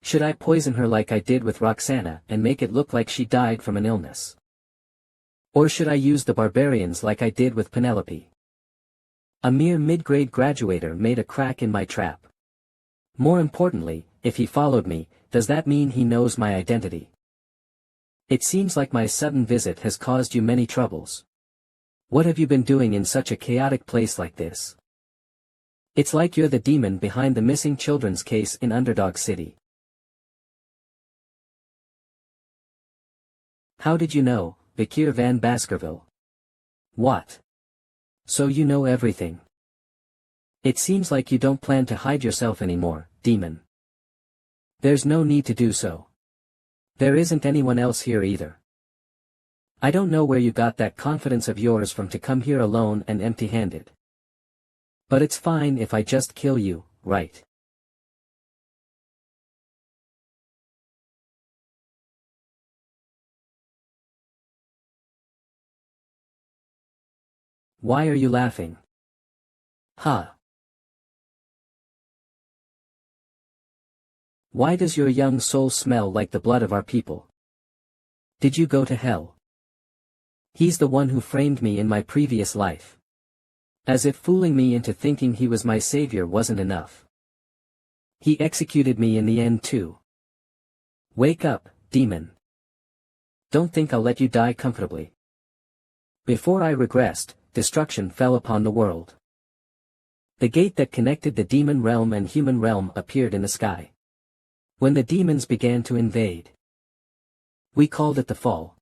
Should I poison her like I did with Roxana and make it look like she died from an illness? Or should I use the barbarians like I did with Penelope? A mere mid-grade graduator made a crack in my trap. More importantly, if he followed me, does that mean he knows my identity? It seems like my sudden visit has caused you many troubles. What have you been doing in such a chaotic place like this? It's like you're the demon behind the missing children's case in Underdog City. How did you know, Bakir van Baskerville? What? So you know everything. It seems like you don't plan to hide yourself anymore, demon. There's no need to do so. There isn't anyone else here either. I don't know where you got that confidence of yours from to come here alone and empty-handed. But it's fine if I just kill you, right? Why are you laughing? Huh? Why does your young soul smell like the blood of our people? Did you go to hell? He's the one who framed me in my previous life. As if fooling me into thinking he was my savior wasn't enough. He executed me in the end too. Wake up, demon. Don't think I'll let you die comfortably. Before I regressed, destruction fell upon the world. The gate that connected the demon realm and human realm appeared in the sky. When the demons began to invade, we called it the fall.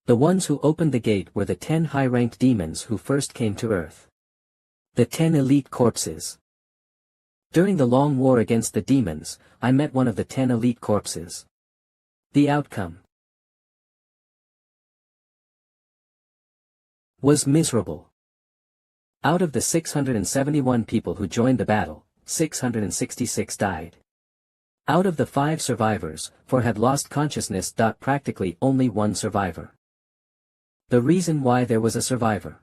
The ones who opened the gate were the 10 high-ranked demons who first came to Earth. The 10 elite corpses. During the long war against the demons, I met one of the 10 elite corpses. The outcome was miserable. Out of the 671 people who joined the battle, 666 died. Out of the 5 survivors, 4 had lost consciousness. Practically only 1 survivor. The reason why there was a survivor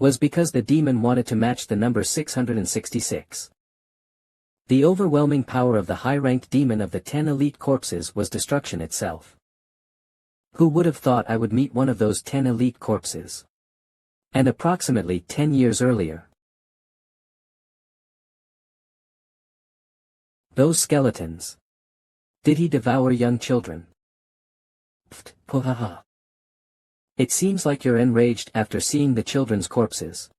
was because the demon wanted to match the number 666. The overwhelming power of the high-ranked demon of the 10 elite corpses was destruction itself. Who would have thought I would meet one of those 10 elite corpses? And approximately 10 years earlier. Those skeletons. Did he devour young children? Pft, it seems like you're enraged after seeing the children's corpses.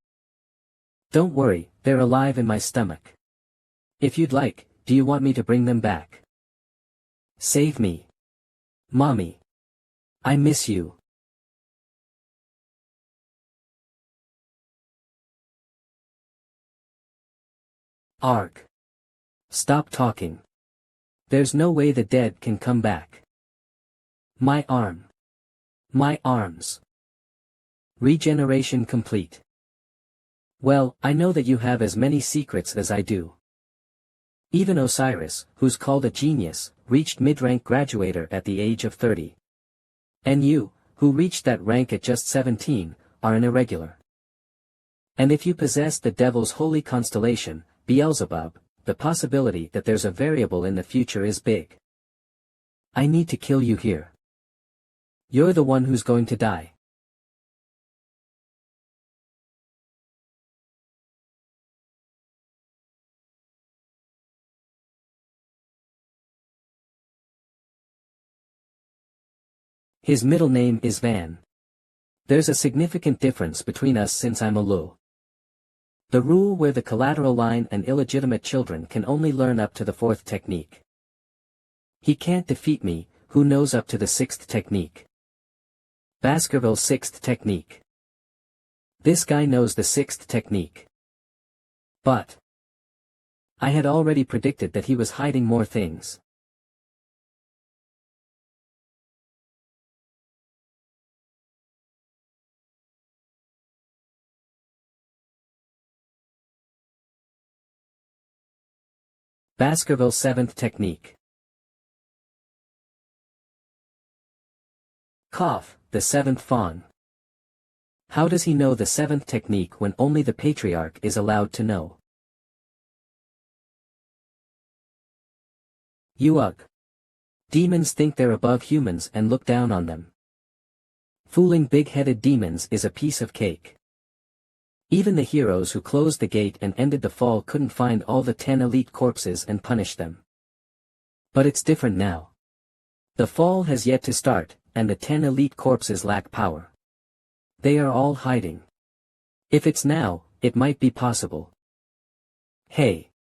Don't worry, they're alive in my stomach. If you'd like, do you want me to bring them back? Save me. Mommy. I miss you. Arg. Stop talking. There's no way the dead can come back. My arm. My arms. Regeneration complete. Well, I know that you have as many secrets as I do. Even Osiris, who's called a genius, reached mid-rank graduator at the age of 30. And you, who reached that rank at just 17, are an irregular. And if you possess the devil's holy constellation, Beelzebub, the possibility that there's a variable in the future is big. I need to kill you here. You're the one who's going to die. His middle name is Van. There's a significant difference between us since I'm a Lu. The rule where the collateral line and illegitimate children can only learn up to the 4th technique. He can't defeat me, who knows up to the 6th technique. Baskerville's 6th technique. This guy knows the 6th technique. But I had already predicted that he was hiding more things. Baskerville's 7th technique. Cough, the 7th fawn. How does he know the 7th technique when only the patriarch is allowed to know? Ugh. Demons think they're above humans and look down on them. Fooling big-headed demons is a piece of cake. Even the heroes who closed the gate and ended the fall couldn't find all the 10 elite corpses and punish them. But it's different now. The fall has yet to start, and the 10 elite corpses lack power. They are all hiding. If it's now, it might be possible. Hey.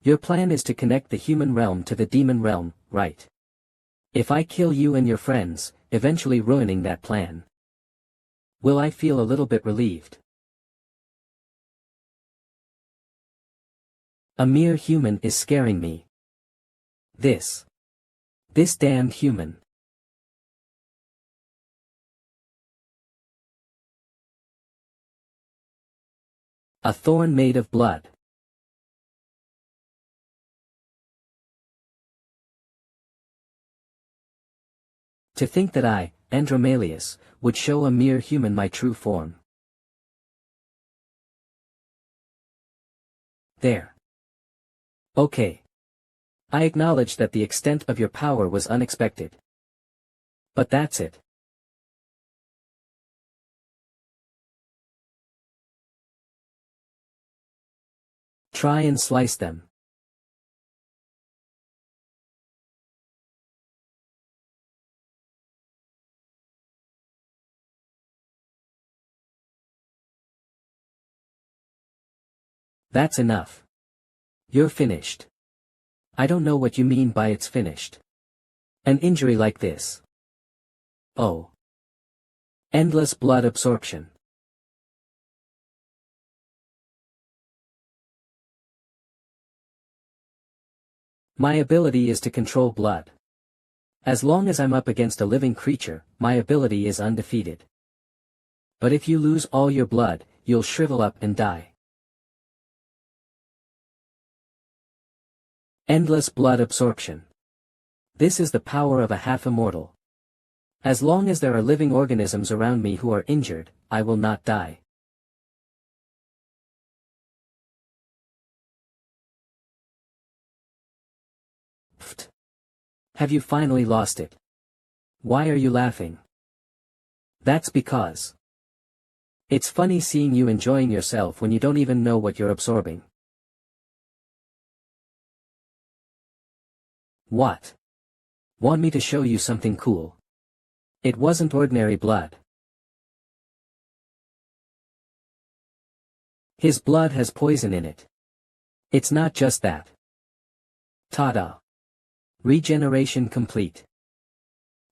Your plan is to connect the human realm to the demon realm, right? If I kill you and your friends, eventually ruining that plan, will I feel a little bit relieved? A mere human is scaring me. This damned human. A thorn made of blood. To think that I, Andromalius, would show a mere human my true form. There. Okay. I acknowledge that the extent of your power was unexpected. But that's it. Try and slice them. That's enough. You're finished. I don't know what you mean by it's finished. An injury like this. Oh. Endless blood absorption. My ability is to control blood. As long as I'm up against a living creature, my ability is undefeated. But if you lose all your blood, you'll shrivel up and die. Endless blood absorption. This is the power of a half-immortal. As long as there are living organisms around me who are injured, I will not die. Pfft. Have you finally lost it? Why are you laughing? That's because it's funny seeing you enjoying yourself when you don't even know what you're absorbing. What? Want me to show you something cool? It wasn't ordinary blood. His blood has poison in it. It's not just that. Ta-da! Regeneration complete.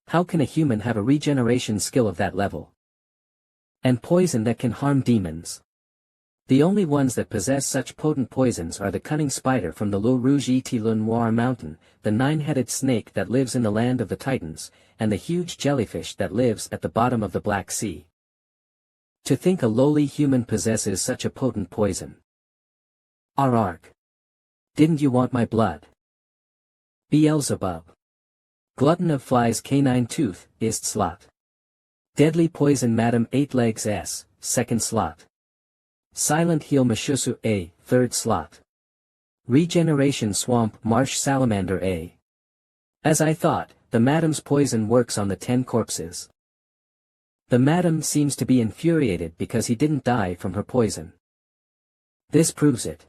How can a human have a regeneration skill of that level? And poison that can harm demons. The only ones that possess such potent poisons are the cunning spider from the Le Rouge et Le Noir mountain, the nine-headed snake that lives in the land of the Titans, and the huge jellyfish that lives at the bottom of the Black Sea. To think a lowly human possesses such a potent poison. Arg. Didn't you want my blood? Beelzebub. Glutton of flies canine tooth, ist slot. Deadly poison madam 8 legs s, second slot. Silent heel mashusu a, third slot. Regeneration swamp marsh salamander a. As I thought, the madam's poison works on the 10 corpses. The madam seems to be infuriated because he didn't die from her poison. This proves it.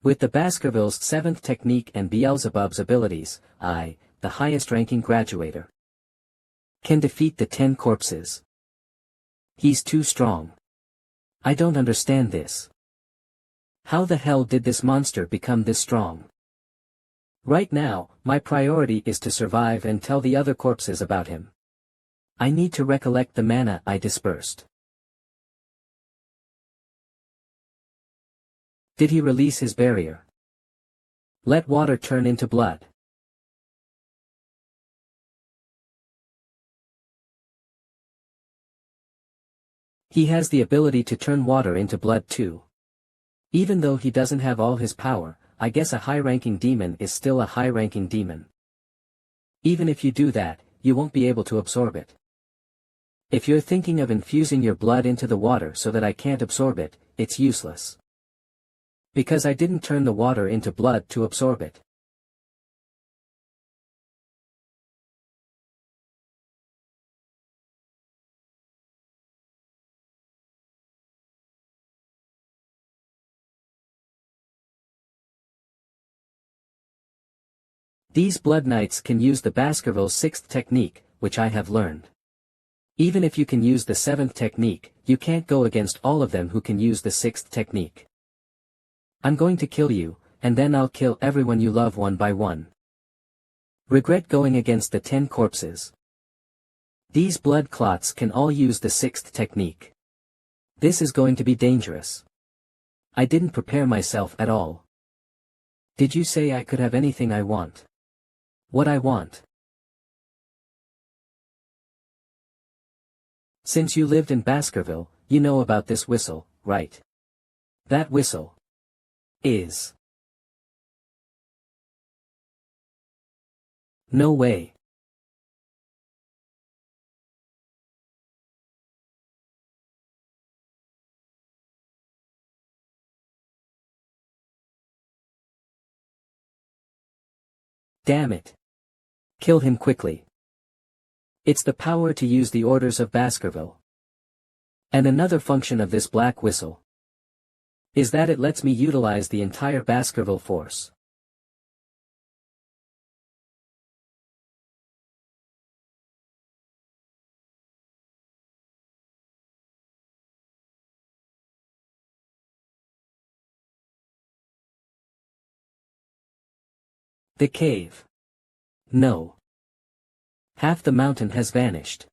With the Baskerville's 7th technique and Beelzebub's abilities, I, the highest-ranking graduator, can defeat the 10 corpses. He's too strong. I don't understand this. How the hell did this monster become this strong? Right now, my priority is to survive and tell the other corpses about him. I need to recollect the mana I dispersed. Did he release his barrier? Let water turn into blood. He has the ability to turn water into blood too. Even though he doesn't have all his power, I guess a high-ranking demon is still a high-ranking demon. Even if you do that, you won't be able to absorb it. If you're thinking of infusing your blood into the water so that I can't absorb it, it's useless. Because I didn't turn the water into blood to absorb it. These Blood Knights can use the Baskerville's 6th technique, which I have learned. Even if you can use the 7th technique, you can't go against all of them who can use the 6th technique. I'm going to kill you, and then I'll kill everyone you love one by one. Regret going against the 10 corpses. These blood clots can all use the 6th technique. This is going to be dangerous. I didn't prepare myself at all. Did you say I could have anything I want? What I want? Since you lived in Baskerville, you know about this whistle, right? That whistle is... No way. Damn it. Kill him quickly. It's the power to use the orders of Baskerville. And another function of this black whistle is that it lets me utilize the entire Baskerville force. The cave. No. Half the mountain has vanished.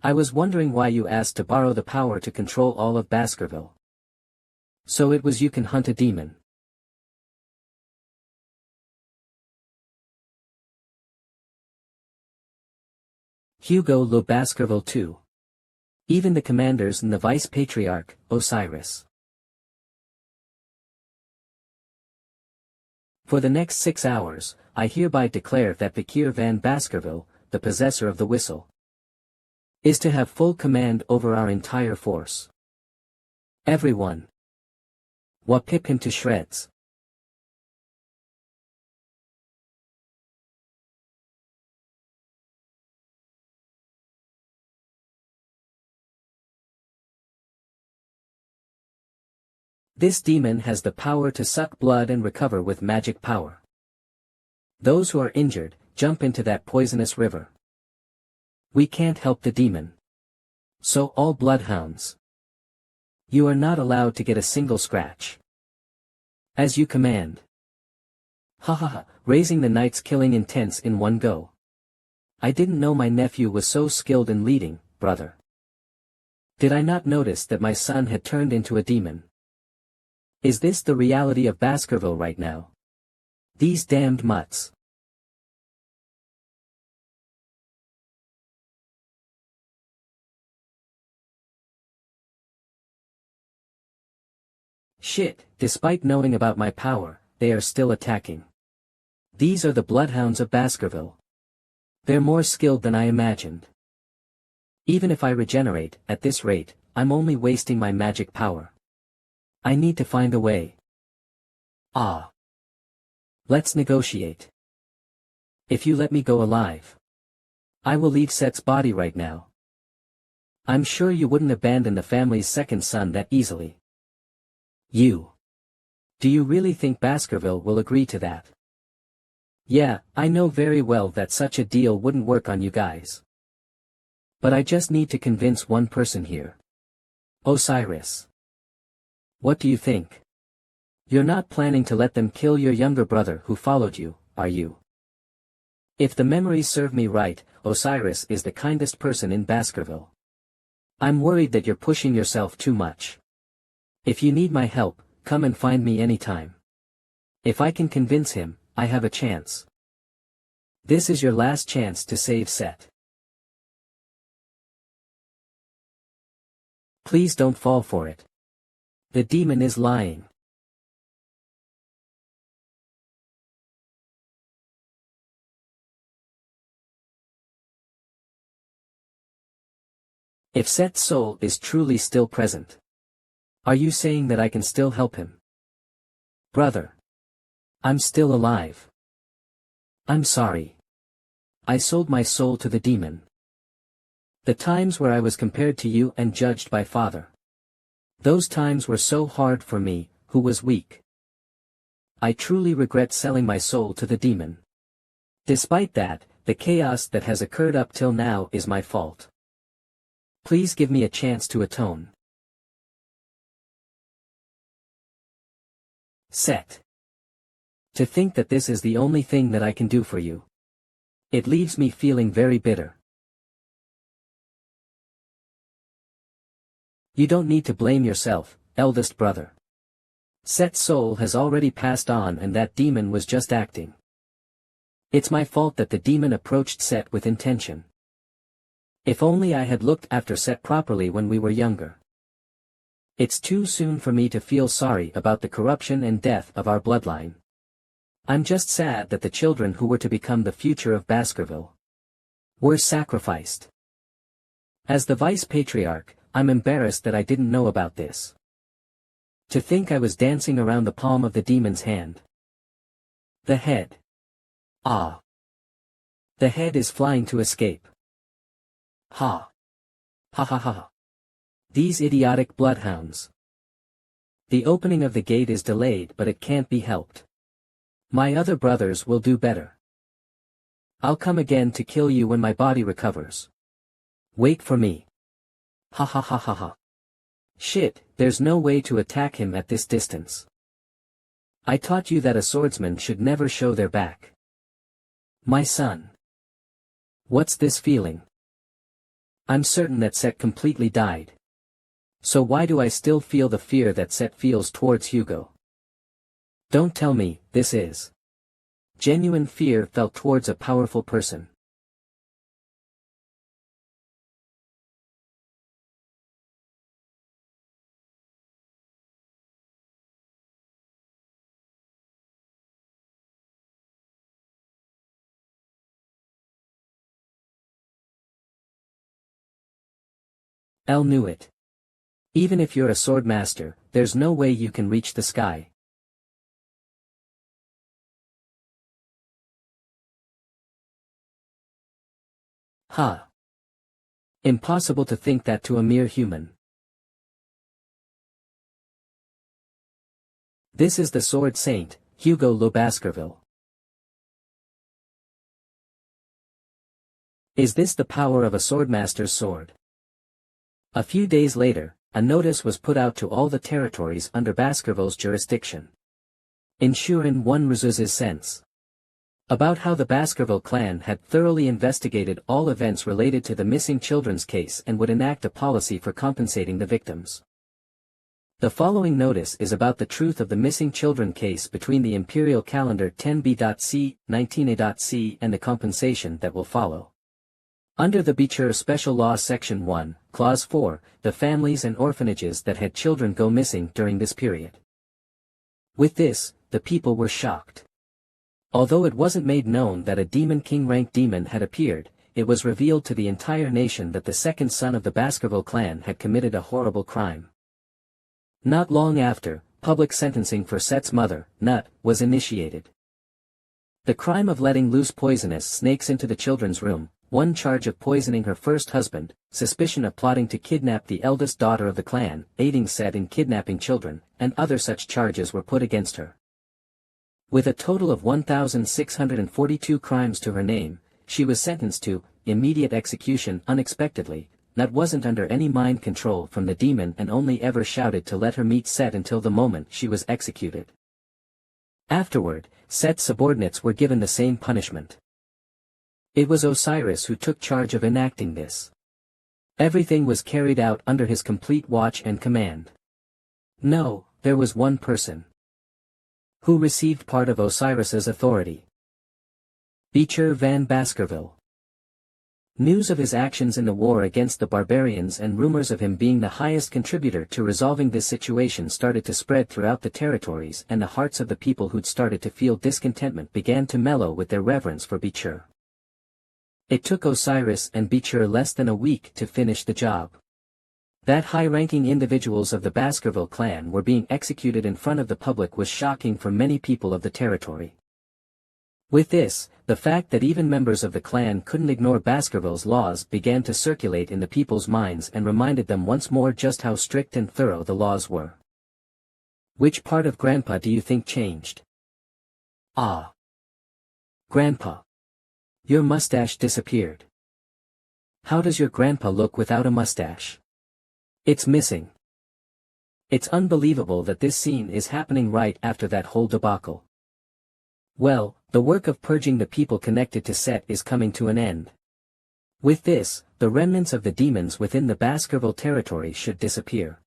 I was wondering why you asked to borrow the power to control all of Baskerville. So it was you can hunt a demon. Hugo le Baskerville too. Even the commanders and the vice-patriarch, Osiris. For the next 6 hours, I hereby declare that Vizier van Baskerville, the possessor of the whistle, is to have full command over our entire force. Everyone. Pip him to shreds. This demon has the power to suck blood and recover with magic power. Those who are injured, jump into that poisonous river. We can't help the demon. So all bloodhounds. You are not allowed to get a single scratch. As you command. Ha ha ha, raising the knights, killing intense in one go. I didn't know my nephew was so skilled in leading, brother. Did I not notice that my son had turned into a demon? Is this the reality of Baskerville right now? These damned mutts. Shit, despite knowing about my power, they are still attacking. These are the bloodhounds of Baskerville. They're more skilled than I imagined. Even if I regenerate, at this rate, I'm only wasting my magic power. I need to find a way. Ah. Let's negotiate. If you let me go alive, I will leave Set's body right now. I'm sure you wouldn't abandon the family's second son that easily. You. Do you really think Baskerville will agree to that? Yeah, I know very well that such a deal wouldn't work on you guys. But I just need to convince one person here. Osiris. What do you think? You're not planning to let them kill your younger brother who followed you, are you? If the memories serve me right, Osiris is the kindest person in Baskerville. I'm worried that you're pushing yourself too much. If you need my help, come and find me anytime. If I can convince him, I have a chance. This is your last chance to save Set. Please don't fall for it. The demon is lying. If Set's soul is truly still present. Are you saying that I can still help him? Brother. I'm still alive. I'm sorry. I sold my soul to the demon. The times where I was compared to you and judged by Father. Those times were so hard for me, who was weak. I truly regret selling my soul to the demon. Despite that, the chaos that has occurred up till now is my fault. Please give me a chance to atone. Set. To think that this is the only thing that I can do for you. It leaves me feeling very bitter. You don't need to blame yourself, eldest brother. Set's soul has already passed on and that demon was just acting. It's my fault that the demon approached Set with intention. If only I had looked after Set properly when we were younger. It's too soon for me to feel sorry about the corruption and death of our bloodline. I'm just sad that the children who were to become the future of Baskerville were sacrificed. As the vice-patriarch, I'm embarrassed that I didn't know about this. To think I was dancing around the palm of the demon's hand. The head. Ah. The head is flying to escape. Ha. Ha ha ha. These idiotic bloodhounds. The opening of the gate is delayed but it can't be helped. My other brothers will do better. I'll come again to kill you when my body recovers. Wait for me. Ha ha ha ha ha. Shit, there's no way to attack him at this distance. I taught you that a swordsman should never show their back. My son. What's this feeling? I'm certain that Set completely died. So why do I still feel the fear that Set feels towards Hugo? Don't tell me, this is genuine fear felt towards a powerful person. Elle knew it. Even if you're a sword master, there's no way you can reach the sky. Ha! Impossible to think that to a mere human. This is the sword saint, Hugo Le Baskerville. Is this the power of a swordmaster's sword? A few days later, a notice was put out to all the territories under Baskerville's jurisdiction. Ensuring one resources sense. About how the Baskerville clan had thoroughly investigated all events related to the missing children's case and would enact a policy for compensating the victims. The following notice is about the truth of the missing children case between the Imperial Calendar 10B.C, 19A.C and the compensation that will follow. Under the Beecher Special Law Section 1, Clause 4, the families and orphanages that had children go missing during this period. With this, the people were shocked. Although it wasn't made known that a Demon King rank demon had appeared, it was revealed to the entire nation that the second son of the Baskerville clan had committed a horrible crime. Not long after, public sentencing for Set's mother, Nut, was initiated. The crime of letting loose poisonous snakes into the children's room, one charge of poisoning her first husband, suspicion of plotting to kidnap the eldest daughter of the clan, aiding Set in kidnapping children, and other such charges were put against her. With a total of 1,642 crimes to her name, she was sentenced to immediate execution unexpectedly. Nut wasn't under any mind control from the demon and only ever shouted to let her meet Set until the moment she was executed. Afterward, Set's subordinates were given the same punishment. It was Osiris who took charge of enacting this. Everything was carried out under his complete watch and command. No, there was one person who received part of Osiris's authority. Beecher Van Baskerville. News of his actions in the war against the barbarians and rumors of him being the highest contributor to resolving this situation started to spread throughout the territories, and the hearts of the people who'd started to feel discontentment began to mellow with their reverence for Beecher. It took Osiris and Beecher less than a week to finish the job. That high-ranking individuals of the Baskerville clan were being executed in front of the public was shocking for many people of the territory. With this, the fact that even members of the clan couldn't ignore Baskerville's laws began to circulate in the people's minds and reminded them once more just how strict and thorough the laws were. Which part of Grandpa do you think changed? Ah. Grandpa. Your mustache disappeared. How does your grandpa look without a mustache? It's missing. It's unbelievable that this scene is happening right after that whole debacle. Well, the work of purging the people connected to Set is coming to an end. With this, the remnants of the demons within the Baskerville territory should disappear.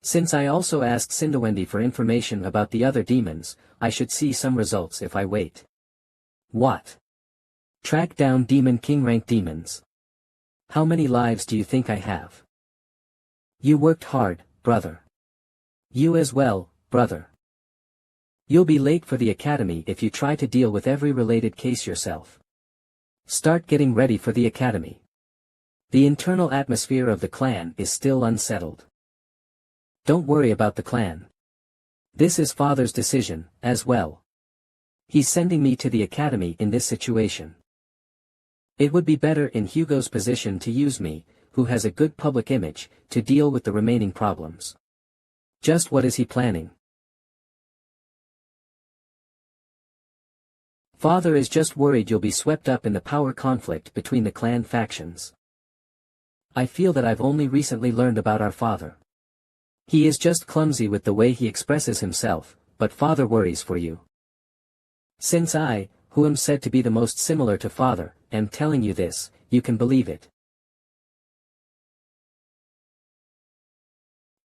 Since I also asked Cinderwendy for information about the other demons, I should see some results if I wait. What? Track down Demon King rank demons. How many lives do you think I have? You worked hard, brother. You as well, brother. You'll be late for the academy if you try to deal with every related case yourself. Start getting ready for the academy. The internal atmosphere of the clan is still unsettled. Don't worry about the clan. This is Father's decision, as well. He's sending me to the academy in this situation. It would be better in Hugo's position to use me, who has a good public image, to deal with the remaining problems. Just what is he planning? Father is just worried you'll be swept up in the power conflict between the clan factions. I feel that I've only recently learned about our father. He is just clumsy with the way he expresses himself, but Father worries for you. Since I, who am said to be the most similar to Father, am telling you this, you can believe it.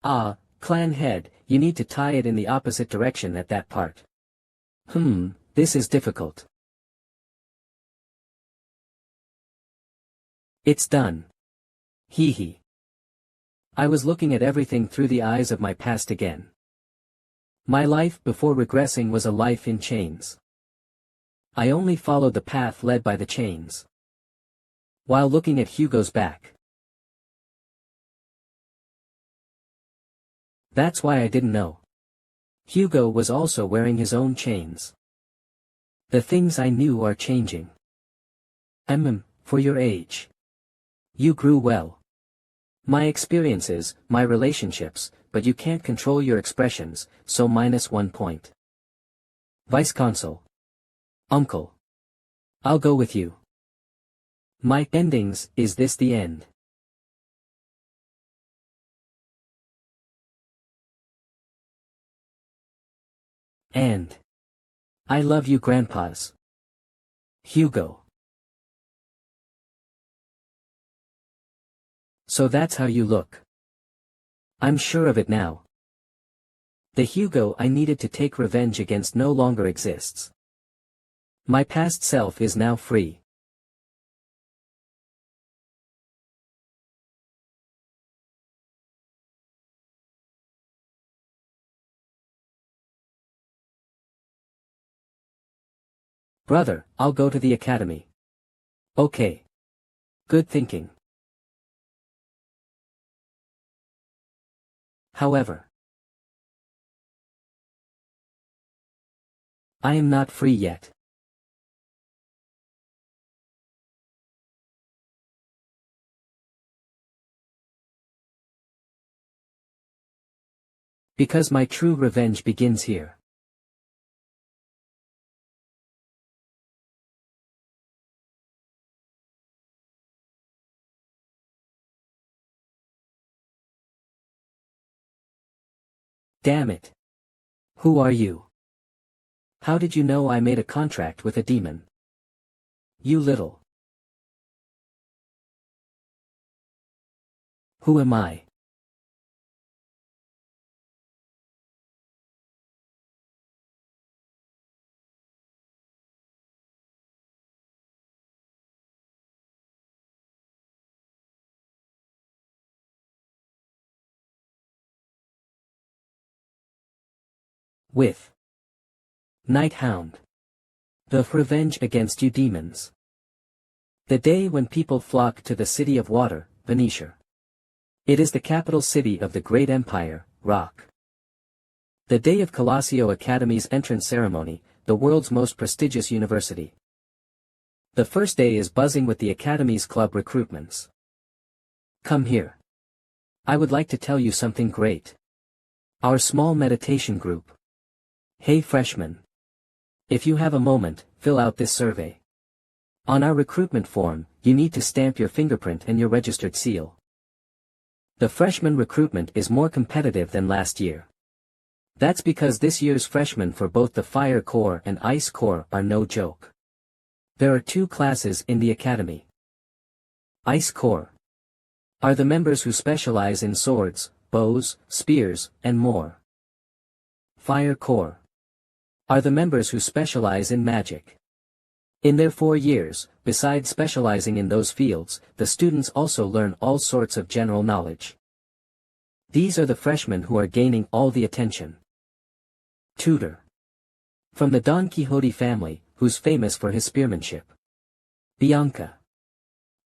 Ah, clan head, you need to tie it in the opposite direction at that part. This is difficult. It's done. Hee hee. I was looking at everything through the eyes of my past again. My life before regressing was a life in chains. I only followed the path led by the chains. While looking at Hugo's back. That's why I didn't know. Hugo was also wearing his own chains. The things I knew are changing. For your age. You grew well. My experiences, my relationships, but you can't control your expressions, so -1 point. Vice Consul. Uncle. I'll go with you. My endings, is this the end? And. I love you, grandpas. Hugo. So that's how you look. I'm sure of it now. The Hugo I needed to take revenge against no longer exists. My past self is now free. Brother, I'll go to the academy. Okay. Good thinking. However, I am not free yet. Because my true revenge begins here. Damn it. Who are you? How did you know I made a contract with a demon? You little. Who am I? With Night Hound. The revenge against you demons. The day when people flock to the city of water, Venetia. It is the capital city of the great empire, Rock. The day of Colosseo Academy's entrance ceremony, the world's most prestigious university. The first day is buzzing with the Academy's club recruitments. Come here. I would like to tell you something great. Our small meditation group. Hey freshmen. If you have a moment, fill out this survey. On our recruitment form, you need to stamp your fingerprint and your registered seal. The freshman recruitment is more competitive than last year. That's because this year's freshmen for both the Fire Corps and Ice Corps are no joke. There are 2 classes in the academy. Ice Corps are the members who specialize in swords, bows, spears, and more. Fire Corps are the members who specialize in magic. In their 4 years, besides specializing in those fields, the students also learn all sorts of general knowledge. These are the freshmen who are gaining all the attention. Tutor. From the Don Quixote family, who's famous for his spearmanship. Bianca.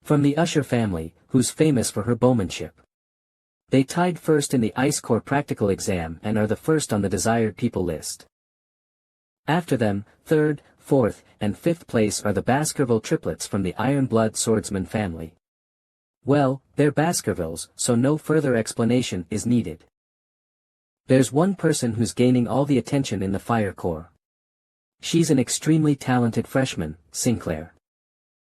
From the Usher family, who's famous for her bowmanship. They tied first in the Ice Corps practical exam and are the first on the desired people list. After them, 3rd, 4th, and 5th place are the Baskerville triplets from the Iron Blood swordsman family. Well, they're Baskervilles, so no further explanation is needed. There's one person who's gaining all the attention in the Fire Corps. She's an extremely talented freshman, Sinclair.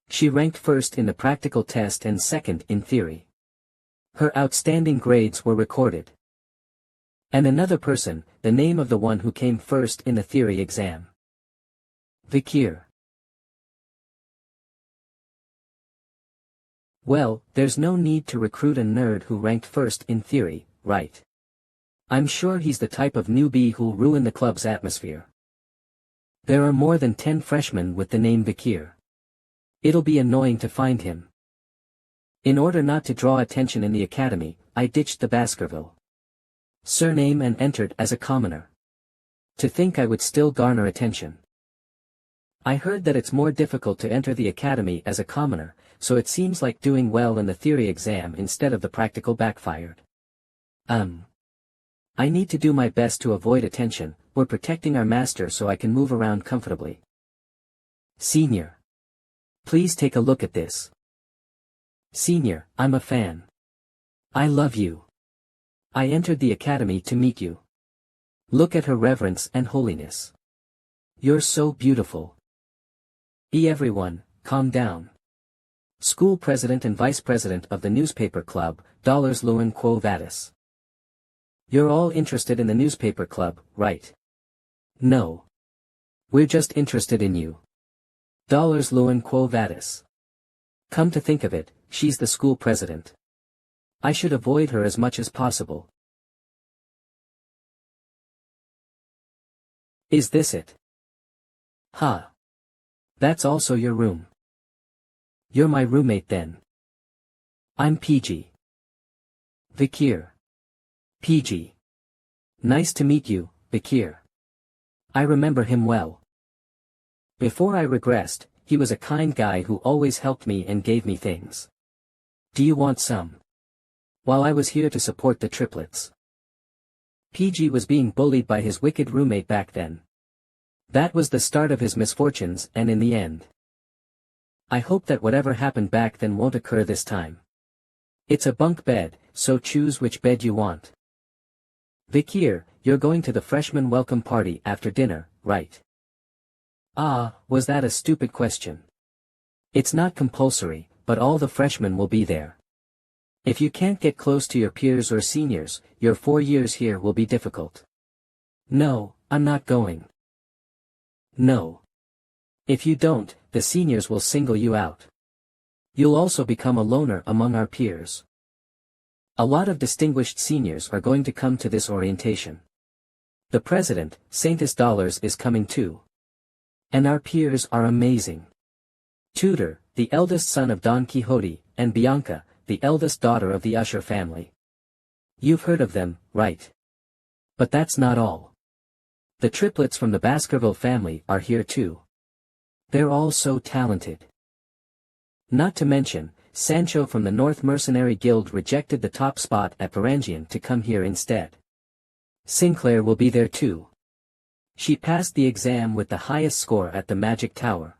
She ranked first in the practical test and second in theory. Her outstanding grades were recorded. And another person, the name of the one who came first in the theory exam. Vikir. Well, there's no need to recruit a nerd who ranked first in theory, right? I'm sure he's the type of newbie who'll ruin the club's atmosphere. There are more than 10 freshmen with the name Vikir. It'll be annoying to find him. In order not to draw attention in the academy, I ditched the Baskerville surname and entered as a commoner. To think I would still garner attention. I heard that it's more difficult to enter the academy as a commoner, so it seems like doing well in the theory exam instead of the practical backfired. I'm I need to do my best to avoid attention. We're protecting our master so I can move around comfortably. Senior. Please take a look at this. Senior, I'm a fan. I love you. I entered the academy to meet you. Look at her reverence and holiness. You're so beautiful. Everyone, calm down. School president and vice president of the newspaper club, $Luan Quo Vadis. You're all interested in the newspaper club, right? No. We're just interested in you. Luan Quo Vadis. Come to think of it, she's the school president. I should avoid her as much as possible. Is this it? Huh. That's also your room. You're my roommate then. I'm PG. Vikir. PG. Nice to meet you, Vikir. I remember him well. Before I regressed, he was a kind guy who always helped me and gave me things. Do you want some? While I was here to support the triplets. PG was being bullied by his wicked roommate back then. That was the start of his misfortunes and in the end. I hope that whatever happened back then won't occur this time. It's a bunk bed, so choose which bed you want. Vikir, you're going to the freshman welcome party after dinner, right? Ah, was that a stupid question? It's not compulsory, but all the freshmen will be there. If you can't get close to your peers or seniors, your 4 years here will be difficult. No, I'm not going. No. If you don't, the seniors will single you out. You'll also become a loner among our peers. A lot of distinguished seniors are going to come to this orientation. The president, Saintus Dollars, is coming too. And our peers are amazing. Tutor, the eldest son of Don Quixote, and Bianca, the eldest daughter of the Usher family. You've heard of them, right? But that's not all. The triplets from the Baskerville family are here too. They're all so talented. Not to mention, Sancho from the North Mercenary Guild rejected the top spot at Varangian to come here instead. Sinclair will be there too. She passed the exam with the highest score at the Magic Tower.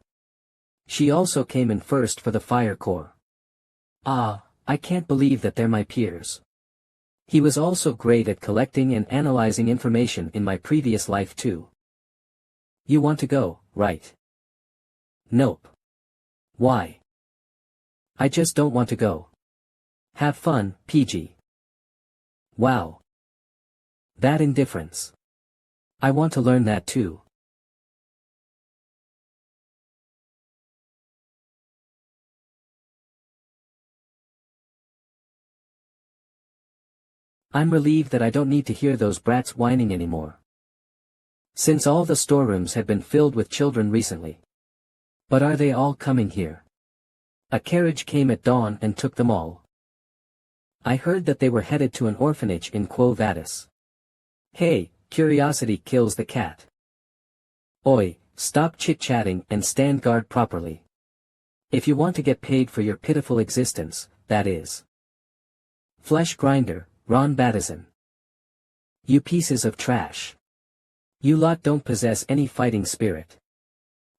She also came in first for the Fire Corps. Ah, I can't believe that they're my peers. He was also great at collecting and analyzing information in my previous life too. You want to go, right? Nope. Why? I just don't want to go. Have fun, PG. Wow. That indifference. I want to learn that too. I'm relieved that I don't need to hear those brats whining anymore. Since all the storerooms have been filled with children recently. But are they all coming here? A carriage came at dawn and took them all. I heard that they were headed to an orphanage in Quo Vadis. Hey, curiosity kills the cat. Oi, stop chit-chatting and stand guard properly. If you want to get paid for your pitiful existence, that is. Flesh grinder, Ron Battison. You pieces of trash. You lot don't possess any fighting spirit.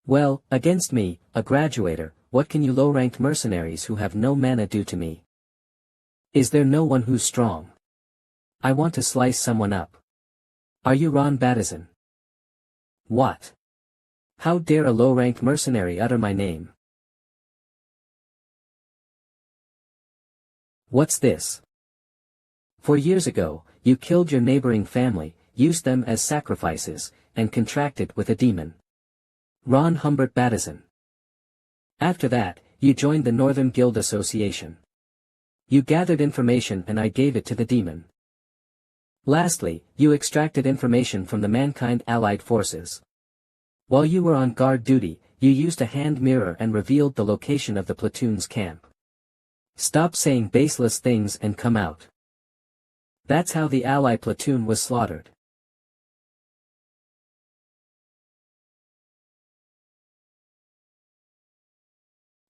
Well, against me, a graduator, what can you low-ranked mercenaries who have no mana do to me? Is there no one who's strong? I want to slice someone up. Are you Ron Battison? What? How dare a low-ranked mercenary utter my name? What's this? 4 years ago, you killed your neighboring family, used them as sacrifices, and contracted with a demon. Ron Humbert Battison. After that, you joined the Northern Guild Association. You gathered information and I gave it to the demon. Lastly, you extracted information from the Mankind Allied Forces. While you were on guard duty, you used a hand mirror and revealed the location of the platoon's camp. Stop saying baseless things and come out. That's how the Ally platoon was slaughtered.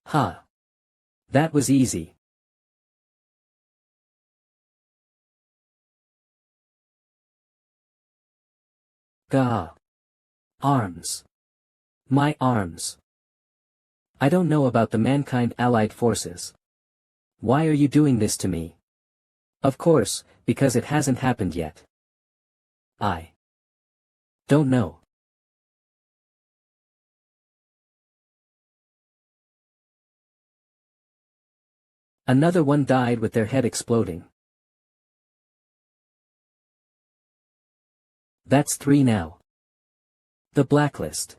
Huh. That was easy. Gah. Arms. My arms. I don't know about the mankind allied forces. Why are you doing this to me? Of course, because it hasn't happened yet. I don't know. Another one died with their head exploding. That's 3 now. The blacklist.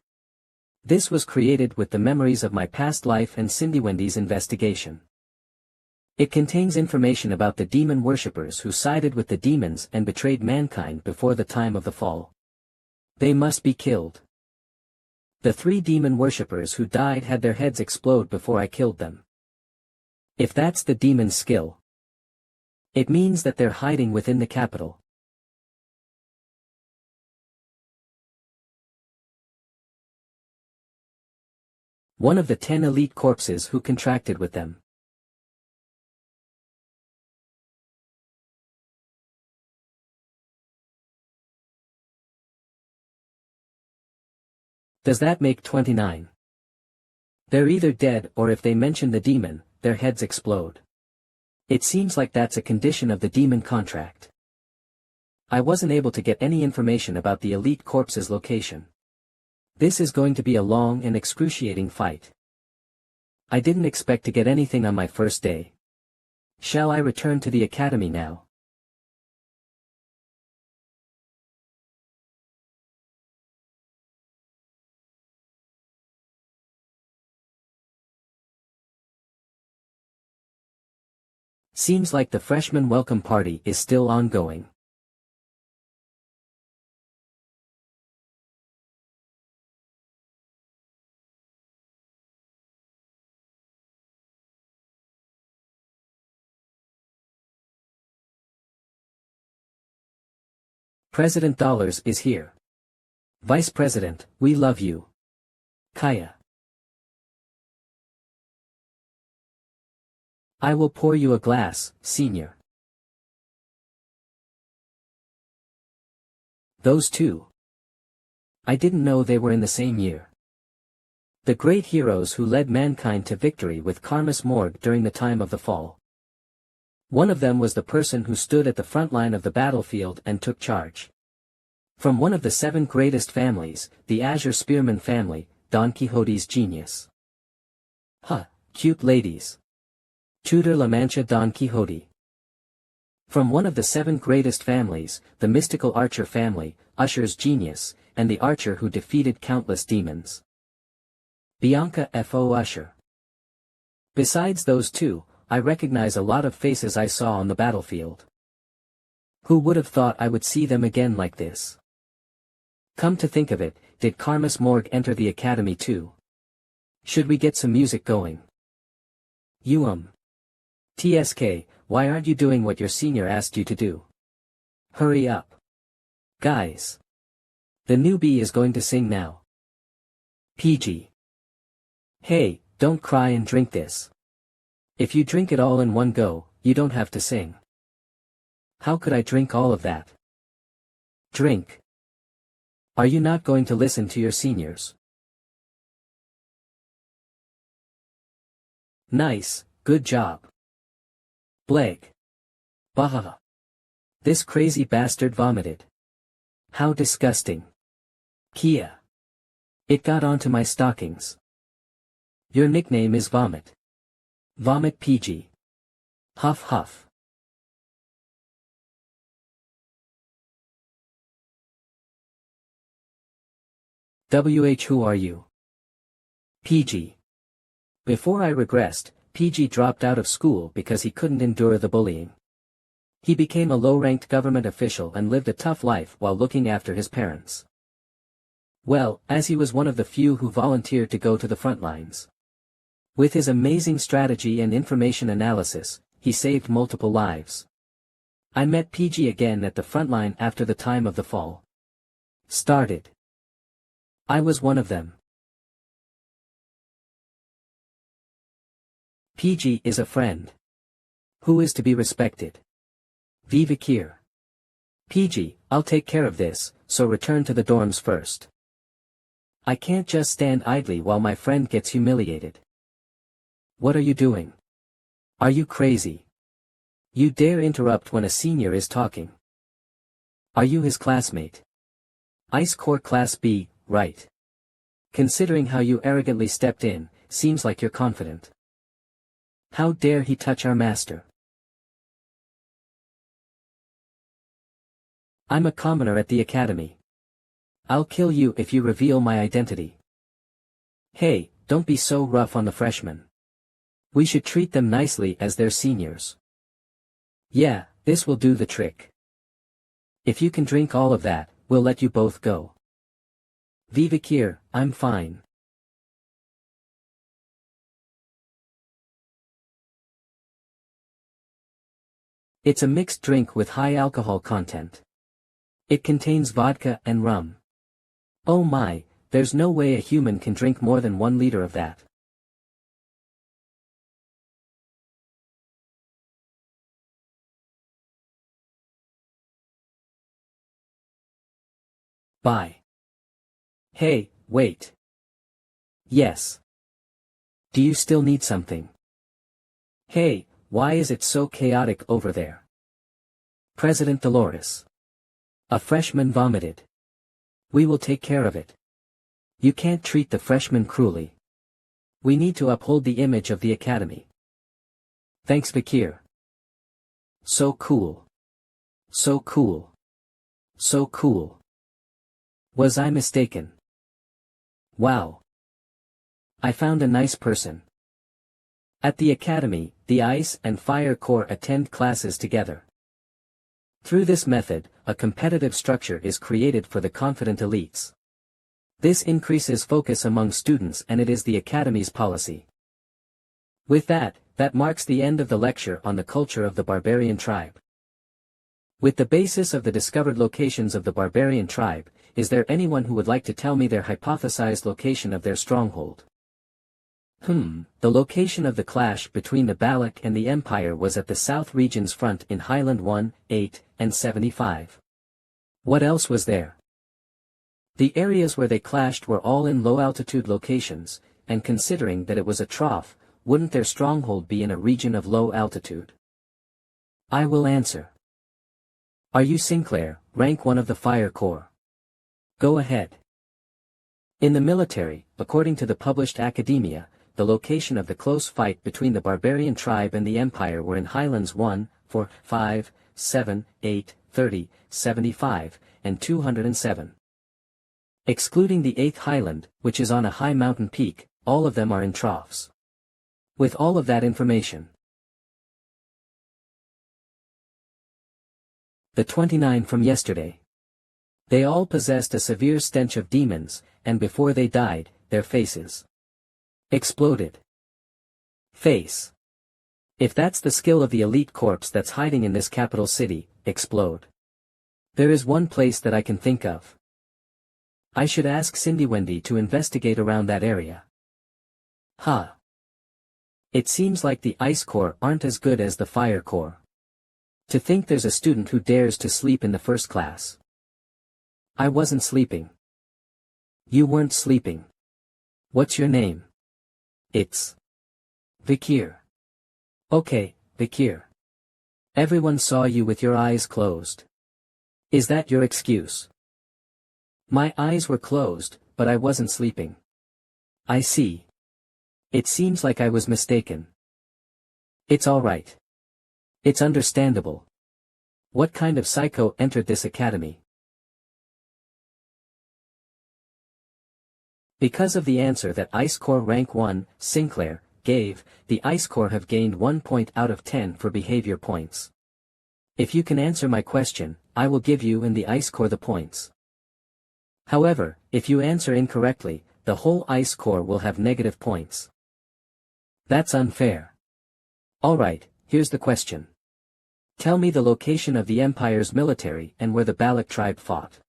This was created with the memories of my past life and Cindy Wendy's investigation. It contains information about the demon worshippers who sided with the demons and betrayed mankind before the time of the fall. They must be killed. The 3 demon worshippers who died had their heads explode before I killed them. If that's the demon's skill, it means that they're hiding within the capital. One of the 10 elite corpses who contracted with them. Does that make 29? They're either dead or if they mention the demon, their heads explode. It seems like that's a condition of the demon contract. I wasn't able to get any information about the elite corpse's location. This is going to be a long and excruciating fight. I didn't expect to get anything on my first day. Shall I return to the academy now? Seems like the freshman welcome party is still ongoing. President Dollars is here. Vice President, we love you. Kaya. I will pour you a glass, Senior. Those 2. I didn't know they were in the same year. The great heroes who led mankind to victory with Karmas Morg during the time of the fall. One of them was the person who stood at the front line of the battlefield and took charge. From one of the 7 greatest families, the Azure Spearman family, Don Quixote's genius. Huh, cute ladies. Tudor La Mancha Don Quixote. From one of the 7 greatest families, the mystical Archer family, Usher's genius, and the archer who defeated countless demons. Bianca F.O. Usher. Besides those 2, I recognize a lot of faces I saw on the battlefield. Who would have thought I would see them again like this? Come to think of it, did Karmas Morg enter the academy too? Should we get some music going? TSK, why aren't you doing what your senior asked you to do? Hurry up. Guys. The newbie is going to sing now. PG. Hey, don't cry and drink this. If you drink it all in one go, you don't have to sing. How could I drink all of that? Drink. Are you not going to listen to your seniors? Nice, good job. Blake. Bah. This crazy bastard vomited. How disgusting. Kia. It got onto my stockings. Your nickname is Vomit. Vomit PG. Huff huff. Who are you? PG. Before I regressed, PG dropped out of school because he couldn't endure the bullying. He became a low-ranked government official and lived a tough life while looking after his parents. Well, as he was one of the few who volunteered to go to the front lines. With his amazing strategy and information analysis, he saved multiple lives. I met PG again at the front line after the time of the fall started. I was one of them. PG is a friend who is to be respected. Viva Kier. PG, I'll take care of this, so return to the dorms first. I can't just stand idly while my friend gets humiliated. What are you doing? Are you crazy? You dare interrupt when a senior is talking. Are you his classmate? Ice Core Class B, right? Considering how you arrogantly stepped in, seems like you're confident. How dare he touch our master? I'm a commoner at the academy. I'll kill you if you reveal my identity. Hey, don't be so rough on the freshmen. We should treat them nicely as they're seniors. Yeah, this will do the trick. If you can drink all of that, we'll let you both go. Vivekir, I'm fine. It's a mixed drink with high alcohol content. It contains vodka and rum. Oh my, there's no way a human can drink more than 1 liter of that. Bye. Hey, wait. Yes. Do you still need something? Hey, why is it so chaotic over there? President Dolores. A freshman vomited. We will take care of it. You can't treat the freshmen cruelly. We need to uphold the image of the academy. Thanks, Vikir. So cool. So cool. So cool. Was I mistaken? Wow. I found a nice person. At the academy, the Ice and Fire Corps attend classes together. Through this method, a competitive structure is created for the confident elites. This increases focus among students and it is the academy's policy. With that marks the end of the lecture on the culture of the barbarian tribe. With the basis of the discovered locations of the barbarian tribe, is there anyone who would like to tell me their hypothesized location of their stronghold? The location of the clash between the Balak and the Empire was at the South Region's front in Highland 1, 8, and 75. What else was there? The areas where they clashed were all in low-altitude locations, and considering that it was a trough, wouldn't their stronghold be in a region of low altitude? I will answer. Are you Sinclair, rank 1 of the Fire Corps? Go ahead. In the military, according to the published academia, the location of the close fight between the barbarian tribe and the Empire were in Highlands 1, 4, 5, 7, 8, 30, 75, and 207. Excluding the 8th Highland, which is on a high mountain peak, all of them are in troughs. With all of that information, the 29 from yesterday. They all possessed a severe stench of demons, and before they died, their faces exploded. Face. If that's the skill of the elite corpse that's hiding in this capital city, explode. There is one place that I can think of. I should ask Cindy Wendy to investigate around that area. Huh. It seems like the Ice Corps aren't as good as the Fire Corps. To think there's a student who dares to sleep in the first class. I wasn't sleeping. You weren't sleeping. What's your name? It's Vikir. Okay, Vikir. Everyone saw you with your eyes closed. Is that your excuse? My eyes were closed, but I wasn't sleeping. I see. It seems like I was mistaken. It's all right. It's understandable. What kind of psycho entered this academy? Because of the answer that Ice Corps Rank 1, Sinclair, gave, the Ice Corps have gained 1 point out of 10 for behavior points. If you can answer my question, I will give you and the Ice Corps the points. However, if you answer incorrectly, the whole Ice Corps will have negative points. That's unfair. Alright, here's the question. Tell me the location of the Empire's military and where the Balak tribe fought.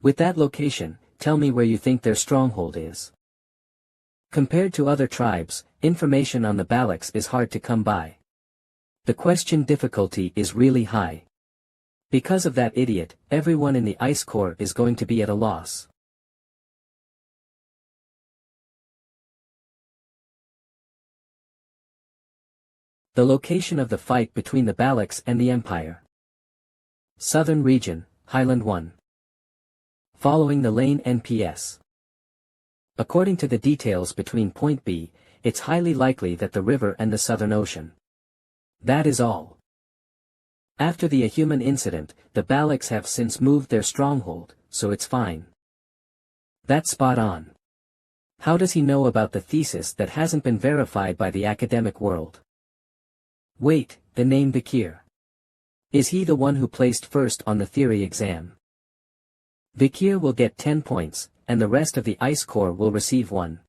With that location, tell me where you think their stronghold is. Compared to other tribes, information on the Balaks is hard to come by. The question difficulty is really high. Because of that idiot, everyone in the ice core is going to be at a loss. The location of the fight between the Baloks and the Empire. Southern Region, Highland 1. Following the lane NPS. According to the details between Point B, it's highly likely that the river and the Southern Ocean. That is all. After the Ahuman incident, the Baloks have since moved their stronghold, so it's fine. That's spot on. How does he know about the thesis that hasn't been verified by the academic world? Wait, the name Bakir. Is he the one who placed first on the theory exam? Bakir will get 10 points, and the rest of the ice core will receive 1.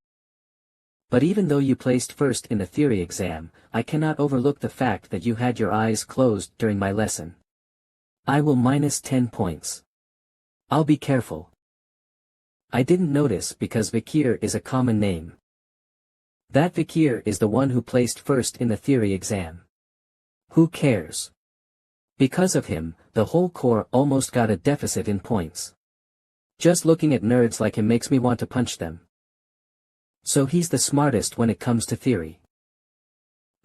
But even though you placed first in the theory exam, I cannot overlook the fact that you had your eyes closed during my lesson. I will minus 10 points. I'll be careful. I didn't notice because Bakir is a common name. That Bakir is the one who placed first in the theory exam. Who cares? Because of him, the whole core almost got a deficit in points. Just looking at nerds like him makes me want to punch them. So he's the smartest when it comes to theory.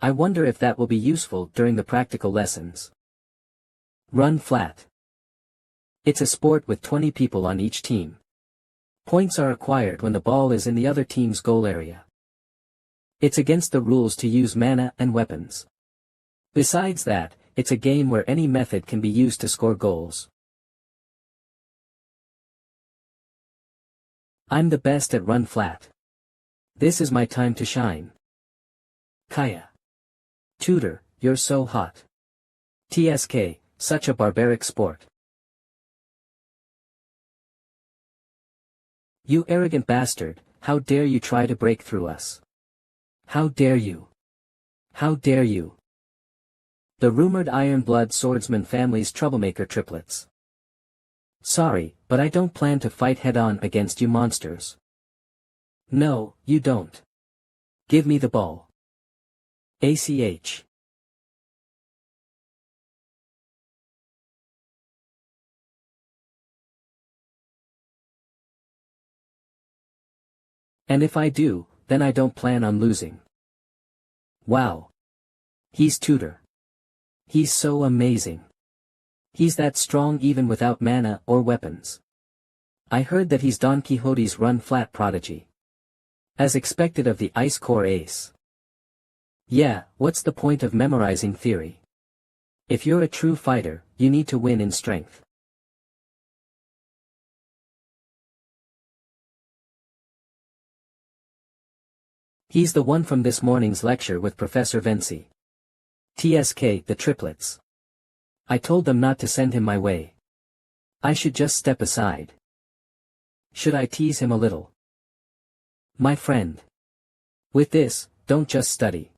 I wonder if that will be useful during the practical lessons. Run flat. It's a sport with 20 people on each team. Points are acquired when the ball is in the other team's goal area. It's against the rules to use mana and weapons. Besides that, it's a game where any method can be used to score goals. I'm the best at run flat. This is my time to shine. Kaya. Tutor, you're so hot. TSK, such a barbaric sport. You arrogant bastard, how dare you try to break through us? How dare you? How dare you? The rumored Iron-Blood swordsman family's troublemaker triplets. Sorry, but I don't plan to fight head-on against you monsters. No, you don't. Give me the ball. ACH. And if I do, then I don't plan on losing. Wow. He's tutor. He's so amazing. He's that strong even without mana or weapons. I heard that he's Don Quixote's run-flat prodigy. As expected of the Ice Core ace. Yeah, what's the point of memorizing theory? If you're a true fighter, you need to win in strength. He's the one from this morning's lecture with Professor Vinci. TSK, the triplets. I told them not to send him my way. I should just step aside. Should I tease him a little? My friend. With this, don't just study.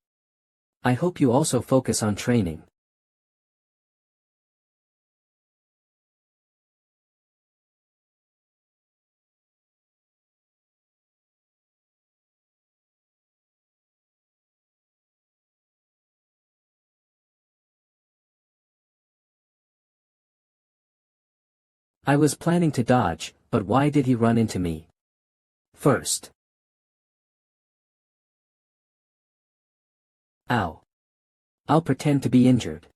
I hope you also focus on training. I was planning to dodge, but why did he run into me? First. Ow. I'll pretend to be injured.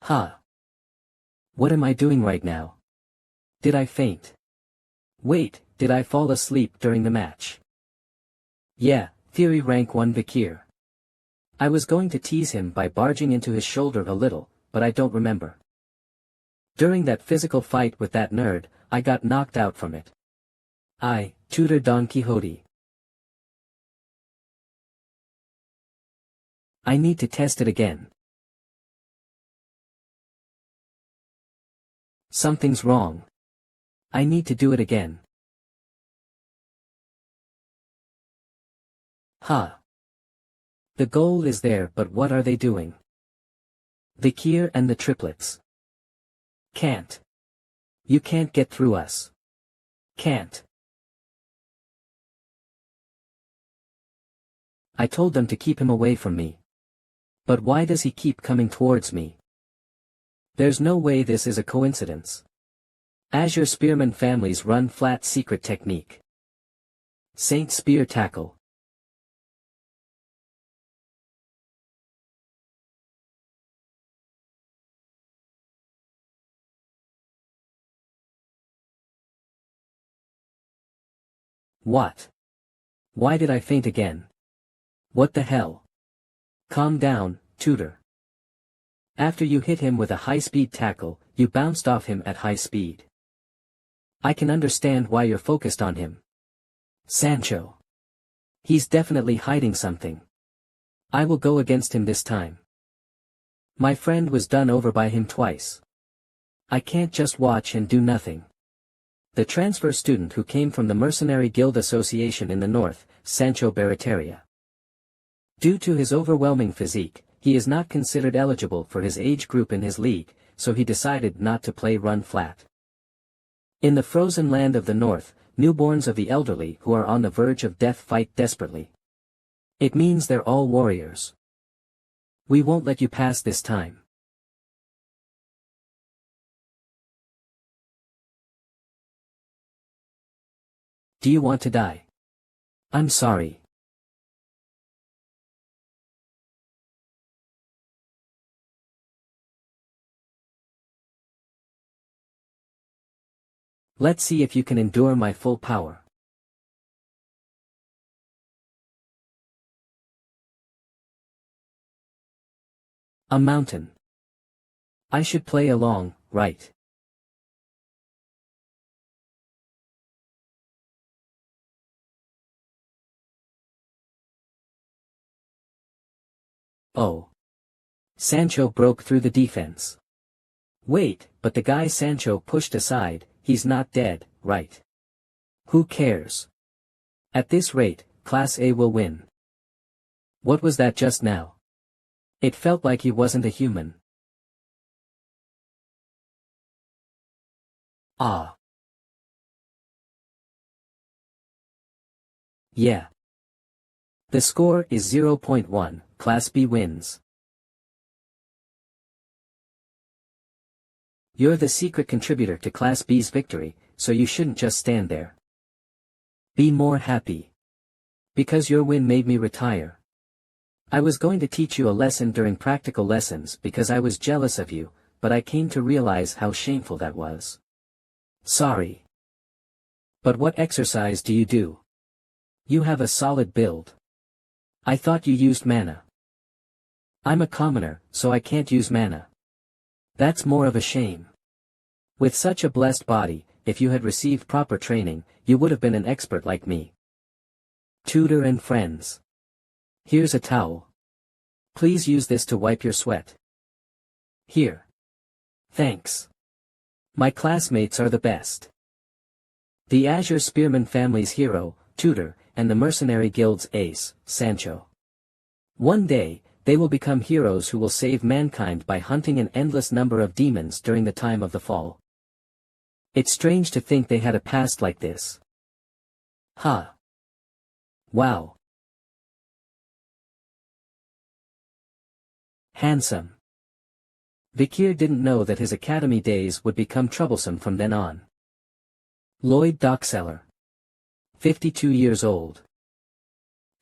Huh. What am I doing right now? Did I faint? Wait, did I fall asleep during the match? Yeah, theory rank 1 Bakir. I was going to tease him by barging into his shoulder a little, but I don't remember. During that physical fight with that nerd, I got knocked out from it. I, tutor Don Quixote. I need to test it again. Something's wrong. I need to do it again. Huh. The goal is there, but what are they doing? Bakir and the triplets. Can't. You can't get through us. Can't. I told them to keep him away from me. But why does he keep coming towards me? There's no way this is a coincidence. Azure Spearman families run flat secret technique. Saint Spear Tackle. What? Why did I faint again? What the hell? Calm down, Tutor. After you hit him with a high-speed tackle, you bounced off him at high speed. I can understand why you're focused on him. Sancho. He's definitely hiding something. I will go against him this time. My friend was done over by him twice. I can't just watch and do nothing. The transfer student who came from the Mercenary Guild Association in the north, Sancho Barataria. Due to his overwhelming physique, he is not considered eligible for his age group in his league, so he decided not to play run flat. In the frozen land of the north, newborns of the elderly who are on the verge of death fight desperately. It means they're all warriors. We won't let you pass this time. Do you want to die? I'm sorry. Let's see if you can endure my full power. A mountain. I should play along, right? Oh. Sancho broke through the defense. Wait, but the guy Sancho pushed aside, he's not dead, right? Who cares? At this rate, Class A will win. What was that just now? It felt like he wasn't a human. Ah. Yeah. The score is 0.1, Class B wins. You're the secret contributor to Class B's victory, so you shouldn't just stand there. Be more happy. Because your win made me retire. I was going to teach you a lesson during practical lessons because I was jealous of you, but I came to realize how shameful that was. Sorry. But what exercise do you do? You have a solid build. I thought you used mana. I'm a commoner, so I can't use mana. That's more of a shame. With such a blessed body, if you had received proper training, you would have been an expert like me. Tutor and friends. Here's a towel. Please use this to wipe your sweat. Here. Thanks. My classmates are the best. The Azure Spearman family's hero, Tutor, and the Mercenary Guild's ace, Sancho. One day, they will become heroes who will save mankind by hunting an endless number of demons during the time of the fall. It's strange to think they had a past like this. Huh. Wow. Handsome. Vikir didn't know that his academy days would become troublesome from then on. Lloyd Dockseller. 52 years old.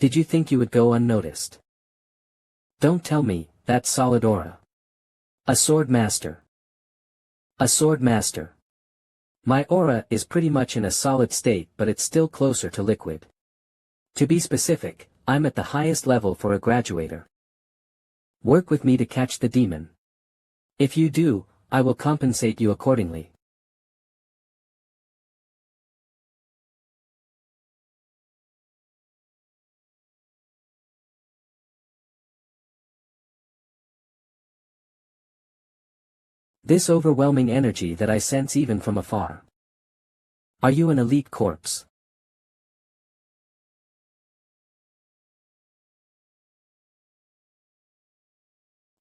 Did you think you would go unnoticed? Don't tell me, that's solid aura. A sword master. A sword master. My aura is pretty much in a solid state, but it's still closer to liquid. To be specific, I'm at the highest level for a graduator. Work with me to catch the demon. If you do, I will compensate you accordingly. This overwhelming energy that I sense even from afar. Are you an elite corpse?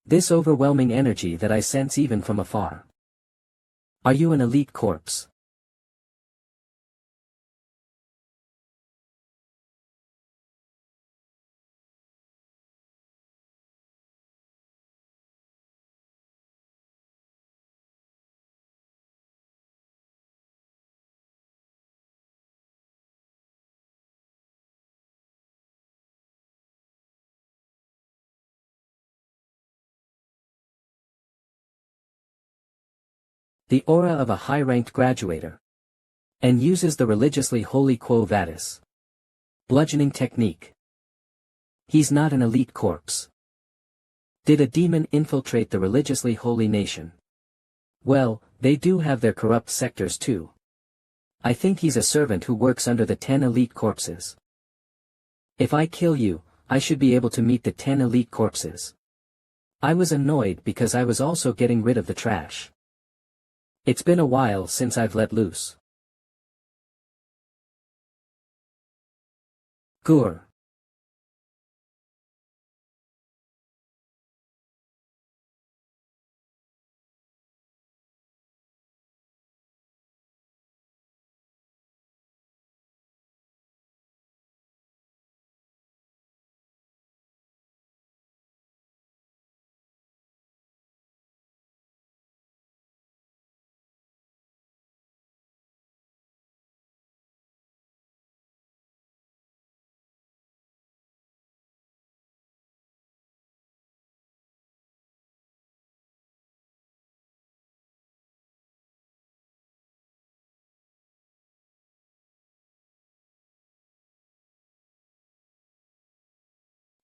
This overwhelming energy that I sense even from afar. Are you an elite corpse? The aura of a high-ranked graduator. And uses the religiously holy Quo Vadis. Bludgeoning technique. He's not an elite corpse. Did a demon infiltrate the religiously holy nation? Well, they do have their corrupt sectors too. I think he's a servant who works under the 10 elite corpses. If I kill you, I should be able to meet the 10 elite corpses. I was annoyed because I was also getting rid of the trash. It's been a while since I've let loose. Gur.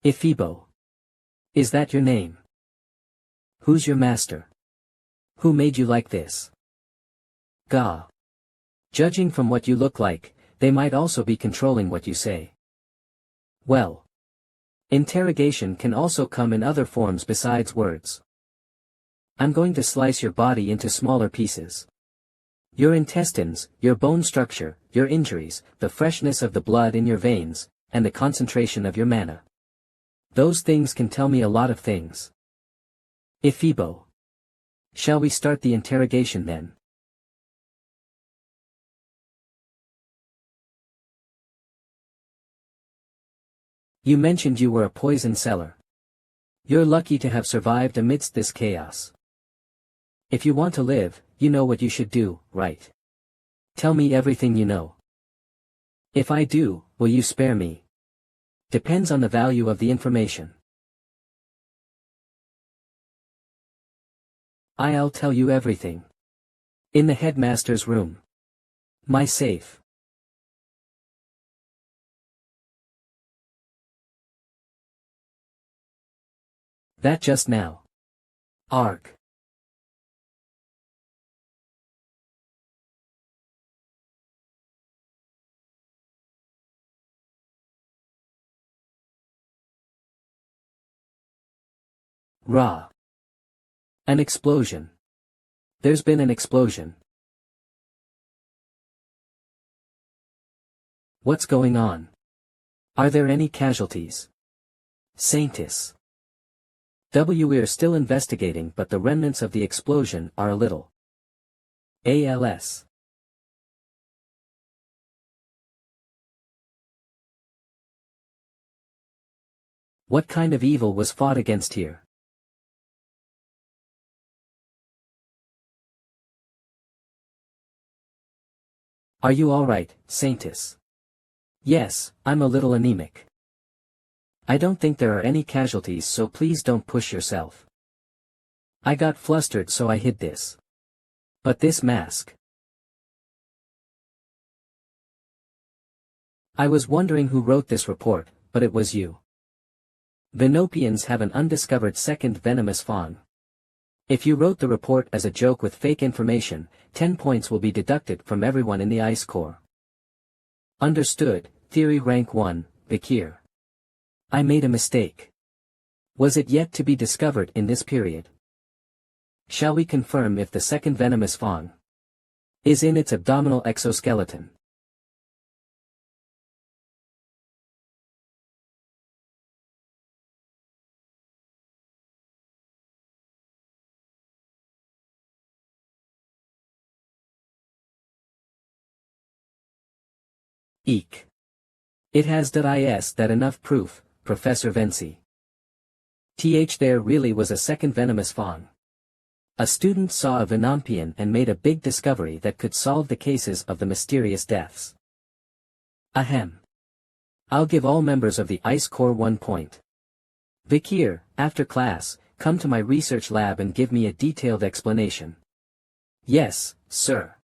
Ifibo. Is that your name? Who's your master? Who made you like this? Gah. Judging from what you look like, they might also be controlling what you say. Well. Interrogation can also come in other forms besides words. I'm going to slice your body into smaller pieces. Your intestines, your bone structure, your injuries, the freshness of the blood in your veins, and the concentration of your mana. Those things can tell me a lot of things. Ifibo. Shall we start the interrogation then? You mentioned you were a poison seller. You're lucky to have survived amidst this chaos. If you want to live, you know what you should do, right? Tell me everything you know. If I do, will you spare me? Depends on the value of the information. I'll tell you everything. In the headmaster's room. My safe. That just now. Arg. Ra. An explosion. There's been an explosion. What's going on? Are there any casualties? Saintis. We're still investigating, but the remnants of the explosion are a little. ALS. What kind of evil was fought against here? Are you alright, Saintis? Yes, I'm a little anemic. I don't think there are any casualties, so please don't push yourself. I got flustered, so I hid this. But this mask. I was wondering who wrote this report, but it was you. Venopians have an undiscovered second venomous fawn. If you wrote the report as a joke with fake information, 10 points will be deducted from everyone in the Ice Corps. Understood. Theory rank 1, Vikir. I made a mistake. Was it yet to be discovered in this period? Shall we confirm if the second venomous fawn is in its abdominal exoskeleton? Eek. It has that enough proof, Professor Venci. There really was a second venomous fawn. A student saw a Venompian and made a big discovery that could solve the cases of the mysterious deaths. Ahem. I'll give all members of the Ice Corps 1 point. Vikir, after class, come to my research lab and give me a detailed explanation. Yes, sir.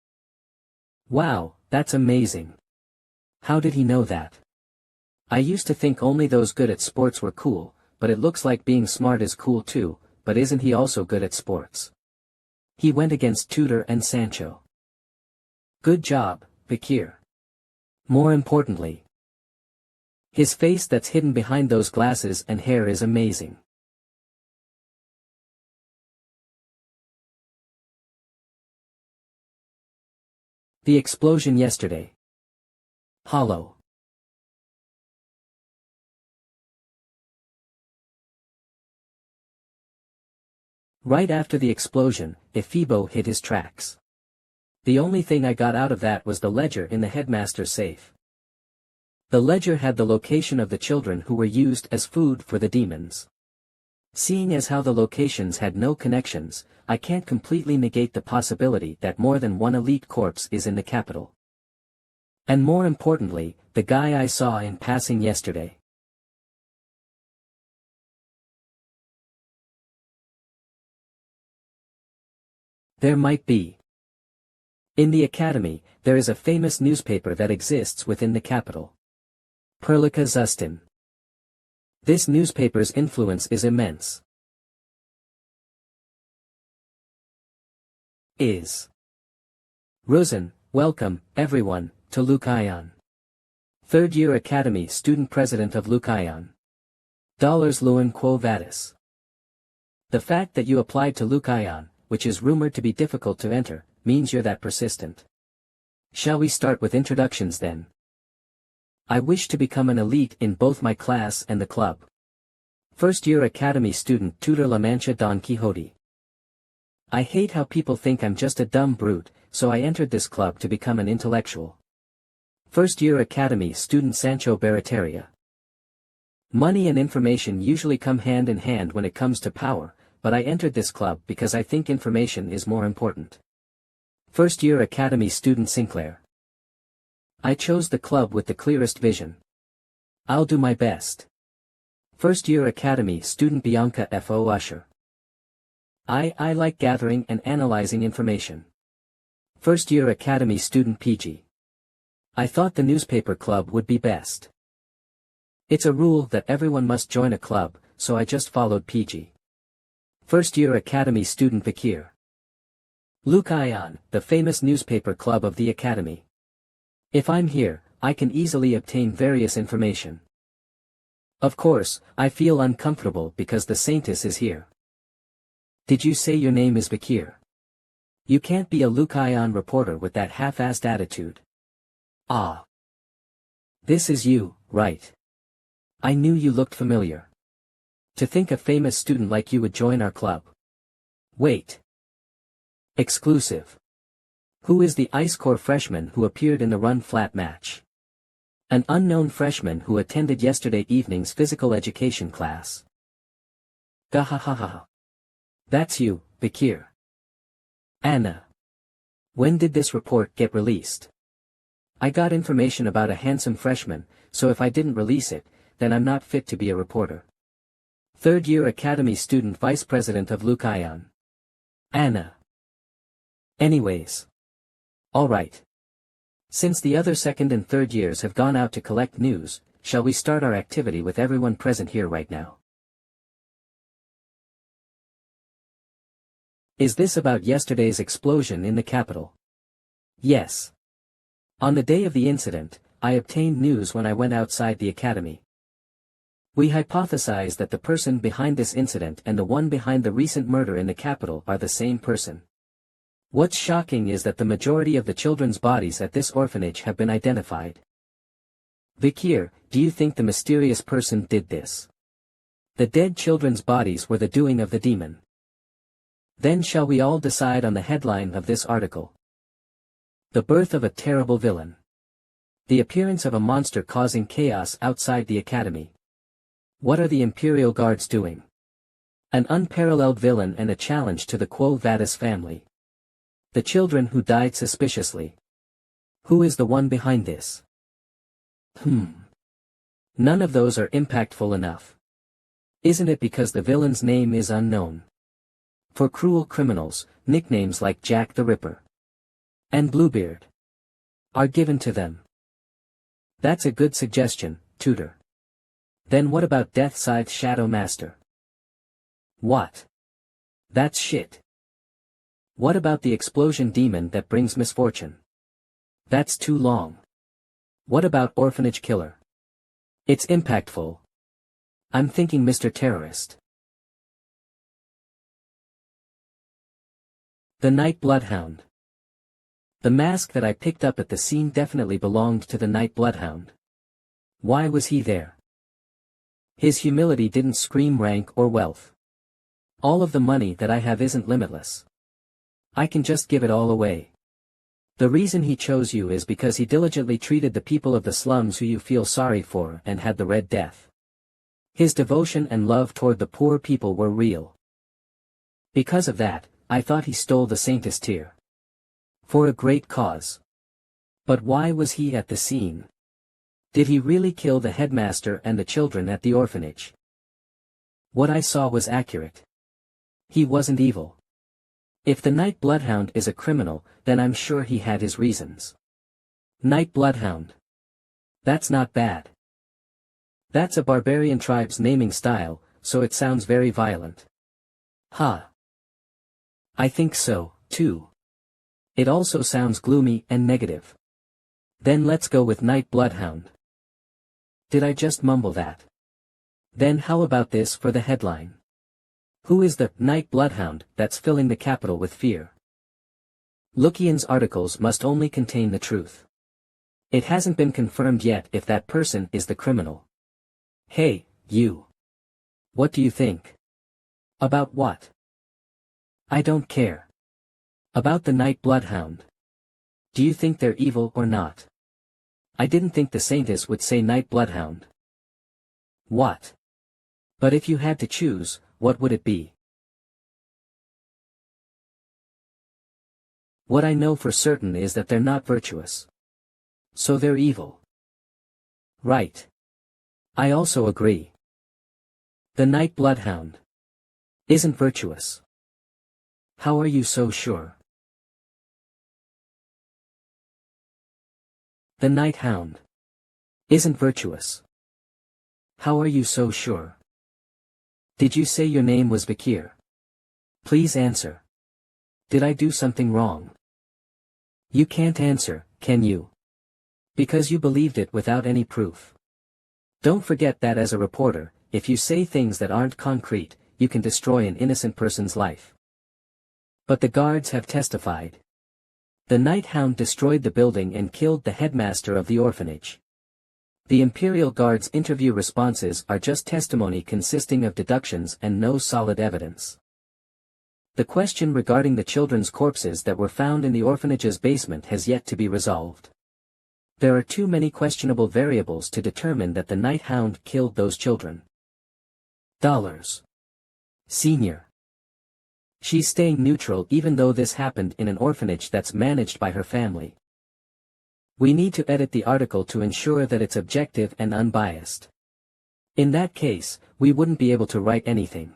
Wow, that's amazing. How did he know that? I used to think only those good at sports were cool, but it looks like being smart is cool too, but isn't he also good at sports? He went against Tudor and Sancho. Good job, Bakir. More importantly, his face that's hidden behind those glasses and hair is amazing. The explosion yesterday. Hollow. Right after the explosion, Efibo hit his tracks. The only thing I got out of that was the ledger in the headmaster's safe. The ledger had the location of the children who were used as food for the demons. Seeing as how the locations had no connections, I can't completely negate the possibility that more than one elite corpse is in the capital. And more importantly, the guy I saw in passing yesterday. There might be. In the academy, there is a famous newspaper that exists within the capital. Perlika Zustin. This newspaper's influence is immense. Rosen, welcome, everyone, to Lucayan. Third-year Academy student president of Lucayan. Luan Quo Vadis. The fact that you applied to Lucayan, which is rumored to be difficult to enter, means you're that persistent. Shall we start with introductions then? I wish to become an elite in both my class and the club. First-year Academy student Tutor La Mancha Don Quixote. I hate how people think I'm just a dumb brute, so I entered this club to become an intellectual. First-year Academy student Sancho Barataria. Money and information usually come hand in hand when it comes to power, but I entered this club because I think information is more important. First-year Academy student Sinclair. I chose the club with the clearest vision. I'll do my best. First-year Academy student Bianca F.O. Usher. I like gathering and analyzing information. First-year Academy student PG. I thought the newspaper club would be best. It's a rule that everyone must join a club, so I just followed PG. First-year Academy student Bakir. Lucayan, the famous newspaper club of the Academy. If I'm here, I can easily obtain various information. Of course, I feel uncomfortable because the Saintess is here. Did you say your name is Bakir? You can't be a Lucayan reporter with that half-assed attitude. Ah. This is you, right? I knew you looked familiar. To think a famous student like you would join our club. Wait. Exclusive. Who is the Ice Core freshman who appeared in the Run Flat match? An unknown freshman who attended yesterday evening's physical education class. Gahahaha. That's you, Bakir. Anna. When did this report get released? I got information about a handsome freshman, so if I didn't release it, then I'm not fit to be a reporter. Third-year Academy student vice president of Lucayan. Anna. Anyways. Alright. Since the other second and third years have gone out to collect news, shall we start our activity with everyone present here right now? Is this about yesterday's explosion in the capital? Yes. On the day of the incident, I obtained news when I went outside the academy. We hypothesize that the person behind this incident and the one behind the recent murder in the capital are the same person. What's shocking is that the majority of the children's bodies at this orphanage have been identified. Bakir, do you think the mysterious person did this? The dead children's bodies were the doing of the demon. Then shall we all decide on the headline of this article? The birth of a terrible villain. The appearance of a monster causing chaos outside the academy. What are the Imperial Guards doing? An unparalleled villain and a challenge to the Quo Vadis family. The children who died suspiciously. Who is the one behind this? None of those are impactful enough. Isn't it because the villain's name is unknown? For cruel criminals, nicknames like Jack the Ripper and Bluebeard are given to them. That's a good suggestion, Tutor. Then what about Death Scythe's Shadow Master? What? That's shit. What about the Explosion Demon that brings misfortune? That's too long. What about Orphanage Killer? It's impactful. I'm thinking Mr. Terrorist. The Night Bloodhound. The mask that I picked up at the scene definitely belonged to the Night Bloodhound. Why was he there? His humility didn't scream rank or wealth. All of the money that I have isn't limitless. I can just give it all away. The reason he chose you is because he diligently treated the people of the slums who you feel sorry for and had the Red Death. His devotion and love toward the poor people were real. Because of that, I thought he stole the Saintess tear. For a great cause. But why was he at the scene? Did he really kill the headmaster and the children at the orphanage? What I saw was accurate. He wasn't evil. If the Night Bloodhound is a criminal, then I'm sure he had his reasons. Night Bloodhound. That's not bad. That's a barbarian tribe's naming style, so it sounds very violent. Ha. I think so, too. It also sounds gloomy and negative. Then let's go with Night Bloodhound. Did I just mumble that? Then how about this for the headline? Who is the Night Bloodhound that's filling the capital with fear? Lukian's articles must only contain the truth. It hasn't been confirmed yet if that person is the criminal. Hey, you. What do you think? About what? I don't care. About the Night Bloodhound. Do you think they're evil or not? I didn't think the Saintess would say Night Bloodhound. What? But if you had to choose, what would it be? What I know for certain is that they're not virtuous. So they're evil. Right. I also agree. The Night Bloodhound isn't virtuous. How are you so sure? The Night Hound isn't virtuous. How are you so sure? Did you say your name was Bakir? Please answer. Did I do something wrong? You can't answer, can you? Because you believed it without any proof. Don't forget that as a reporter, if you say things that aren't concrete, you can destroy an innocent person's life. But the guards have testified. The Night Hound destroyed the building and killed the headmaster of the orphanage. The Imperial Guard's interview responses are just testimony consisting of deductions and no solid evidence. The question regarding the children's corpses that were found in the orphanage's basement has yet to be resolved. There are too many questionable variables to determine that the Night Hound killed those children. Senior. She's staying neutral even though this happened in an orphanage that's managed by her family. We need to edit the article to ensure that it's objective and unbiased. In that case, we wouldn't be able to write anything.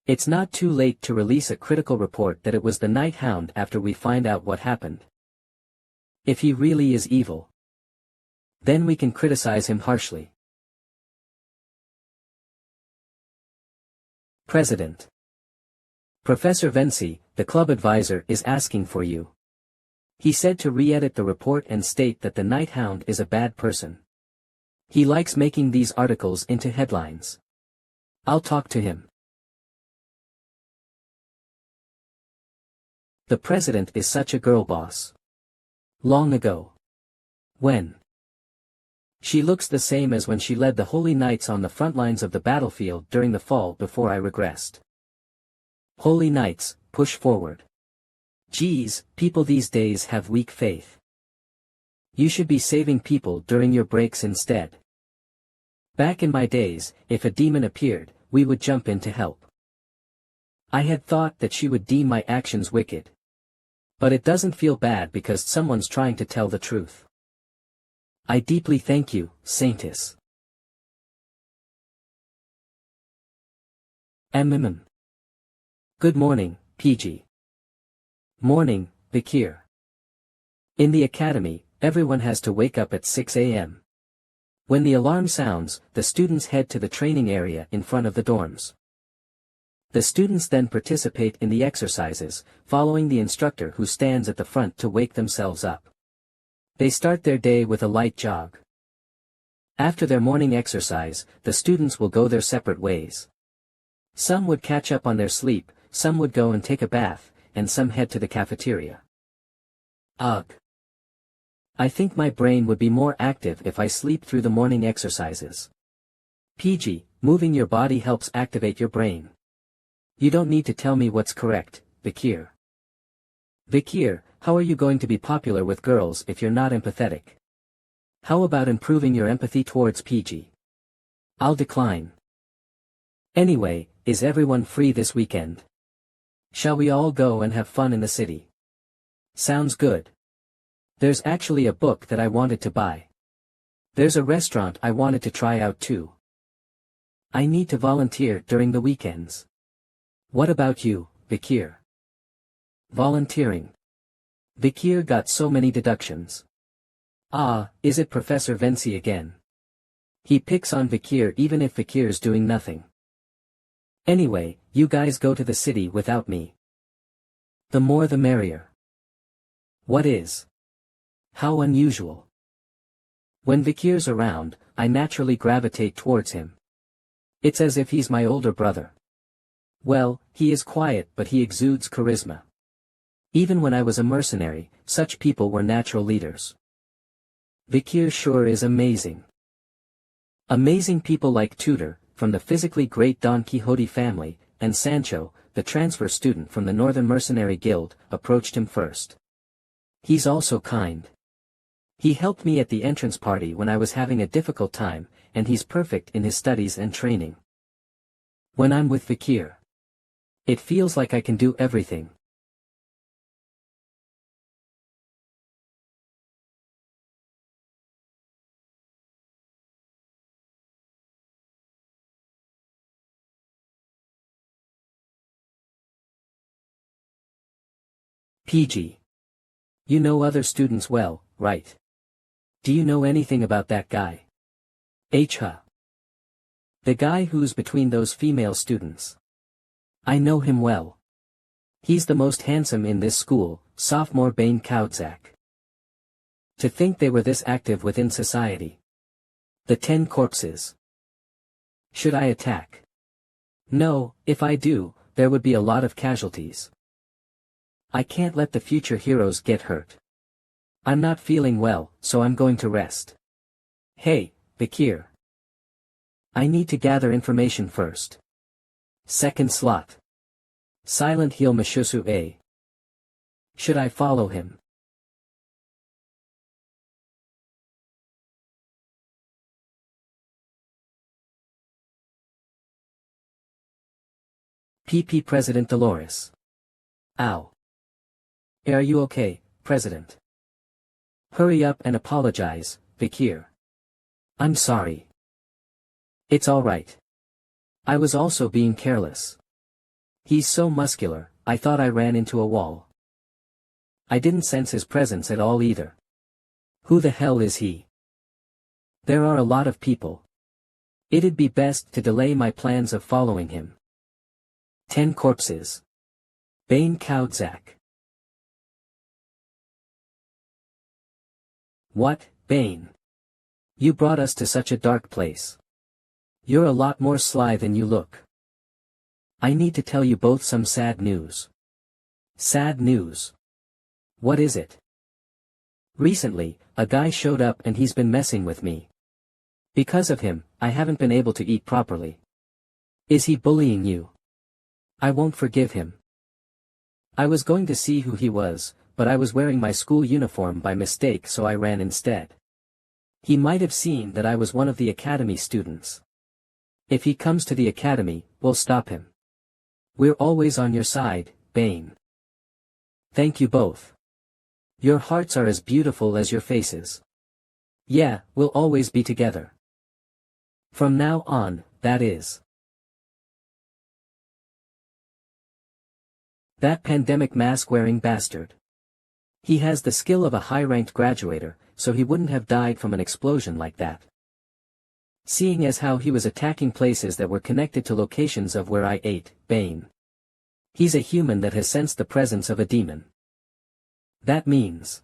It's not too late to release a critical report that it was the Night Hound after we find out what happened. If he really is evil, then we can criticize him harshly. President. Professor Venci, the club advisor, is asking for you. He said to re-edit the report and state that the Night Hound is a bad person. He likes making these articles into headlines. I'll talk to him. The president is such a girl boss. Long ago. When? She looks the same as when she led the Holy Knights on the front lines of the battlefield during the fall before I regressed. Holy Knights, push forward. Geez, people these days have weak faith. You should be saving people during your breaks instead. Back in my days, if a demon appeared, we would jump in to help. I had thought that she would deem my actions wicked. But it doesn't feel bad because someone's trying to tell the truth. I deeply thank you, Saintess. Good morning, PG. Morning, Bakir. In the academy, everyone has to wake up at 6 a.m. When the alarm sounds, the students head to the training area in front of the dorms. The students then participate in the exercises, following the instructor who stands at the front to wake themselves up. They start their day with a light jog. After their morning exercise, the students will go their separate ways. Some would catch up on their sleep, some would go and take a bath, and some head to the cafeteria. Ugh. I think my brain would be more active if I sleep through the morning exercises. PG, moving your body helps activate your brain. You don't need to tell me what's correct, Bakir. Bakir, how are you going to be popular with girls if you're not empathetic? How about improving your empathy towards PG? I'll decline. Anyway, is everyone free this weekend? Shall we all go and have fun in the city? Sounds good. There's actually a book that I wanted to buy. There's a restaurant I wanted to try out too. I need to volunteer during the weekends. What about you, Bakir? Volunteering. Bakir got so many deductions. Ah, is it Professor Venci again? He picks on Bakir even if Bakir's doing nothing. Anyway, you guys go to the city without me. The more the merrier. What is? How unusual. When Bakir's around, I naturally gravitate towards him. It's as if he's my older brother. Well, he is quiet but he exudes charisma. Even when I was a mercenary, such people were natural leaders. Bakir sure is amazing. Amazing people like Tudor, from the physically great Don Quixote family, and Sancho, the transfer student from the Northern Mercenary Guild, approached him first. He's also kind. He helped me at the entrance party when I was having a difficult time, and he's perfect in his studies and training. When I'm with Bakir, it feels like I can do everything. PG. You know other students well, right? Do you know anything about that guy? HH. The guy who's between those female students. I know him well. He's the most handsome in this school, sophomore Bane Kaudzak. To think they were this active within society. The 10 corpses. Should I attack? No, if I do, there would be a lot of casualties. I can't let the future heroes get hurt. I'm not feeling well, so I'm going to rest. Hey, Bakir. I need to gather information first. Second slot. Silent Hill Mishusu A. Should I follow him? PP President Dolores. Ow. Are you okay, President? Hurry up and apologize, Bakir. I'm sorry. It's alright. I was also being careless. He's so muscular, I thought I ran into a wall. I didn't sense his presence at all either. Who the hell is he? There are a lot of people. It'd be best to delay my plans of following him. 10 corpses. Bane Kaudzak. What, Bane? You brought us to such a dark place. You're a lot more sly than you look. I need to tell you both some sad news. Sad news. What is it? Recently, a guy showed up and he's been messing with me. Because of him, I haven't been able to eat properly. Is he bullying you? I won't forgive him. I was going to see who he was, but I was wearing my school uniform by mistake so I ran instead. He might have seen that I was one of the academy students. If he comes to the academy, we'll stop him. We're always on your side, Bane. Thank you both. Your hearts are as beautiful as your faces. Yeah, we'll always be together. From now on, that is. That pandemic mask-wearing bastard. He has the skill of a high-ranked graduator, so he wouldn't have died from an explosion like that. Seeing as how he was attacking places that were connected to locations of where I ate, Bane. He's a human that has sensed the presence of a demon. That means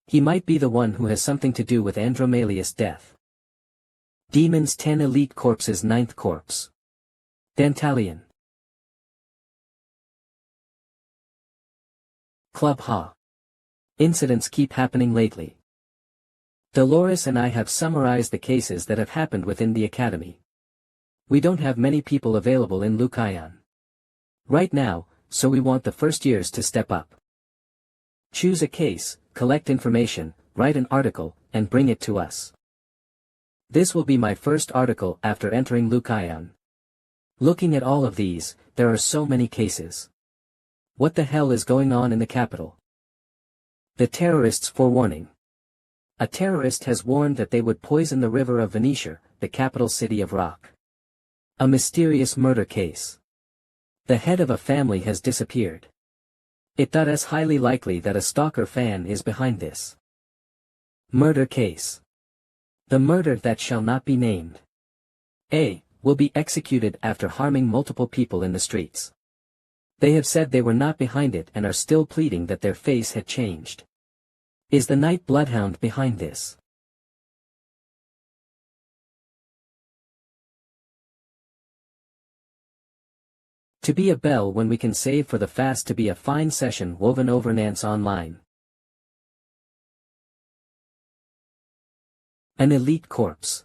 he might be the one who has something to do with Andromalius' death. Demons 10 Elite Corpses 9th Corpse. Dantalion. Club Ha. Incidents keep happening lately. Dolores and I have summarized the cases that have happened within the Academy. We don't have many people available in Lucayan right now, so we want the first years to step up. Choose a case, collect information, write an article, and bring it to us. This will be my first article after entering Lucayan. Looking at all of these, there are so many cases. What the hell is going on in the capital? The terrorists forewarning. A terrorist has warned that they would poison the river of Venetia, the capital city of Rock. A mysterious murder case. The head of a family has disappeared. It is highly likely that a stalker fan is behind this. Murder case. The murder that shall not be named. A. will be executed after harming multiple people in the streets. They have said they were not behind it and are still pleading that their face had changed. Is the Night Bloodhound behind this? To be a bell when we can save for the fast to be a fine session woven over Nance Online. An elite corpse.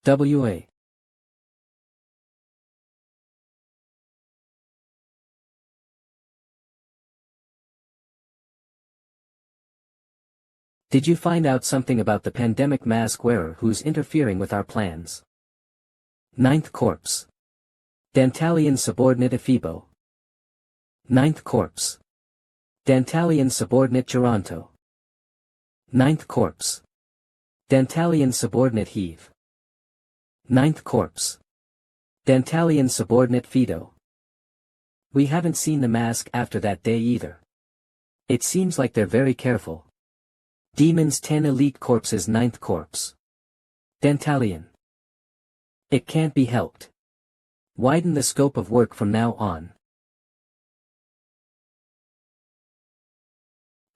WA. Did you find out something about the pandemic mask wearer who's interfering with our plans? 9th Corpse. Dantalion subordinate Ephibo. 9th Corpse. Dantalion subordinate Geronto. 9th Corpse. Dantalion subordinate Heave. 9th Corpse. Dantalion subordinate Fido. We haven't seen the mask after that day either. It seems like they're very careful. Demons 10 Elite Corpses 9th Corpse. Dantalion. It can't be helped. Widen the scope of work from now on.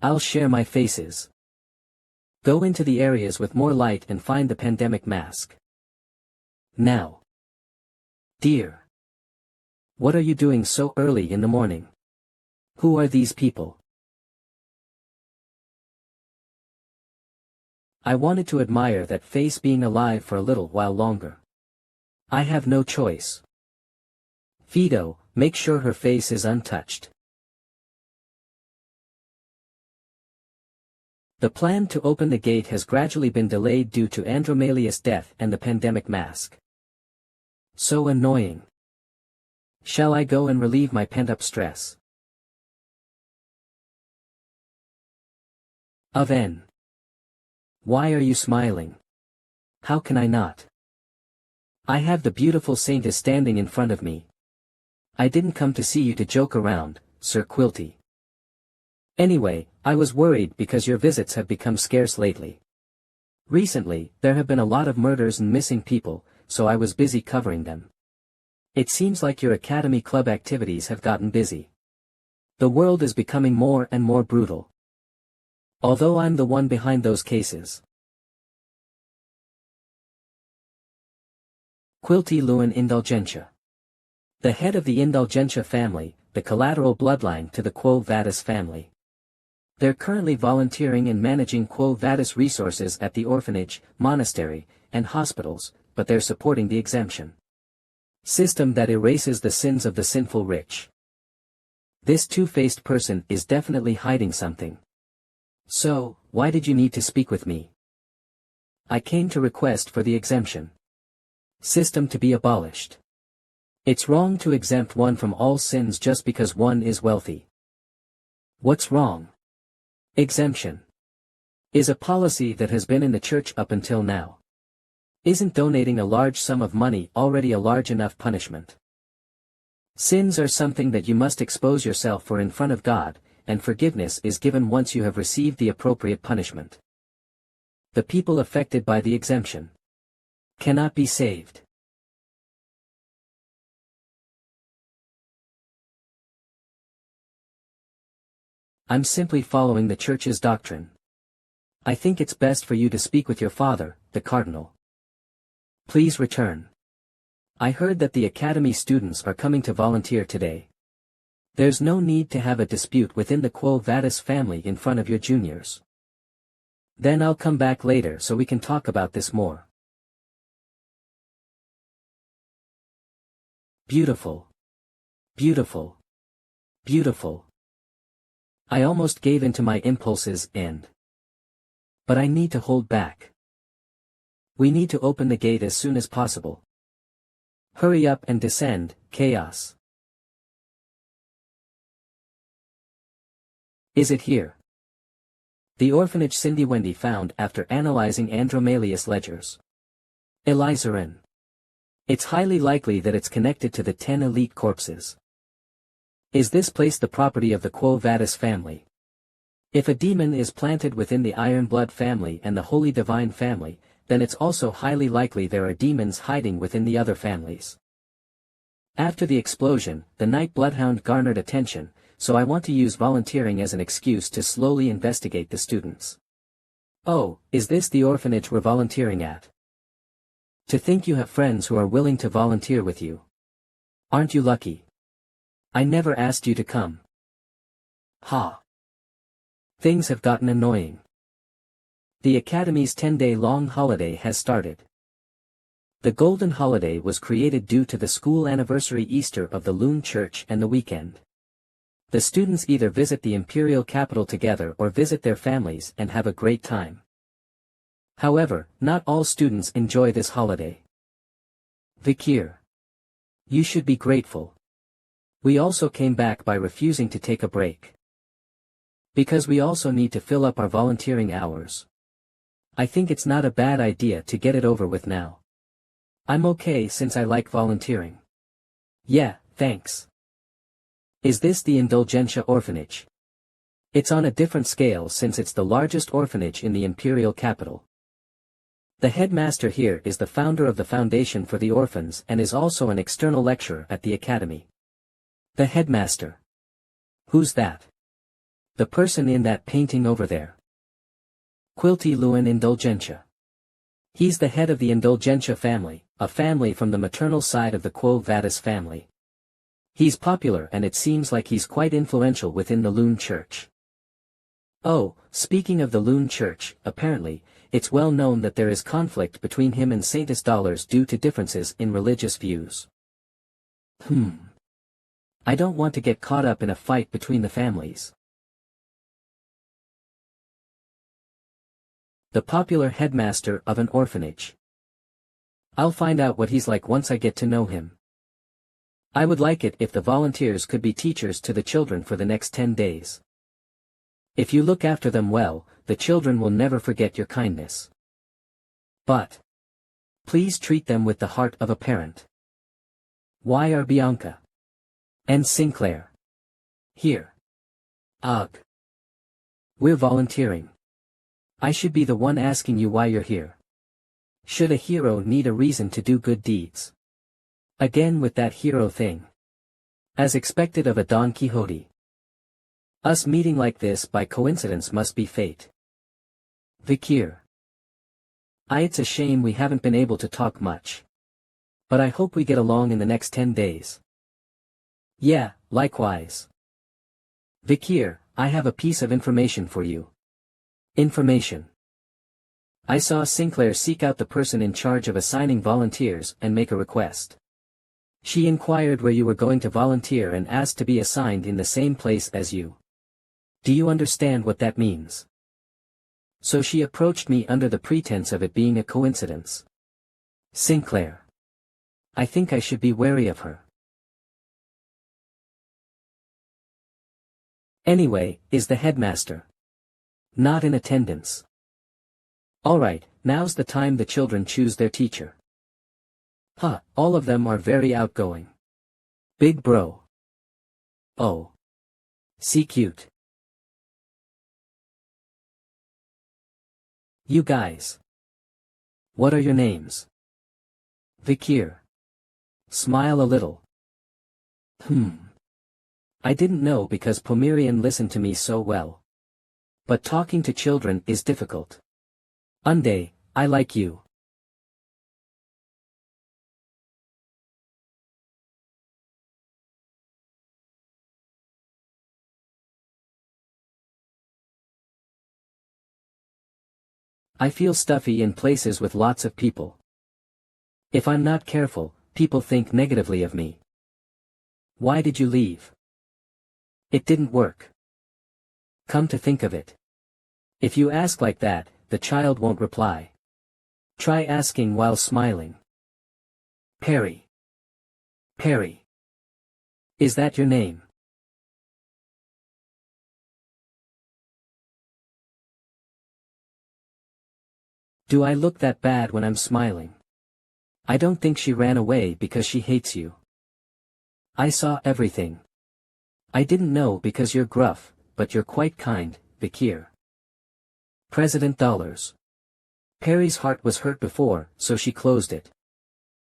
I'll share my faces. Go into the areas with more light and find the pandemic mask. Now. Dear. What are you doing so early in the morning? Who are these people? I wanted to admire that face being alive for a little while longer. I have no choice. Fido, make sure her face is untouched. The plan to open the gate has gradually been delayed due to Andromalius' death and the pandemic mask. So annoying. Shall I go and relieve my pent-up stress? Of N. Why are you smiling? How can I not? I have the beautiful Saintess standing in front of me. I didn't come to see you to joke around, Sir Quilty. Anyway, I was worried because your visits have become scarce lately. Recently, there have been a lot of murders and missing people, so I was busy covering them. It seems like your Academy Club activities have gotten busy. The world is becoming more and more brutal. Although I'm the one behind those cases. Quilty Lewin Indulgentia. The head of the Indulgentia family, the collateral bloodline to the Quo Vadis family. They're currently volunteering and managing Quo Vadis resources at the orphanage, monastery, and hospitals, but they're supporting the exemption system that erases the sins of the sinful rich. This two-faced person is definitely hiding something. So, why did you need to speak with me? I came to request for the exemption system to be abolished. It's wrong to exempt one from all sins just because one is wealthy. What's wrong? Exemption is a policy that has been in the church up until now. Isn't donating a large sum of money already a large enough punishment? Sins are something that you must expose yourself for in front of God, and forgiveness is given once you have received the appropriate punishment. The people affected by the exemption cannot be saved. I'm simply following the church's doctrine. I think it's best for you to speak with your father, the cardinal. Please return. I heard that the academy students are coming to volunteer today. There's no need to have a dispute within the Quo Vadis family in front of your juniors. Then I'll come back later so we can talk about this more. Beautiful. Beautiful. Beautiful. I almost gave in to my impulses but I need to hold back. We need to open the gate as soon as possible. Hurry up and descend, chaos. Is it here? The orphanage Cindy Wendy found after analyzing Andromalius ledgers. Elizarin. It's highly likely that it's connected to the 10 elite corpses. Is this place the property of the Quo Vadis family? If a demon is planted within the Iron Blood family and the Holy Divine family, then it's also highly likely there are demons hiding within the other families. After the explosion, the Night Bloodhound garnered attention, so I want to use volunteering as an excuse to slowly investigate the students. Oh, is this the orphanage we're volunteering at? To think you have friends who are willing to volunteer with you. Aren't you lucky? I never asked you to come. Ha. Things have gotten annoying. The Academy's 10-day-long holiday has started. The Golden Holiday was created due to the school anniversary Easter of the Loon Church and the weekend. The students either visit the imperial capital together or visit their families and have a great time. However, not all students enjoy this holiday. Vikir. You should be grateful. We also came back by refusing to take a break. Because we also need to fill up our volunteering hours. I think it's not a bad idea to get it over with now. I'm okay since I like volunteering. Yeah, thanks. Is this the Indulgentia orphanage? It's on a different scale since it's the largest orphanage in the imperial capital. The headmaster here is the founder of the Foundation for the Orphans and is also an external lecturer at the academy. The headmaster. Who's that? The person in that painting over there. Quilty Lewin Indulgentia. He's the head of the Indulgentia family, a family from the maternal side of the Quo Vadis family. He's popular and it seems like he's quite influential within the Loon Church. Oh, speaking of the Loon Church, apparently, it's well known that there is conflict between him and Saintus Dollars due to differences in religious views. I don't want to get caught up in a fight between the families. The popular headmaster of an orphanage. I'll find out what he's like once I get to know him. I would like it if the volunteers could be teachers to the children for the next 10 days. If you look after them well, the children will never forget your kindness. But please treat them with the heart of a parent. Why are Bianca and Sinclair here? Ugh. We're volunteering. I should be the one asking you why you're here. Should a hero need a reason to do good deeds? Again with that hero thing. As expected of a Don Quixote. Us meeting like this by coincidence must be fate. Vikir. It's a shame we haven't been able to talk much. But I hope we get along in the next 10 days. Yeah, likewise. Vikir, I have a piece of information for you. Information. I saw Sinclair seek out the person in charge of assigning volunteers and make a request. She inquired where you were going to volunteer and asked to be assigned in the same place as you. Do you understand what that means? So she approached me under the pretense of it being a coincidence. Sinclair. I think I should be wary of her. Anyway, is the headmaster Not in attendance. Alright, now's the time the children choose their teacher. Huh, all of them are very outgoing. Big bro. Oh. See cute. You guys. What are your names? Vikir. Smile a little. I didn't know because Pomerian listened to me so well. But talking to children is difficult. Unday, I like you. I feel stuffy in places with lots of people. If I'm not careful, people think negatively of me. Why did you leave? It didn't work. Come to think of it. If you ask like that, the child won't reply. Try asking while smiling. Perry. Perry. Is that your name? Do I look that bad when I'm smiling? I don't think she ran away because she hates you. I saw everything. I didn't know because you're gruff, but you're quite kind, Vikir. President Dollars. Perry's heart was hurt before, so she closed it.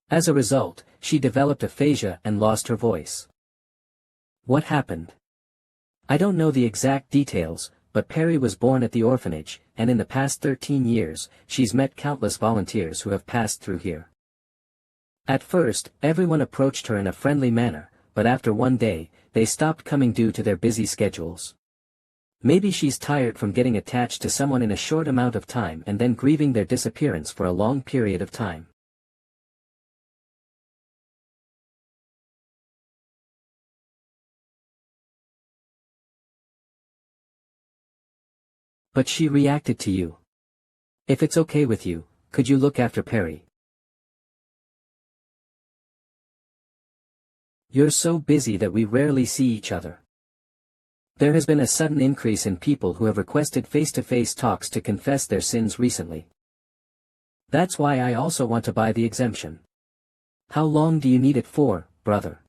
As a result, she developed aphasia and lost her voice. What happened? I don't know the exact details, but Perry was born at the orphanage, and in the past 13 years, she's met countless volunteers who have passed through here. At first, everyone approached her in a friendly manner, but after one day, they stopped coming due to their busy schedules. Maybe she's tired from getting attached to someone in a short amount of time and then grieving their disappearance for a long period of time. But she reacted to you. If it's okay with you, could you look after Perry? You're so busy that we rarely see each other. There has been a sudden increase in people who have requested face-to-face talks to confess their sins recently. That's why I also want to buy the exemption. How long do you need it for, brother?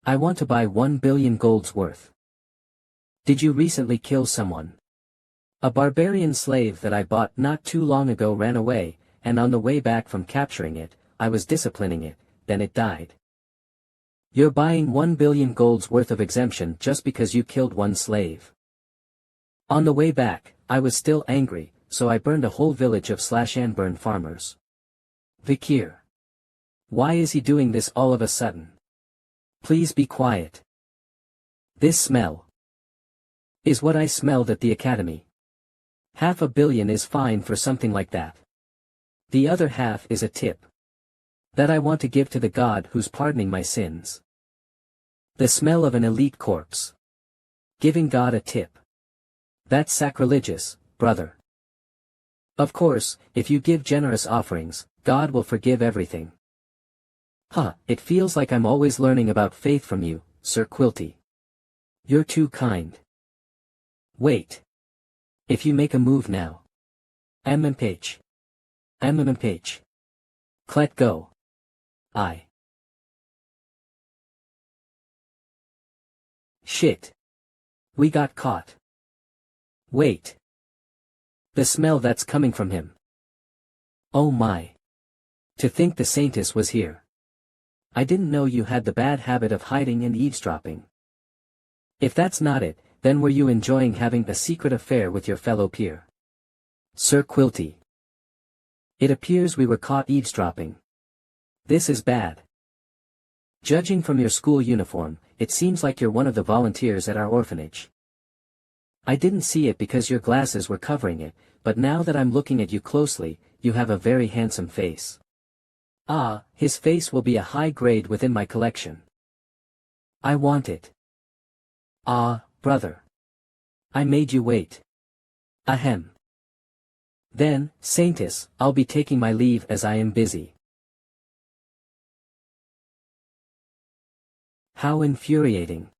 I want to buy 1 billion golds worth. Did you recently kill someone? A barbarian slave that I bought not too long ago ran away, and on the way back from capturing it, I was disciplining it, then it died. You're buying 1 billion golds worth of exemption just because you killed one slave. On the way back, I was still angry, so I burned a whole village of /Anburn farmers. Vikir. Why is he doing this all of a sudden? Please be quiet. This smell is what I smelled at the academy. 500 million is fine for something like that. The other half is a tip that I want to give to the God who's pardoning my sins. The smell of an elite corpse. Giving God a tip. That's sacrilegious, brother. Of course, if you give generous offerings, God will forgive everything. It feels like I'm always learning about faith from you, Sir Quilty. You're too kind. Wait. If you make a move now. MMPH. Let go. Shit. We got caught. Wait. The smell that's coming from him. Oh my. To think the Saintess was here. I didn't know you had the bad habit of hiding and eavesdropping. If that's not it, then were you enjoying having a secret affair with your fellow peer? Sir Quilty. It appears we were caught eavesdropping. This is bad. Judging from your school uniform, it seems like you're one of the volunteers at our orphanage. I didn't see it because your glasses were covering it, but now that I'm looking at you closely, you have a very handsome face. His face will be a high grade within my collection. I want it. Brother. I made you wait. Ahem. Then, Saintess, I'll be taking my leave as I am busy. How infuriating.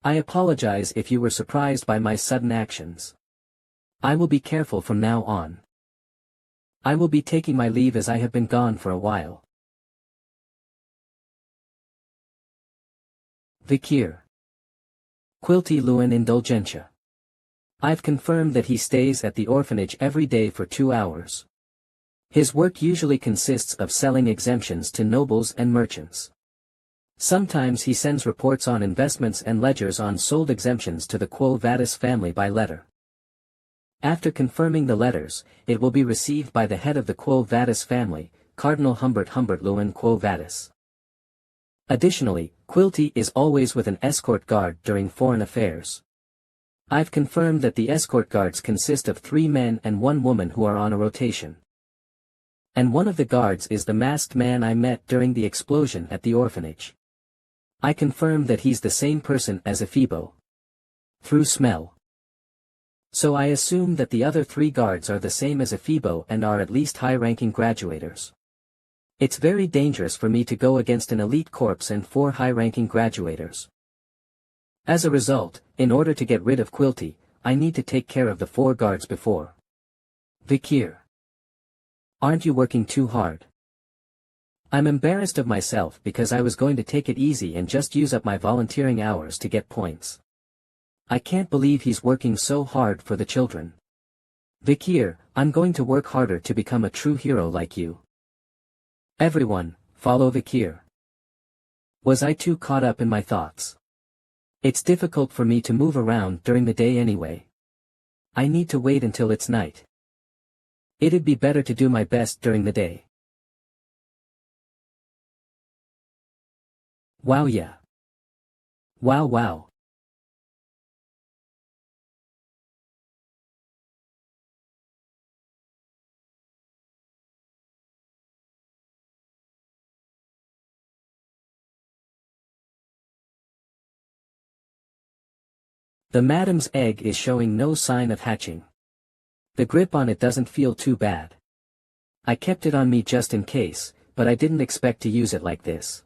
I apologize if you were surprised by my sudden actions. I will be careful from now on. I will be taking my leave as I have been gone for a while. Vikir. Quilty Luen Indulgentia. I've confirmed that he stays at the orphanage every day for 2 hours. His work usually consists of selling exemptions to nobles and merchants. Sometimes he sends reports on investments and ledgers on sold exemptions to the Quo Vadis family by letter. After confirming the letters, it will be received by the head of the Quo Vadis family, Cardinal Humbert Luen Quo Vadis. Additionally, Quilty is always with an escort guard during foreign affairs. I've confirmed that the escort guards consist of 3 men and 1 woman who are on a rotation. And one of the guards is the masked man I met during the explosion at the orphanage. I confirm that he's the same person as Ephibo. Through smell. So I assume that the other 3 guards are the same as Ephibo and are at least high-ranking graduators. It's very dangerous for me to go against an elite corps and 4 high-ranking graduators. As a result, in order to get rid of Quilty, I need to take care of the 4 guards before. Vikir. Aren't you working too hard? I'm embarrassed of myself because I was going to take it easy and just use up my volunteering hours to get points. I can't believe he's working so hard for the children. Vikir, I'm going to work harder to become a true hero like you. Everyone, follow Vikir. Was I too caught up in my thoughts? It's difficult for me to move around during the day anyway. I need to wait until it's night. It'd be better to do my best during the day. Wow, yeah. Wow. The madam's egg is showing no sign of hatching. The grip on it doesn't feel too bad. I kept it on me just in case, but I didn't expect to use it like this.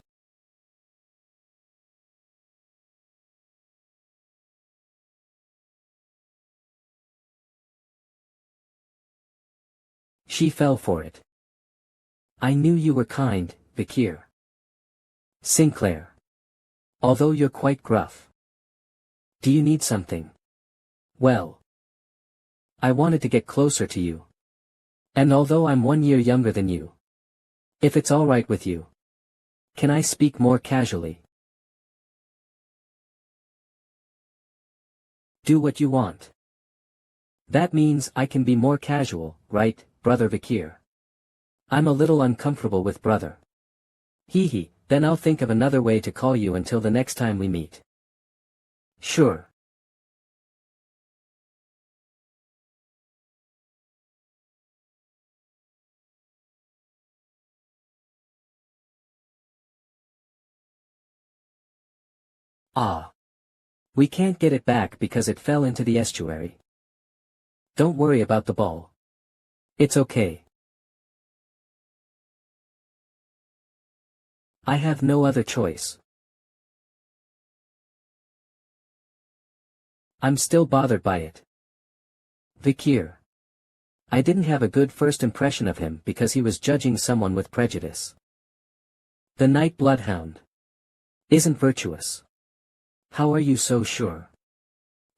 She fell for it. I knew you were kind, Vikir. Sinclair. Although you're quite gruff. Do you need something? Well. I wanted to get closer to you. And although I'm 1 year younger than you. If it's all right with you. Can I speak more casually? Do what you want. That means I can be more casual, right, Brother Vikir? I'm a little uncomfortable with brother. Hee, then I'll think of another way to call you until the next time we meet. Sure. Ah. We can't get it back because it fell into the estuary. Don't worry about the ball. It's okay. I have no other choice. I'm still bothered by it. Vikir. I didn't have a good first impression of him because he was judging someone with prejudice. The Night Bloodhound isn't virtuous. How are you so sure?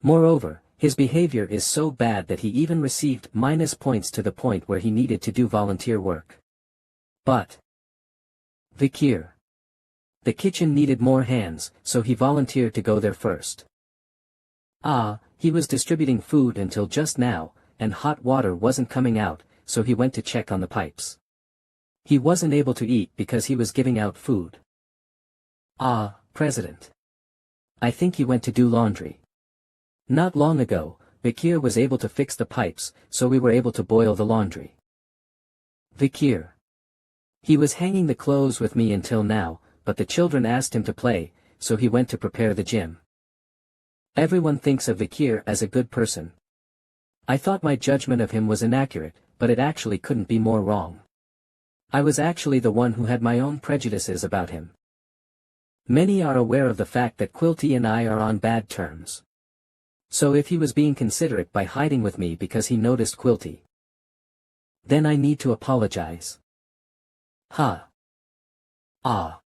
Moreover, his behavior is so bad that he even received minus points to the point where he needed to do volunteer work. But Vikir. The kitchen needed more hands, so he volunteered to go there first. He was distributing food until just now, and hot water wasn't coming out, so he went to check on the pipes. He wasn't able to eat because he was giving out food. President. I think he went to do laundry. Not long ago, Vikir was able to fix the pipes, so we were able to boil the laundry. Vikir. He was hanging the clothes with me until now, but the children asked him to play, so he went to prepare the gym. Everyone thinks of Vikir as a good person. I thought my judgment of him was inaccurate, but it actually couldn't be more wrong. I was actually the one who had my own prejudices about him. Many are aware of the fact that Quilty and I are on bad terms. So if he was being considerate by hiding with me because he noticed Quilty, then I need to apologize. Ha. Ah.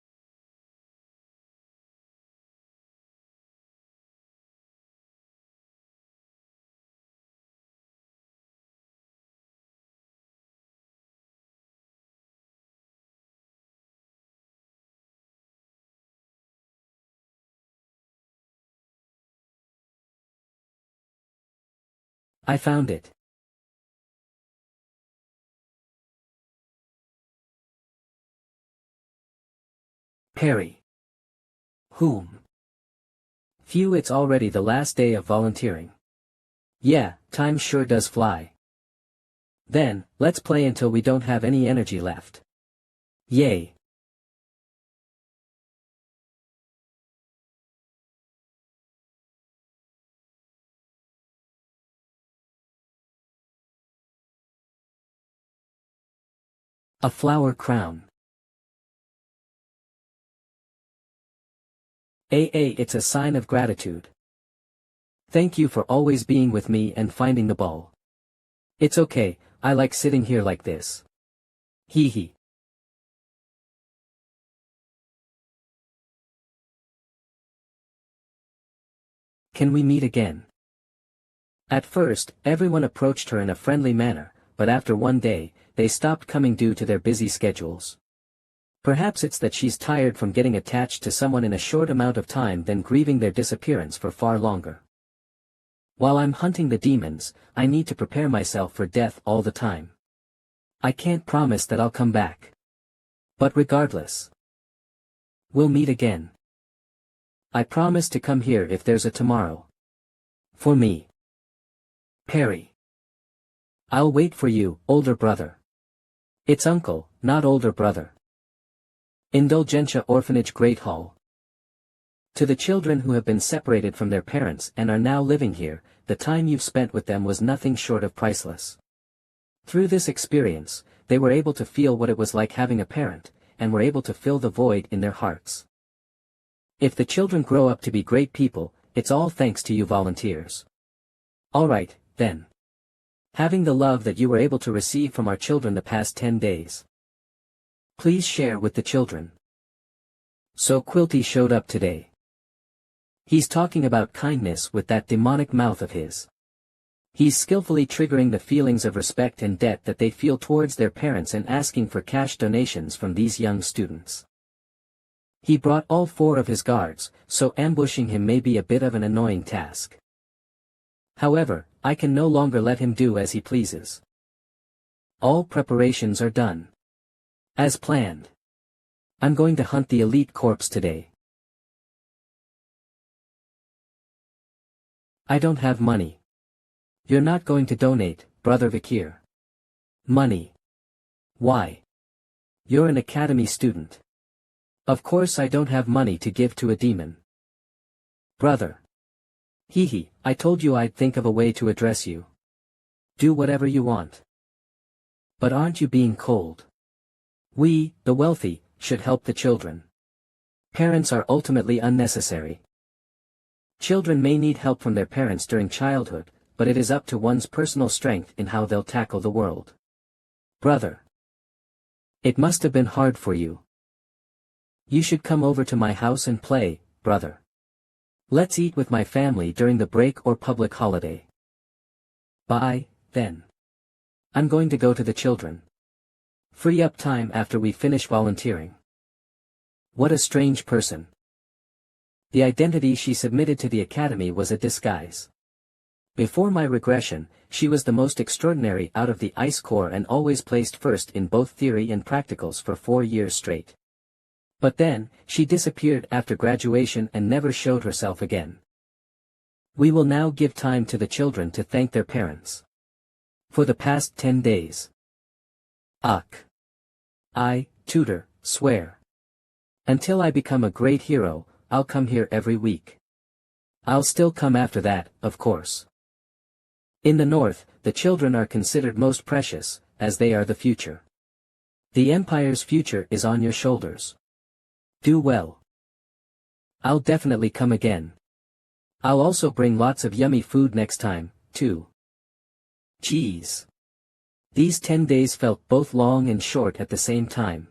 I found it. Perry. Whom? Phew, it's already the last day of volunteering. Yeah, time sure does fly. Then, let's play until we don't have any energy left. Yay. A flower crown. It's a sign of gratitude. Thank you for always being with me and finding the ball. It's okay, I like sitting here like this. Hee hee. Can we meet again? At first, everyone approached her in a friendly manner, but after one day, they stopped coming due to their busy schedules. Perhaps it's that she's tired from getting attached to someone in a short amount of time than grieving their disappearance for far longer. While I'm hunting the demons, I need to prepare myself for death all the time. I can't promise that I'll come back. But regardless, we'll meet again. I promise to come here if there's a tomorrow. For me. Perry. I'll wait for you, older brother. It's uncle, not older brother. Indulgentia Orphanage Great Hall. To the children who have been separated from their parents and are now living here, the time you've spent with them was nothing short of priceless. Through this experience, they were able to feel what it was like having a parent, and were able to fill the void in their hearts. If the children grow up to be great people, it's all thanks to you volunteers. Alright, then. Having the love that you were able to receive from our children the past 10 days. Please share with the children. So Quilty showed up today. He's talking about kindness with that demonic mouth of his. He's skillfully triggering the feelings of respect and debt that they feel towards their parents and asking for cash donations from these young students. He brought all 4 of his guards, so ambushing him may be a bit of an annoying task. However, I can no longer let him do as he pleases. All preparations are done. As planned. I'm going to hunt the elite corpse today. I don't have money. You're not going to donate, Brother Vikir. Money. Why? You're an academy student. Of course I don't have money to give to a demon. Brother. Hee hee, I told you I'd think of a way to address you. Do whatever you want. But aren't you being cold? We, the wealthy, should help the children. Parents are ultimately unnecessary. Children may need help from their parents during childhood, but it is up to one's personal strength in how they'll tackle the world. Brother. It must have been hard for you. You should come over to my house and play, brother. Let's eat with my family during the break or public holiday. Bye, then. I'm going to go to the children. Free up time after we finish volunteering. What a strange person. The identity she submitted to the academy was a disguise. Before my regression, she was the most extraordinary out of the Ice Corps and always placed first in both theory and practicals for 4 years straight. But then, she disappeared after graduation and never showed herself again. We will now give time to the children to thank their parents. For the past 10 days. Ugh. I, tutor, swear. Until I become a great hero, I'll come here every week. I'll still come after that, of course. In the north, the children are considered most precious, as they are the future. The empire's future is on your shoulders. Do well. I'll definitely come again. I'll also bring lots of yummy food next time, too. Geez. These 10 days felt both long and short at the same time.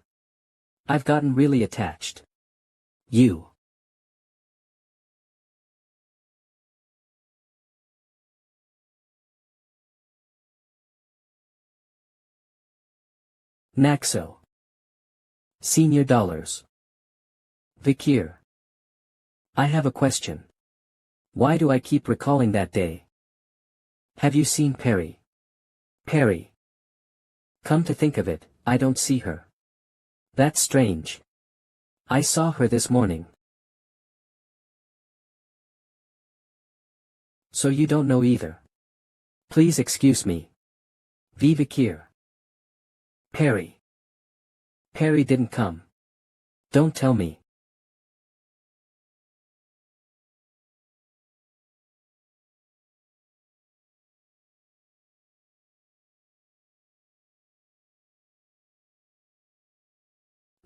I've gotten really attached. You. Naxo. Senior dollars. Vikir. I have a question. Why do I keep recalling that day? Have you seen Perry? Perry. Come to think of it, I don't see her. That's strange. I saw her this morning. So you don't know either. Please excuse me. Vikir. Perry. Perry didn't come. Don't tell me.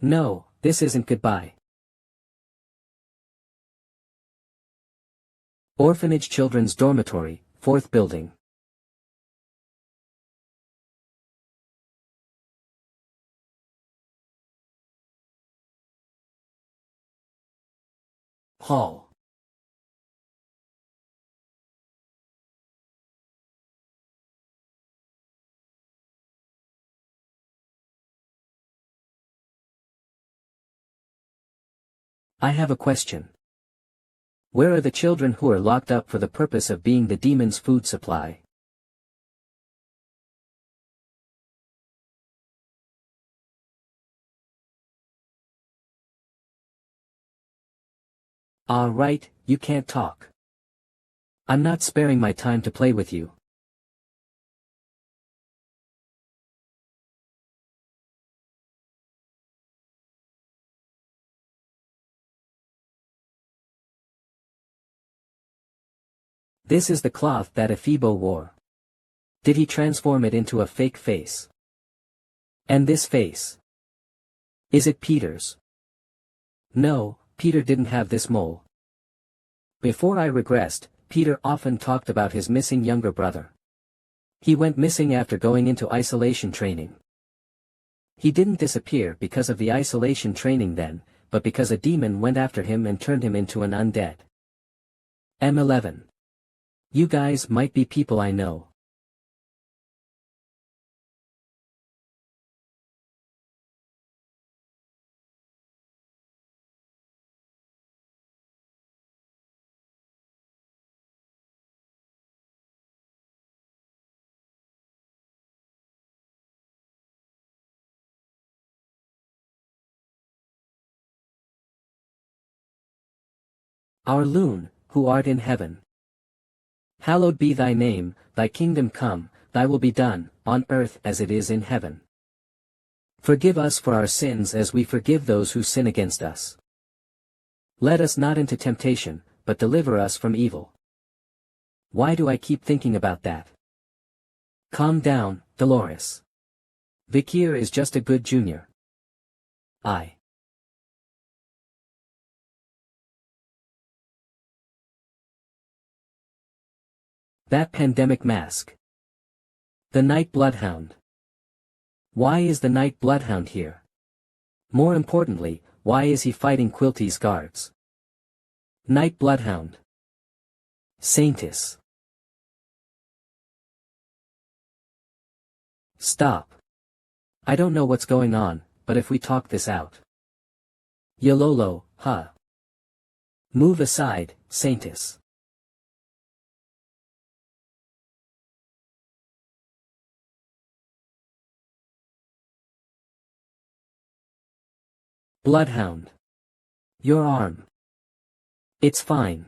No, this isn't goodbye. Orphanage Children's Dormitory, 4th Building. Hall. I have a question. Where are the children who are locked up for the purpose of being the demon's food supply? Ah, right, you can't talk. I'm not sparing my time to play with you. This is the cloth that Ephibo wore. Did he transform it into a fake face? And this face? Is it Peter's? No, Peter didn't have this mole. Before I regressed, Peter often talked about his missing younger brother. He went missing after going into isolation training. He didn't disappear because of the isolation training then, but because a demon went after him and turned him into an undead. M11. You guys might be people I know. Our Loon, who art in heaven. Hallowed be thy name, thy kingdom come, thy will be done, on earth as it is in heaven. Forgive us for our sins as we forgive those who sin against us. Let us not into temptation, but deliver us from evil. Why do I keep thinking about that? Calm down, Dolores. Vikir is just a good junior. That pandemic mask. The Night Bloodhound. Why is the Night Bloodhound here? More importantly, why is he fighting Quilty's guards? Night Bloodhound. Saintess. Stop. I don't know what's going on, but if we talk this out. Yololo, huh? Move aside, Saintess. Bloodhound. Your arm. It's fine.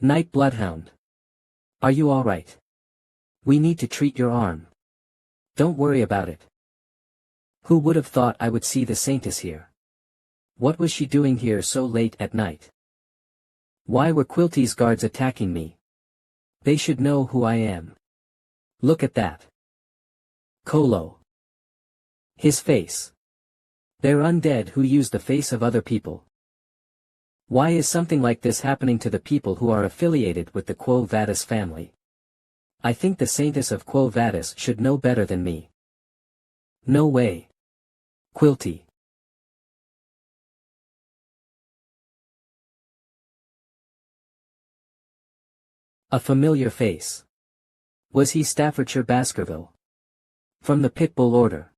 Night Bloodhound. Are you alright? We need to treat your arm. Don't worry about it. Who would have thought I would see the Saintess here? What was she doing here so late at night? Why were Quilty's guards attacking me? They should know who I am. Look at that. Colo. His face. They're undead who use the face of other people. Why is something like this happening to the people who are affiliated with the Quo Vadis family? I think the Saintess of Quo Vadis should know better than me. No way. Quilty. A familiar face. Was he Staffordshire Baskerville? From the Pitbull Order.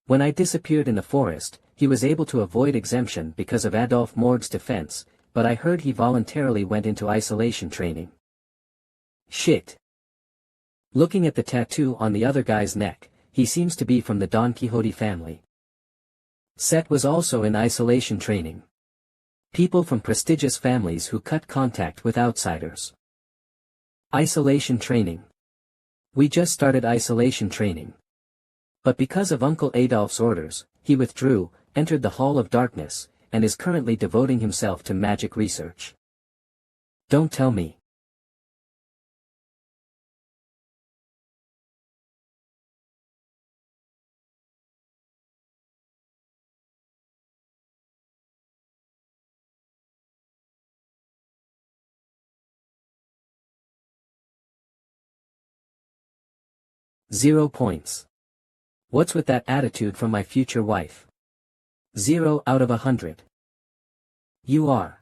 When I disappeared in the forest, he was able to avoid exemption because of Adolphe Morgue's defense, but I heard he voluntarily went into isolation training. Shit. Looking at the tattoo on the other guy's neck, he seems to be from the Don Quixote family. Set was also in isolation training. People from prestigious families who cut contact with outsiders. Isolation training. We just started isolation training. But because of Uncle Adolphe's orders, he withdrew, entered the Hall of Darkness, and is currently devoting himself to magic research. Don't tell me. Zero points. What's with that attitude from my future wife? 0 out of 100. You are.